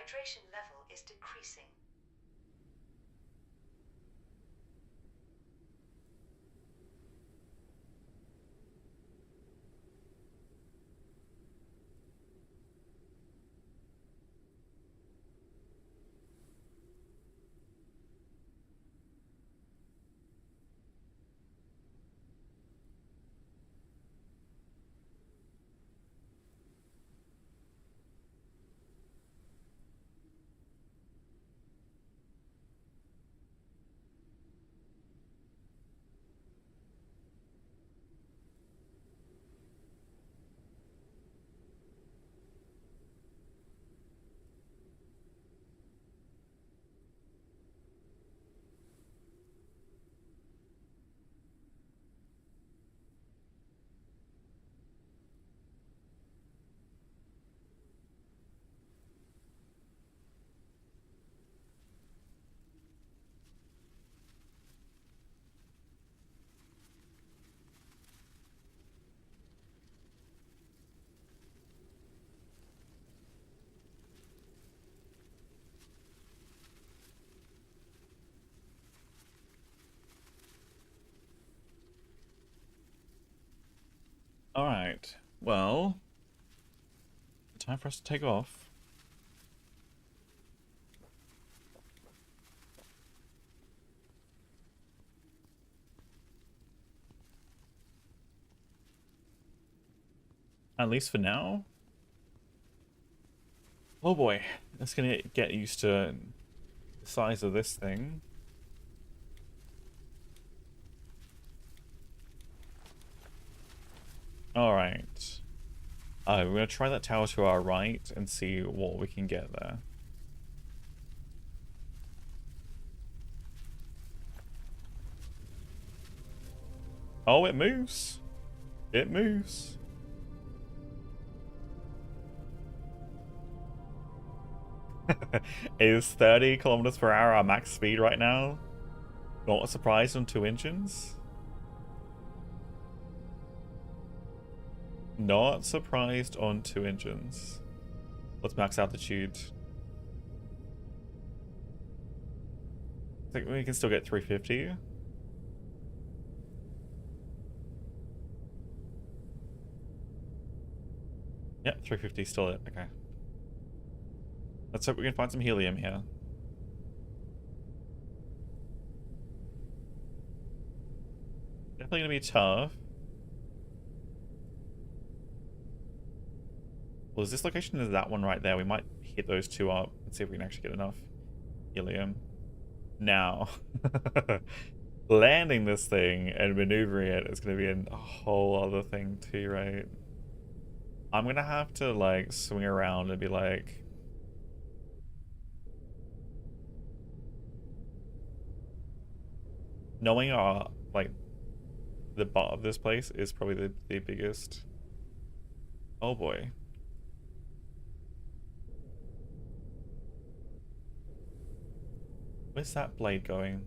hydration level is decreasing. Alright, well, time for us to take off. At least for now. Oh boy, that's gonna get used to the size of this thing. Alright. We're gonna try that tower to our right and see what we can get there. Oh, it moves. It moves. Is 30 kilometers per hour our max speed right now? Not a surprise on 2 engines? Not surprised on 2 engines. What's max altitude? I think we can still get 350. Yep, 350 still it. Okay. Let's hope we can find some helium here. Definitely gonna be tough. Well, is this location is that one right there? We might hit those two up and see if we can actually get enough helium. Now, landing this thing and maneuvering it is going to be a whole other thing too, right? I'm going to have to, like, swing around and be like... Knowing our, like, the butt of this place is probably the biggest... Oh boy. Where's that blade going?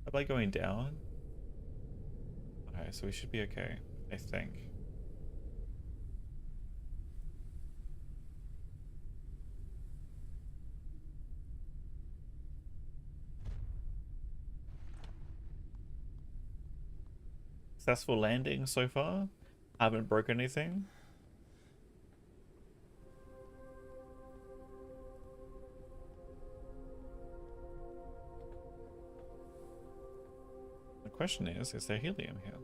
That blade going down? Okay, so we should be okay, I think. Successful landing so far. Haven't broken anything. The question is there helium here?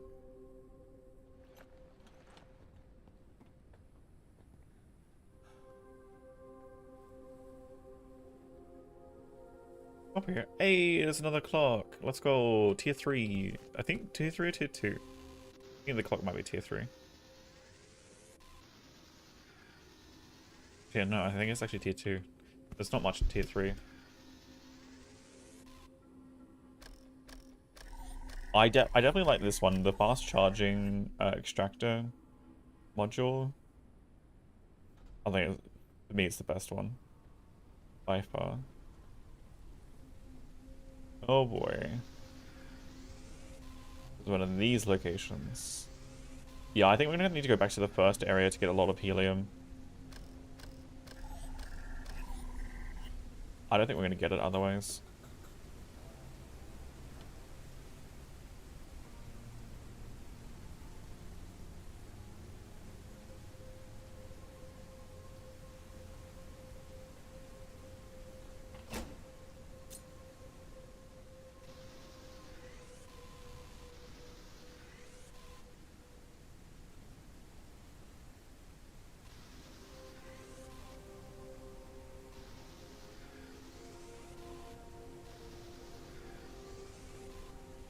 Up here. Hey, there's another clock. Let's go. Tier 3. I think tier 3 or tier 2. I think the clock might be tier 3. Yeah, no, I think it's actually tier 2. There's not much in tier 3. I definitely like this one, the fast charging extractor module. I think for me it's the best one by far. Oh boy. It's one of these locations. Yeah, I think we're gonna need to go back to the first area to get a lot of helium. I don't think we're going to get it otherwise.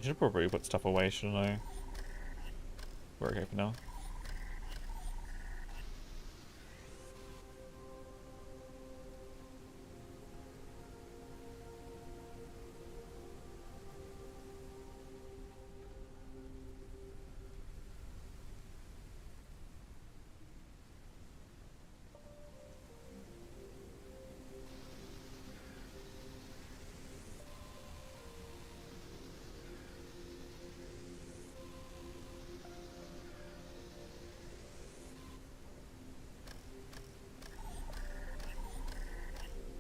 I should probably put stuff away, shouldn't I? We're okay for now.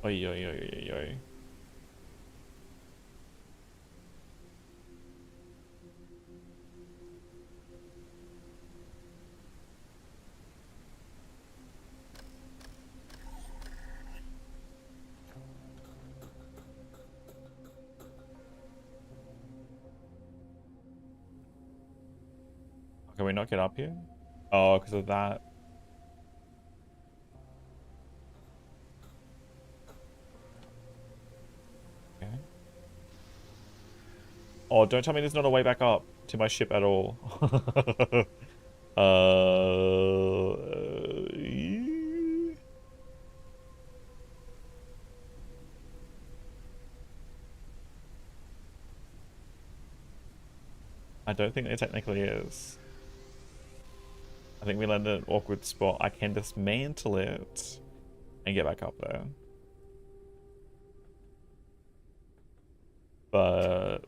Oi, oi, oi, oi, oi. Can we not get up here? Oh, because of that. Okay. Oh, don't tell me there's not a way back up to my ship at all. I don't think there technically is. I think we landed in an awkward spot. I can dismantle it and get back up there. But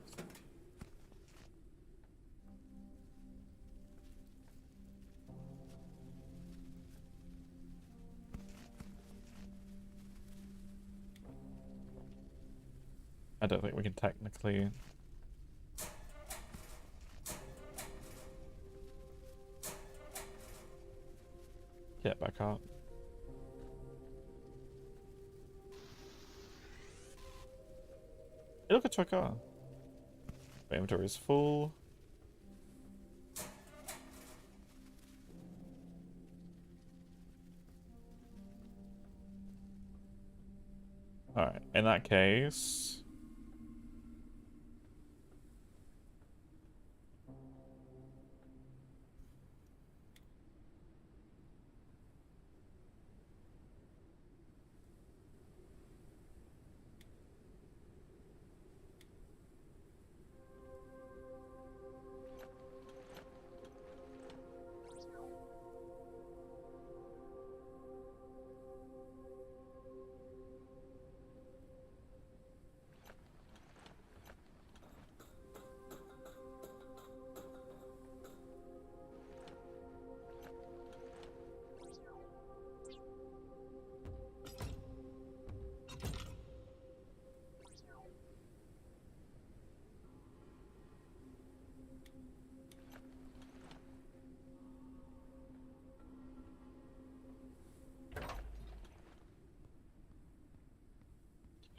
I don't think we can technically get back up. Hey, look, it's our car. My inventory is full. Alright, in that case...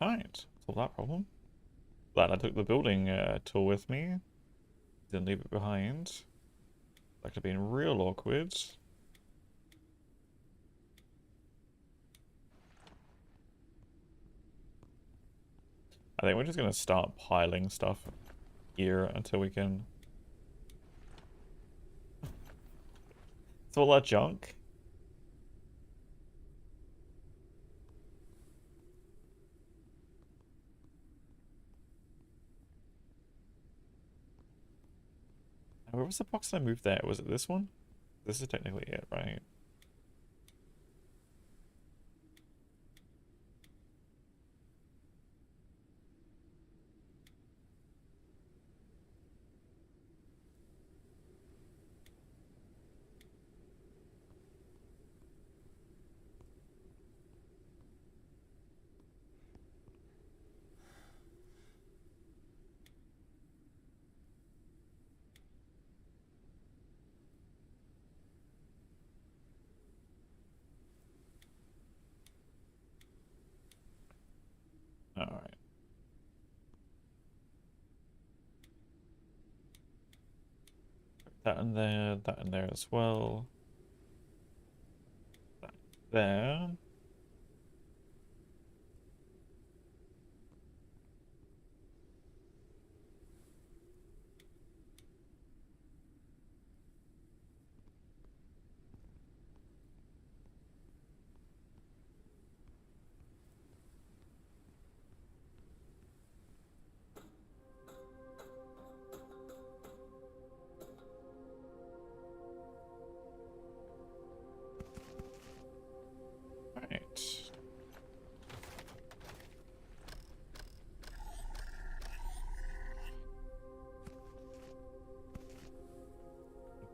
Alright, solve that problem. Glad I took the building tool with me. Didn't leave it behind. That could have been real awkward. I think we're just gonna start piling stuff here until we can... It's all that junk. Where was the box that I moved there? Was it this one? This is technically it, right? That in there as well. That there. Right.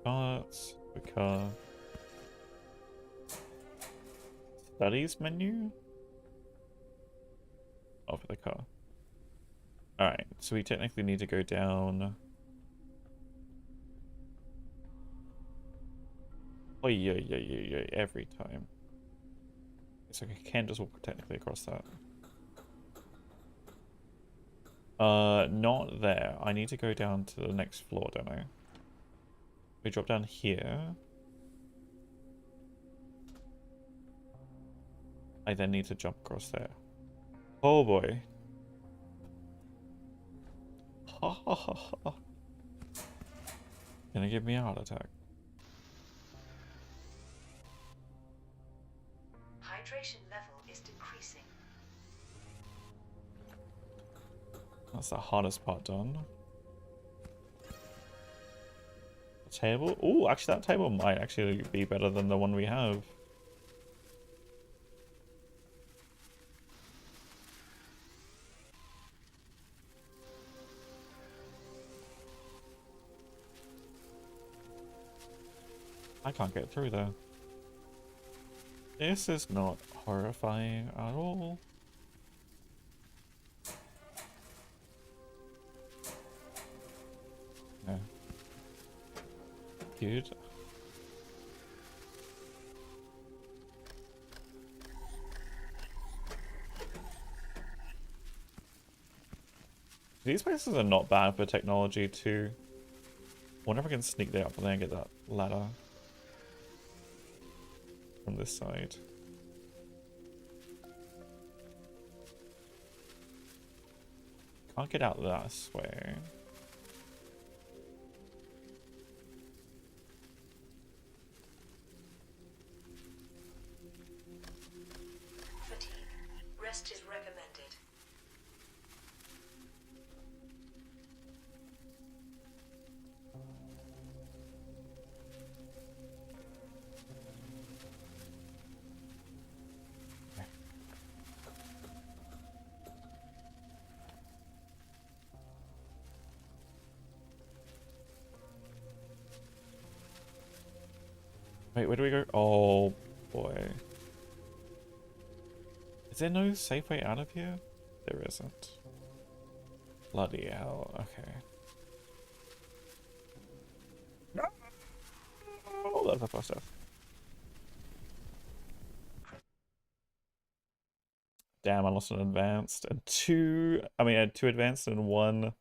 Parts, the car. Studies menu? Oh, for the car. Alright, so we technically need to go down. Oh, yeah, every time. So I can just walk technically across that. Not there. I need to go down to the next floor, don't I? We drop down here. I then need to jump across there. Oh boy. Ha ha ha ha. Gonna give me a heart attack. Hydration level is decreasing. That's the hardest part done. The table? Oh, actually that table might actually be better than the one we have. I can't get through there. This is not horrifying at all. No. Good. These places are not bad for technology too. I wonder if I can sneak there up there and get that ladder from this side. Can't get out this way. Fatigue. Rest is recommended. Wait, where do we go? Oh boy. Is there no safe way out of here? There isn't. Bloody hell. Okay. No! Oh, that's a first death. Damn, I lost an advanced and two. I mean, I had two advanced and one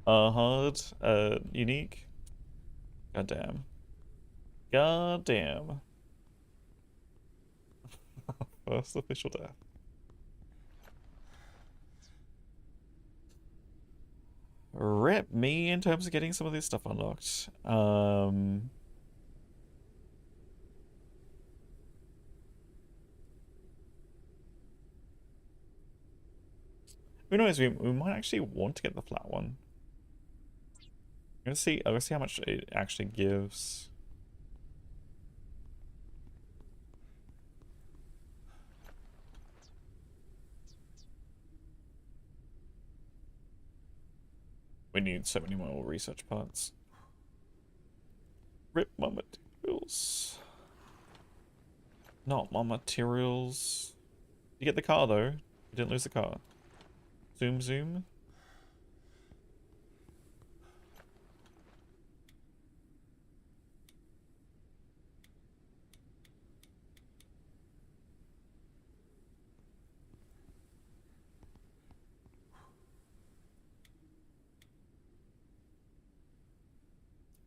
hard, unique. God damn. God damn. First official death. Rip me in terms of getting some of this stuff unlocked. Who knows? We might actually want to get the flat one. I'm gonna see how much it actually gives. We need so many more research parts. Rip my materials. Not my materials. You get the car though. You didn't lose the car. Zoom zoom.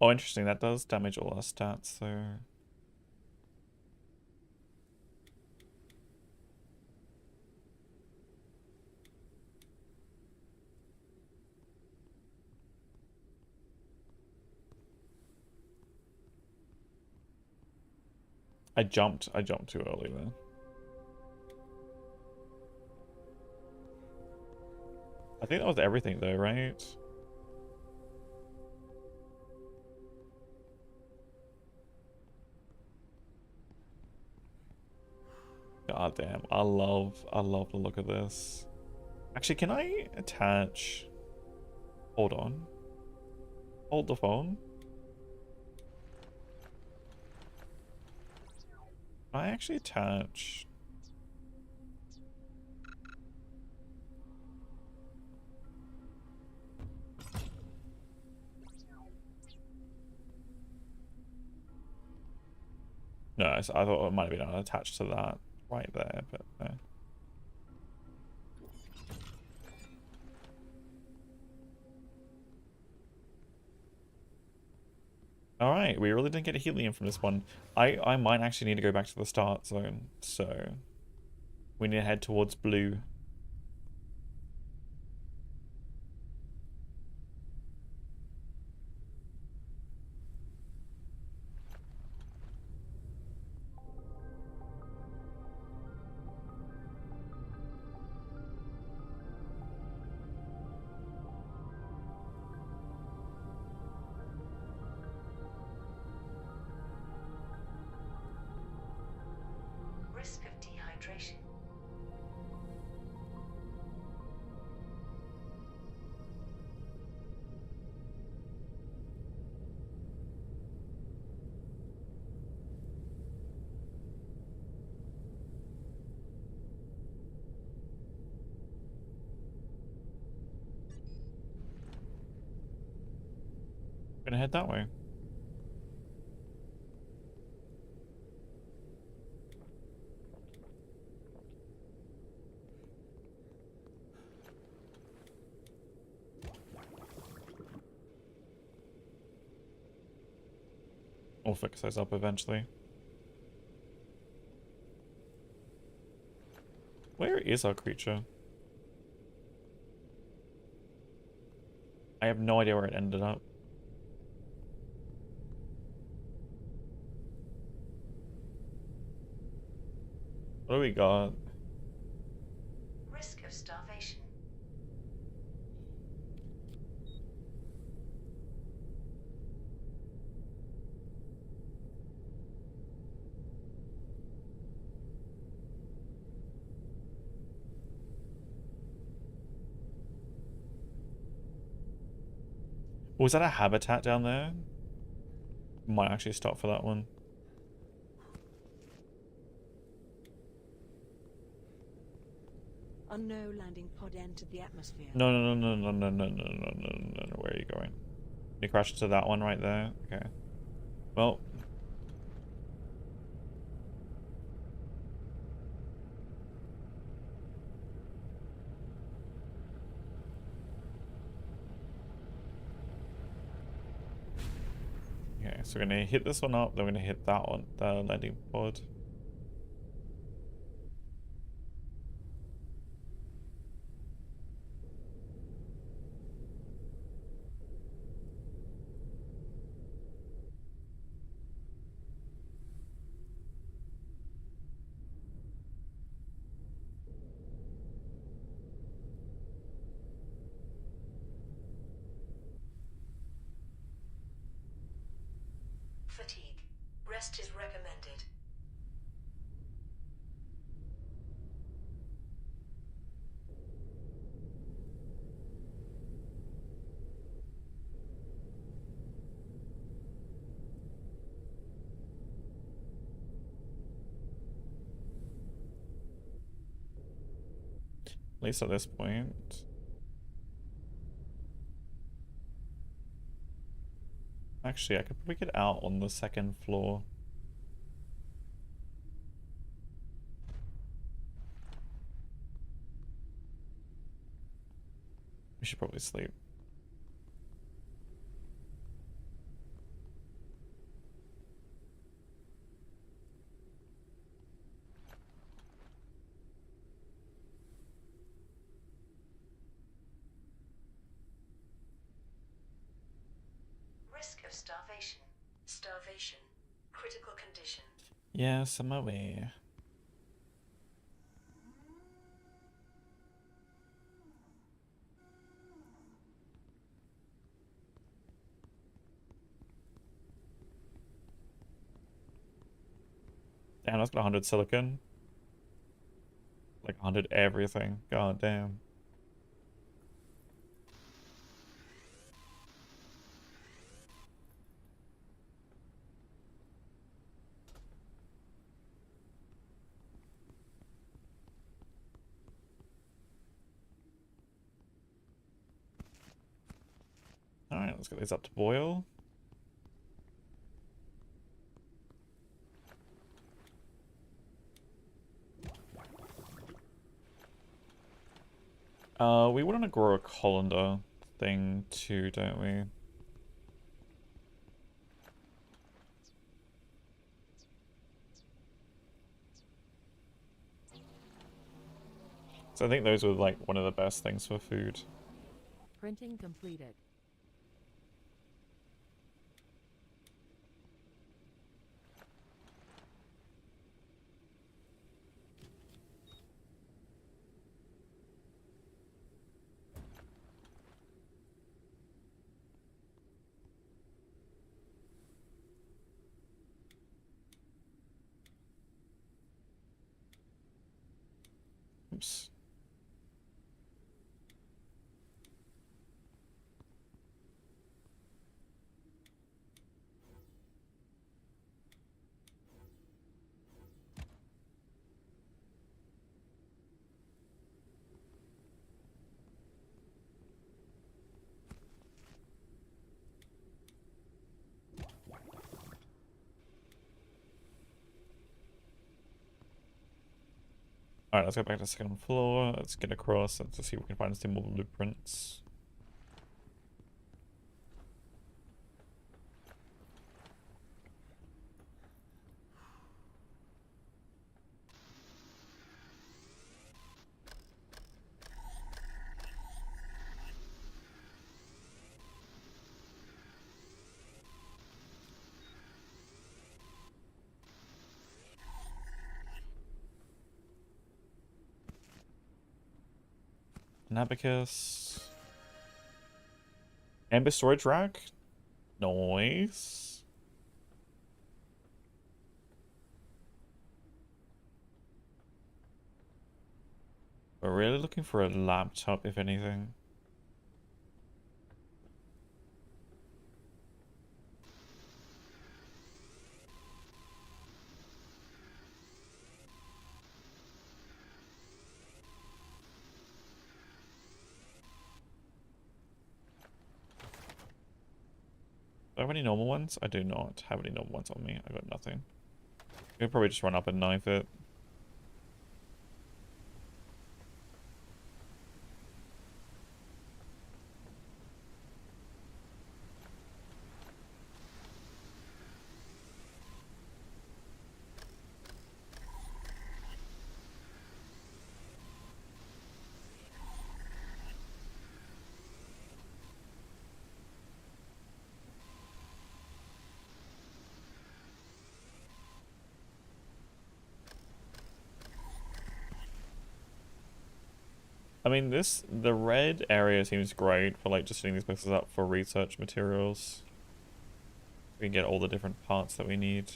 Oh, interesting. That does damage all our stats, so... I jumped too early there. I think that was everything though, right? God damn, I love the look of this. Actually, can I attach... Hold on. Hold the phone. Can I actually attach... No, I thought it might have been attached to that right there, but no. Alright, we really didn't get helium from this one. I might actually need to go back to the start zone, so we need to head towards blue. Risk of dehydration. Gonna head that way. We'll fix those up eventually. Where is our creature? I have no idea where it ended up. What do we got? Risk of starvation. Was that a habitat down there? Might actually stop for that one. Unknown landing pod entered the atmosphere. No, no, no, no, no, no, no, no, no, no, no, no. Where are you going? You crashed into that one right there? Okay. Well. Okay, so we're gonna hit this one up, then we're gonna hit that one, the landing pod. Fatigue. Rest is recommended. At least at this point. Actually, I could probably get out on the second floor. We should probably sleep. starvation. Starvation. Critical condition. Yes, I'm aware. Damn, that's got 100 silicon. Like 100 everything. God damn. Alright, let's get these up to boil. We want to grow a colander thing too, don't we? So I think those were like one of the best things for food. Printing completed. Oops. Alright, let's go back to the second floor. Let's get across and to see if we can find some more blueprints. An abacus. Amber storage rack. Nice. We're really looking for a laptop, if anything. Do I have any normal ones? I do not have any normal ones on me. I got nothing. We'll probably just run up and knife it. I mean, the red area seems great for like just setting these places up for research materials. We can get all the different parts that we need.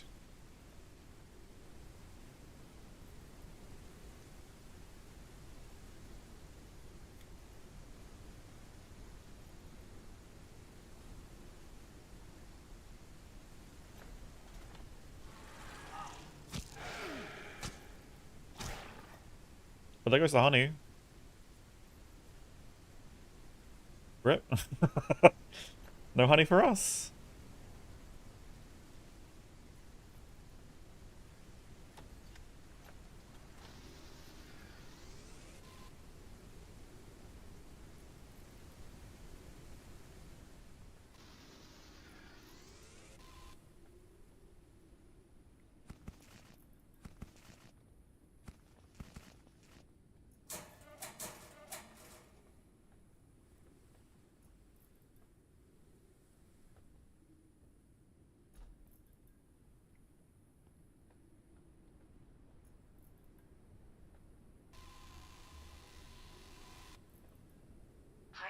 But there goes the honey. Rip. No honey for us.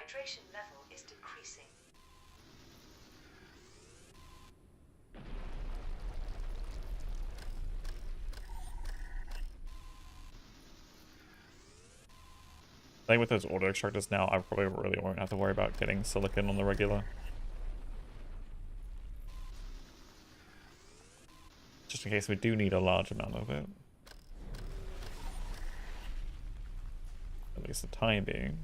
hydration level is decreasing. I think with those auto extractors now, I probably really won't have to worry about getting silicon on the regular. Just in case we do need a large amount of it. At least the time being.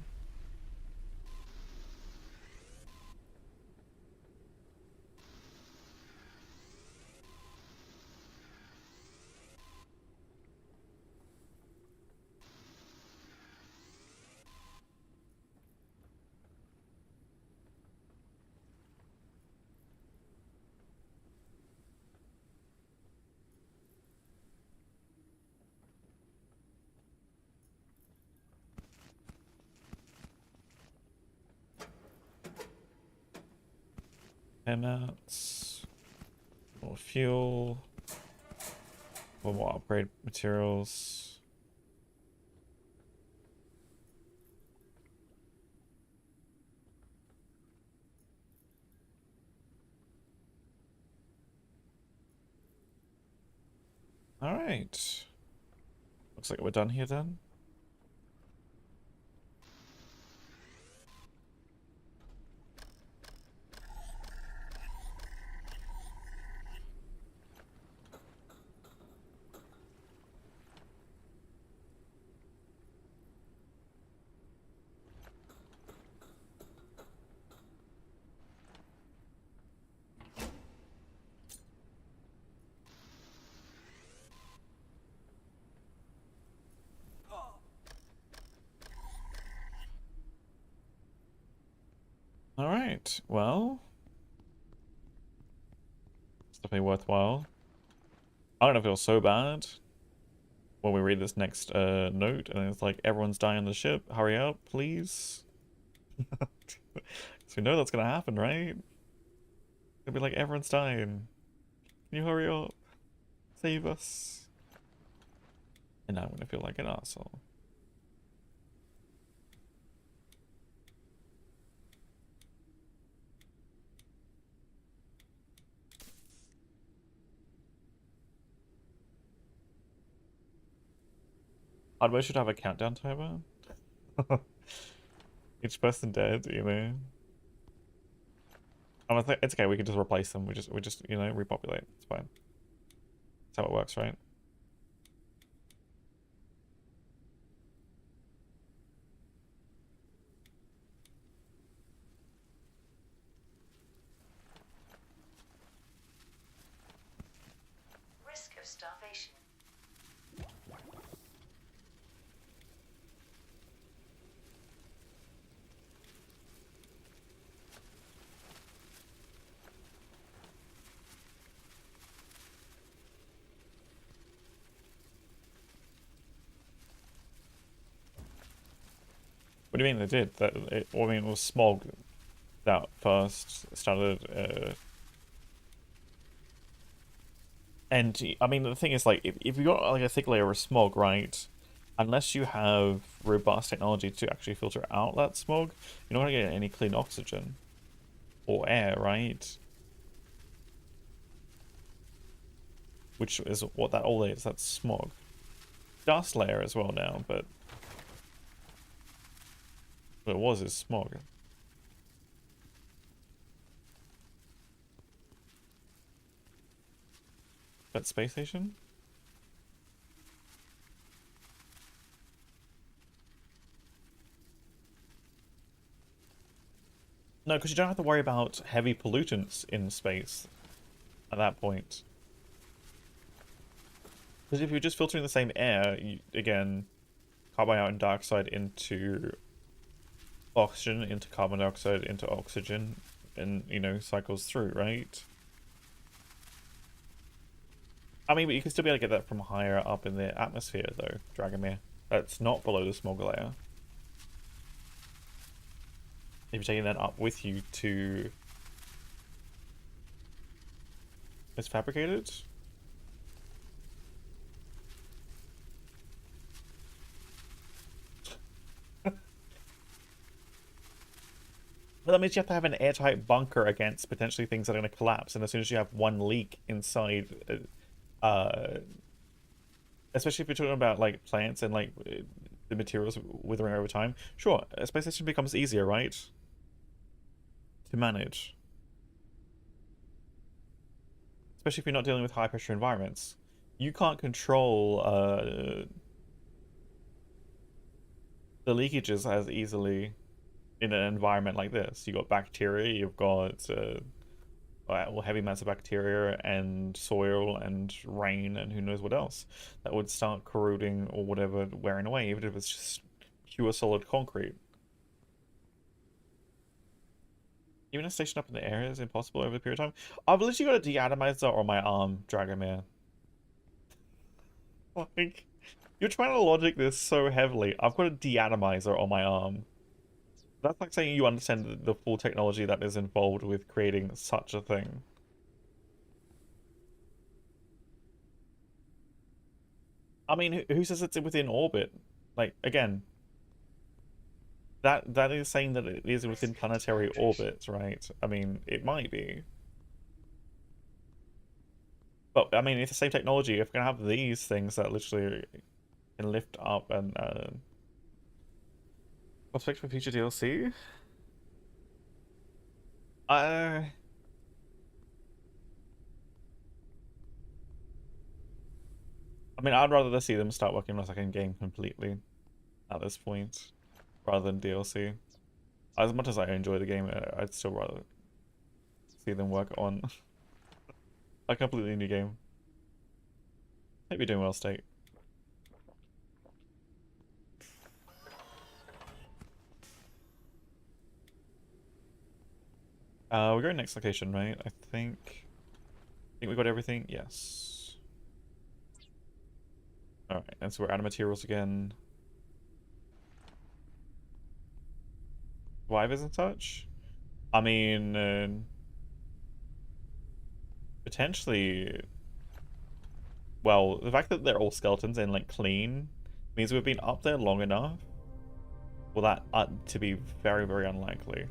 Mats, more fuel, more upgrade materials. All right. Looks like we're done here then. All right. Well, it's definitely worthwhile. I don't feel so bad when we read this next note, and it's like everyone's dying on the ship. Hurry up, please. So we know that's gonna happen, right? It'll be like everyone's dying. Can you hurry up? Save us. And I'm gonna feel like an asshole. Hardware should have a countdown timer. Each person dead, you know. I think it's okay. We can just replace them. We just you know repopulate. It's fine. That's how it works, right? Risk of starvation. What do you mean they did? That I mean, it was smog that first started. And I mean, the thing is, like, if you got like a thick layer of smog, right? Unless you have robust technology to actually filter out that smog, you're not gonna get any clean oxygen or air, right? Which is what that all is. That's smog. Dust layer as well now, but what it was is smog. That space station? No, because you don't have to worry about heavy pollutants in space at that point. Because if you're just filtering the same air, you, again, carbon dioxide into oxygen, into carbon dioxide, into oxygen, and, you know, cycles through, right? I mean, but you can still be able to get that from higher up in the atmosphere, though, Dragomir. That's not below the smog layer. If you're taking that up with you to... It's fabricated? But that means you have to have an airtight bunker against potentially things that are going to collapse. And as soon as you have one leak inside, especially if you're talking about like plants and like the materials withering over time, sure, a space station becomes easier, right? To manage. Especially if you're not dealing with high pressure environments. You can't control the leakages as easily in an environment like this. You got bacteria, you've got well, heavy amounts of bacteria and soil and rain and who knows what else that would start corroding or whatever, wearing away, even if it's just pure solid concrete. Even a station up in the air is impossible over a period of time. I've literally got a deatomizer on my arm, Dragomir. Like, you're trying to logic this so heavily. I've got a deatomizer on my arm. That's like saying you understand the full technology that is involved with creating such a thing. I mean, who says it's within orbit? Like, again, that is saying that it is within planetary orbit, right? I mean, it might be. But, I mean, it's the same technology. If we're gonna have these things that literally can lift up and prospect for future DLC? I mean, I'd rather see them start working on a second game completely at this point, rather than DLC. As much as I enjoy the game, I'd still rather see them work on a completely new game. Hope you're doing well, State. We're going next location, right? I think we got everything. Yes. All right, and so we're out of materials again. Survivors and such. I mean, potentially. Well, the fact that they're all skeletons and like clean means we've been up there long enough for that to be very, very unlikely.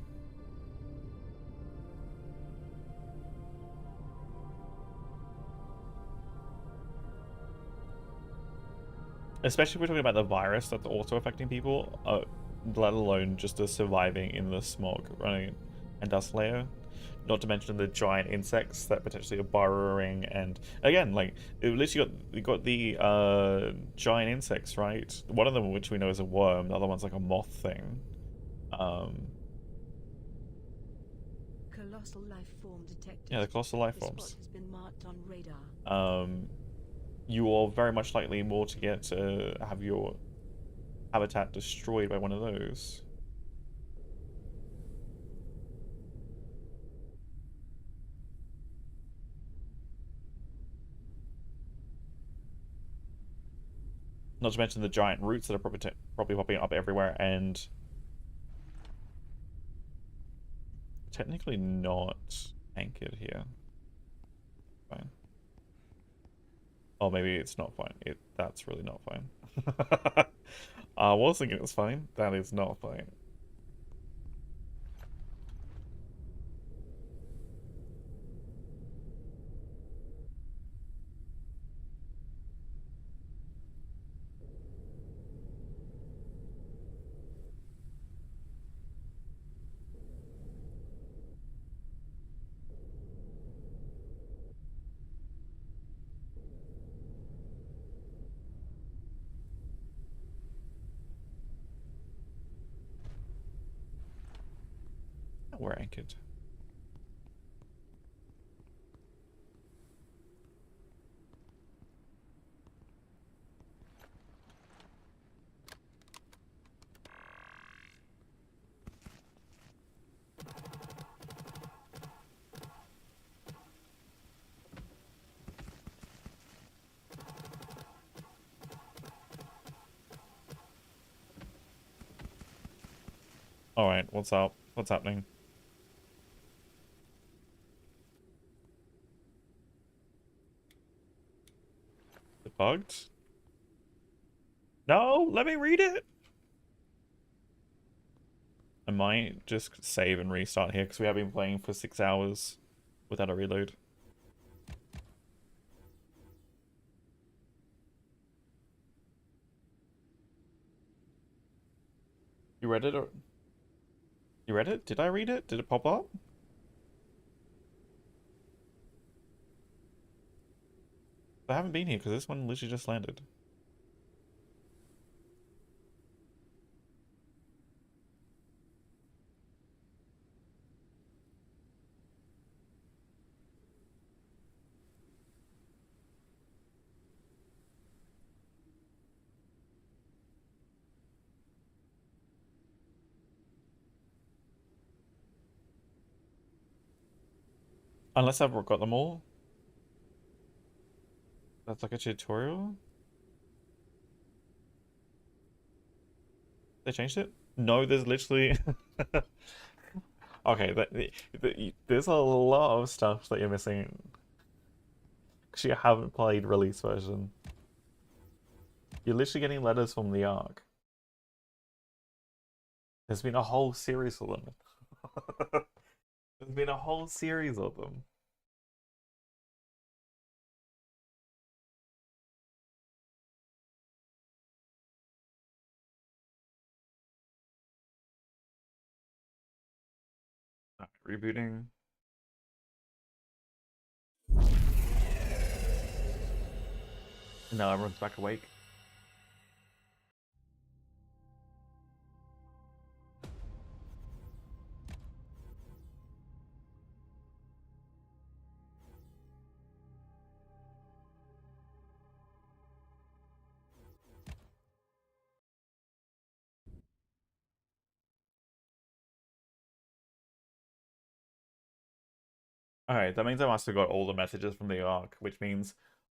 Especially if we're talking about the virus that's also affecting people, let alone just the surviving in the smog, right? And dust layer. Not to mention the giant insects that potentially are burrowing, and again, like, it literally got the giant insects, right? One of them, which we know is a worm, the other one's like a moth thing. Colossal life form detected. Yeah, the colossal life The forms. spot has been marked on radar. You are very much likely more to get have your habitat destroyed by one of those. Not to mention the giant roots that are probably popping up everywhere, and technically not anchored here. Fine. Oh, maybe it's not fine. That's really not fine. I was thinking it was fine. That is not fine. We're anchored. All right, what's up? What's happening? It bugged? No, let me read it. I'm might just save and restart here because we have been playing for 6 hours without a reload. You read it or you read it? Did I read it? Did it pop up? I haven't been here because this one literally just landed. Unless I've got them all. That's like a tutorial? They changed it? No, there's literally... Okay, there's a lot of stuff that you're missing. Because you haven't played release version. You're literally getting letters from the Ark. There's been a whole series of them. There's been a whole series of them. Alright, rebooting. And now everyone's back awake. Alright, that means I must have got all the messages from the Ark, which means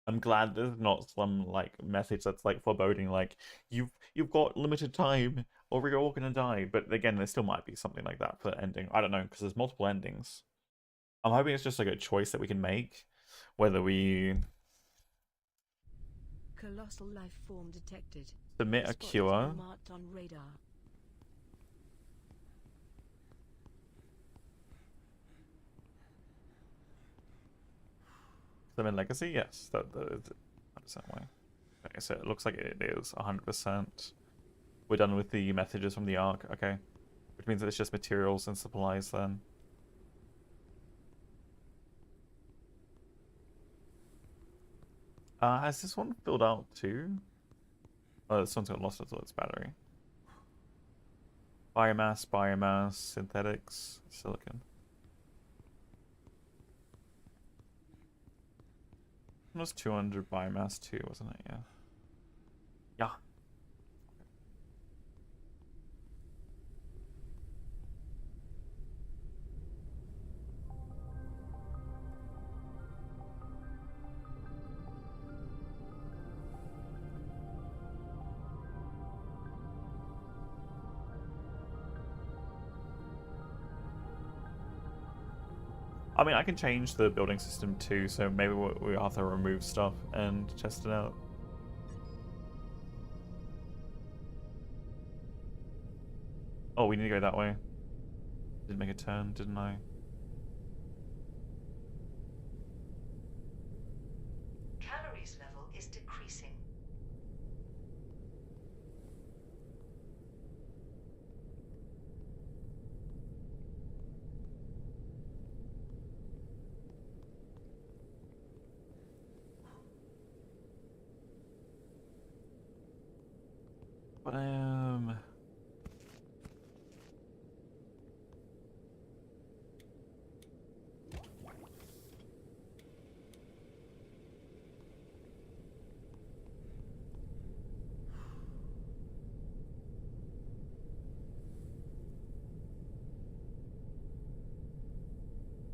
I'm glad there's not some like message that's like foreboding, like you've got limited time or you're all gonna die. But again, there still might be something like that for the ending. I don't know because there's multiple endings. I'm hoping it's just like a choice that we can make, whether we Colossal life form detected. submit a Spot has cure. been marked on radar. Submit legacy, yes, that is 100% way. Okay, so it looks like it is 100%. We're done with the messages from the Ark, okay. Which means it's just materials and supplies then. Has this one filled out too? Oh, this one's got lost its battery. Biomass, synthetics, silicon. It was 200 biomass too, wasn't it? Yeah. Yeah. I mean, I can change the building system too, so maybe we have to remove stuff and test it out. Oh, we need to go that way. Didn't make a turn, didn't I? Calories level is decreasing. But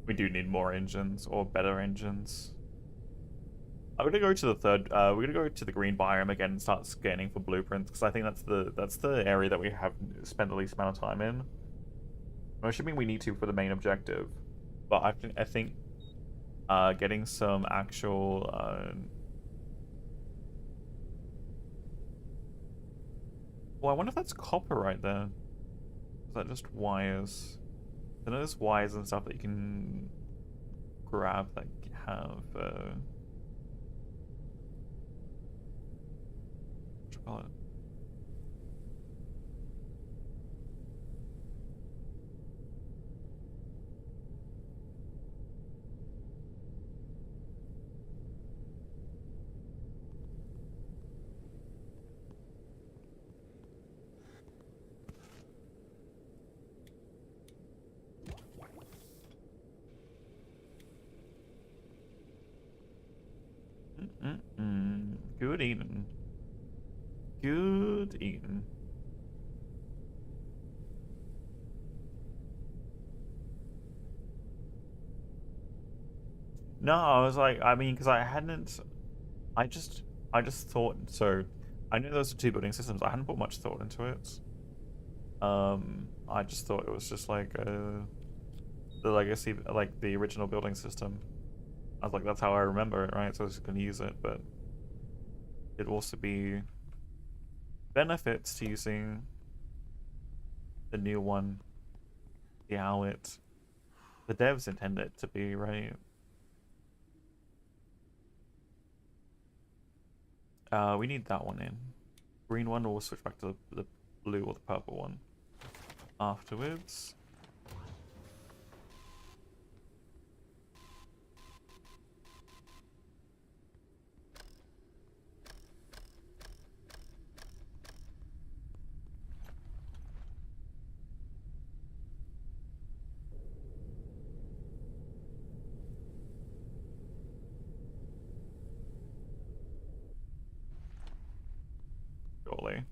we do need more engines or better engines. I'm gonna go to the third. We're gonna go to the green biome again and start scanning for blueprints because I think that's the area that we have spent the least amount of time in. I'm assuming we need to for the main objective, but I think getting some actual well, I wonder if that's copper right there. Is that just wires? I know there's wires and stuff that you can grab that have what you call it? Good eating. Good eating. No, I was like, I mean, because I just thought, so, I knew those are two building systems. I hadn't put much thought into it. I just thought it was just like the legacy, like the original building system. I was like, that's how I remember it, right? So I was just gonna use it, but it'd also be benefits to using the new one, see how the devs intend it to be, right? We need that one in. Green one, or we'll switch back to the blue or the purple one afterwards. Surely.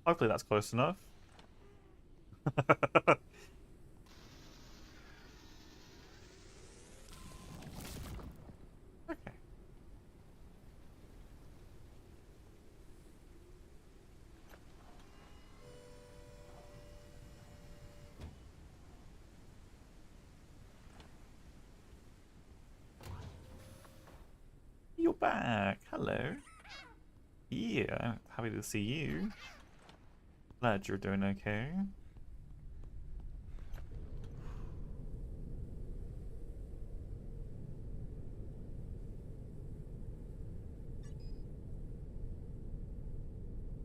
Hopefully that's close enough. Okay. You're back. Hello. Yeah, happy to see you. Glad you're doing okay.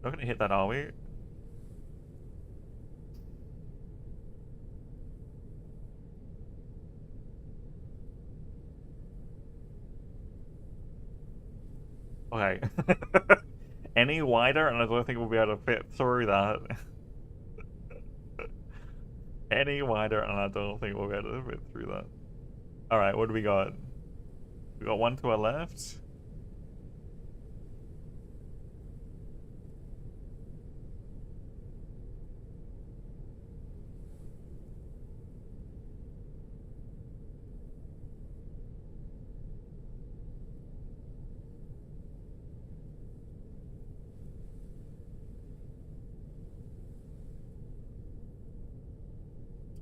Not gonna hit that, are we? Okay. Any wider, and I don't think we'll be able to fit through that. Any wider, and I don't think we'll be able to fit through that. Alright, what do we got? We got one to our left.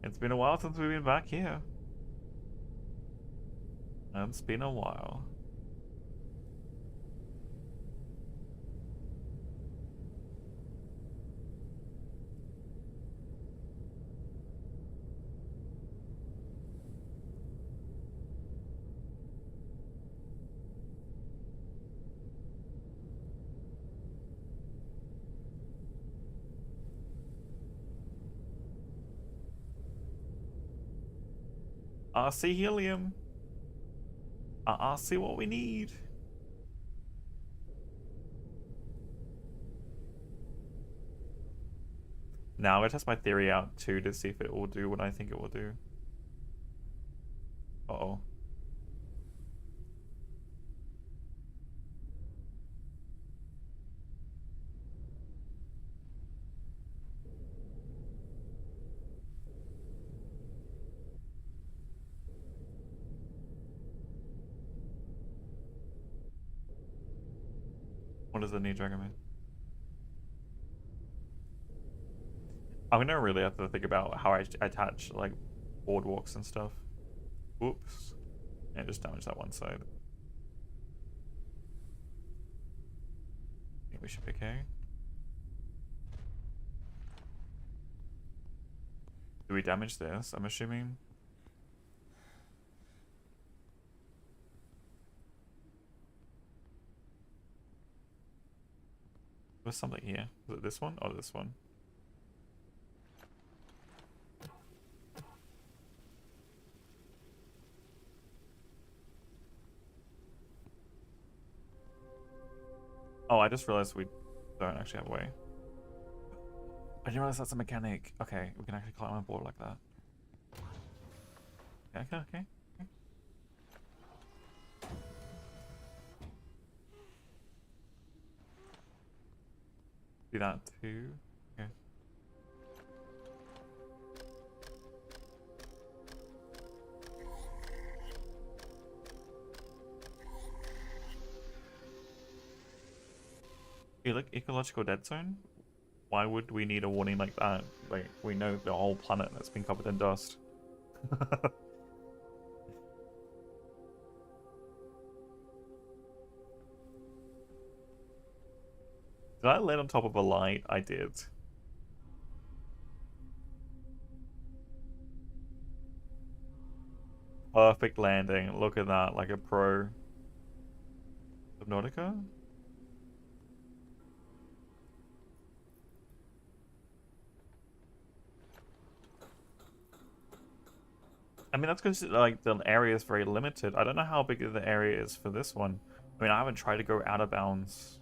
It's been a while since we've been back here. It's been a while. RC helium. RC what we need. Now I'm gonna test my theory out too to see if it will do what I think it will do. Uh-oh. What does the new dragon mean? I'm gonna really have to think about how I attach like boardwalks and stuff. Whoops. And just damage that one side. I think we should be okay. Do we damage this? I'm assuming. There's something here. Was it this one or this one? Oh, I just realized we don't actually have a way. I didn't realize that's a mechanic. Okay, we can actually climb on board like that. Okay. Do that too. Okay. Ecological dead zone? Why would we need a warning like that? Like, we know the whole planet that's been covered in dust. Did I land on top of a light? I did. Perfect landing. Look at that, like a pro. Subnautica? I mean, that's because like the area is very limited. I don't know how big the area is for this one. I mean, I haven't tried to go out of bounds.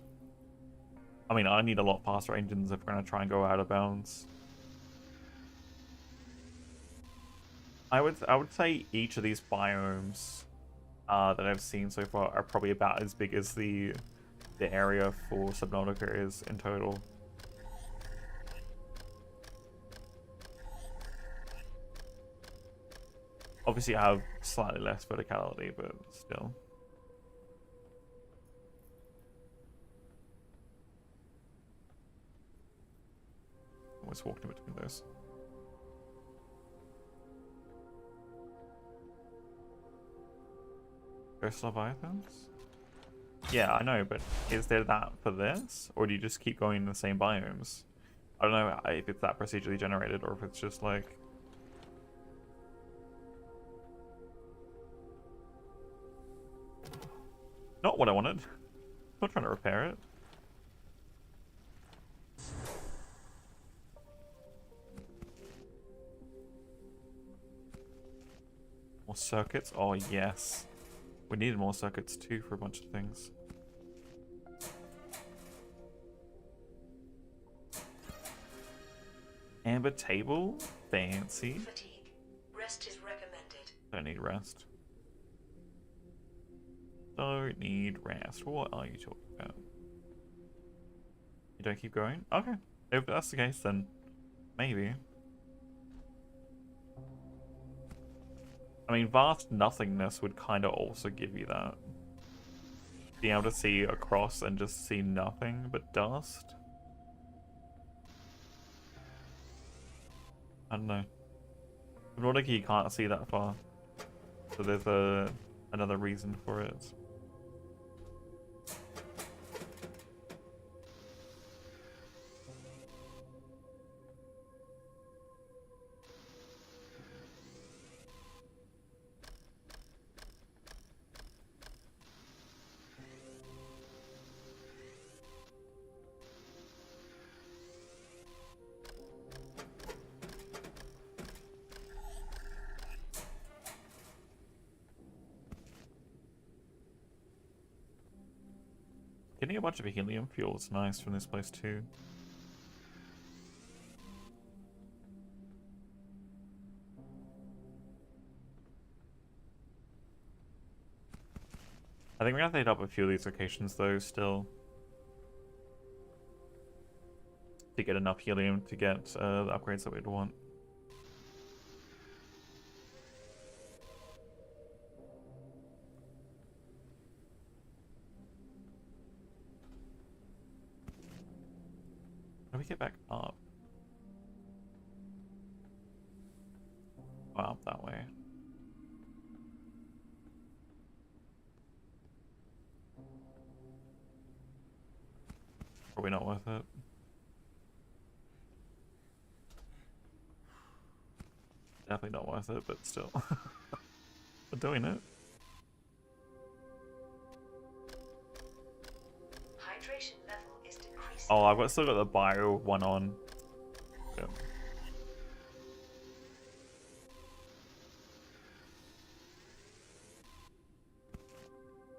I mean, I need a lot faster engines if we're gonna try and go out of bounds. I would say each of these biomes that I've seen so far are probably about as big as the area for Subnautica is in total. Obviously, I have slightly less verticality, but still. Almost walked in between those. Ghost Leviathans? Yeah, I know, but is there that for this? Or do you just keep going in the same biomes? I don't know if it's that procedurally generated or if it's just like... Not what I wanted. Not trying to repair it. More circuits? Oh, yes. We needed more circuits too for a bunch of things. Amber table? Fancy. Fatigue. Rest is recommended. Don't need rest. Don't need rest. What are you talking about? You don't keep going? Okay. If that's the case, then maybe. I mean, vast nothingness would kind of also give you that. Being able to see across and just see nothing but dust. I don't know. Subnautica, you can't see that far. So there's another reason for it. Getting a bunch of helium fuel is nice from this place too. I think we're gonna have to hit up a few of these locations though still. To get enough helium to get the upgrades that we'd want. we get back up? Oh, up that way. Probably not worth it. Definitely not worth it, but still. We're doing it. Hydration level is decreasing. Oh, still got the bio one on. Yeah.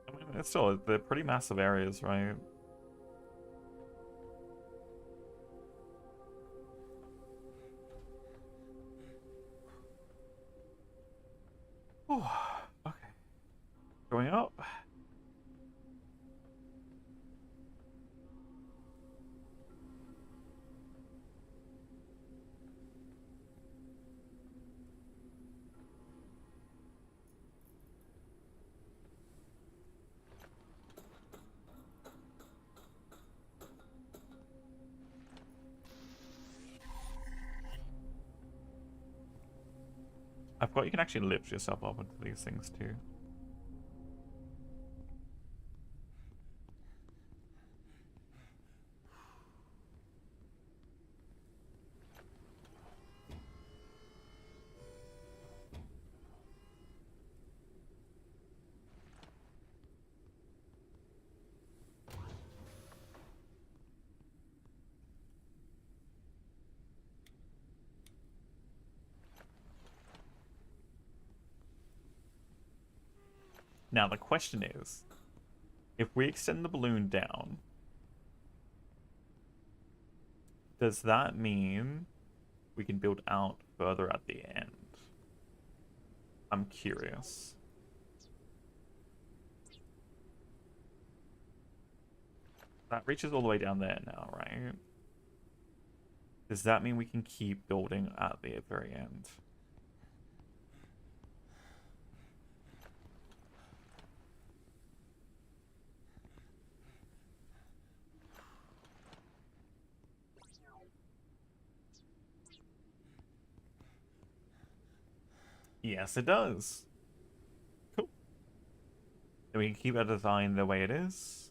I mean, it's still, they're pretty massive areas, right? Oh, okay. Going up. I forgot you can actually lift yourself up into these things too. Now the question is, if we extend the balloon down, does that mean we can build out further at the end? I'm curious. That reaches all the way down there now, right? Does that mean we can keep building at the very end? Yes, it does. Cool. Then we can keep our design the way it is.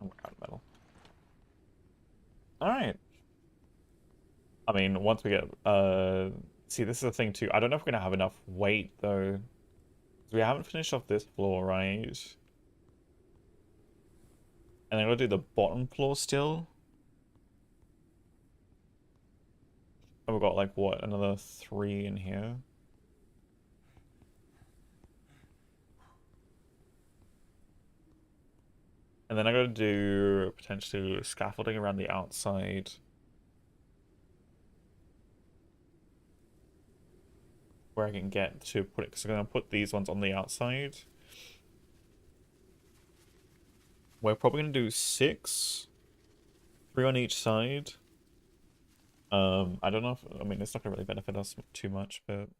Oh, we're out of metal. Alright. I mean, once we get, see, this is the thing too. I don't know if we're gonna have enough weight though. We haven't finished off this floor, right? And then we'll do the bottom floor still. And we've got like, what, another 3 in here? And then I gotta do potentially scaffolding around the outside. Where I can get to put it, because I'm gonna put these ones on the outside. We're probably gonna do 6, 3 on each side. I don't know if, I mean, it's not gonna really benefit us too much, but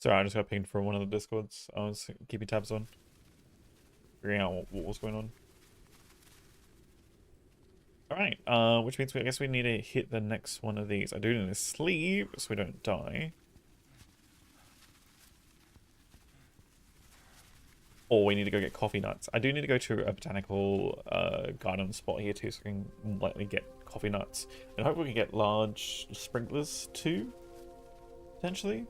sorry, I just got pinged from one of the discords. I was keeping tabs on, figuring out what was going on. Alright, which means I guess we need to hit the next one of these. I do need to sleep so we don't die. Or we need to go get coffee nuts. I do need to go to a botanical garden spot here too, so I can likely get coffee nuts. And I hope we can get large sprinklers too, potentially.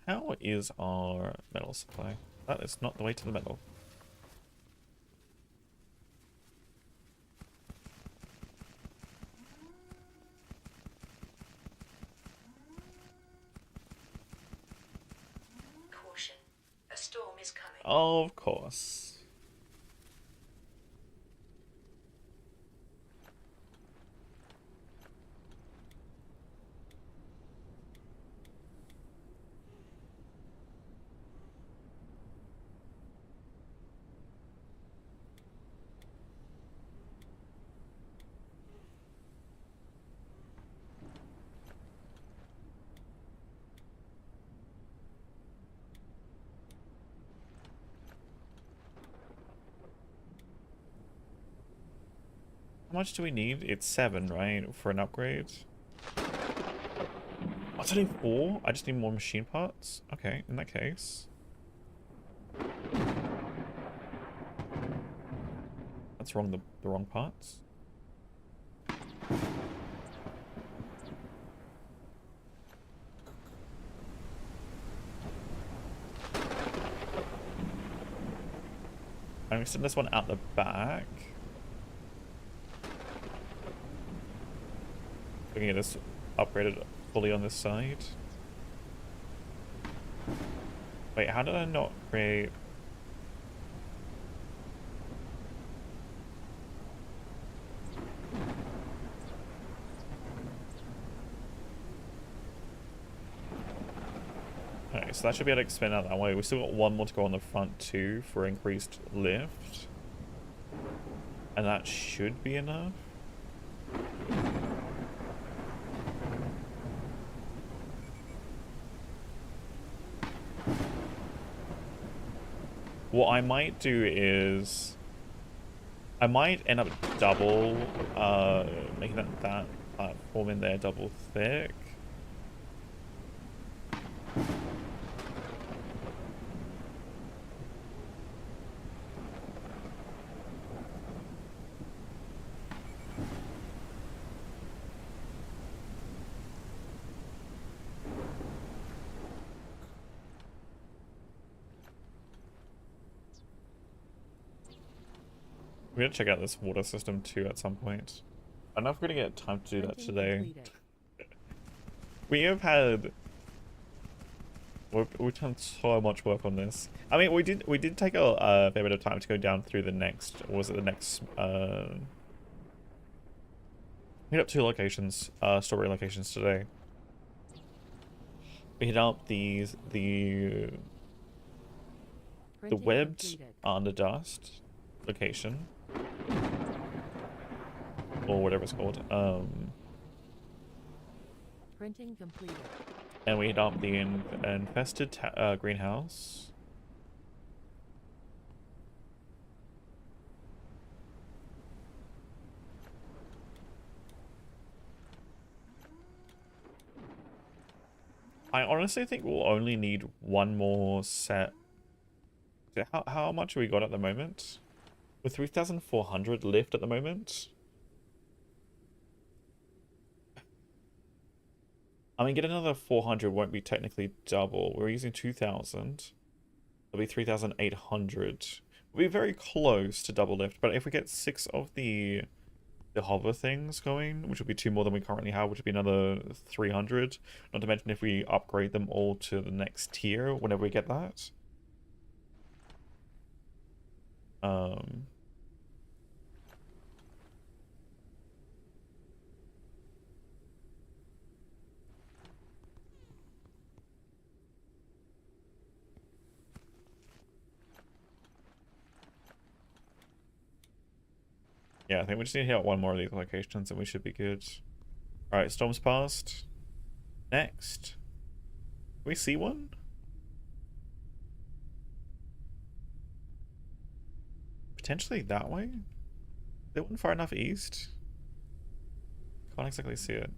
How is our metal supply? That is not the way to the metal. Caution. A storm is coming. Of course. How much do we need? It's 7, right? For an upgrade? Oh, it's only 4? I just need more machine parts? Okay, in that case. That's wrong, the wrong parts. I'm gonna send this one out the back. We can get this upgraded fully on this side. Wait, how did I not create... Okay, so that should be able to expand out that way. We still got one more to go on the front too for increased lift. And that should be enough. What I might do is I might end up double making that platform in there double thick. We're gonna check out this water system too at some point. I don't know if we're gonna get time to do that Printing today. completed. We have had... We've done so much work on this. I mean, we did take a fair bit of time to go down through the next... Or was it the next... We hit up 2 locations, story locations today. We hit up the Printing webbed completed. Underdust location. Or whatever it's called. Printing completed. And we hit up the infested greenhouse. I honestly think we'll only need one more set. How much have we got at the moment? We're 3,400 lift at the moment. I mean, get another 400 won't be technically double. We're using 2,000. It'll be 3,800. We'll be very close to double lift, but if we get 6 of the hover things going, which will be 2 more than we currently have, which will be another 300. Not to mention if we upgrade them all to the next tier whenever we get that. Yeah, I think we just need to hit out one more of these locations and we should be good. Alright, storm's passed. Next. Can we see one? Potentially that way? They weren't far enough east? Can't exactly see it.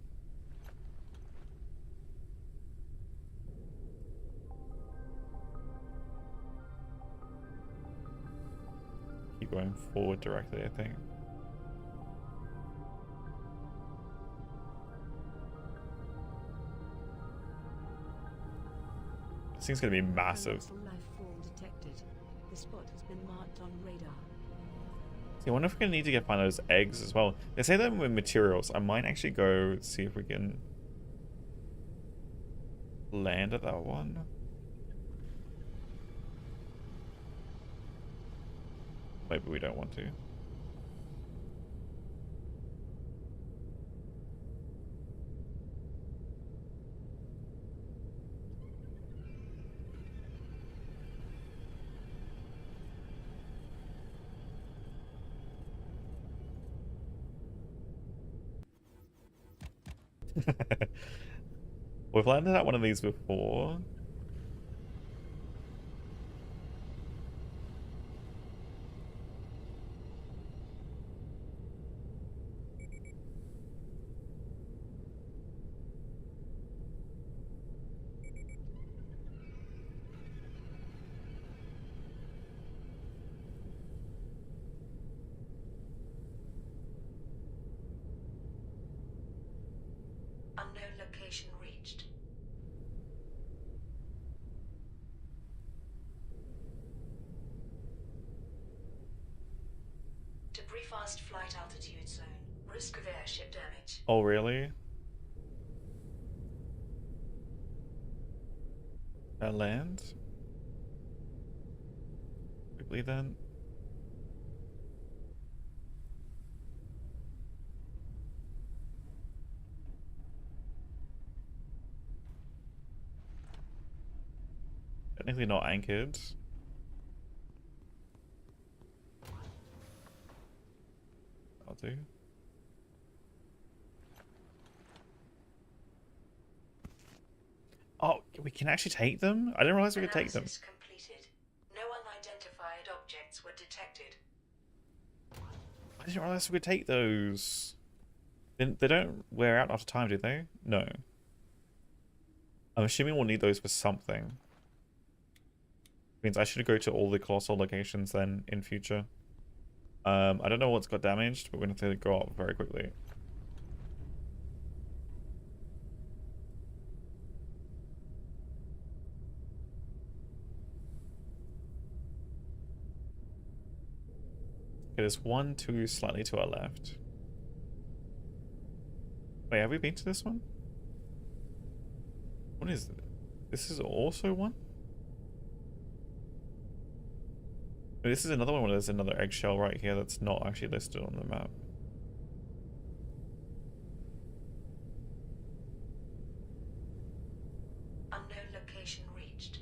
Keep going forward directly, I think. This thing's gonna be massive. Colossal life form detected. The spot has been marked on radar. See, I wonder if we're gonna need to find those eggs as well. They say that with materials. I might actually go see if we can land at that one. Maybe we don't want to. We've landed at one of these before. Unknown location reached. Debris fast flight altitude zone. Risk of airship damage. Oh, really? Land? Quickly then. Technically not anchored. I'll do. Oh, we can actually take them? I didn't realize we could take them. Analysis completed. No unidentified objects were detected. I didn't realize we could take those. They don't wear out after time, do they? No. I'm assuming we'll need those for something. Means I should go to all the colossal locations then in future. I don't know what's got damaged, but we're going to have to go up very quickly. Okay, there's 1, 2 slightly to our left. Wait, have we been to this one? What is it? This is also one? Oh, this is another one where there's another eggshell right here that's not actually listed on the map. Unknown location reached.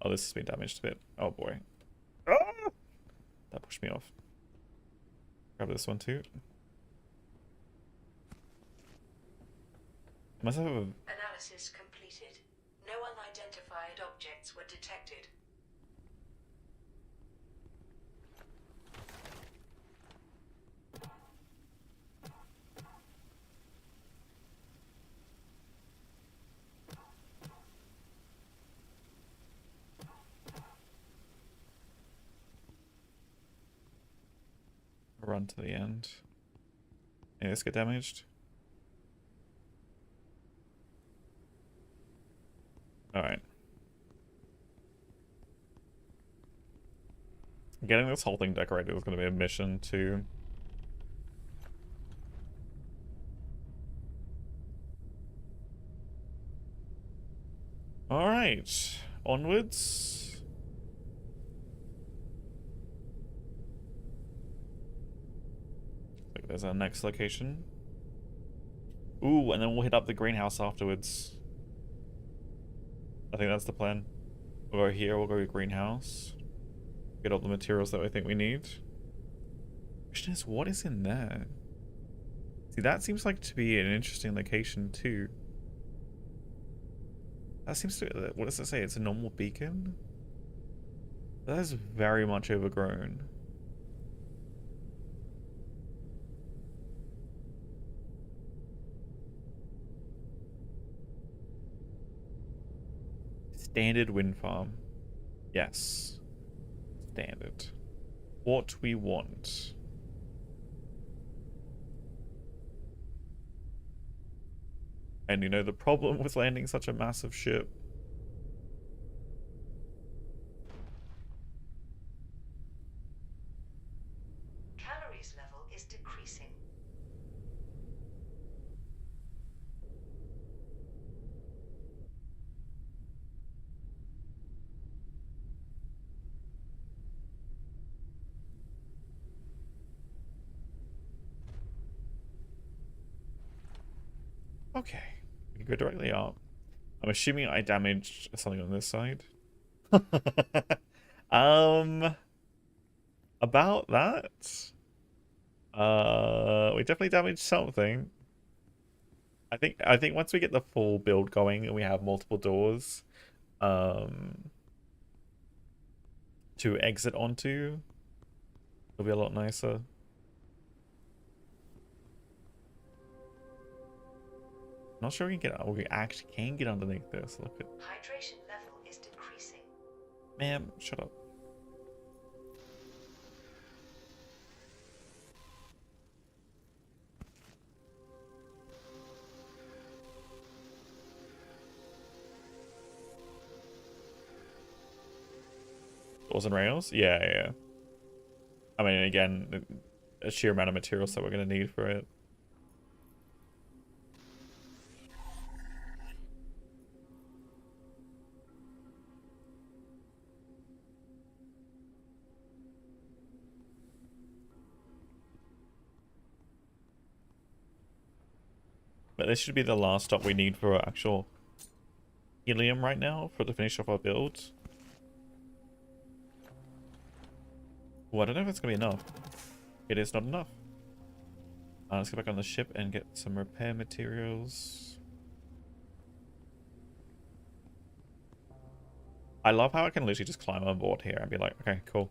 Oh, this has been damaged a bit. Oh boy. Ah! That pushed me off. Grab this one too. Must have a... Analysis completed. No unidentified objects were detected. run to the end. Yeah, this get damaged. Alright. Getting this whole thing decorated is going to be a mission too. Alright. Onwards. There's our next location. Ooh, and then we'll hit up the greenhouse afterwards. I think that's the plan. We'll go here, we'll go to greenhouse. Get all the materials that I think we need. Question is, what is in there? See, that seems like to be an interesting location too. That seems to, what does it say? It's a normal beacon? That is very much overgrown. Standard wind farm. Yes. Standard. What we want. And you know the problem with landing such a massive ship? Calories level is decreasing. Okay. We can go directly up. I'm assuming I damaged something on this side. um about that. We definitely damaged something. I think once we get the full build going and we have multiple doors to exit onto, it'll be a lot nicer. Not sure we can get, we actually can get underneath this. Look at, Hydration level is decreasing. ma'am, shut up. Doors and rails? Yeah, yeah. I mean, again, a sheer amount of materials that we're going to need for it. But this should be the last stop we need for actual helium right now for to finish off our build. Well, I don't know if it's going to be enough. It is not enough. Let's get back on the ship and get some repair materials. I love how I can literally just climb on board here and be like, okay, cool.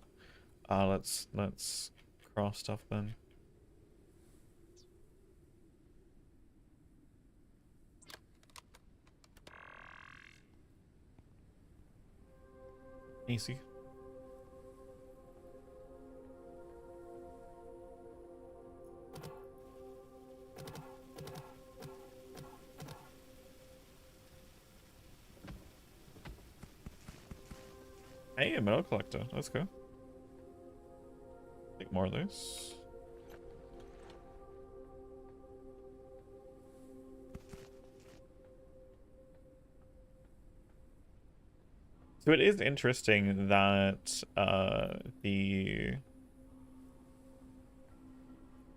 Let's craft stuff then. Easy. Hey, a metal collector. Let's go. Take more of this. So it is interesting that the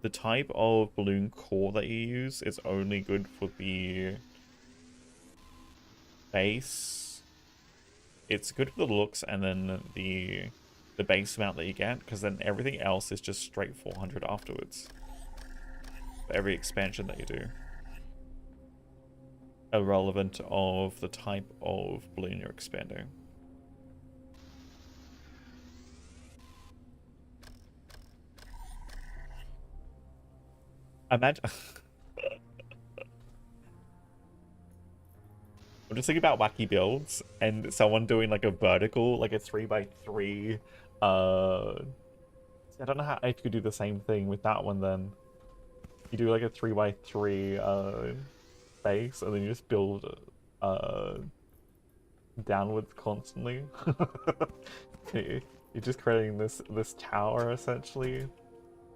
type of balloon core that you use is only good for the base. It's good for the looks and then the base amount that you get, because then everything else is just straight 400 afterwards. For every expansion that you do. Irrelevant of the type of balloon you're expanding. Imagine. I'm just thinking about wacky builds and someone doing like a vertical, like a 3x3. I don't know how if you could do the same thing with that one then. You do like a 3x3 base and then you just build downwards constantly. You're just creating this tower essentially.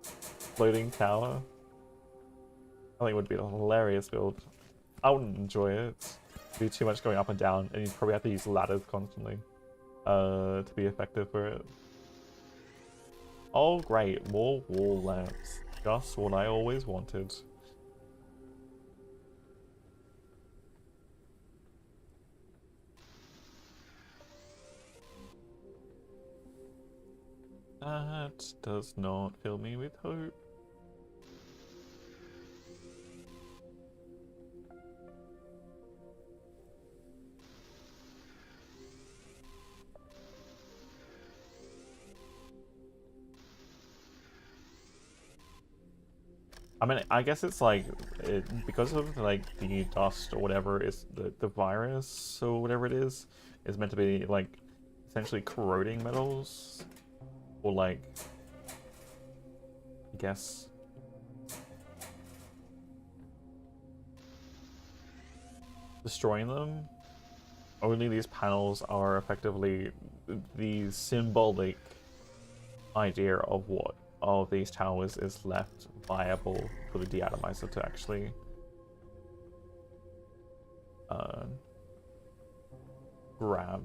Floating tower. I think it would be a hilarious build. I wouldn't enjoy it. It'd be too much going up and down, and you'd probably have to use ladders constantly to be effective for it. Oh great, more wall lamps. Just what I always wanted. That does not fill me with hope. I mean, I guess it's like because of like the dust or whatever is the virus or whatever it is meant to be like essentially corroding metals or like I guess destroying them. Only these panels are effectively the symbolic idea of what of these towers is left viable for the deatomizer to actually grab.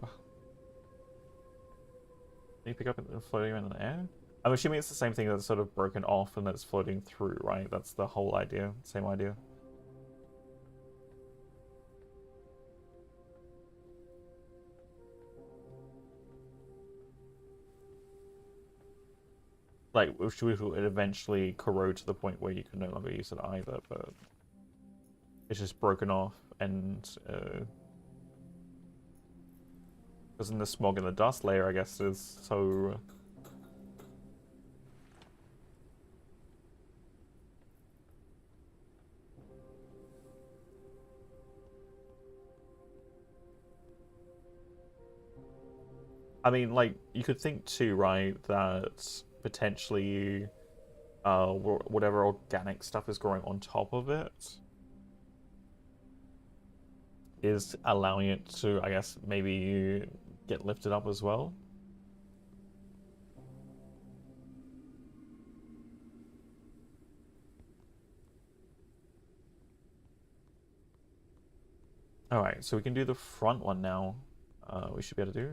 Can you pick up and floating around in the air? I'm assuming it's the same thing that's sort of broken off and that's floating through, right? That's the whole idea, same idea. Like, which will eventually corrode to the point where you can no longer use it either, but it's just broken off and because in the smog and the dust layer, I guess, is so I mean, like, you could think too, right, that potentially whatever organic stuff is growing on top of it is allowing it to, I guess, maybe get lifted up as well. Alright, so we can do the front one now. We should be able to do.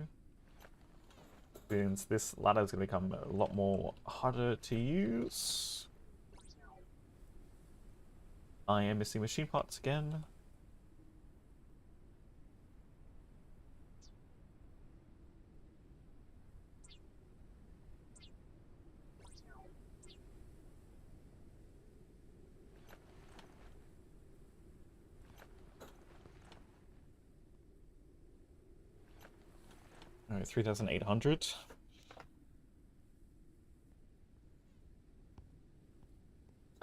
Since this ladder is going to become a lot more harder to use. I am missing machine parts again. Alright, 3,800.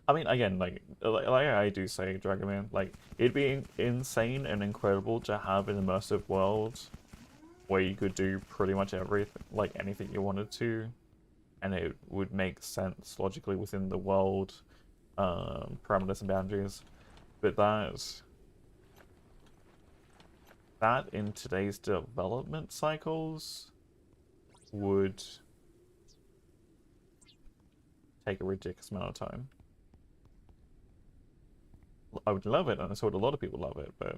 I mean, again, like I do say, Dragon Man, like, it'd be insane and incredible to have an immersive world where you could do pretty much everything, like anything you wanted to, and it would make sense logically within the world, parameters and boundaries. But that in today's development cycles would take a ridiculous amount of time. I would love it, and so would a lot of people love it, but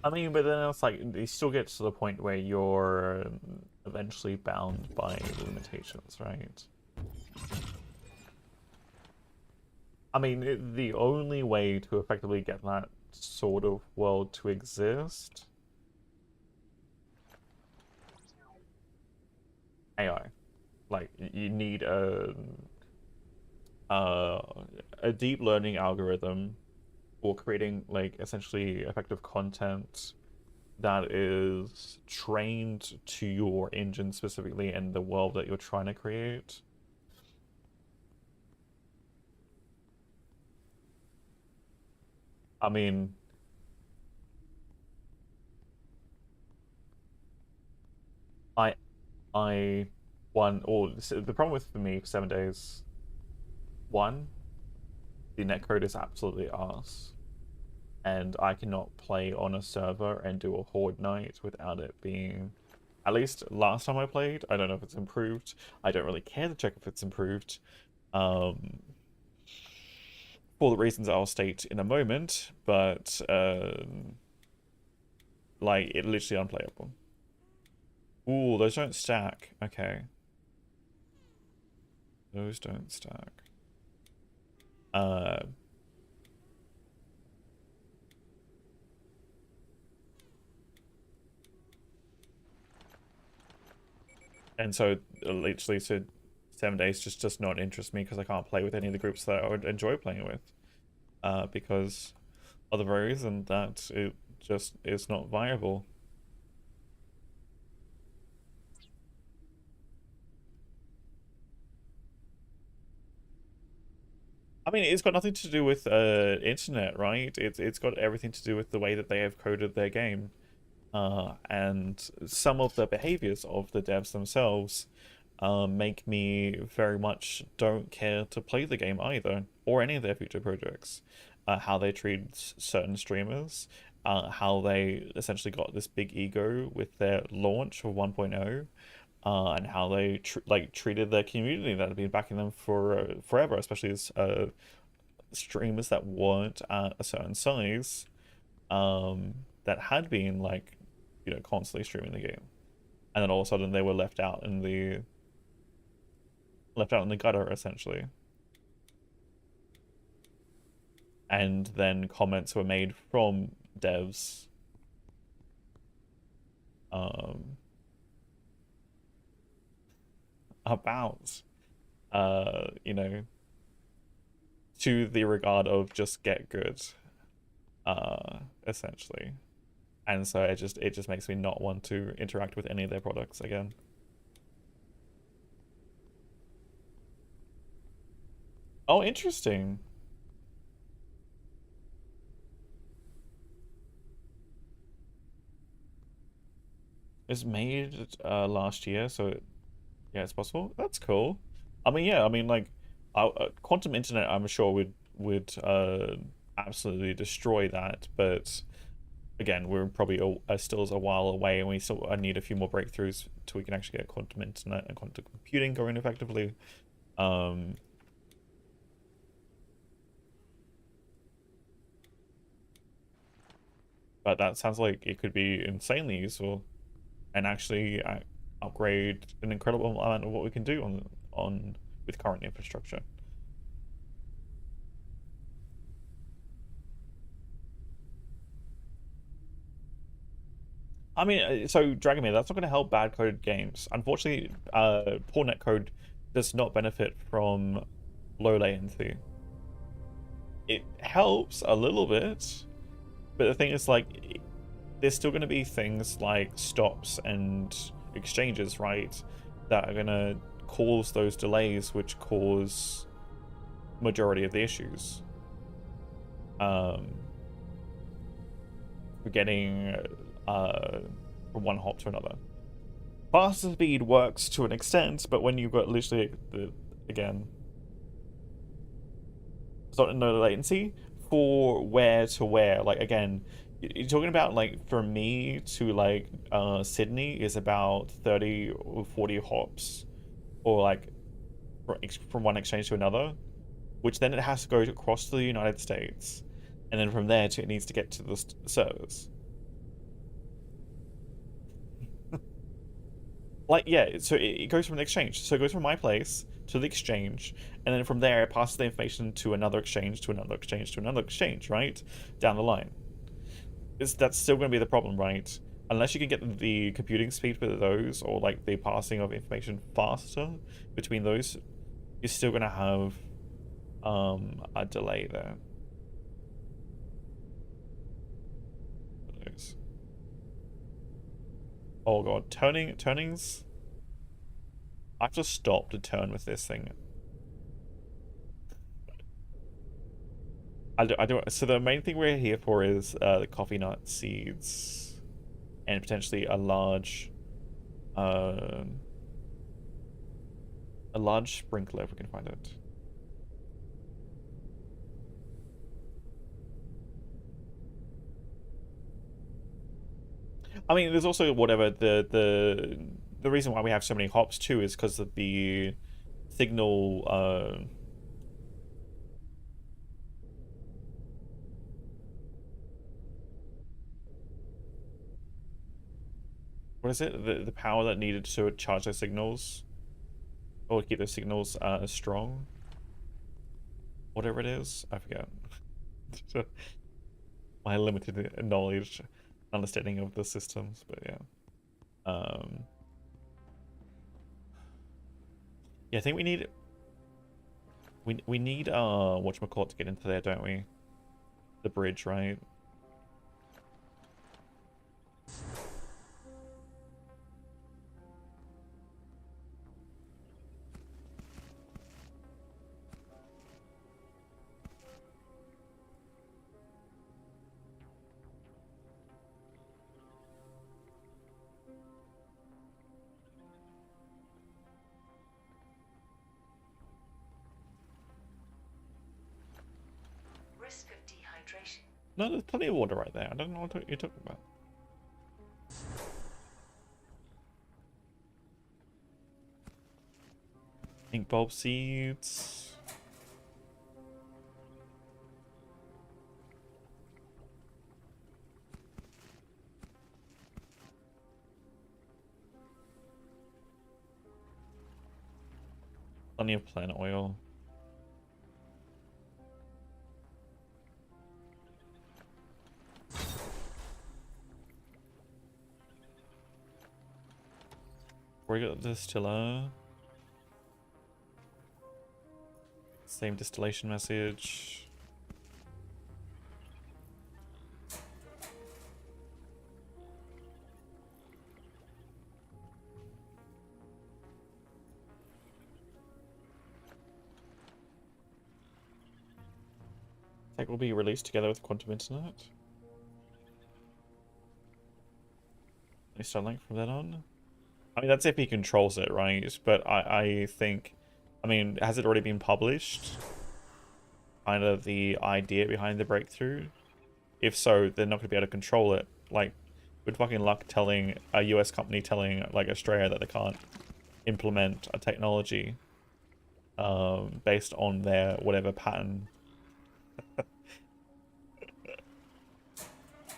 I mean, but then it's like you still get to the point where you're eventually bound by limitations, right? I mean, the only way to effectively get that sort of world to exist, AI. Like, you need a deep learning algorithm for creating, like, essentially effective content that is trained to your engine specifically and the world that you're trying to create. I mean, I one or the problem with for me for 7 days, one, the netcode is absolutely arse, and I cannot play on a server and do a horde night without it being, at least last time I played, I don't know if it's improved, I don't really care to check if it's improved, for the reasons I'll state in a moment, but like it literally unplayable. Ooh, those don't stack. Okay. Those don't stack. And so literally, so 7 days just does not interest me because I can't play with any of the groups that I would enjoy playing with. Because of the very reason that it just is not viable. I mean, it's got nothing to do with internet, right? It's got everything to do with the way that they have coded their game. And some of the behaviors of the devs themselves make me very much don't care to play the game either, or any of their future projects. How they treat certain streamers, how they essentially got this big ego with their launch of 1.0, and how they treated their community that had been backing them for forever, especially as streamers that weren't at a certain size, that had been like, you know, constantly streaming the game, and then all of a sudden they were left out in the gutter essentially. And then comments were made from devs about you know, to the regard of just get good, essentially. And so it just makes me not want to interact with any of their products again. Oh, interesting. It's made last year, so yeah, it's possible. That's cool. I mean, yeah, I mean, like, Quantum Internet, I'm sure would absolutely destroy that, but again, we're probably still a while away, and we still need a few more breakthroughs till we can actually get quantum internet and quantum computing going effectively. But that sounds like it could be insanely useful, and actually upgrade an incredible amount of what we can do on with current infrastructure. I mean, so Dragomir, that's not going to help bad coded games. Unfortunately, poor netcode does not benefit from low latency. It helps a little bit, but the thing is, like, there's still going to be things like stops and exchanges, right, that are going to cause those delays, which cause majority of the issues. We're getting from one hop to another. Faster speed works to an extent, but when you've got literally again, it's not no latency for where to where. Like, again, you're talking about, like, for me to, like, Sydney is about 30 or 40 hops, or like from one exchange to another, which then it has to go across to the United States, and then from there it needs to get to the servers. Like, yeah, so it goes from the exchange. So it goes from my place to the exchange, and then from there it passes the information to another exchange, to another exchange, to another exchange, right? Down the line. That's still going to be the problem, right? Unless you can get the computing speed for those, or like the passing of information faster between those, you're still going to have a delay there. Oh god, turnings. I have to stop to turn with this thing. I do. So the main thing we're here for is the coffee nut seeds, and potentially a large sprinkler if we can find it. I mean, there's also whatever the reason why we have so many hops too is because of the signal what is it? The power that needed to charge their signals or keep their signals strong. Whatever it is, I forget. My limited knowledge, understanding of the systems, but yeah. Yeah, I think we need whatchamacallit to get into there, don't we? The bridge, right? Risk of dehydration. No, there's plenty of water right there. I don't know what you're talking about. Ink bulb seeds. Plenty of plant oil. We got the distiller. Same distillation message. Tech will be released together with Quantum Internet. Any Starlink from then on? I mean, that's if he controls it, right? But I think, I mean, has it already been published? Kind of the idea behind the breakthrough? If so, they're not going to be able to control it. Like, good fucking luck telling a US company telling, like, Australia that they can't implement a technology based on their whatever pattern.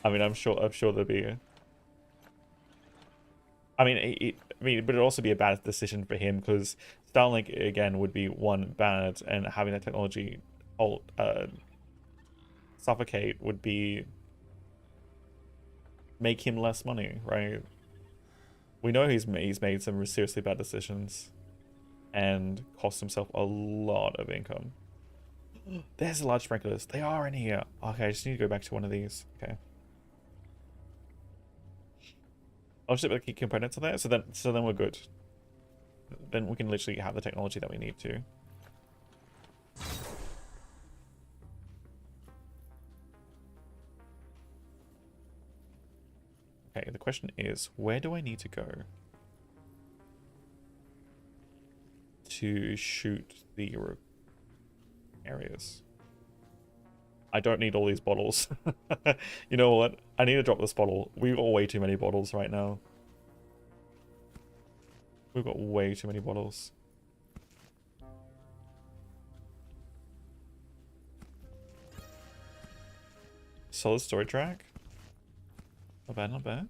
I mean, I'm sure there'll be. I mean, but it'd also be a bad decision for him because Starlink again would be one bad, and having that technology suffocate would be make him less money, right? We know he's made some seriously bad decisions, and cost himself a lot of income. There's the large sprinklers. They are in here. Okay, I just need to go back to one of these. Okay. I'll just put the key components on there, so then we're good. Then we can literally have the technology that we need to. Okay, the question is, where do I need to go to shoot the areas? I don't need all these bottles. You know what? I need to drop this bottle. We've got way too many bottles right now. We've got way too many bottles. Solid story track. Not bad, not bad.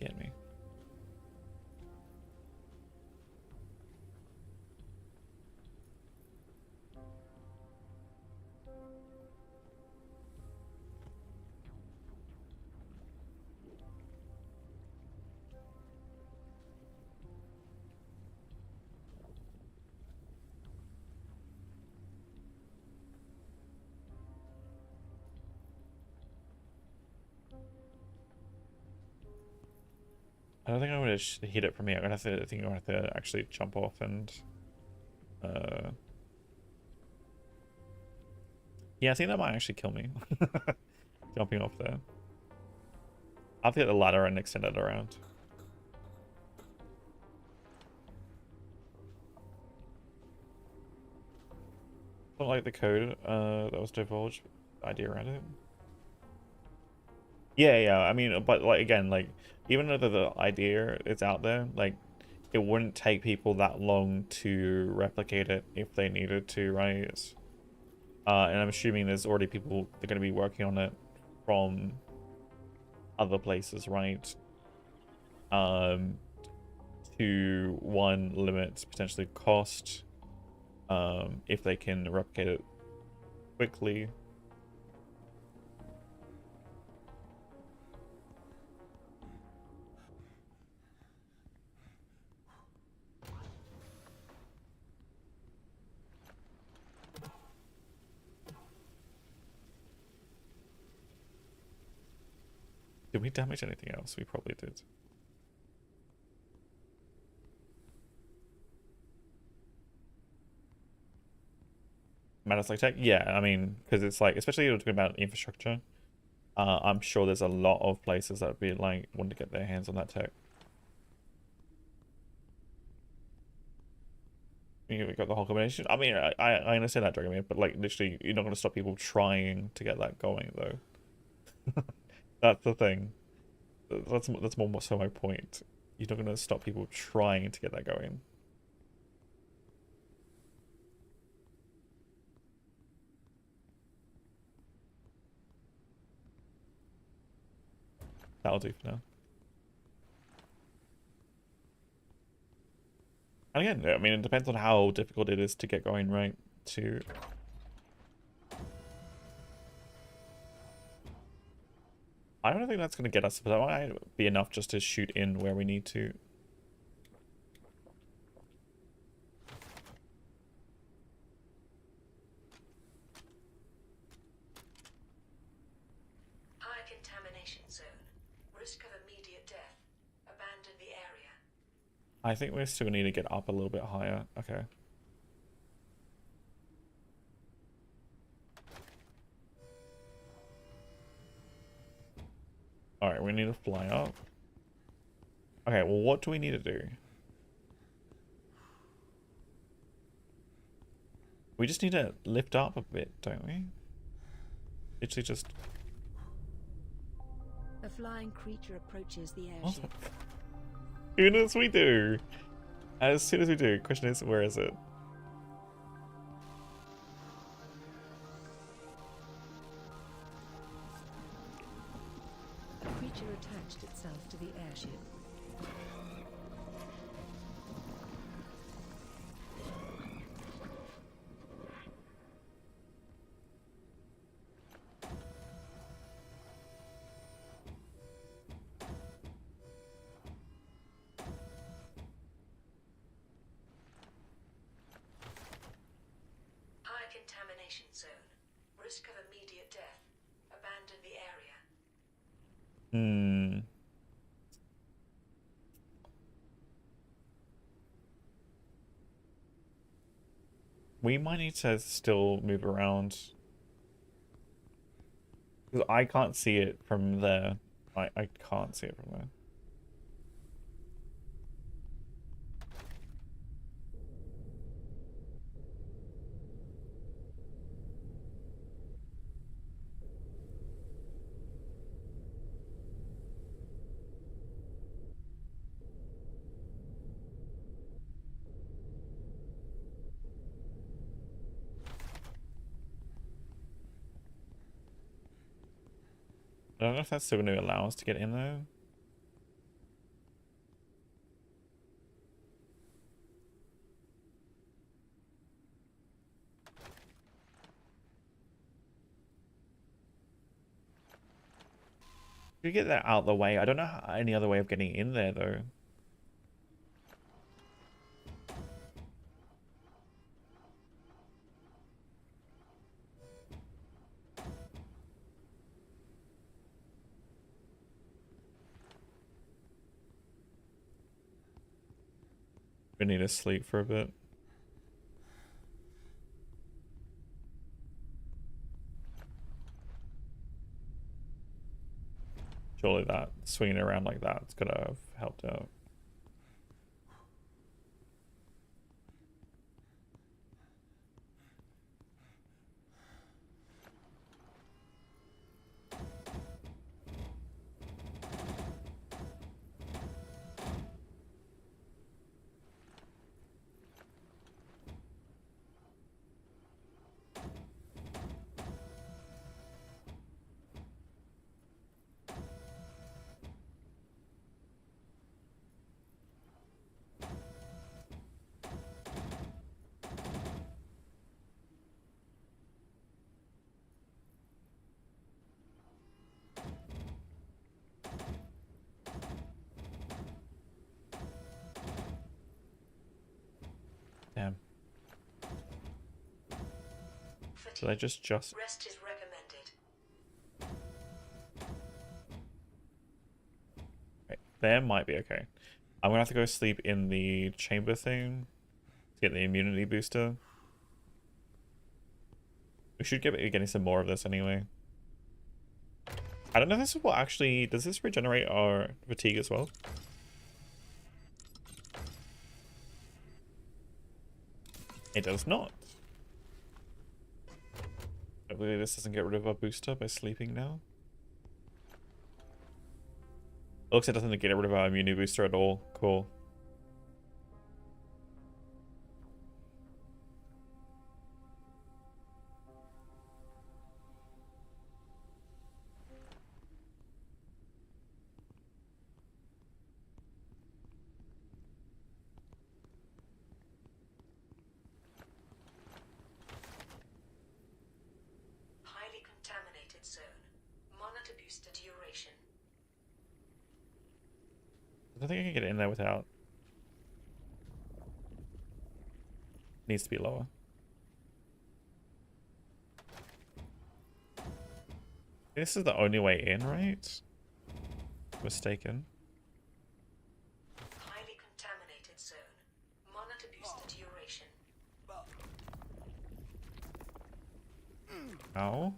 Get me. I don't think I'm gonna hit it from here. I think I'm gonna have to actually jump off and yeah, I think that might actually kill me. Jumping off there. I'll have to get the ladder and extend it around. Don't like the code that was divulged. Idea around it. Yeah, I mean, but like again, like even though the idea is out there, like it wouldn't take people that long to replicate it if they needed to, right? And I'm assuming there's already people that are going to be working on it from other places, right? To one, limit potentially cost, if they can replicate it quickly. Did we damage anything else? We probably did. Matters like tech? Yeah, I mean, because it's like, especially if you're talking about infrastructure, I'm sure there's a lot of places that would be like, wanting to get their hands on that tech. We got the whole combination. I mean, I understand that, Dragon, but like, literally, you're not going to stop people trying to get that going, though. That's the thing. That's more so my point. You're not going to stop people trying to get that going. That'll do for now. And again, I mean, it depends on how difficult it is to get going, right? I don't think that's going to get us, but that might be enough just to shoot in where we need to. High contamination zone. Risk of immediate death. Abandon the area. I think we still need to get up a little bit higher. Okay. Alright, we need to fly up. Okay, well, what do we need to do? We just need to lift up a bit, don't we? Literally just... A flying creature approaches the What airship. the- As soon as we do. As soon as we do. Question is, where is it? A creature attached itself to the airship. High contamination zone. Risk of immediate death. Abandon the area. Hmm. We might need to still move around. Because I can't see it from there. I can't see it from there. I don't know if that's still going to allow us to get in there. If you get that out of the way, I don't know any other way of getting in there though. We need to sleep for a bit. Surely that swinging around like that's gonna have helped out. fatigue. Did I just Rest is recommended. Right, there might be okay. I'm gonna have to go sleep in the chamber thing to get the immunity booster. We should be getting some more of this anyway. I don't know if this is what actually... Does this regenerate our fatigue as well? It does not. Hopefully this doesn't get rid of our booster by sleeping now. It looks like it doesn't get rid of our immunity booster at all. Cool. Highly contaminated zone. Monitor booster duration. I don't think I can get in there without. Needs to be lower. This is the only way in, right? Mistaken. Highly contaminated zone. Monitor booster duration. Ow.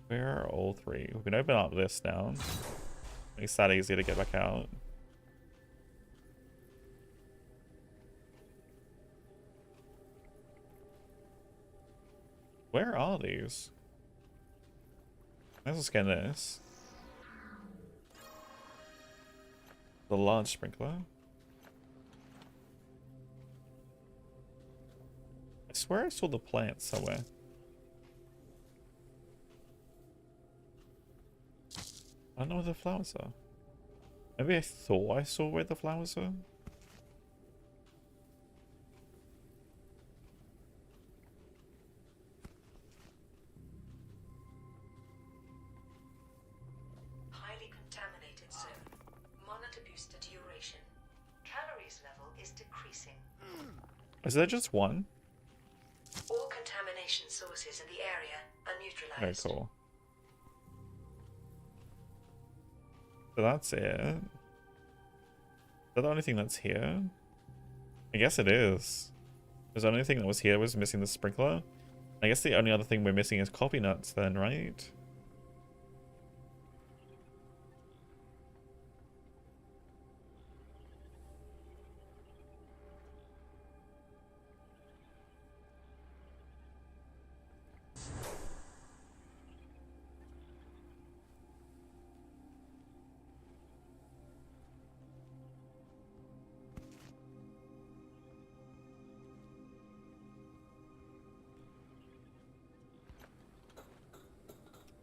Where are all three? We can open up this now. Makes that easier to get back out. Where are these? Let's scan this. The large sprinkler. I swear I saw the plant somewhere. I don't know where the flowers are. Maybe I thought I saw where the flowers are. Highly contaminated zone. Monitor booster duration. Calories level is decreasing. Is there just one? All contamination sources in the area are Very neutralized. cool. So that's it. Is that the only thing that's here? I guess it is. Because the only thing that was here was missing the sprinkler. I guess the only other thing we're missing is coffee nuts then, right?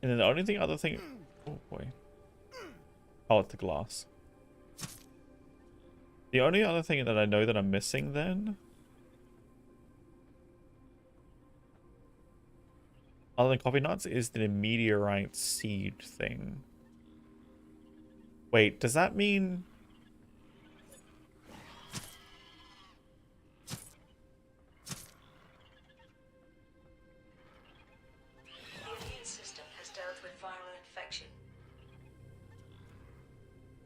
And then the only thing, other thing, oh boy, oh, it's the glass. The only other thing that I know that I'm missing then, other than coffee nuts, is the meteorite seed thing. Wait, does that mean? The immune system has dealt with viral infection.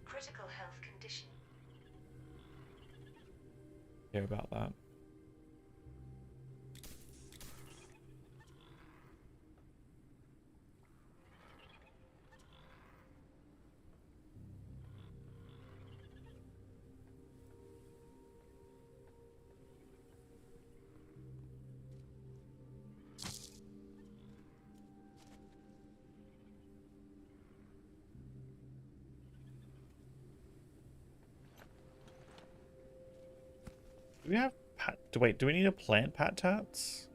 Critical health condition. Yeah, about that. Do we have wait, do we need to plant pat tats?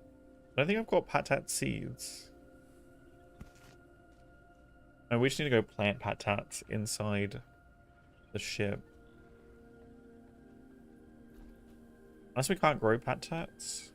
I don't think I've got pat tat seeds. And we just need to go plant patats inside the ship. Unless we can't grow patats.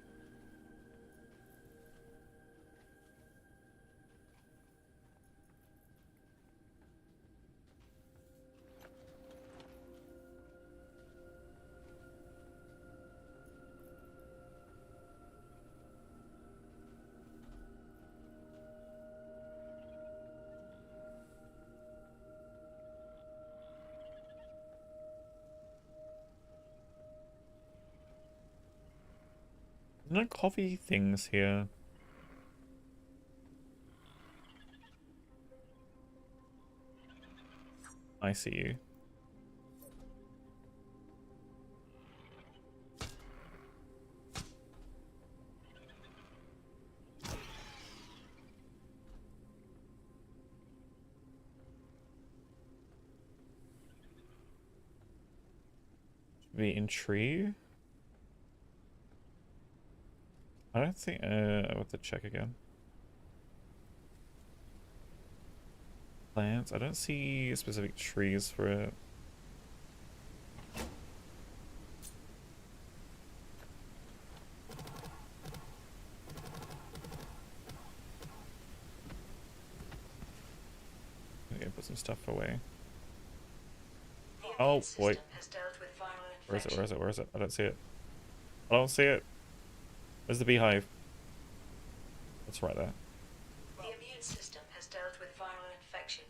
No coffee things here. I see you. Be in tree. I don't think. I have to check again. Plants. I don't see specific trees for it. Okay, put some stuff away. The Oh, immune system wait. has dealt with viral Where is it? infection. Where is it? Where is it? I don't see it. I don't see it. Where's the beehive? It's right there. The immune system has dealt with viral infection.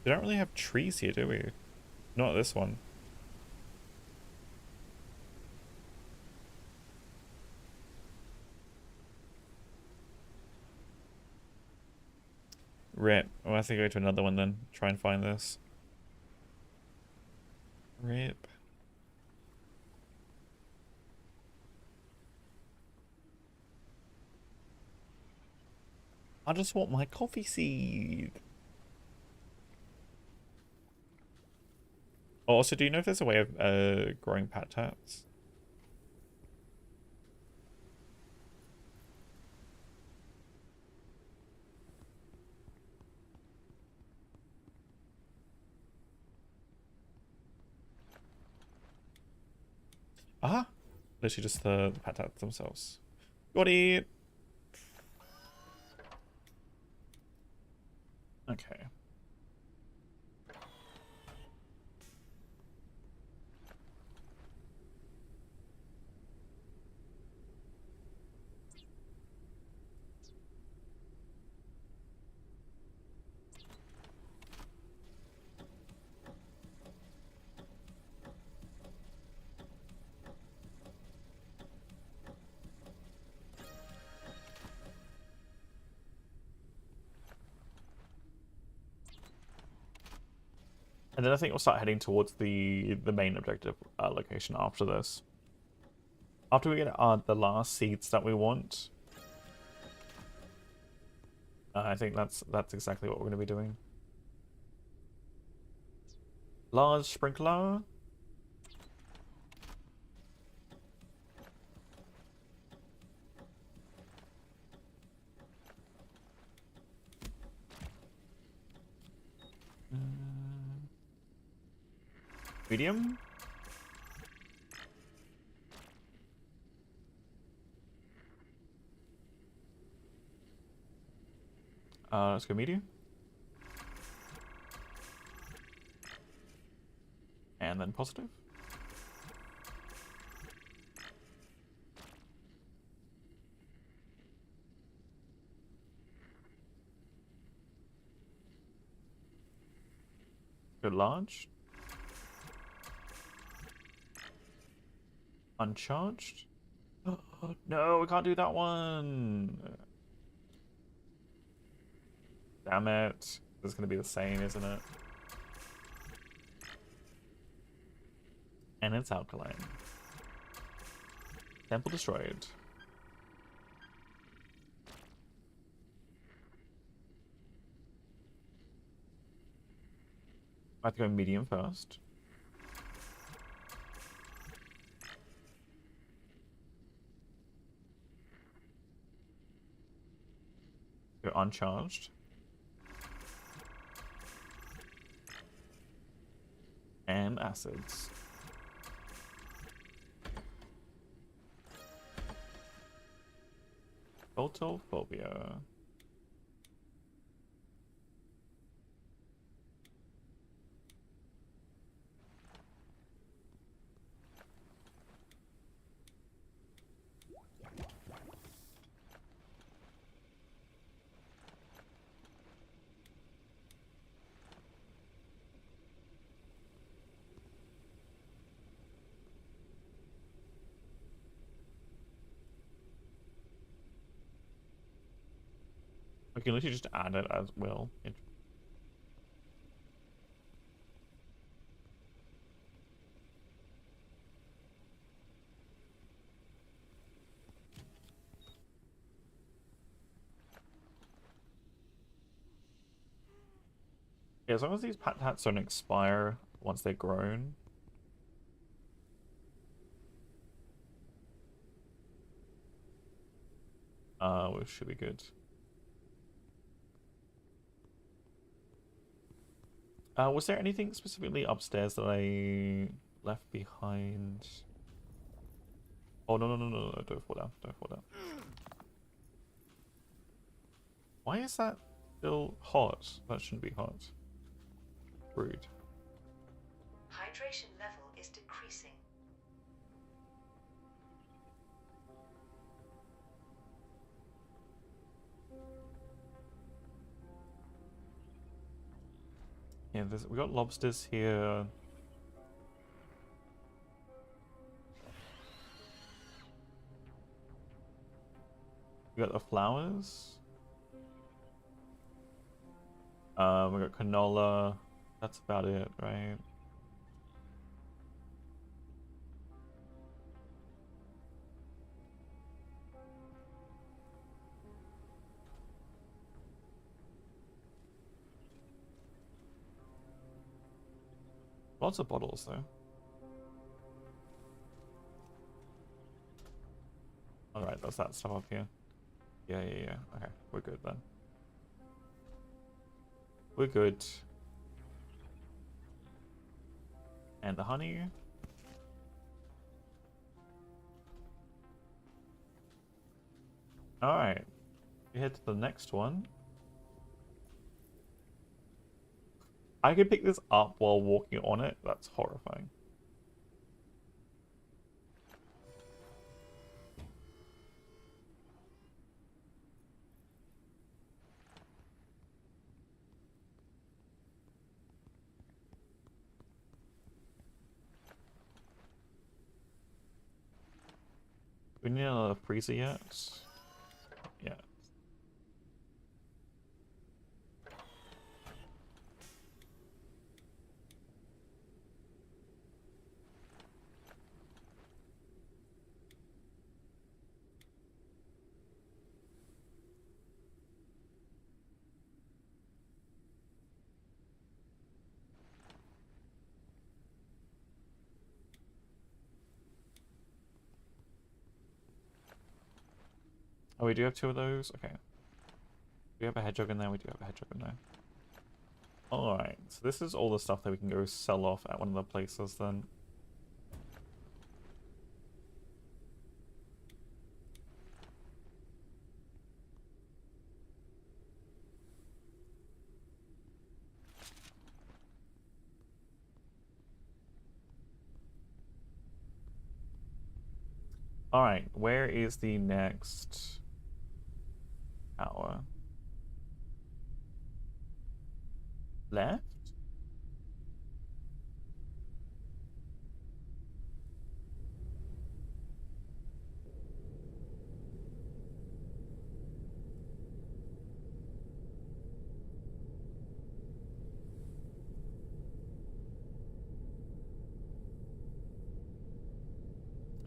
We don't really have trees here, do we? Not this one. Rip. I'll have to go to another one then. Try and find this. Rip. I just want my coffee seed. Oh, also, do you know if there's a way of growing patats? Ah, literally just the patats themselves. Got it. Okay. And then I think we'll start heading towards the main objective location after this. After we get the last seeds that we want, I think that's exactly what we're going to be doing. Large sprinkler. Medium. Let's go medium. And then positive. Go large. Uncharged. Oh, no, we can't do that one. Damn it. This is going to be the same, isn't it? And it's alkaline. Temple destroyed. I have to go medium first. Go uncharged. And acids. Photophobia. We can literally just add it as well. Yeah, as long as these tats don't expire once they're grown. We should be good. Was there anything specifically upstairs that I left behind? Oh, no, don't fall down, don't fall down. Why is that still hot? That shouldn't be hot. Rude. Hydration level is decreasing. Yeah, we got lobsters here. We got the flowers. We got canola. That's about it, right? Lots of bottles, though. Alright, that's that stuff up here. Yeah. Okay, we're good then. We're good. And the honey. Alright. We head to the next one. I can pick this up while walking on it. That's horrifying. We need another freezer yet? Yeah. Oh, we do have two of those? Okay. We have a hedgehog in there, we do have a hedgehog in there. Alright, so this is all the stuff that we can go sell off at one of the places then. Alright, where is the next tower? Left?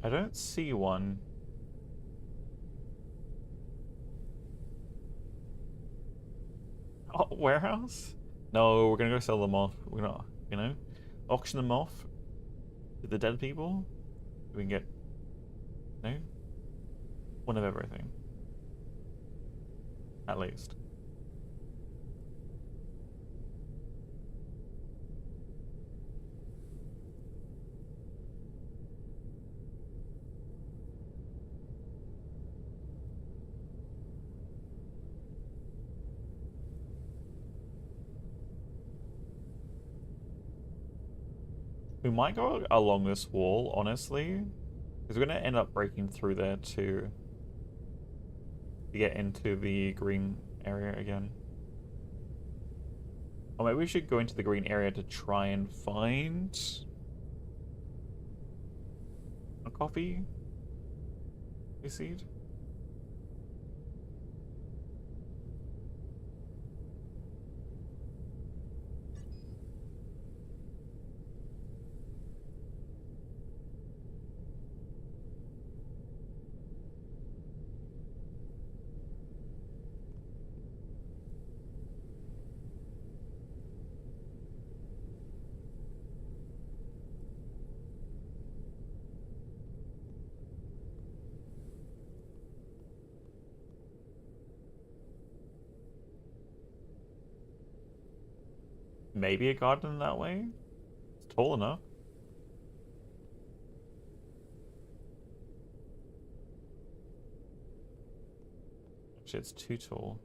I don't see one. Oh, warehouse? No, we're gonna go sell them off. We're not. You know, auction them off to the dead people. We can get, you know, one of everything. At least. We might go along this wall, honestly, because we're going to end up breaking through there to get into the green area again. Or maybe we should go into the green area to try and find a coffee seed. Maybe a garden that way? It's tall enough. Actually, it's too tall.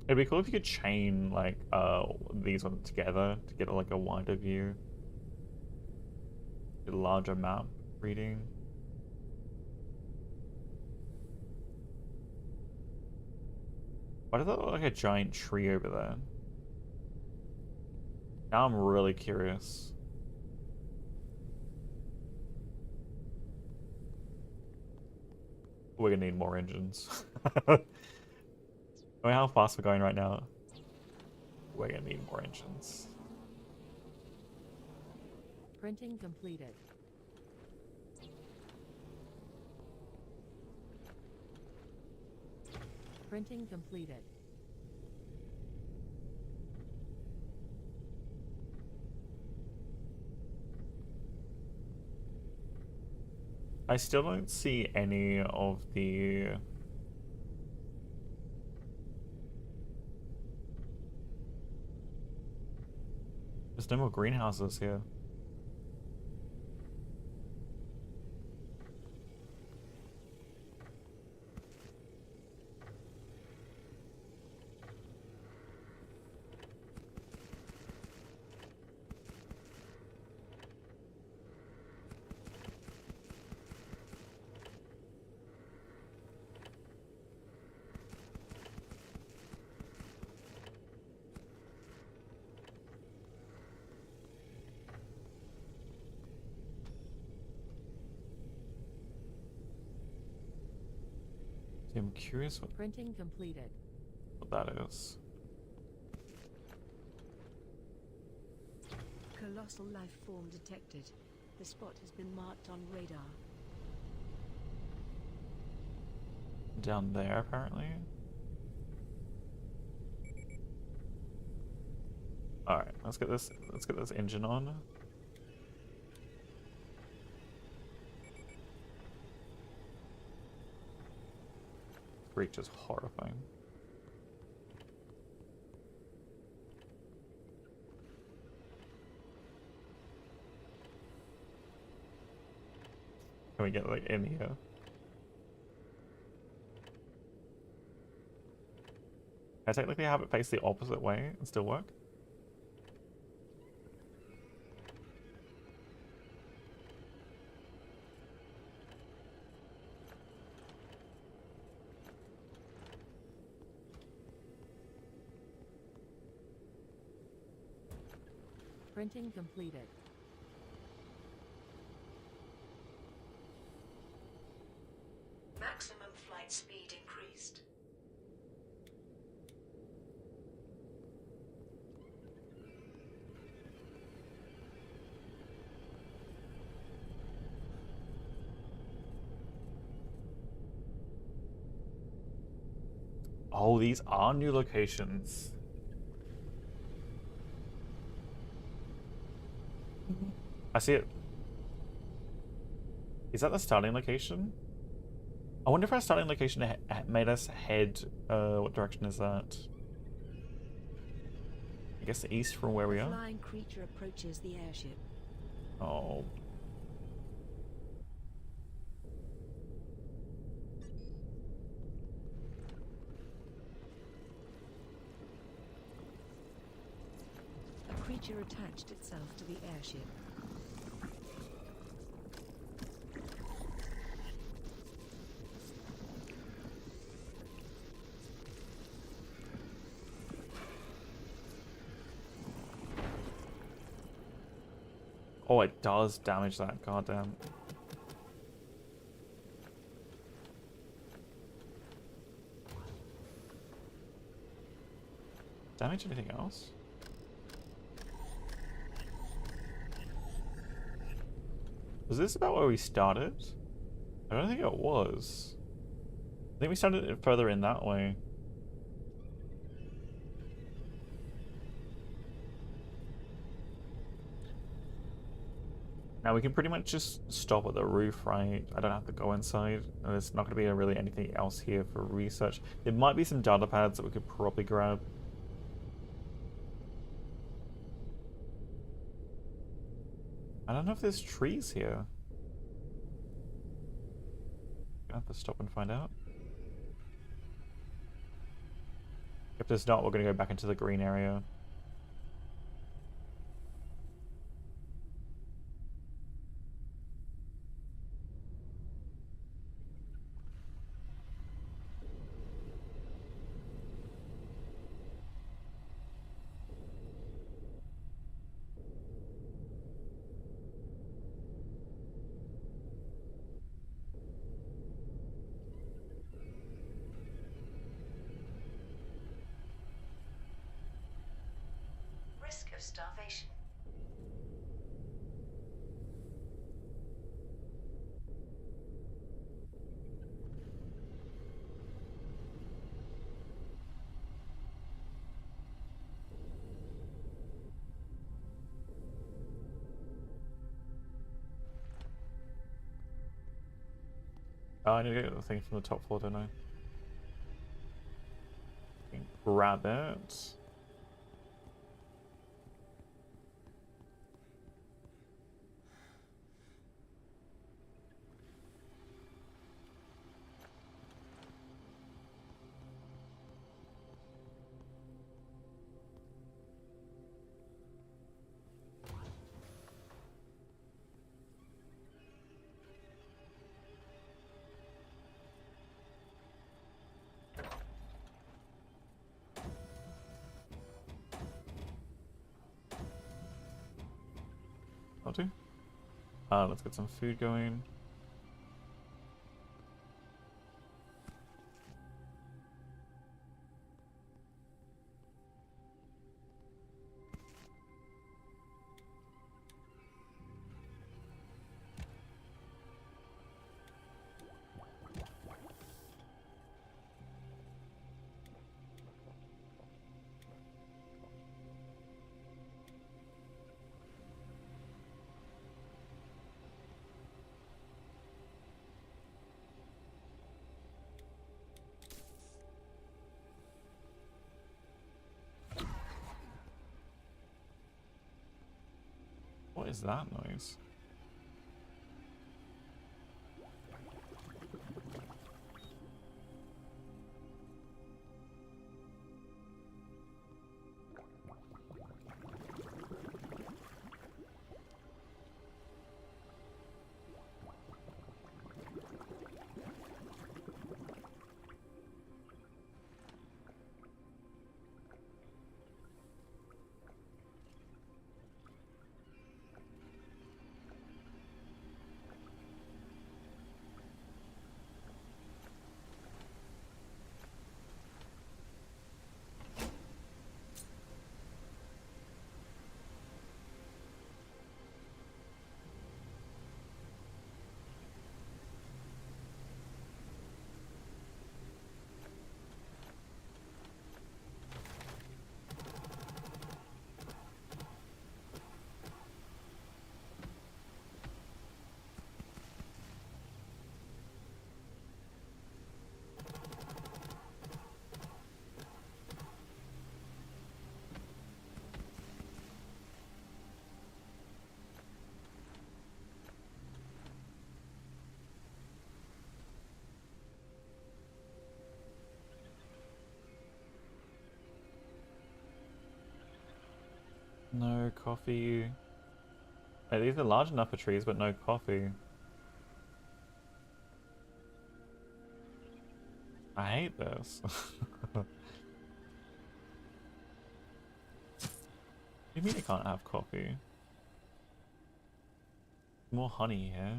It'd be cool if you could chain like these ones together to get like a wider view. Get a larger map reading. Why does that look like a giant tree over there? Now I'm really curious. We're gonna need more engines. I mean, how fast we're going right now? We're gonna need more engines. Printing completed. Printing completed. I still don't see any of the... There's no more greenhouses here. I'm curious Printing completed. what that is. Colossal life form detected. The spot has been marked on radar. Down there, apparently. Alright, let's get this engine on. Reach is horrifying. Can we get like in here? Can I technically have it face the opposite way and still work? Printing completed. Maximum flight speed increased. Oh, these are new locations. I see it. Is that the starting location? I wonder if our starting location made us head. What direction is that? I guess east from where we A are. flying creature approaches the airship. Oh. A creature attached itself to the airship. Oh, it does damage that. Goddamn. Damage anything else? Was this about where we started? I don't think it was. I think we started it further in that way. Now we can pretty much just stop at the roof, right? I don't have to go inside. And there's not going to be really anything else here for research. There might be some data pads that we could probably grab. I don't know if there's trees here. Gonna have to stop and find out. If there's not, we're gonna go back into the green area. Risk of starvation. Oh, I need to get the thing from the top floor, don't I? Grab it. I'll do. Let's get some food going. What is that noise? No coffee. Hey, these are large enough for trees, but no coffee. I hate this. What do you mean I can't have coffee? More honey here.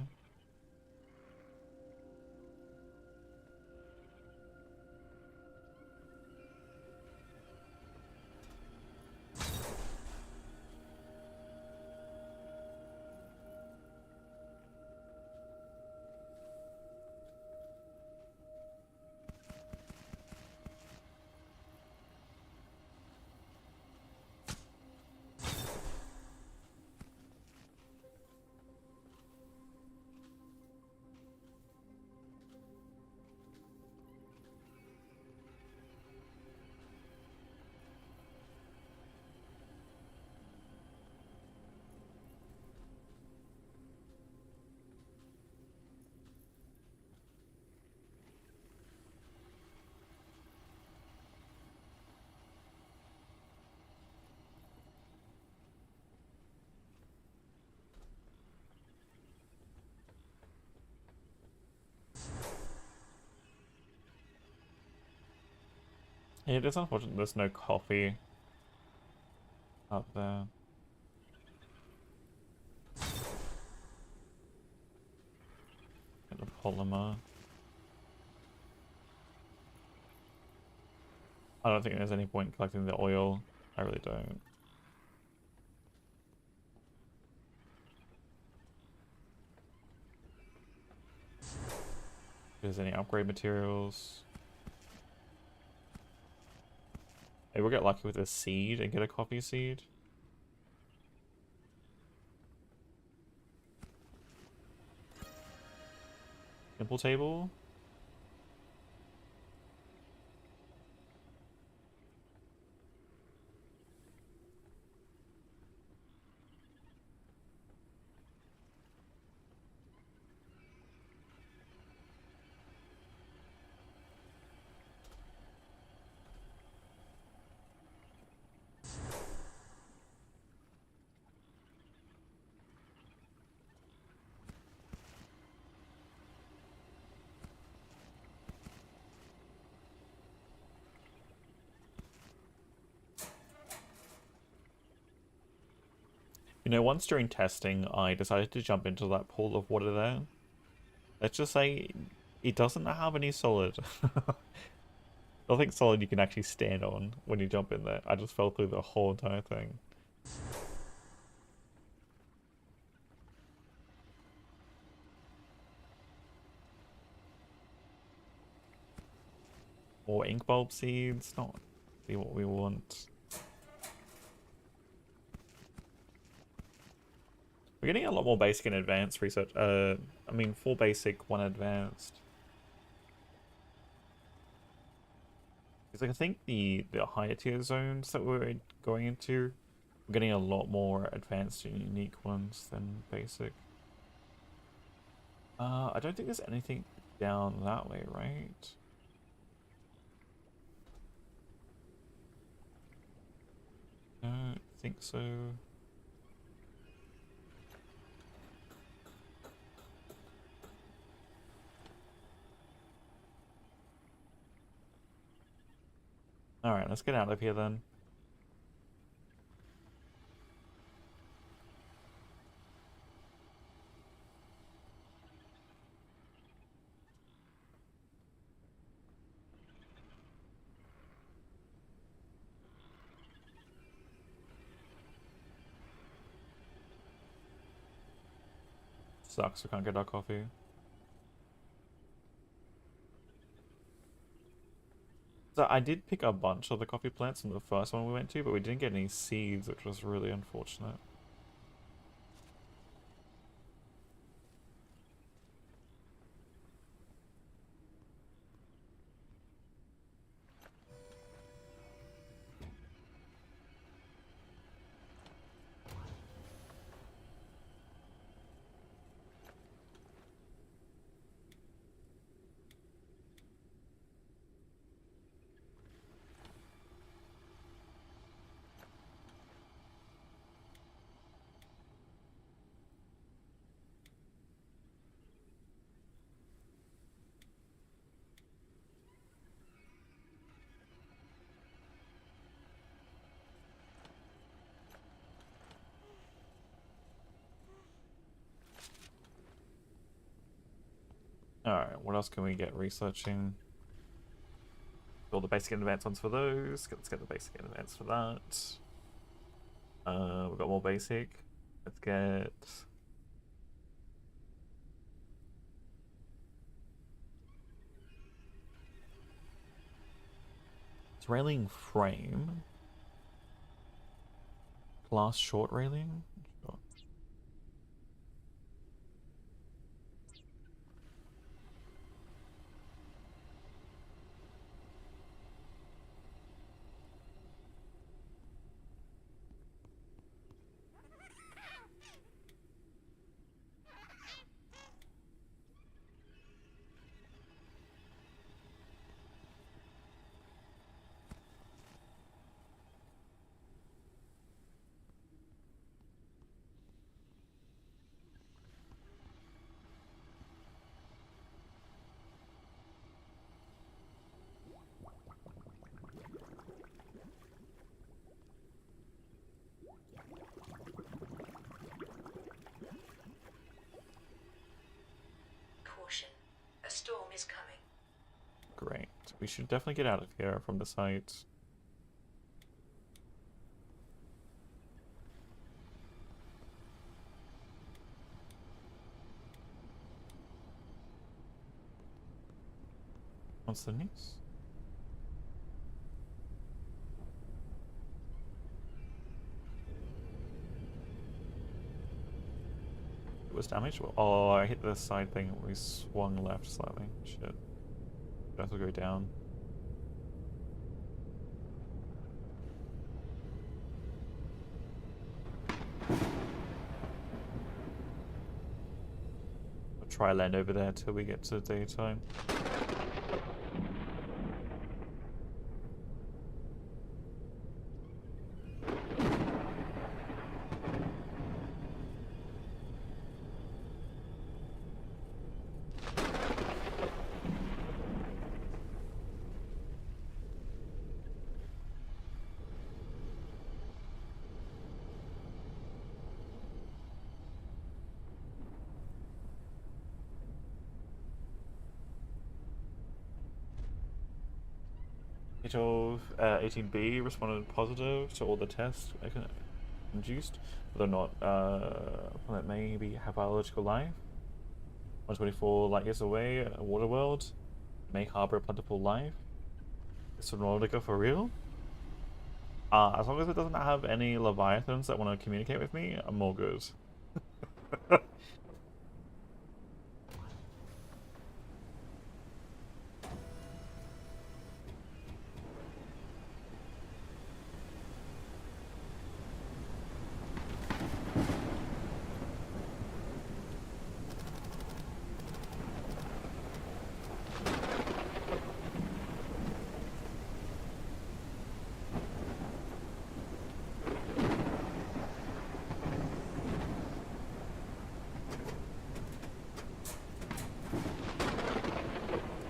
Yeah, it is unfortunate there's no coffee up there. Get the polymer. I don't think there's any point collecting the oil. I really don't. If there's any upgrade materials. Maybe we'll get lucky with a seed and get a coffee seed. Simple table. You know, once during testing, I decided to jump into that pool of water there. Let's just say it doesn't have any solid. Nothing solid you can actually stand on when you jump in there. I just fell through the whole entire thing. More ink bulb seeds, not really what we want. We're getting a lot more basic and advanced research. I mean, 4 basic, 1 advanced. Because like, I think the higher tier zones that we're going into, we're getting a lot more advanced and unique ones than basic. I don't think there's anything down that way, right? Don't think so. Alright, let's get out of here then. Sucks, we can't get our coffee. So I did pick a bunch of the coffee plants from the first one we went to, but we didn't get any seeds, which was really unfortunate. Alright, what else can we get researching? All the basic and advanced ones for those. Let's get the basic and advanced for that. We've got more basic. Let's get... It's railing frame. Glass short railing? Sure. Caution. A storm is coming. Great. We should definitely get out of here from the site. What's the news? It was damaged? Oh, I hit the side thing. We swung left slightly. Shit. That will go down. I'll try land over there till we get to daytime. H-12, 18B responded positive to all the tests induced, whether or not planet maybe have biological life. 124 light years away, Waterworld may harbor plentiful life. Is Subnautica for real? As long as it doesn't have any Leviathans that want to communicate with me, I'm all good.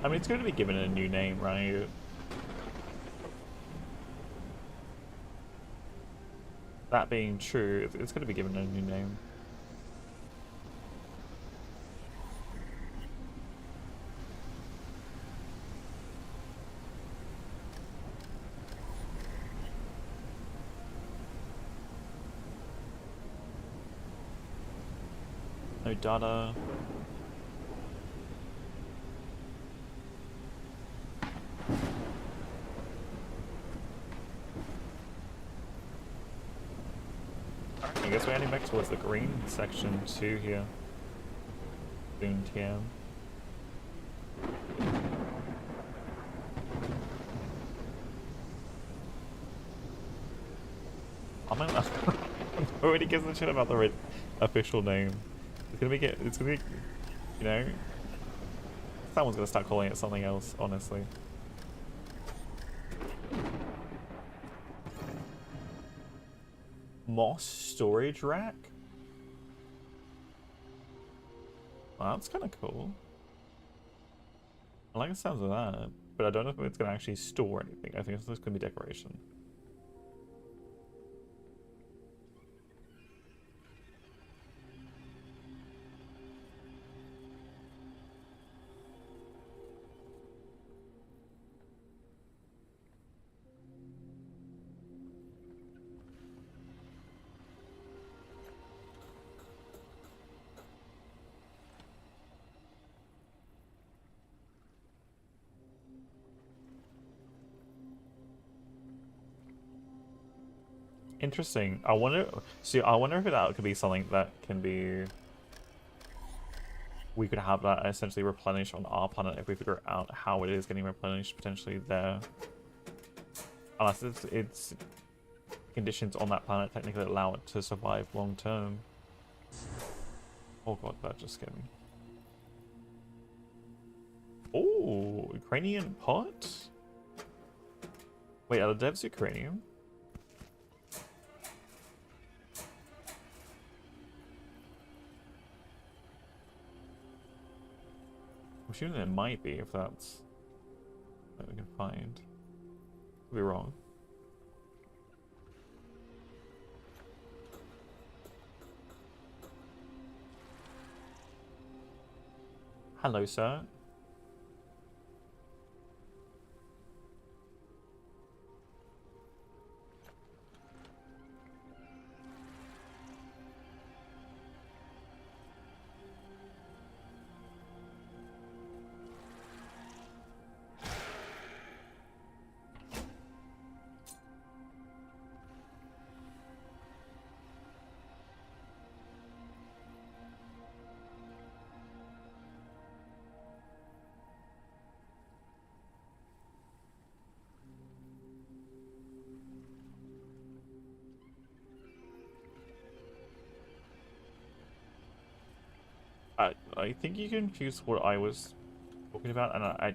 I mean, it's going to be given a new name, right? That being true, it's going to be given a new name. No data. I guess we're heading back towards the green section 2 here. Soon, TM. Nobody gives a shit about the official name. It's gonna be, you know, someone's gonna start calling it something else, honestly. Moss storage rack? Well, that's kind of cool. I like the sounds of that, but I don't know if it's going to actually store anything. I think it's just going to be decoration. Interesting. I wonder. See, I wonder if that could be something that can be. We could have that essentially replenished on our planet if we figure out how it is getting replenished potentially there. Unless it's conditions on that planet technically allow it to survive long term. Oh god, that just scared me. Oh, Ukrainian pot? Wait, are the devs Ukrainian? I'm assuming it might be if that's what we can find. Could be wrong. Hello, sir. I think you confused what I was talking about, and I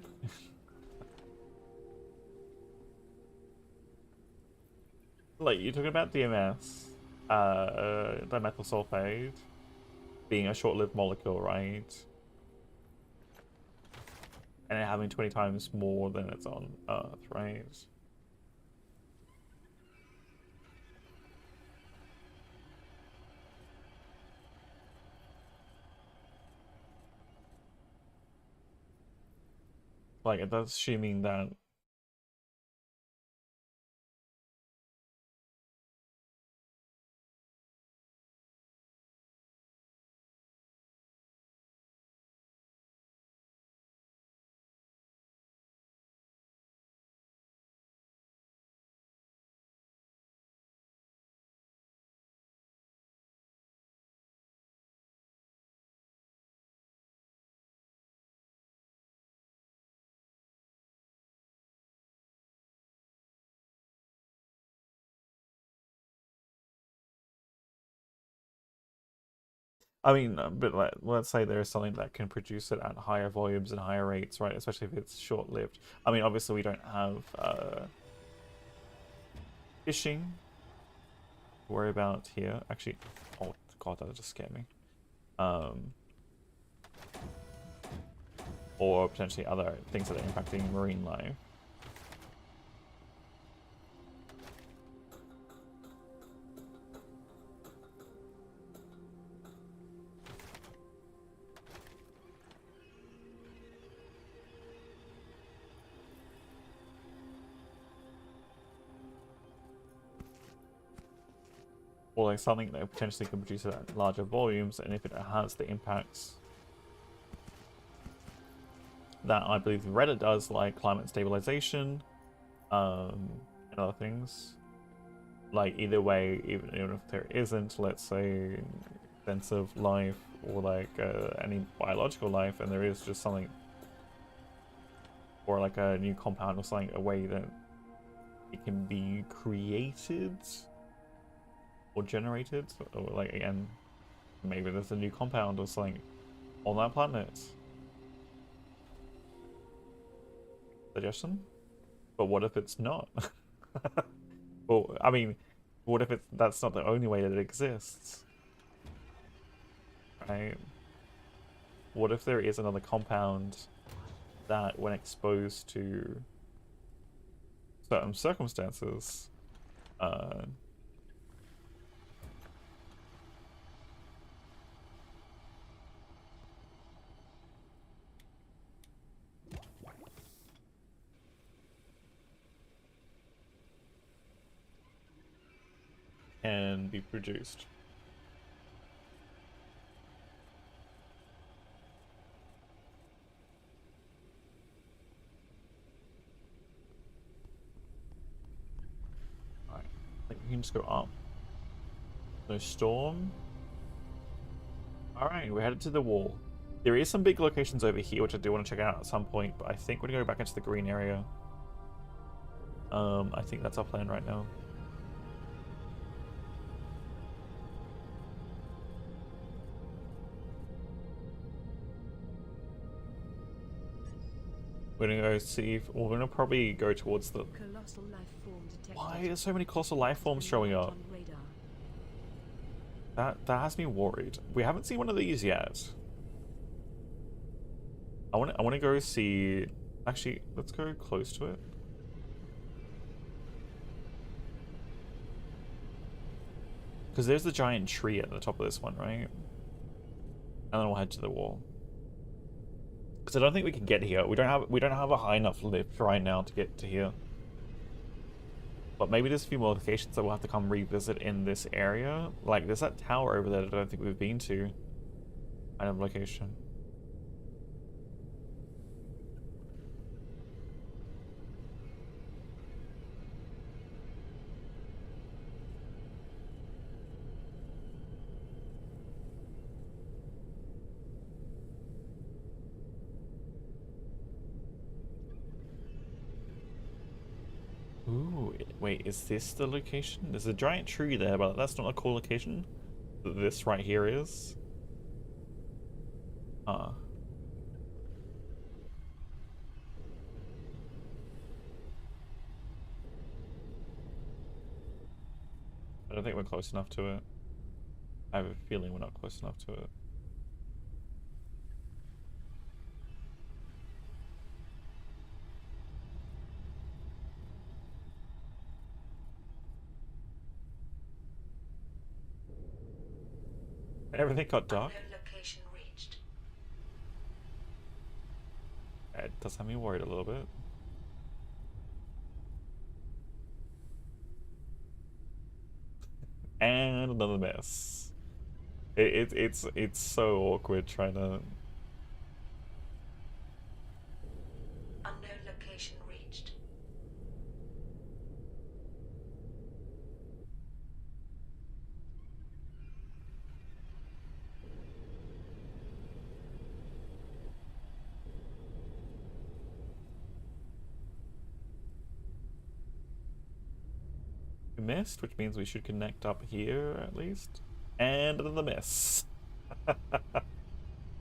like you're talking about DMS, dimethyl sulfide, being a short-lived molecule, right? And it having 20 times more than it's on Earth, right? Like, that's assuming that. I mean, but let's say there's something that can produce it at higher volumes and higher rates, right? Especially if it's short-lived. I mean, obviously we don't have fishing to worry about here. Actually, oh god, that just scared me. Or potentially other things that are impacting marine life. Or like something that potentially can produce it at larger volumes, and if it has the impacts that I believe Reddit does, like climate stabilization, and other things. Like either way, even if there isn't, let's say, extensive life or like any biological life, and there is just something, or like a new compound or something, a way that it can be created or generated, or like again, maybe there's a new compound or something on that planet. Suggestion? But what if it's not? Well, I mean, what if that's not the only way that it exists? Right? What if there is another compound that, when exposed to certain circumstances, can be produced? Right. Like you can just go up. No storm. Alright, we're headed to the wall. There is some big locations over here which I do want to check out at some point, but I think we're going to go back into the green area. I think that's our plan right now. We're gonna go see if we're gonna probably go towards the. Colossal life form detected. Why are so many colossal life forms showing up? On radar. That has me worried. We haven't seen one of these yet. I want to go see. Actually, let's go close to it. Because there's the giant tree at the top of this one, right? And then we'll head to the wall. Because I don't think we can get here. We don't have a high enough lift right now to get to here. But maybe there's a few more locations that we'll have to come revisit in this area. Like there's that tower over there that I don't think we've been to. Kind of location. Ooh, wait, is this the location? There's a giant tree there, but that's not a cool location. This right here is. I don't think we're close enough to it. I have a feeling we're not close enough to it. Everything got dark. Unknown location reached. It does have me worried a little bit. And another miss. It's so awkward trying to. Unknown location reached. We missed, which means we should connect up here at least. And another miss.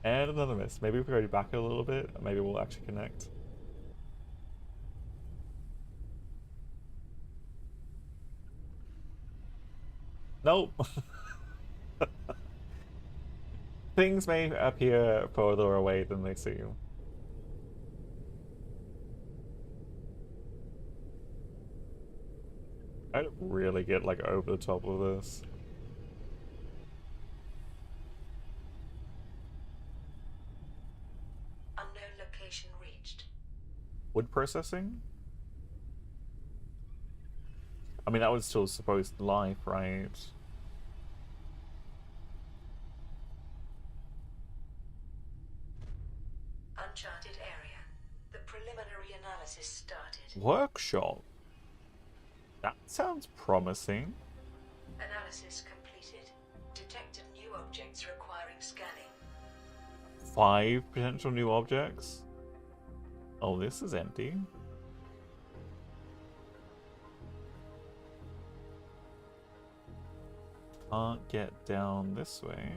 And another miss. Maybe if we go back a little bit, maybe we'll actually connect. Nope. Things may appear further away than they seem. I don't really get like over the top of this. Unknown location reached. Wood processing? I mean, that was still supposed life, right? Uncharted area. The preliminary analysis started. Workshop? That sounds promising. Analysis completed. Detected new objects requiring scanning. 5 potential new objects? Oh, this is empty. Can't get down this way.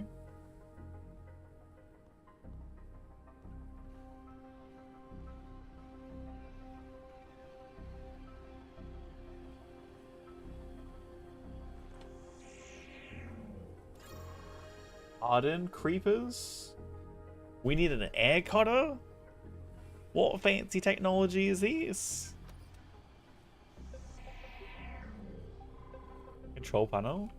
Hardened creepers? We need an air cutter? What fancy technology is this? Control panel?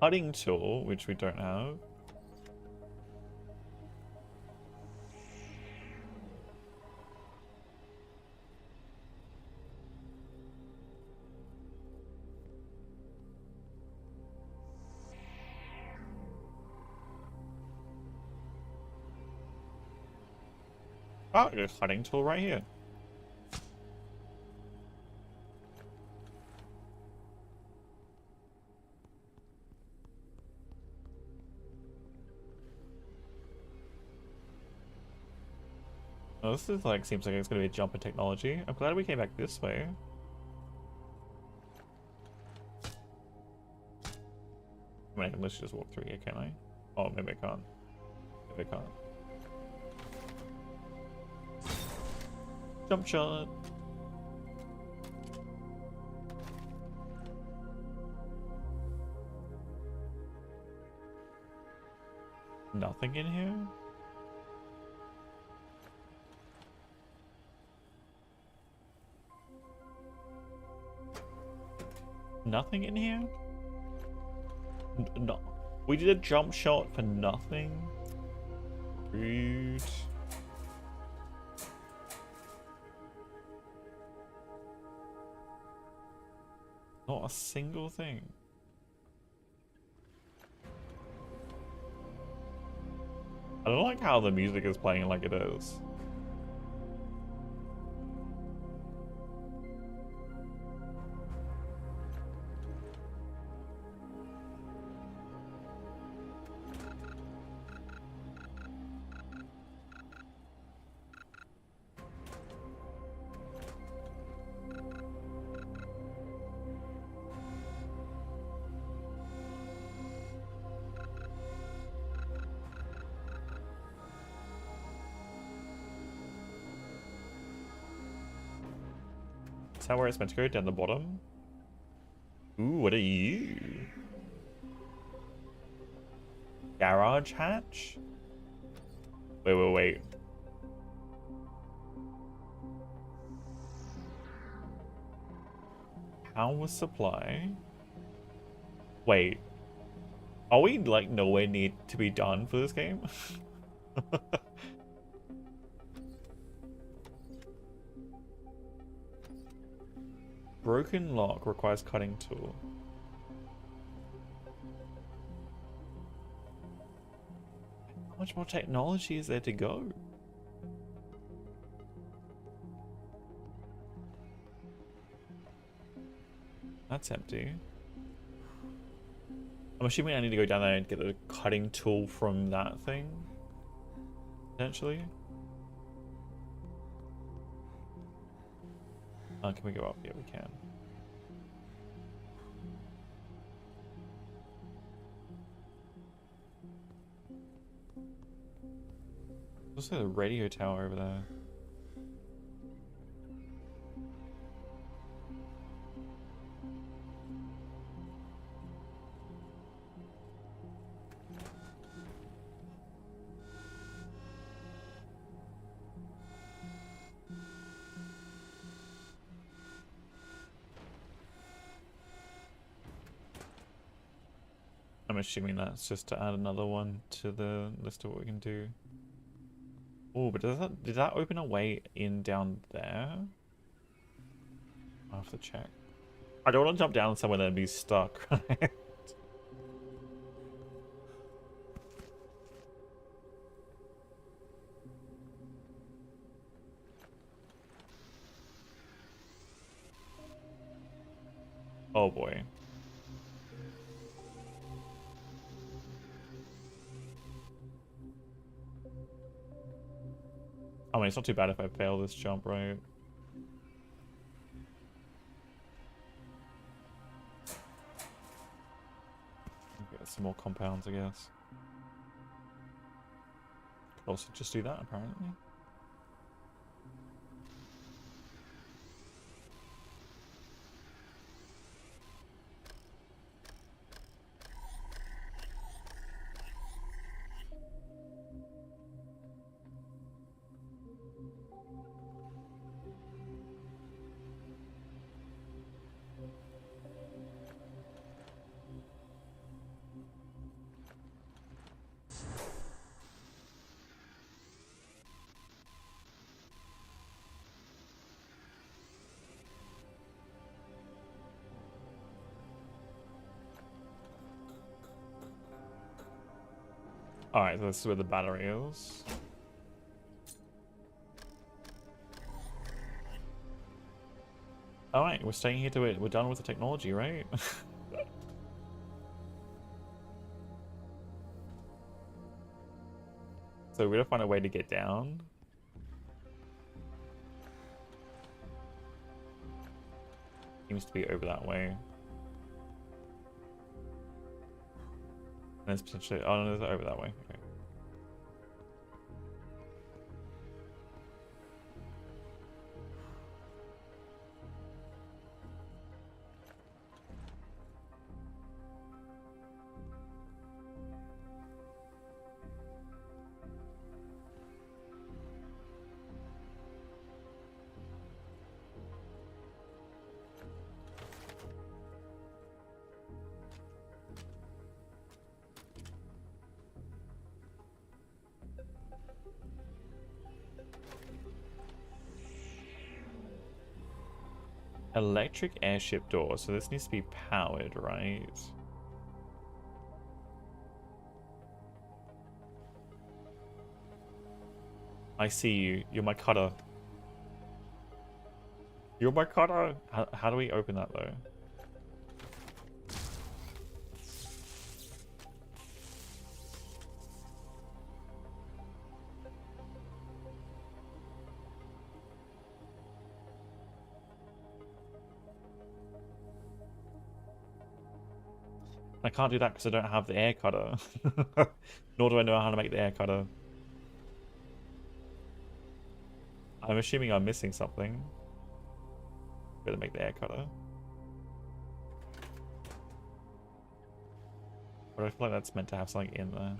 cutting tool, which we don't have. Oh, a cutting tool right here. Oh, this is like, seems like it's gonna be a jump in technology. I'm glad we came back this way. I mean, I can literally just walk through here, can I? Oh, maybe I can't. Maybe I can't. Jump shot. Nothing in here? Nothing in here? No. We did a jump shot for nothing? Rude. Not a single thing. I don't like how the music is playing like it is. Is that where it's meant to go? Down the bottom? Ooh, what are you? Garage hatch? Wait. Power supply? Wait. Are we, like, nowhere near to be done for this game? Broken lock requires cutting tool. How much more technology is there to go? That's empty. I'm assuming I need to go down there and get the cutting tool from that thing. Potentially. Can we go up? Yeah, we can. There's also the radio tower over there. I'm assuming that's just to add another one to the list of what we can do. Oh, but did that open a way in down there? I'll have to check. I don't want to jump down somewhere and be stuck, right? Oh boy. I mean, it's not too bad if I fail this jump, right? Get some more compounds, I guess. Could also just do that, apparently. Alright, so this is where the battery is. Alright, we're staying here to it. We're done with the technology, right? So we're gonna find a way to get down. Seems to be over that way. And there's potentially... Oh no, there's over that way. Okay. Electric airship door. So this needs to be powered, right? I see you. You're my cutter. You're my cutter. How do we open that though? I can't do that because I don't have the air cutter. Nor do I know how to make the air cutter. I'm assuming I'm missing something. Better make the air cutter. But I feel like that's meant to have something in there.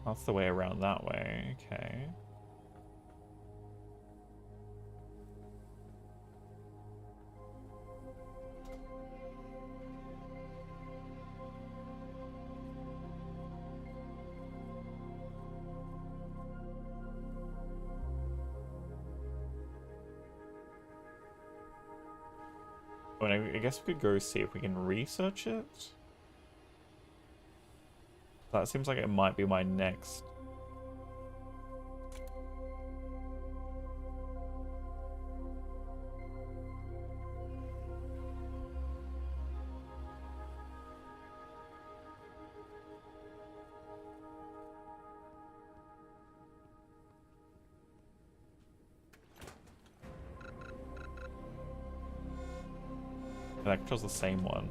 That's the way around that way, okay. I mean, I guess we could go see if we can research it. That seems like it might be my next. That controls the same one.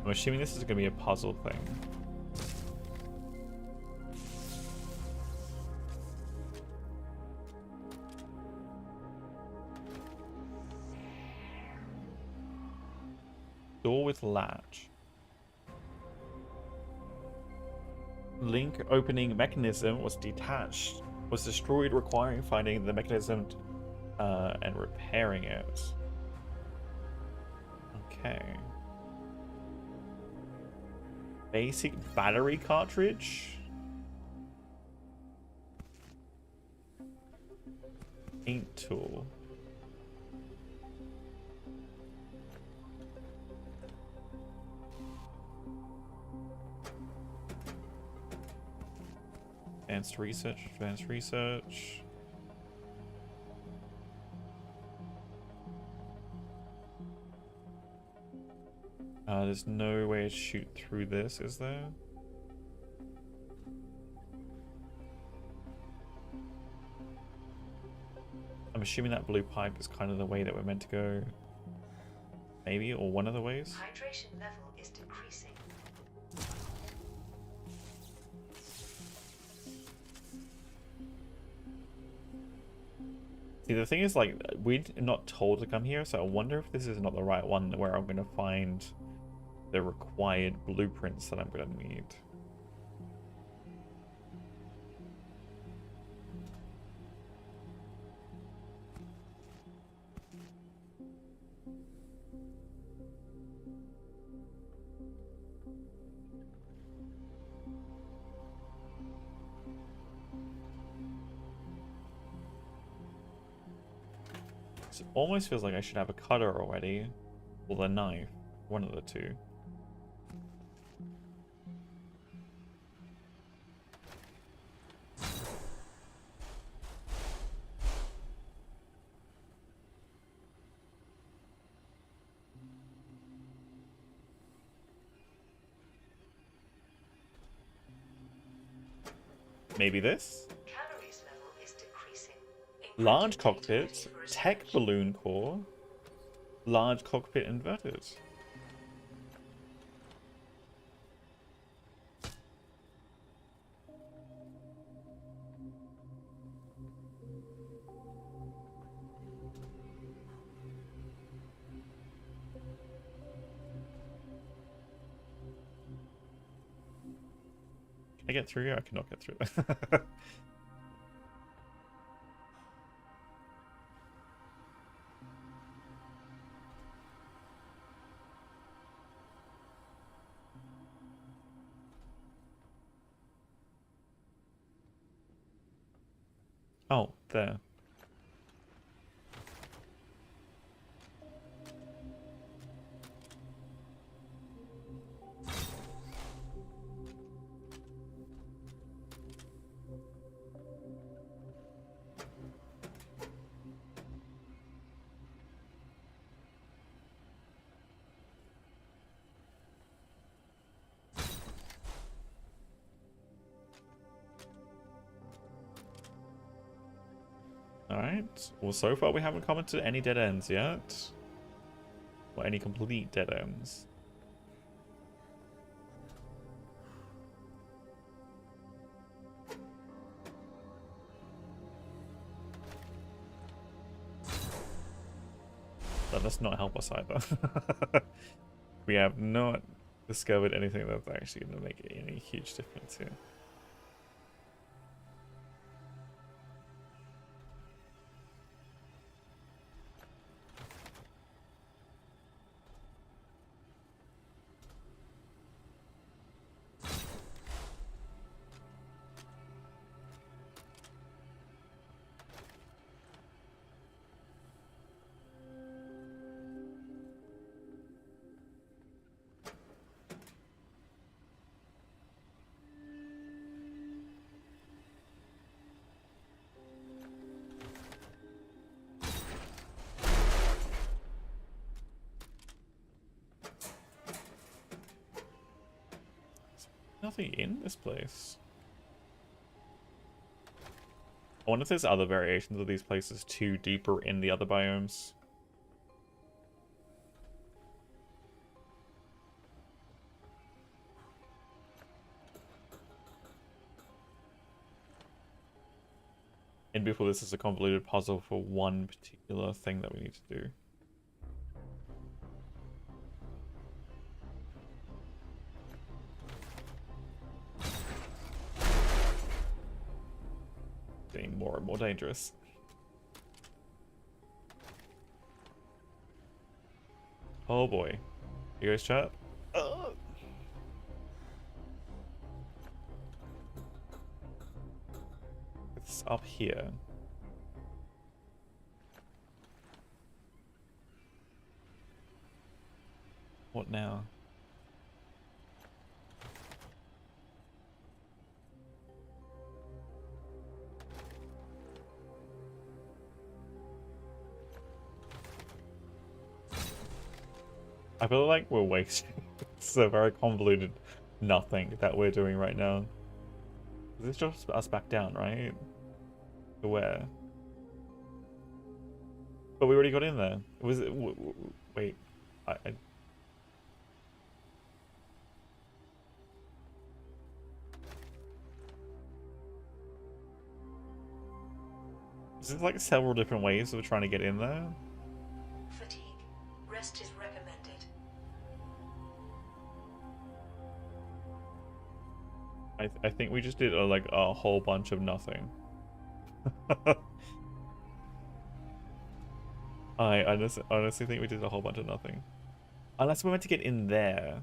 I'm assuming this is going to be a puzzle thing. Door with latch. Link opening mechanism was detached. Was destroyed, requiring finding the mechanism and repairing it. Okay. Basic battery cartridge. Paint tool. Advanced research, advanced research. There's no way to shoot through this, is there? I'm assuming that blue pipe is kind of the way that we're meant to go. Maybe, or one of the ways. Hydration level is decreasing. See, the thing is, like, we're not told to come here, so I wonder if this is not the right one where I'm going to find the required blueprints that I'm going to need. It almost feels like I should have a cutter already, or a knife, one of the two. Maybe this? Calories level is decreasing. Large Encrypted data cockpit, ready for tech research. balloon core, large cockpit inverted. Can I get through here? I cannot get through there. Oh, there. Alright. Well, so far we haven't come to any dead ends yet. Or any complete dead ends. That does not help us either. We have not discovered anything that's actually going to make any huge difference here. Nothing in this place. I wonder if there's other variations of these places too, deeper in the other biomes. And before this is a convoluted puzzle for one particular thing that we need to do. Getting more and more dangerous. Oh boy. You guys chat? It's up here. What now? I feel like we're wasting. It's a very convoluted nothing that we're doing right now. This drops us back down, right? To where? But we already got in there. Was it? Wait. I There's like several different ways of trying to get in there. Fatigue. Rest is recommended. I think we just did like a whole bunch of nothing. I honestly think we did a whole bunch of nothing. Unless we're meant to get in there.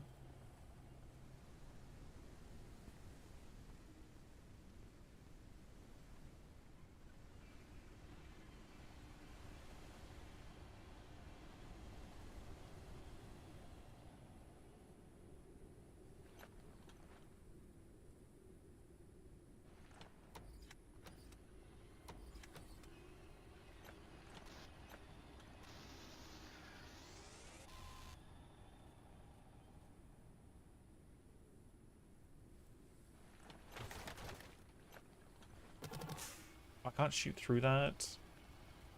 can't shoot through that.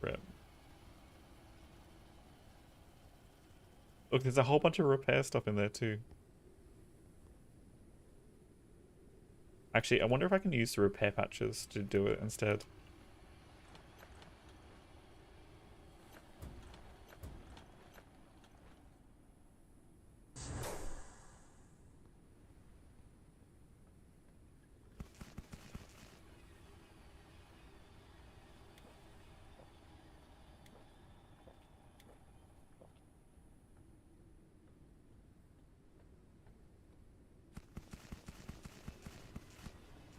Rip. Look, there's a whole bunch of repair stuff in there too. Actually, I wonder if I can use the repair patches to do it instead.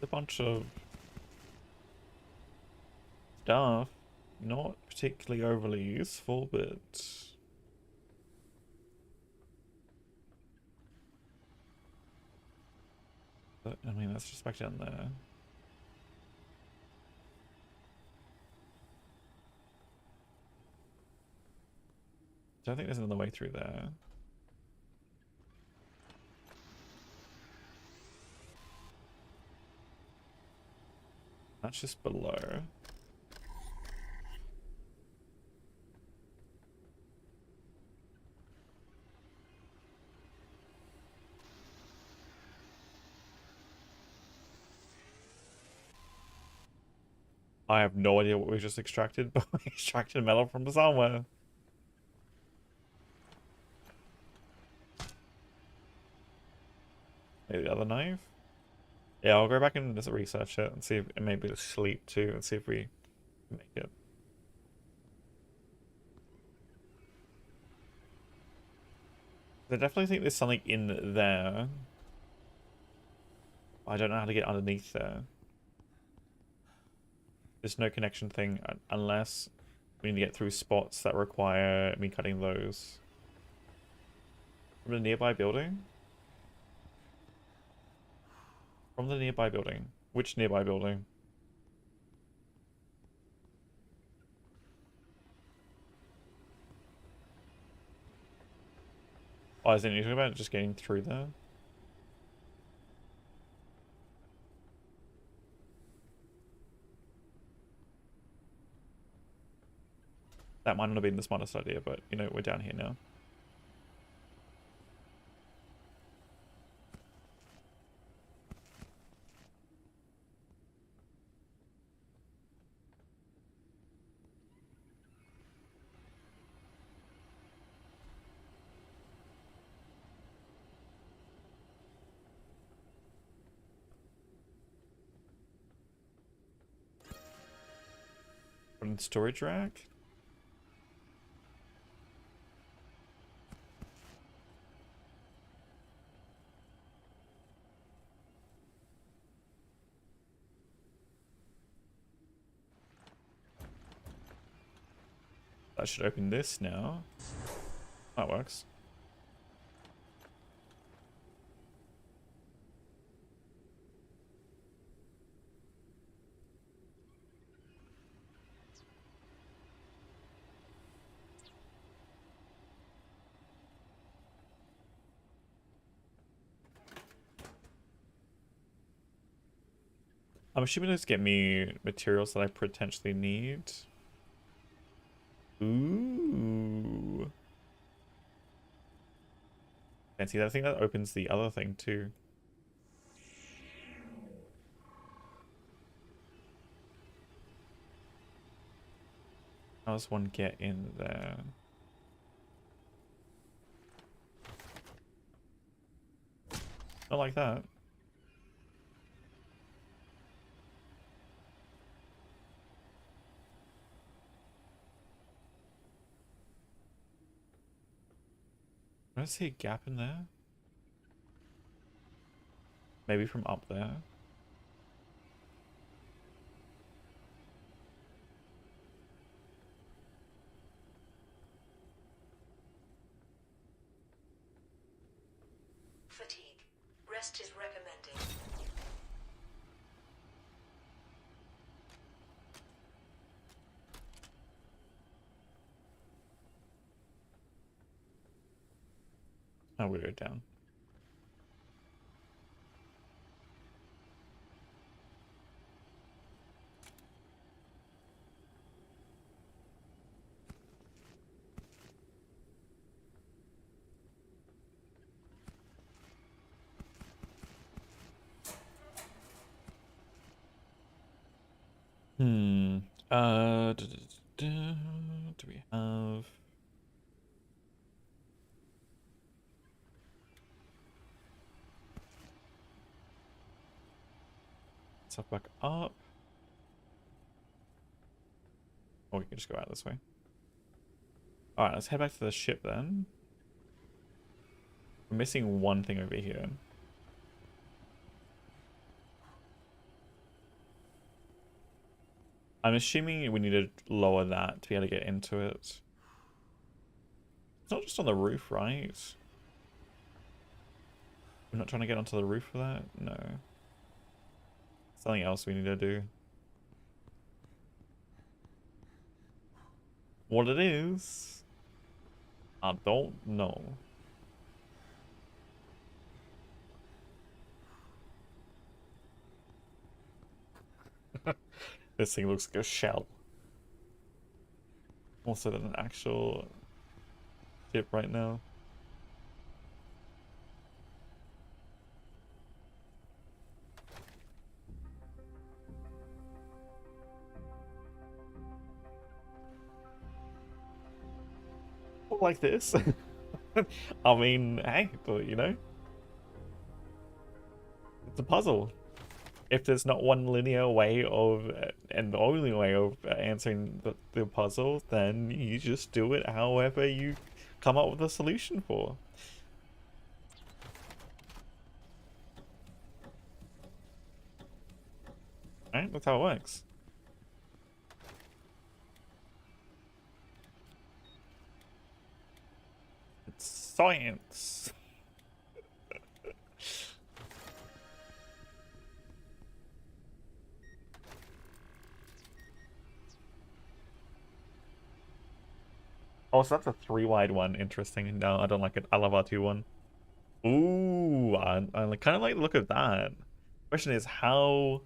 A bunch of stuff, not particularly overly useful, but I mean that's just back down there. Don't think there's another way through there. That's just below. I have no idea what we just extracted, but we extracted metal from somewhere. Maybe the other knife? Yeah, I'll go back and just research it and see if and maybe sleep too and see if we make it. I definitely think there's something in there. I don't know how to get underneath there. There's no connection thing unless we need to get through spots that require me cutting those. From the nearby building? From the nearby building. Which nearby building? Oh, isn't you talking about just getting through there? That might not have been the smartest idea, but you know, we're down here now. From the storage rack? That should open this now. That works. I'm assuming those get me materials that I potentially need. Ooh. Fancy that. I think that opens the other thing too. How does one get in there? Not like that. I see a gap in there. Maybe from up there. Fatigue. Rest is recommended. Oh, we go down. Do we have? Let's have back up. Or we can just go out this way. Alright, let's head back to the ship then. We're missing one thing over here. I'm assuming we need to lower that to be able to get into it. It's not just on the roof, right? We're not trying to get onto the roof for that? No. Something else we need to do. What it is, I don't know. This thing looks like a shell. Also than an actual ship right now. Like this. I mean, hey, but you know, it's a puzzle. If there's not one linear way of, and the only way of answering the puzzle, then you just do it however you come up with a solution for. Right? That's how it works. It's science. Oh, so that's a 3-wide one. Interesting. No, I don't like it. I love our 2-1. Ooh, I kind of like the look of that. Question is, how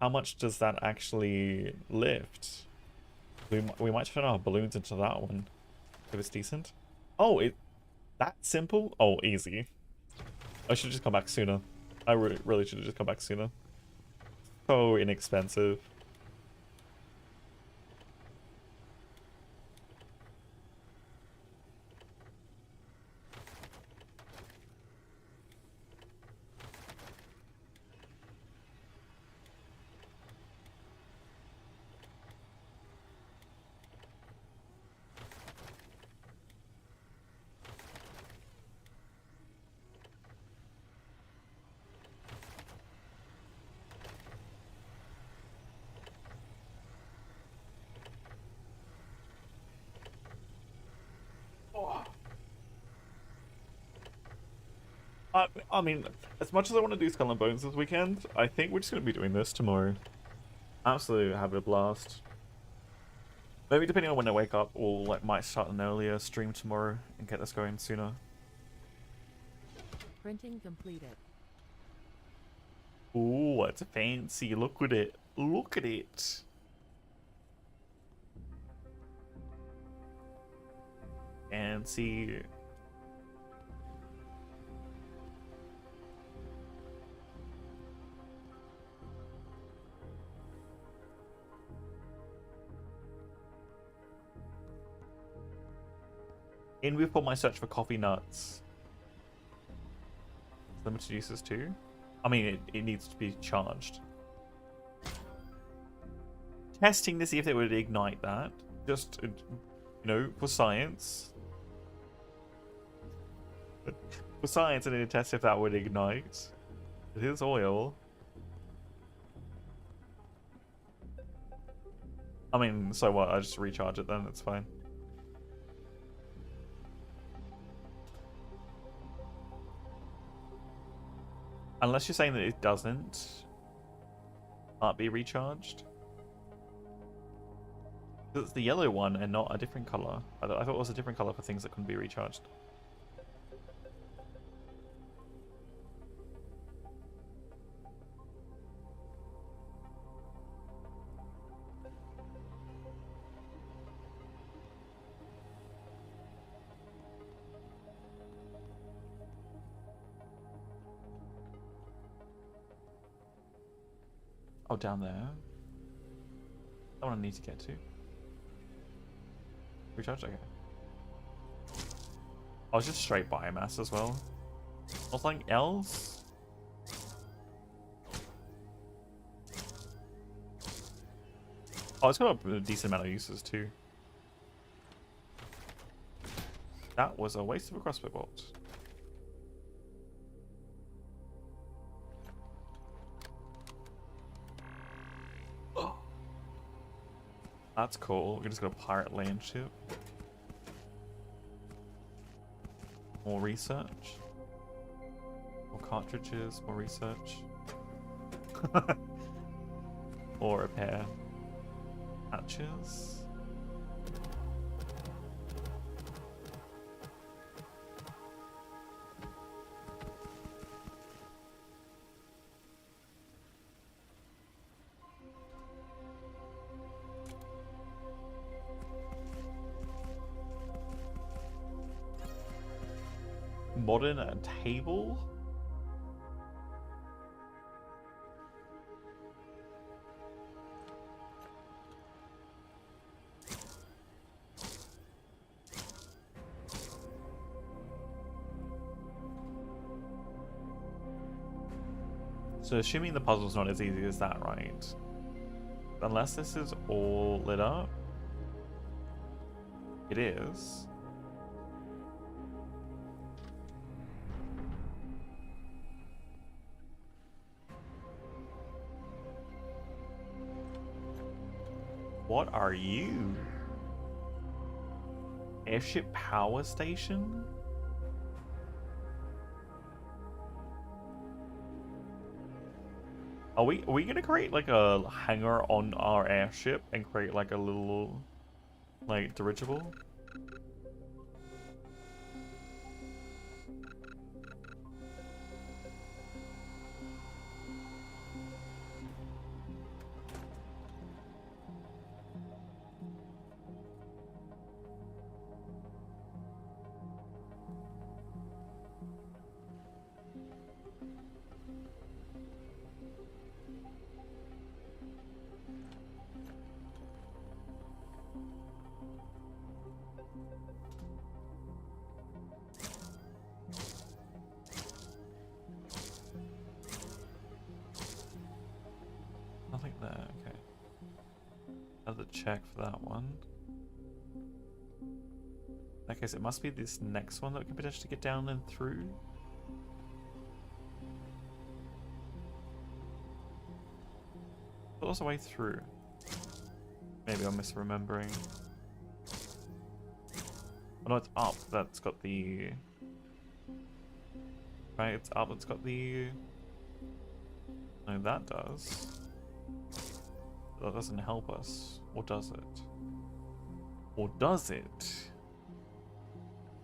much does that actually lift? We might turn our balloons into that one if it's decent. Oh, that simple? Oh, easy. I should have just come back sooner. I really should have just come back sooner. So inexpensive. I mean, as much as I want to do Skull and Bones this weekend, I think we're just going to be doing this tomorrow. Absolutely have a blast. Maybe depending on when I wake up, we'll might start an earlier stream tomorrow and get this going sooner. Printing completed. Ooh, it's fancy. Look at it. Look at it. Fancy. In with my search for coffee nuts. Limited uses too. I mean, it needs to be charged. Testing to see if it would ignite that. Just, you know, for science. For science, I need to test if that would ignite. It is oil. I mean, so what? I just recharge it then, it's fine. Unless you're saying that it doesn't can't be recharged. It's the yellow one and not a different color. I thought it was a different color for things that couldn't be recharged. Oh, down there. That one I need to get to. Recharge? Okay. I was just straight biomass as well. Something else? Oh, it's got a decent amount of uses too. That was a waste of a crossbow bolt. Oh. That's cool. We're just got a pirate land ship. More research. More cartridges, more research. Or repair. Hatches. Modern table? So assuming the puzzle's not as easy as that, right? Unless this is all lit up. It is. What are you? Airship power station? Are we gonna create like a hangar on our airship and create like a little like dirigible? Nothing there, okay. Another check for that one. In that case, it must be this next one that we can potentially get down and through. But also way through. Maybe I'm misremembering. Oh no, it's up. That's got the... Right, it's up. It's got the... No, that does. That doesn't help us. Or does it? Or does it?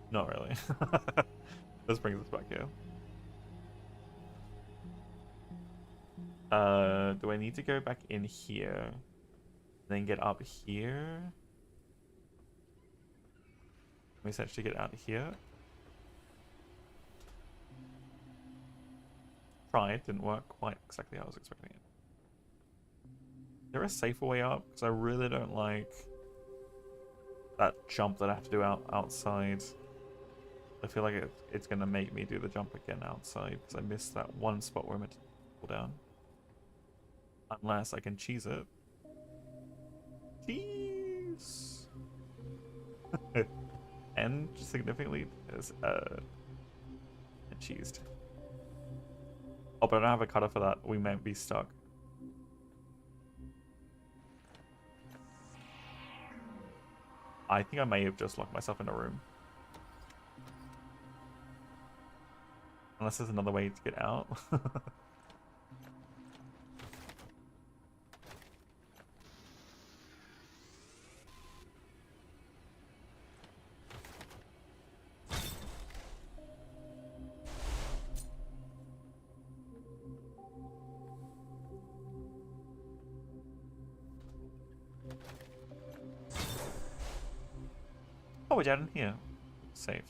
Not really. Let's bring this back here. Do I need to go back in here? Then get up here? Can we essentially get out here? Tried, didn't work quite exactly how I was expecting it. Is there a safer way up? Because I really don't like that jump that I have to do outside. I feel like it's going to make me do the jump again outside because I missed that one spot where I'm meant to pull down. Unless I can cheese it. Cheese! And significantly is cheesed. Oh, but I don't have a cutter for that. We might be stuck. I think I may have just locked myself in a room. Unless there's another way to get out. Oh, we're down in here. Save.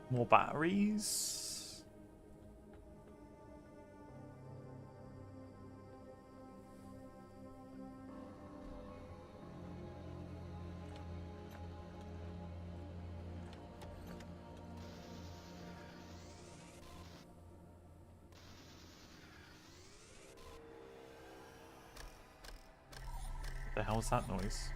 More batteries. What the hell was that noise?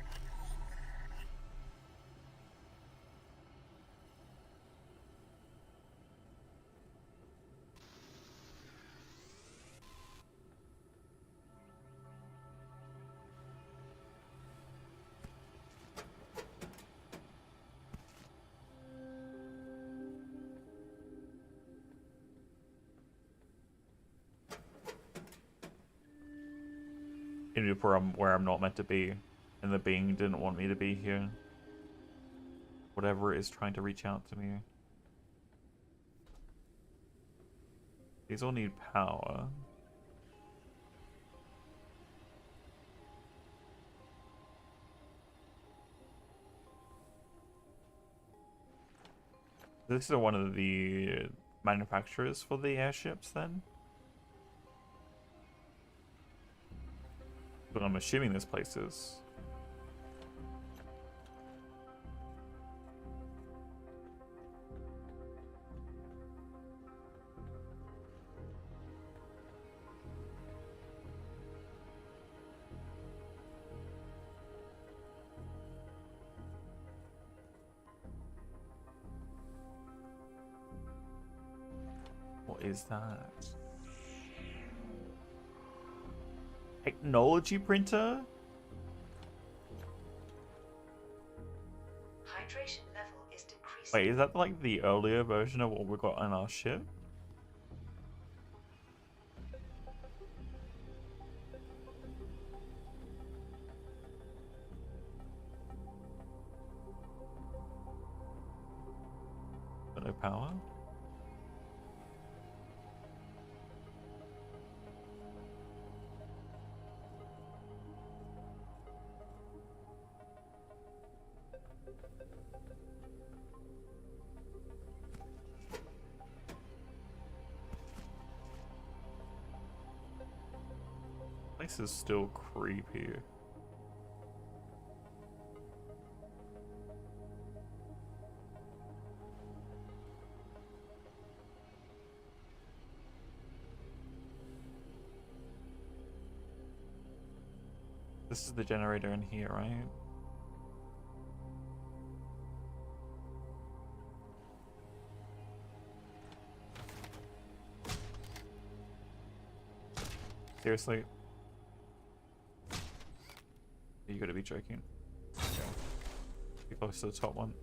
Into where I'm not meant to be, and the being didn't want me to be here. Whatever it is trying to reach out to me. These all need power. This is one of the manufacturers for the airships, then? But I'm assuming this place is. What is that? Technology printer? Hydration level is decreasing. Wait, is that like the earlier version of what we got on our ship? But no power? This is still creepy. This is the generator in here, right? Seriously? You gotta be joking. Okay. Be close to the top one.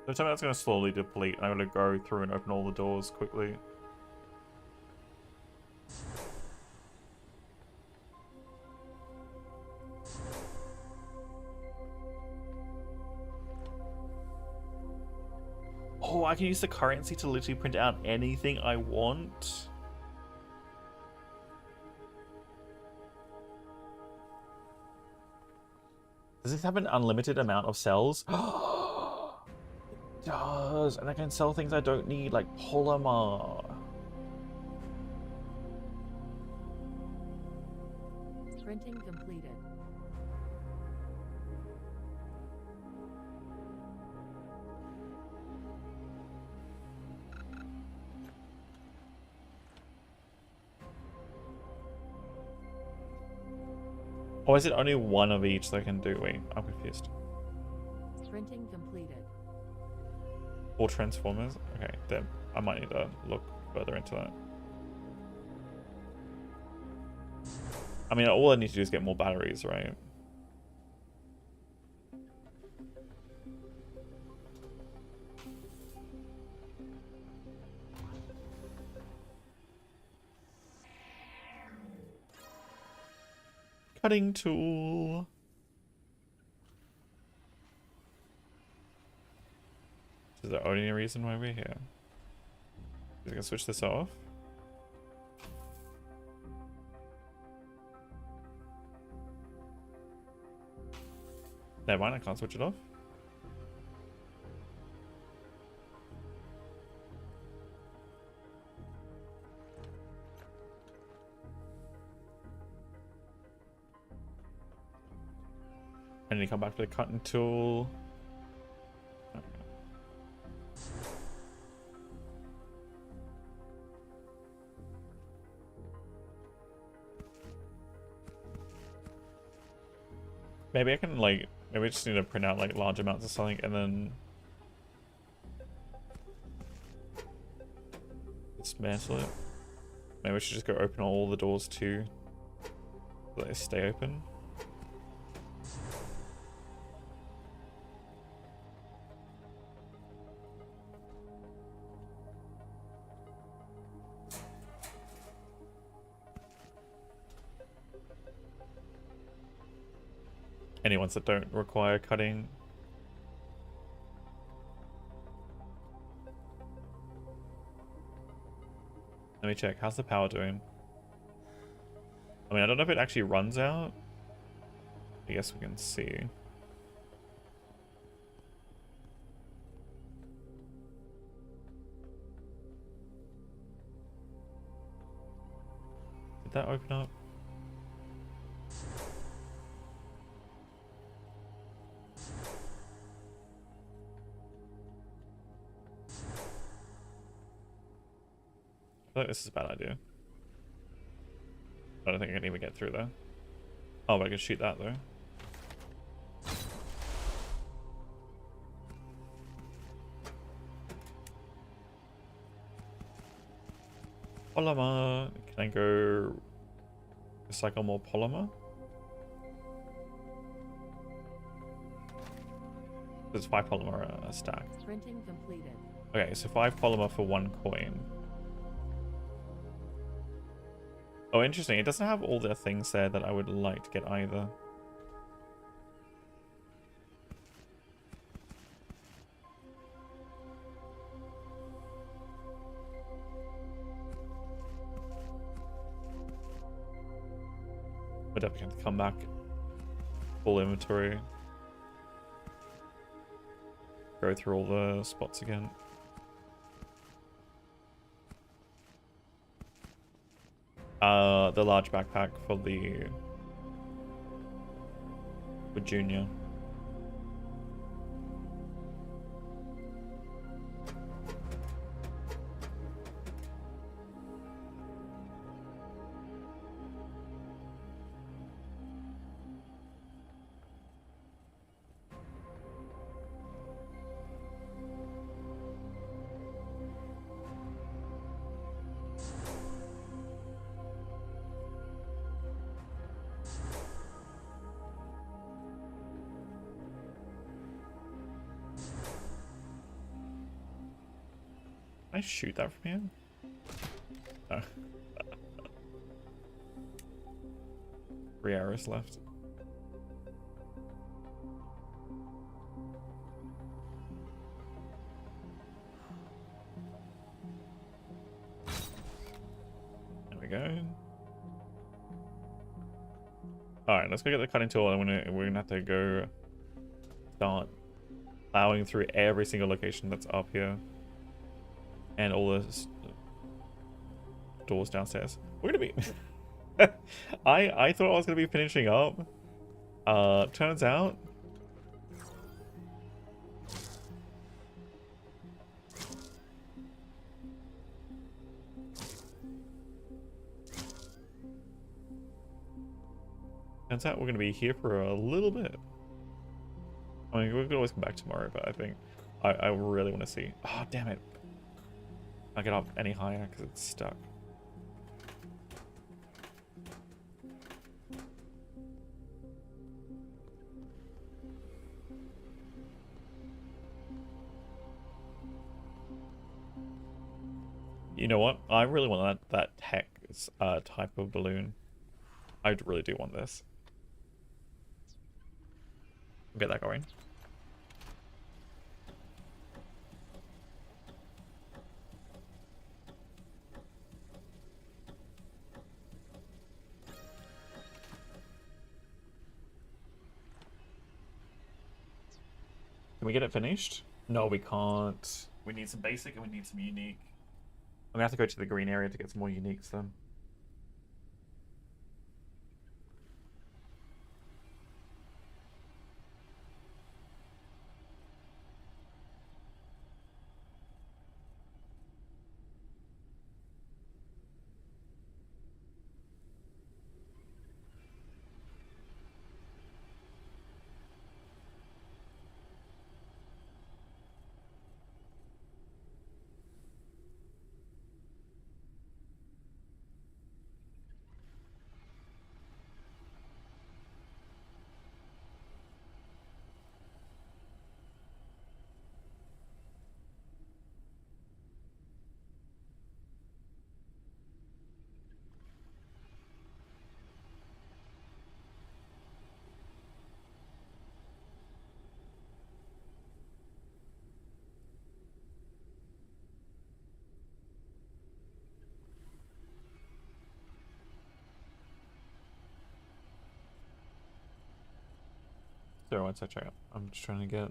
So tell me that's going to slowly deplete. I'm going to go through and open all the doors quickly. Oh, I can use the currency to literally print out anything I want. Does this have an unlimited amount of cells? It does, and I can sell things I don't need, like polymer. Printing completed. Or is it only one of each that I can do? Wait, I'm confused. Printing completed. All transformers? Okay, then I might need to look further into that. I mean, all I need to do is get more batteries, right? cutting tool. Is there only a reason why we're here? Is it gonna switch this off? Never mind, I can't switch it off. And then you come back to the cutting tool. Maybe I can like, maybe I just need to print out like large amounts of something and then dismantle it. Maybe we should just go open all the doors too, so they stay open. Any ones that don't require cutting. Let me check. How's the power doing? I mean, I don't know if it actually runs out. I guess we can see. Did that open up? I feel like this is a bad idea. I don't think I can even get through there. Oh, but I can shoot that though. Polymer. Can I go recycle more polymer? There's 5 polymer a stack. Printing completed. Okay, so 5 polymer for 1 coin. Oh, interesting. It doesn't have all the things there that I would like to get either. We're definitely going to come back. Full inventory. Go through all the spots again. The large backpack for Junior. Can I shoot that from here? No. 3 arrows left. There we go. Alright, let's go get the cutting tool and we're gonna have to go start plowing through every single location that's up here. And all the doors downstairs. We're gonna be I thought I was gonna be finishing up. Turns out we're gonna be here for a little bit. I mean, we could always come back tomorrow, but I think I really want to see. Oh, damn it. I get up any higher because it's stuck. You know what? I really want that tech type of balloon. I really do want this. Get that going. Can we get it finished? No, we can't. We need some basic and we need some unique. I'm gonna have to go to the green area to get some more uniques then. Sorry, one sec, check out. I'm just trying to get.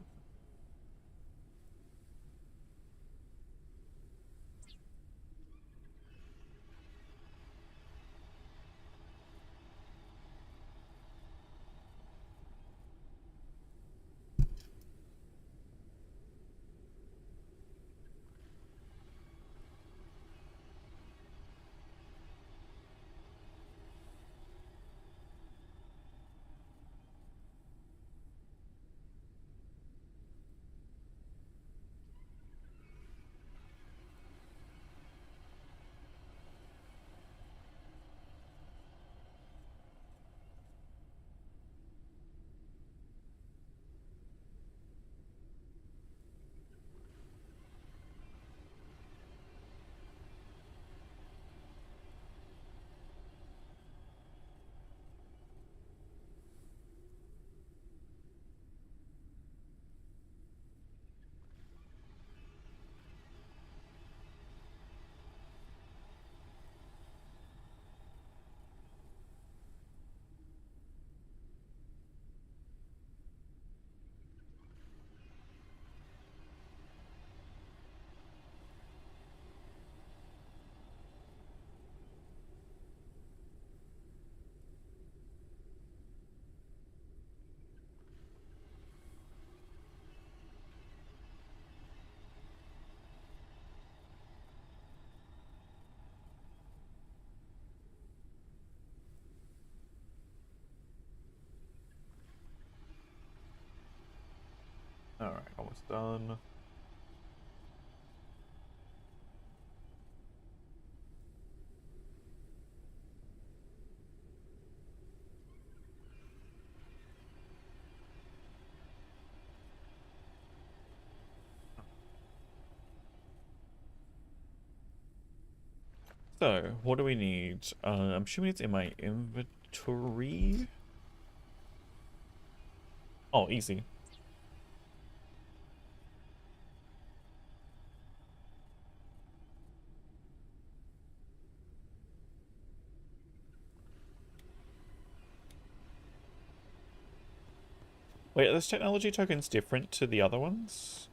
Alright, almost done. So, what do we need? I'm assuming it's in my inventory. Oh, easy. Wait, are those technology tokens different to the other ones?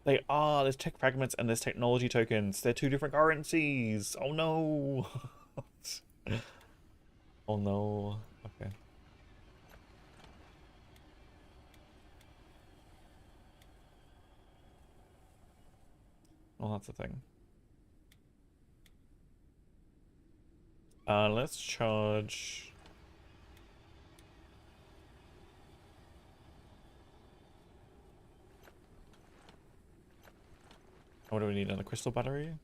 They are. There's tech fragments and there's technology tokens. They're two different currencies. Oh no. Oh no. Okay. Well, that's the thing. Let's charge. What do we need on a crystal battery?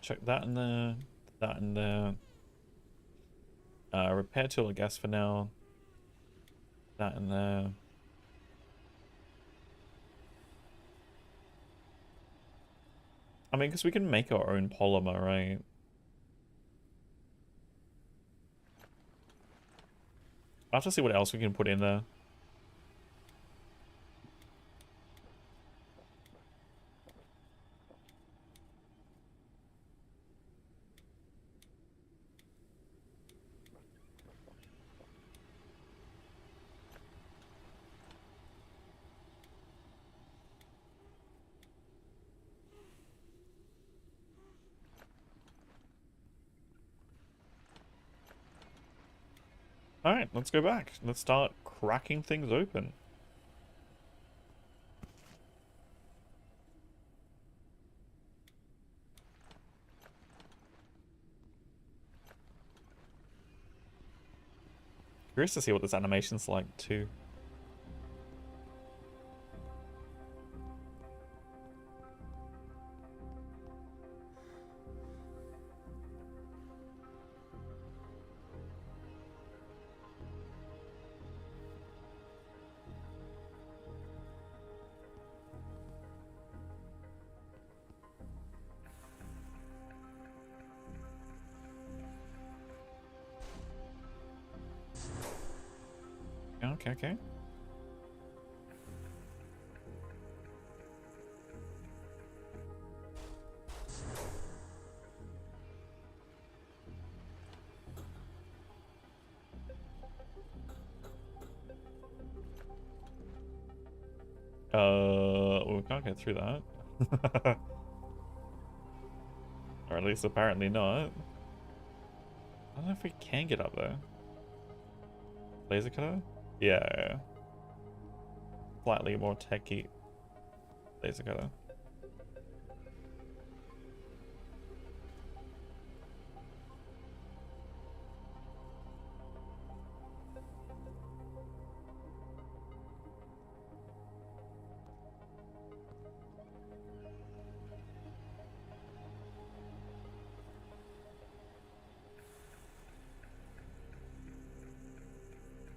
Check that in there. That in there. Repair tool, I guess, for now. That in there. I mean, because we can make our own polymer, right? I'll have to see what else we can put in there. Alright, let's go back. Let's start cracking things open. Curious to see what this animation's like too. Okay, okay. Well, we can't get through that. Or at least apparently not. I don't know if we can get up there. Laser cutter? Yeah. Slightly more techy laser cutter.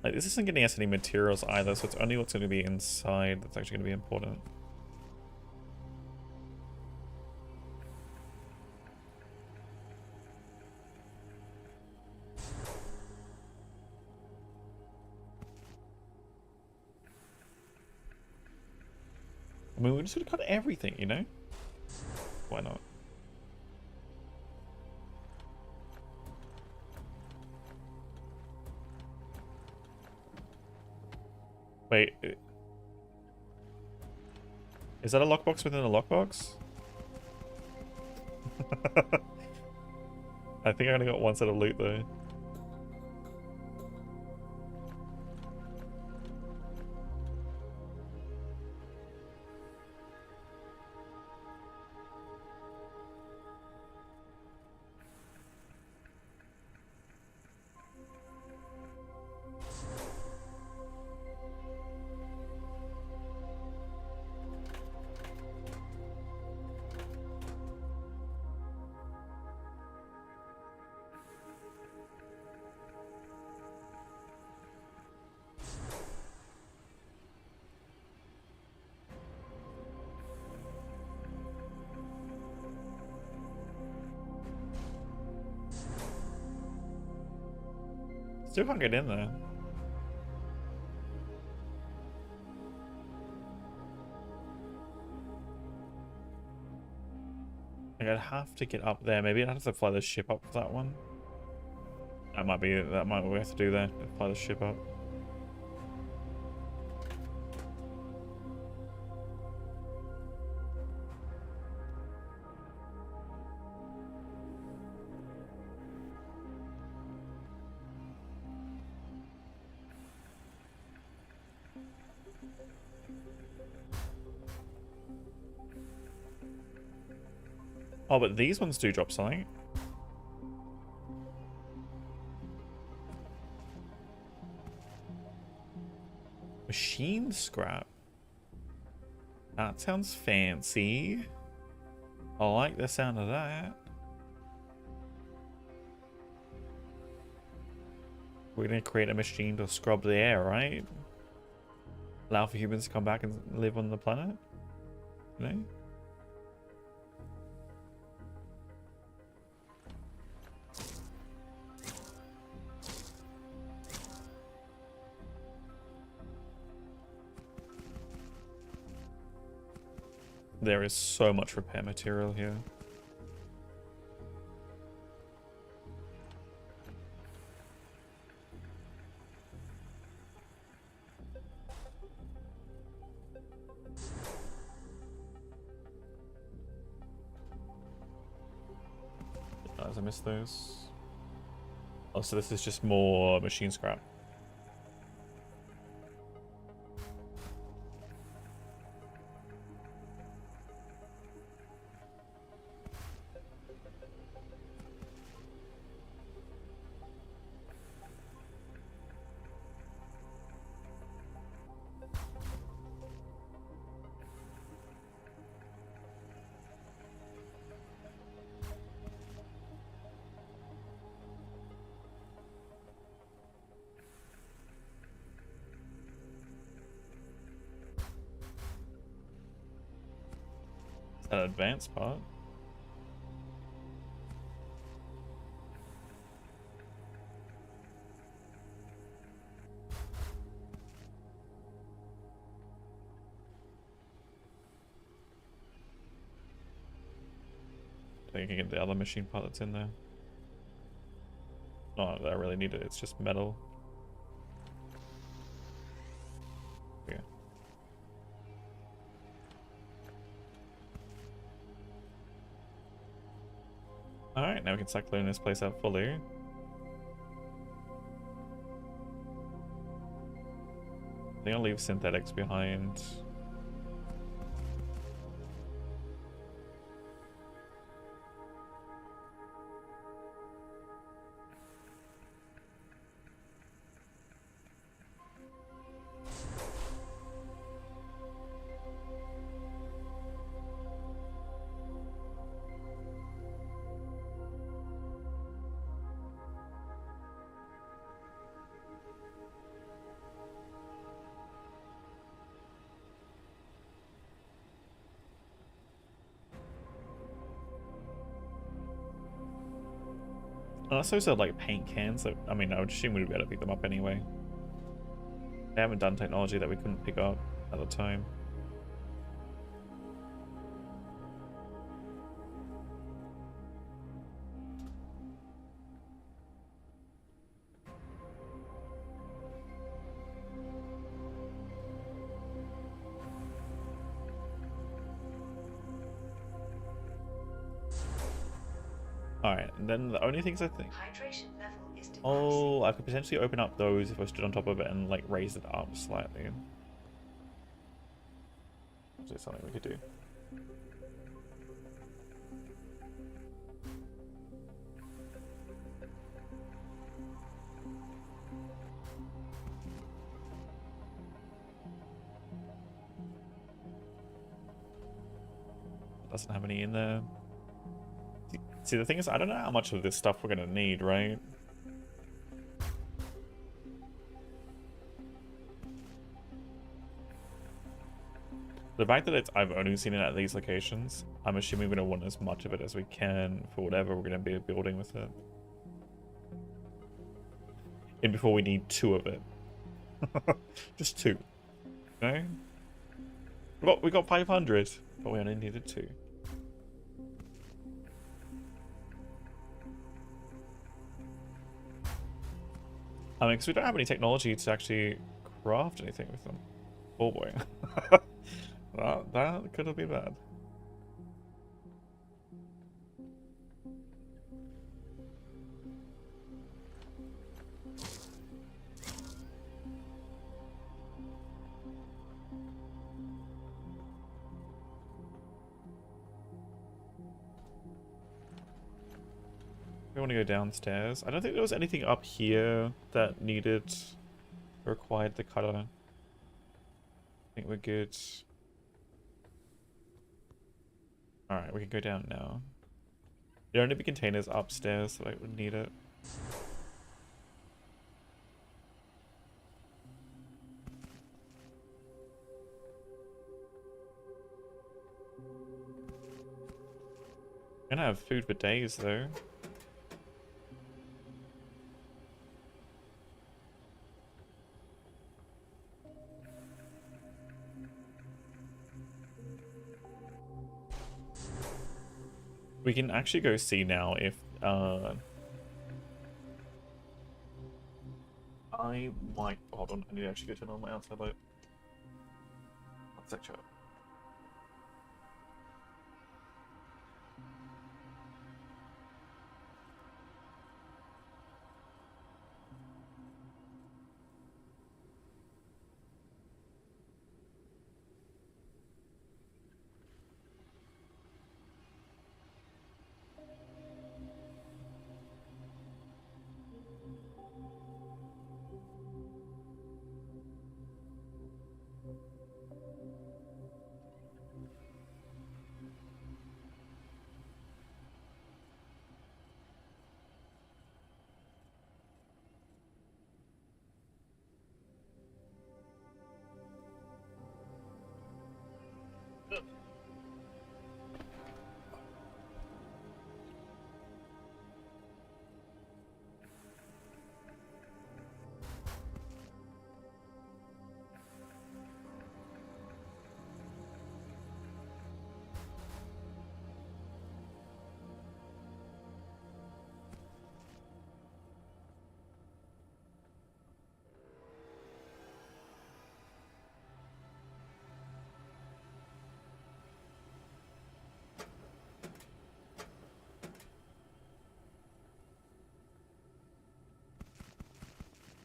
Like, this isn't getting us any materials either, so it's only what's going to be inside that's actually going to be important. I mean, we're just going to cut everything, you know? Why not? Wait. Is that a lockbox within a lockbox? I think I only got one set of loot though. Still can't get in there. Like, I'd have to get up there. Maybe I'd have to fly the ship up for that one. That might be what we have to do there. Fly the ship up. Oh, but these ones do drop something. Machine scrap. That sounds fancy. I like the sound of that. We're gonna create a machine to scrub the air, right? Allow for humans to come back and live on the planet? You know? There is so much repair material here. As I missed those. Oh, so this is just more machine scrap. Is that an advanced part? I think you can get the other machine part that's in there. Not that I really need it, it's just metal. Yeah. Alright, now we can start clearing this place out fully. I think I'll leave synthetics behind. Unless those are like paint cans, that, I mean, I would assume we'd be able to pick them up anyway. They haven't done technology that we couldn't pick up at the time. Alright, and then the only things I think... Hydration level is decreasing. Oh, I could potentially open up those if I stood on top of it and like raise it up slightly. Is there something we could do? Doesn't have any in there. See, the thing is, I don't know how much of this stuff we're gonna need, right? The fact that I've only seen it at these locations, I'm assuming we're gonna want as much of it as we can for whatever we're gonna be building with it. And before we need 2 of it. Just 2. Okay? We got 500, but we only needed 2. I mean, because we don't have any technology to actually craft anything with them. Oh boy. that could have been bad. We want to go downstairs. I don't think there was anything up here that required the cutter. I think we're good. Alright, we can go down now. There are only be containers upstairs, so I would need it. Gonna have food for days though. We can actually go see now if I might hold on, I need to actually go turn on my outside light. One sec, chat.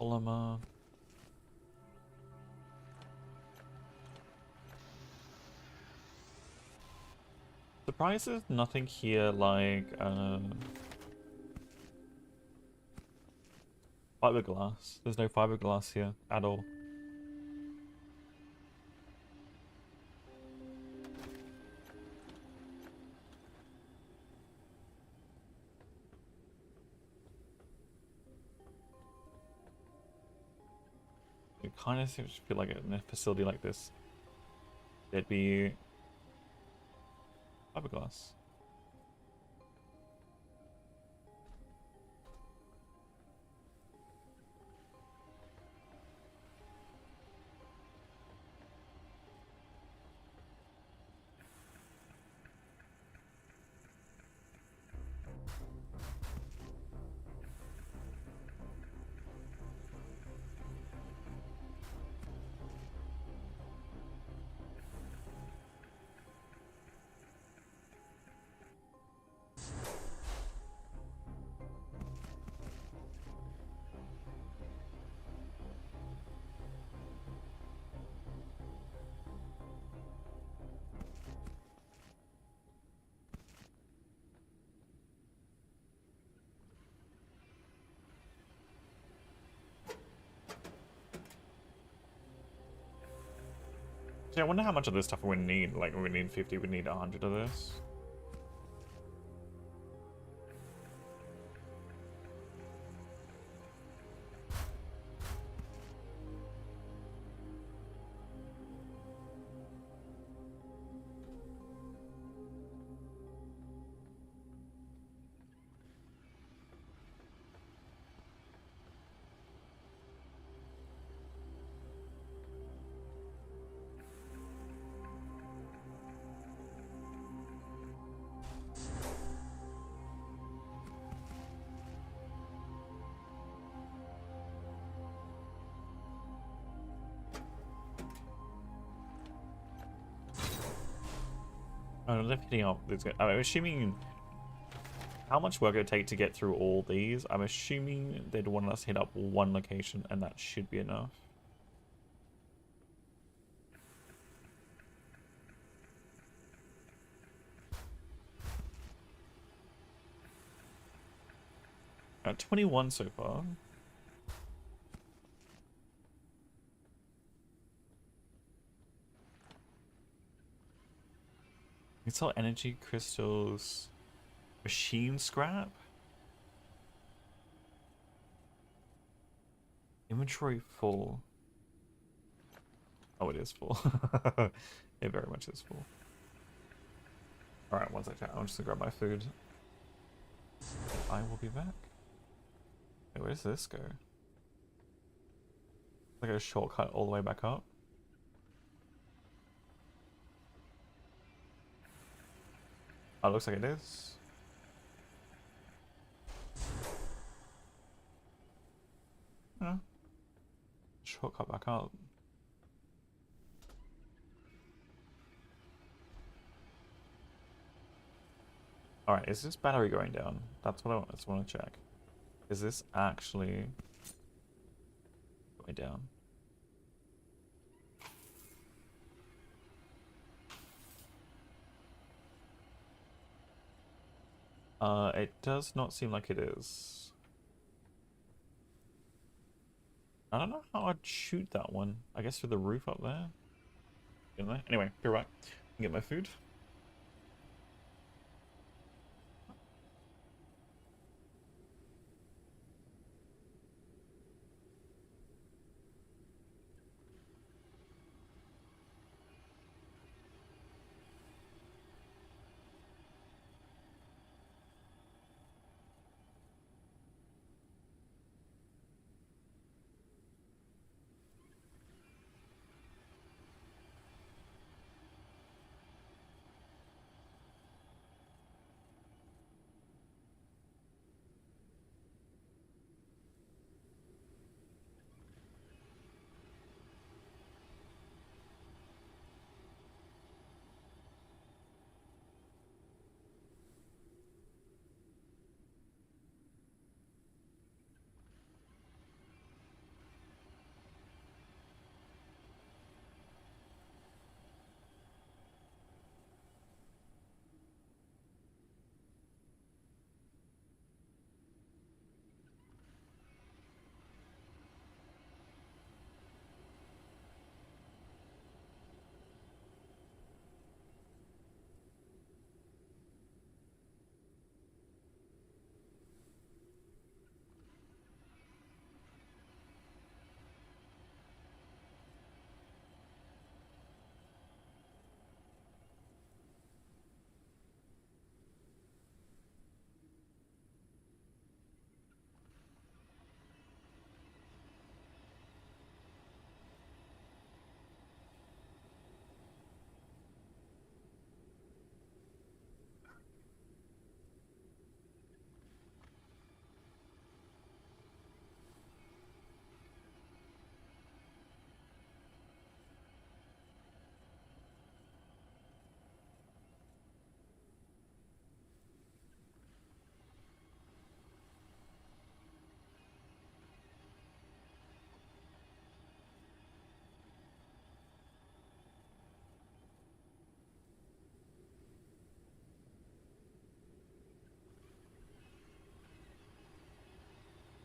Polymer. Surprised there's nothing here like fiberglass. There's no fiberglass here at all. It kind of seems to feel like in a facility like this, there'd be fiberglass. So I wonder how much of this stuff we need. Like, we need 50, we need 100 of this. Oh, they're hitting up. I'm assuming how much work it would take to get through all these. I'm assuming they'd want us to hit up one location, and that should be enough. At 21 so far. We sell energy crystals, machine scrap, inventory full. Oh, it is full. It very much is full. Alright, one second. I'm just gonna grab my food. I will be back. Wait, where does this go? Like a shortcut all the way back up? Oh, it looks like it is. Yeah. Shortcut back up. Alright, is this battery going down? That's what I just want to check. Is this actually going down? It does not seem like it is. I don't know how I'd shoot that one. I guess through the roof up there? In there? Anyway, be right. Get my food.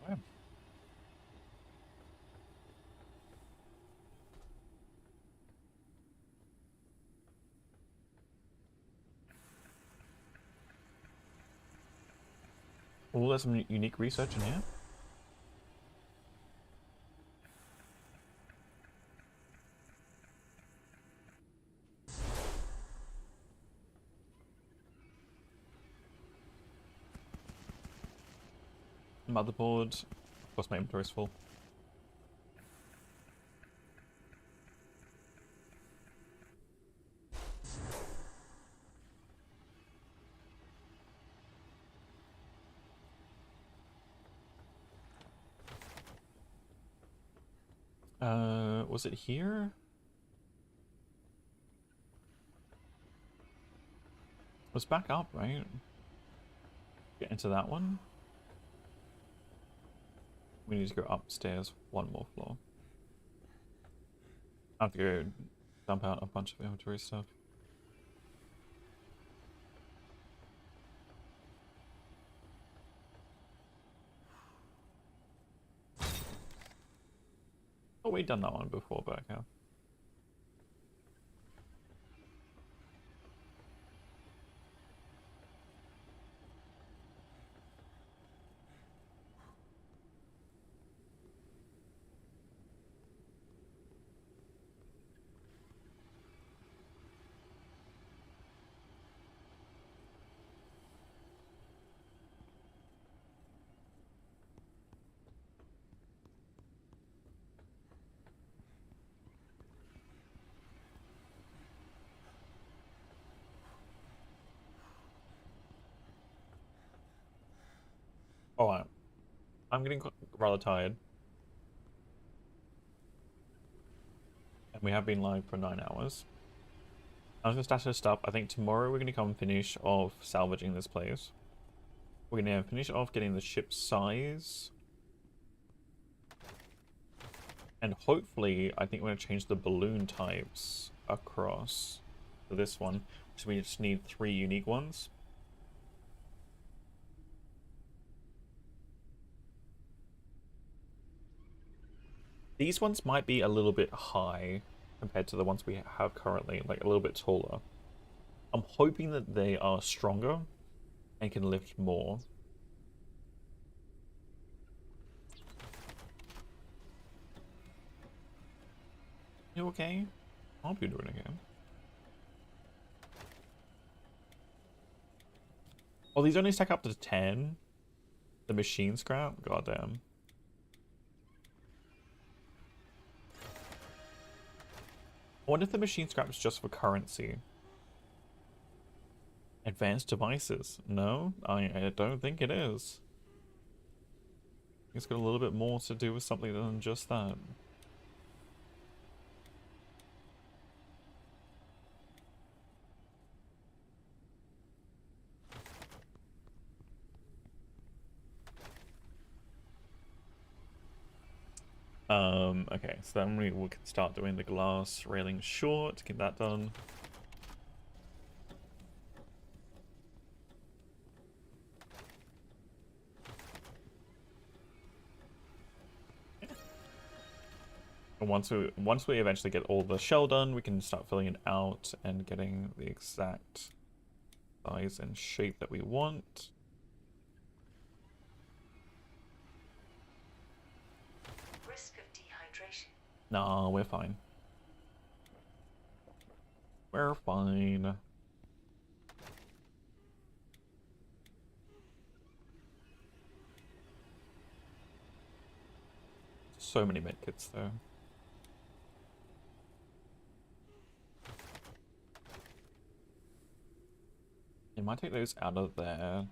Okay. Oh, there's some unique research in here. Motherboard. Of course, my inventory's full. Was it here? It was back up, right? Get into that one. We need to go upstairs one more floor. I have to go dump out a bunch of inventory stuff. Oh, we've done that one before back here. I'm getting rather tired. And we have been live for 9 hours. I'm just gonna start this up. I think tomorrow we're gonna come finish off salvaging this place. We're gonna finish off getting the ship size. And hopefully, I think we're gonna change the balloon types across to this one. So we just need 3 unique ones. These ones might be a little bit high compared to the ones we have currently, like a little bit taller. I'm hoping that they are stronger and can lift more. You okay? I hope you're doing okay. Oh, these only stack up to 10? The machine scrap? Goddamn. I wonder if the machine scrap is just for currency. Advanced devices? No, I don't think it is. It's got a little bit more to do with something than just that. Okay, so then we can start doing the glass railing short, get that done. And once we eventually get all the shell done, we can start filling it out and getting the exact size and shape that we want. Risk of dehydration. Nah, we're fine. We're fine. So many medkits though. You might take those out of there.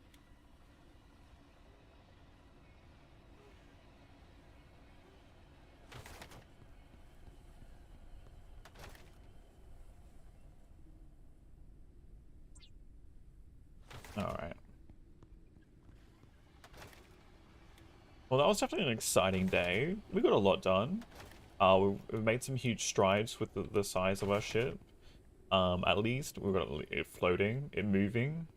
Alright. Well, that was definitely an exciting day. We got a lot done. We've made some huge strides with the size of our ship. At least we've got it floating, it moving.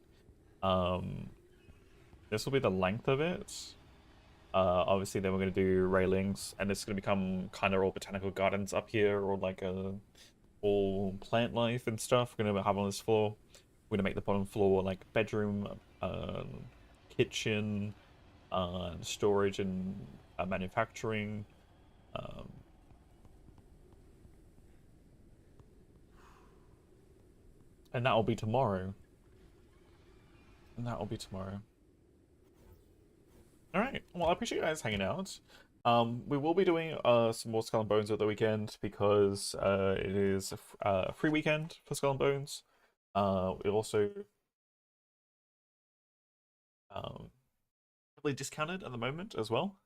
This will be the length of it. Obviously, then we're going to do railings, and it's going to become kind of all botanical gardens up here, or like all plant life and stuff. We're going to have on this floor. We're going to make the bottom floor like bedroom, kitchen, storage and manufacturing. And that will be tomorrow. Alright, well, I appreciate you guys hanging out. We will be doing some more Skull and Bones over the weekend because it is a free weekend for Skull and Bones. It also heavily discounted at the moment as well.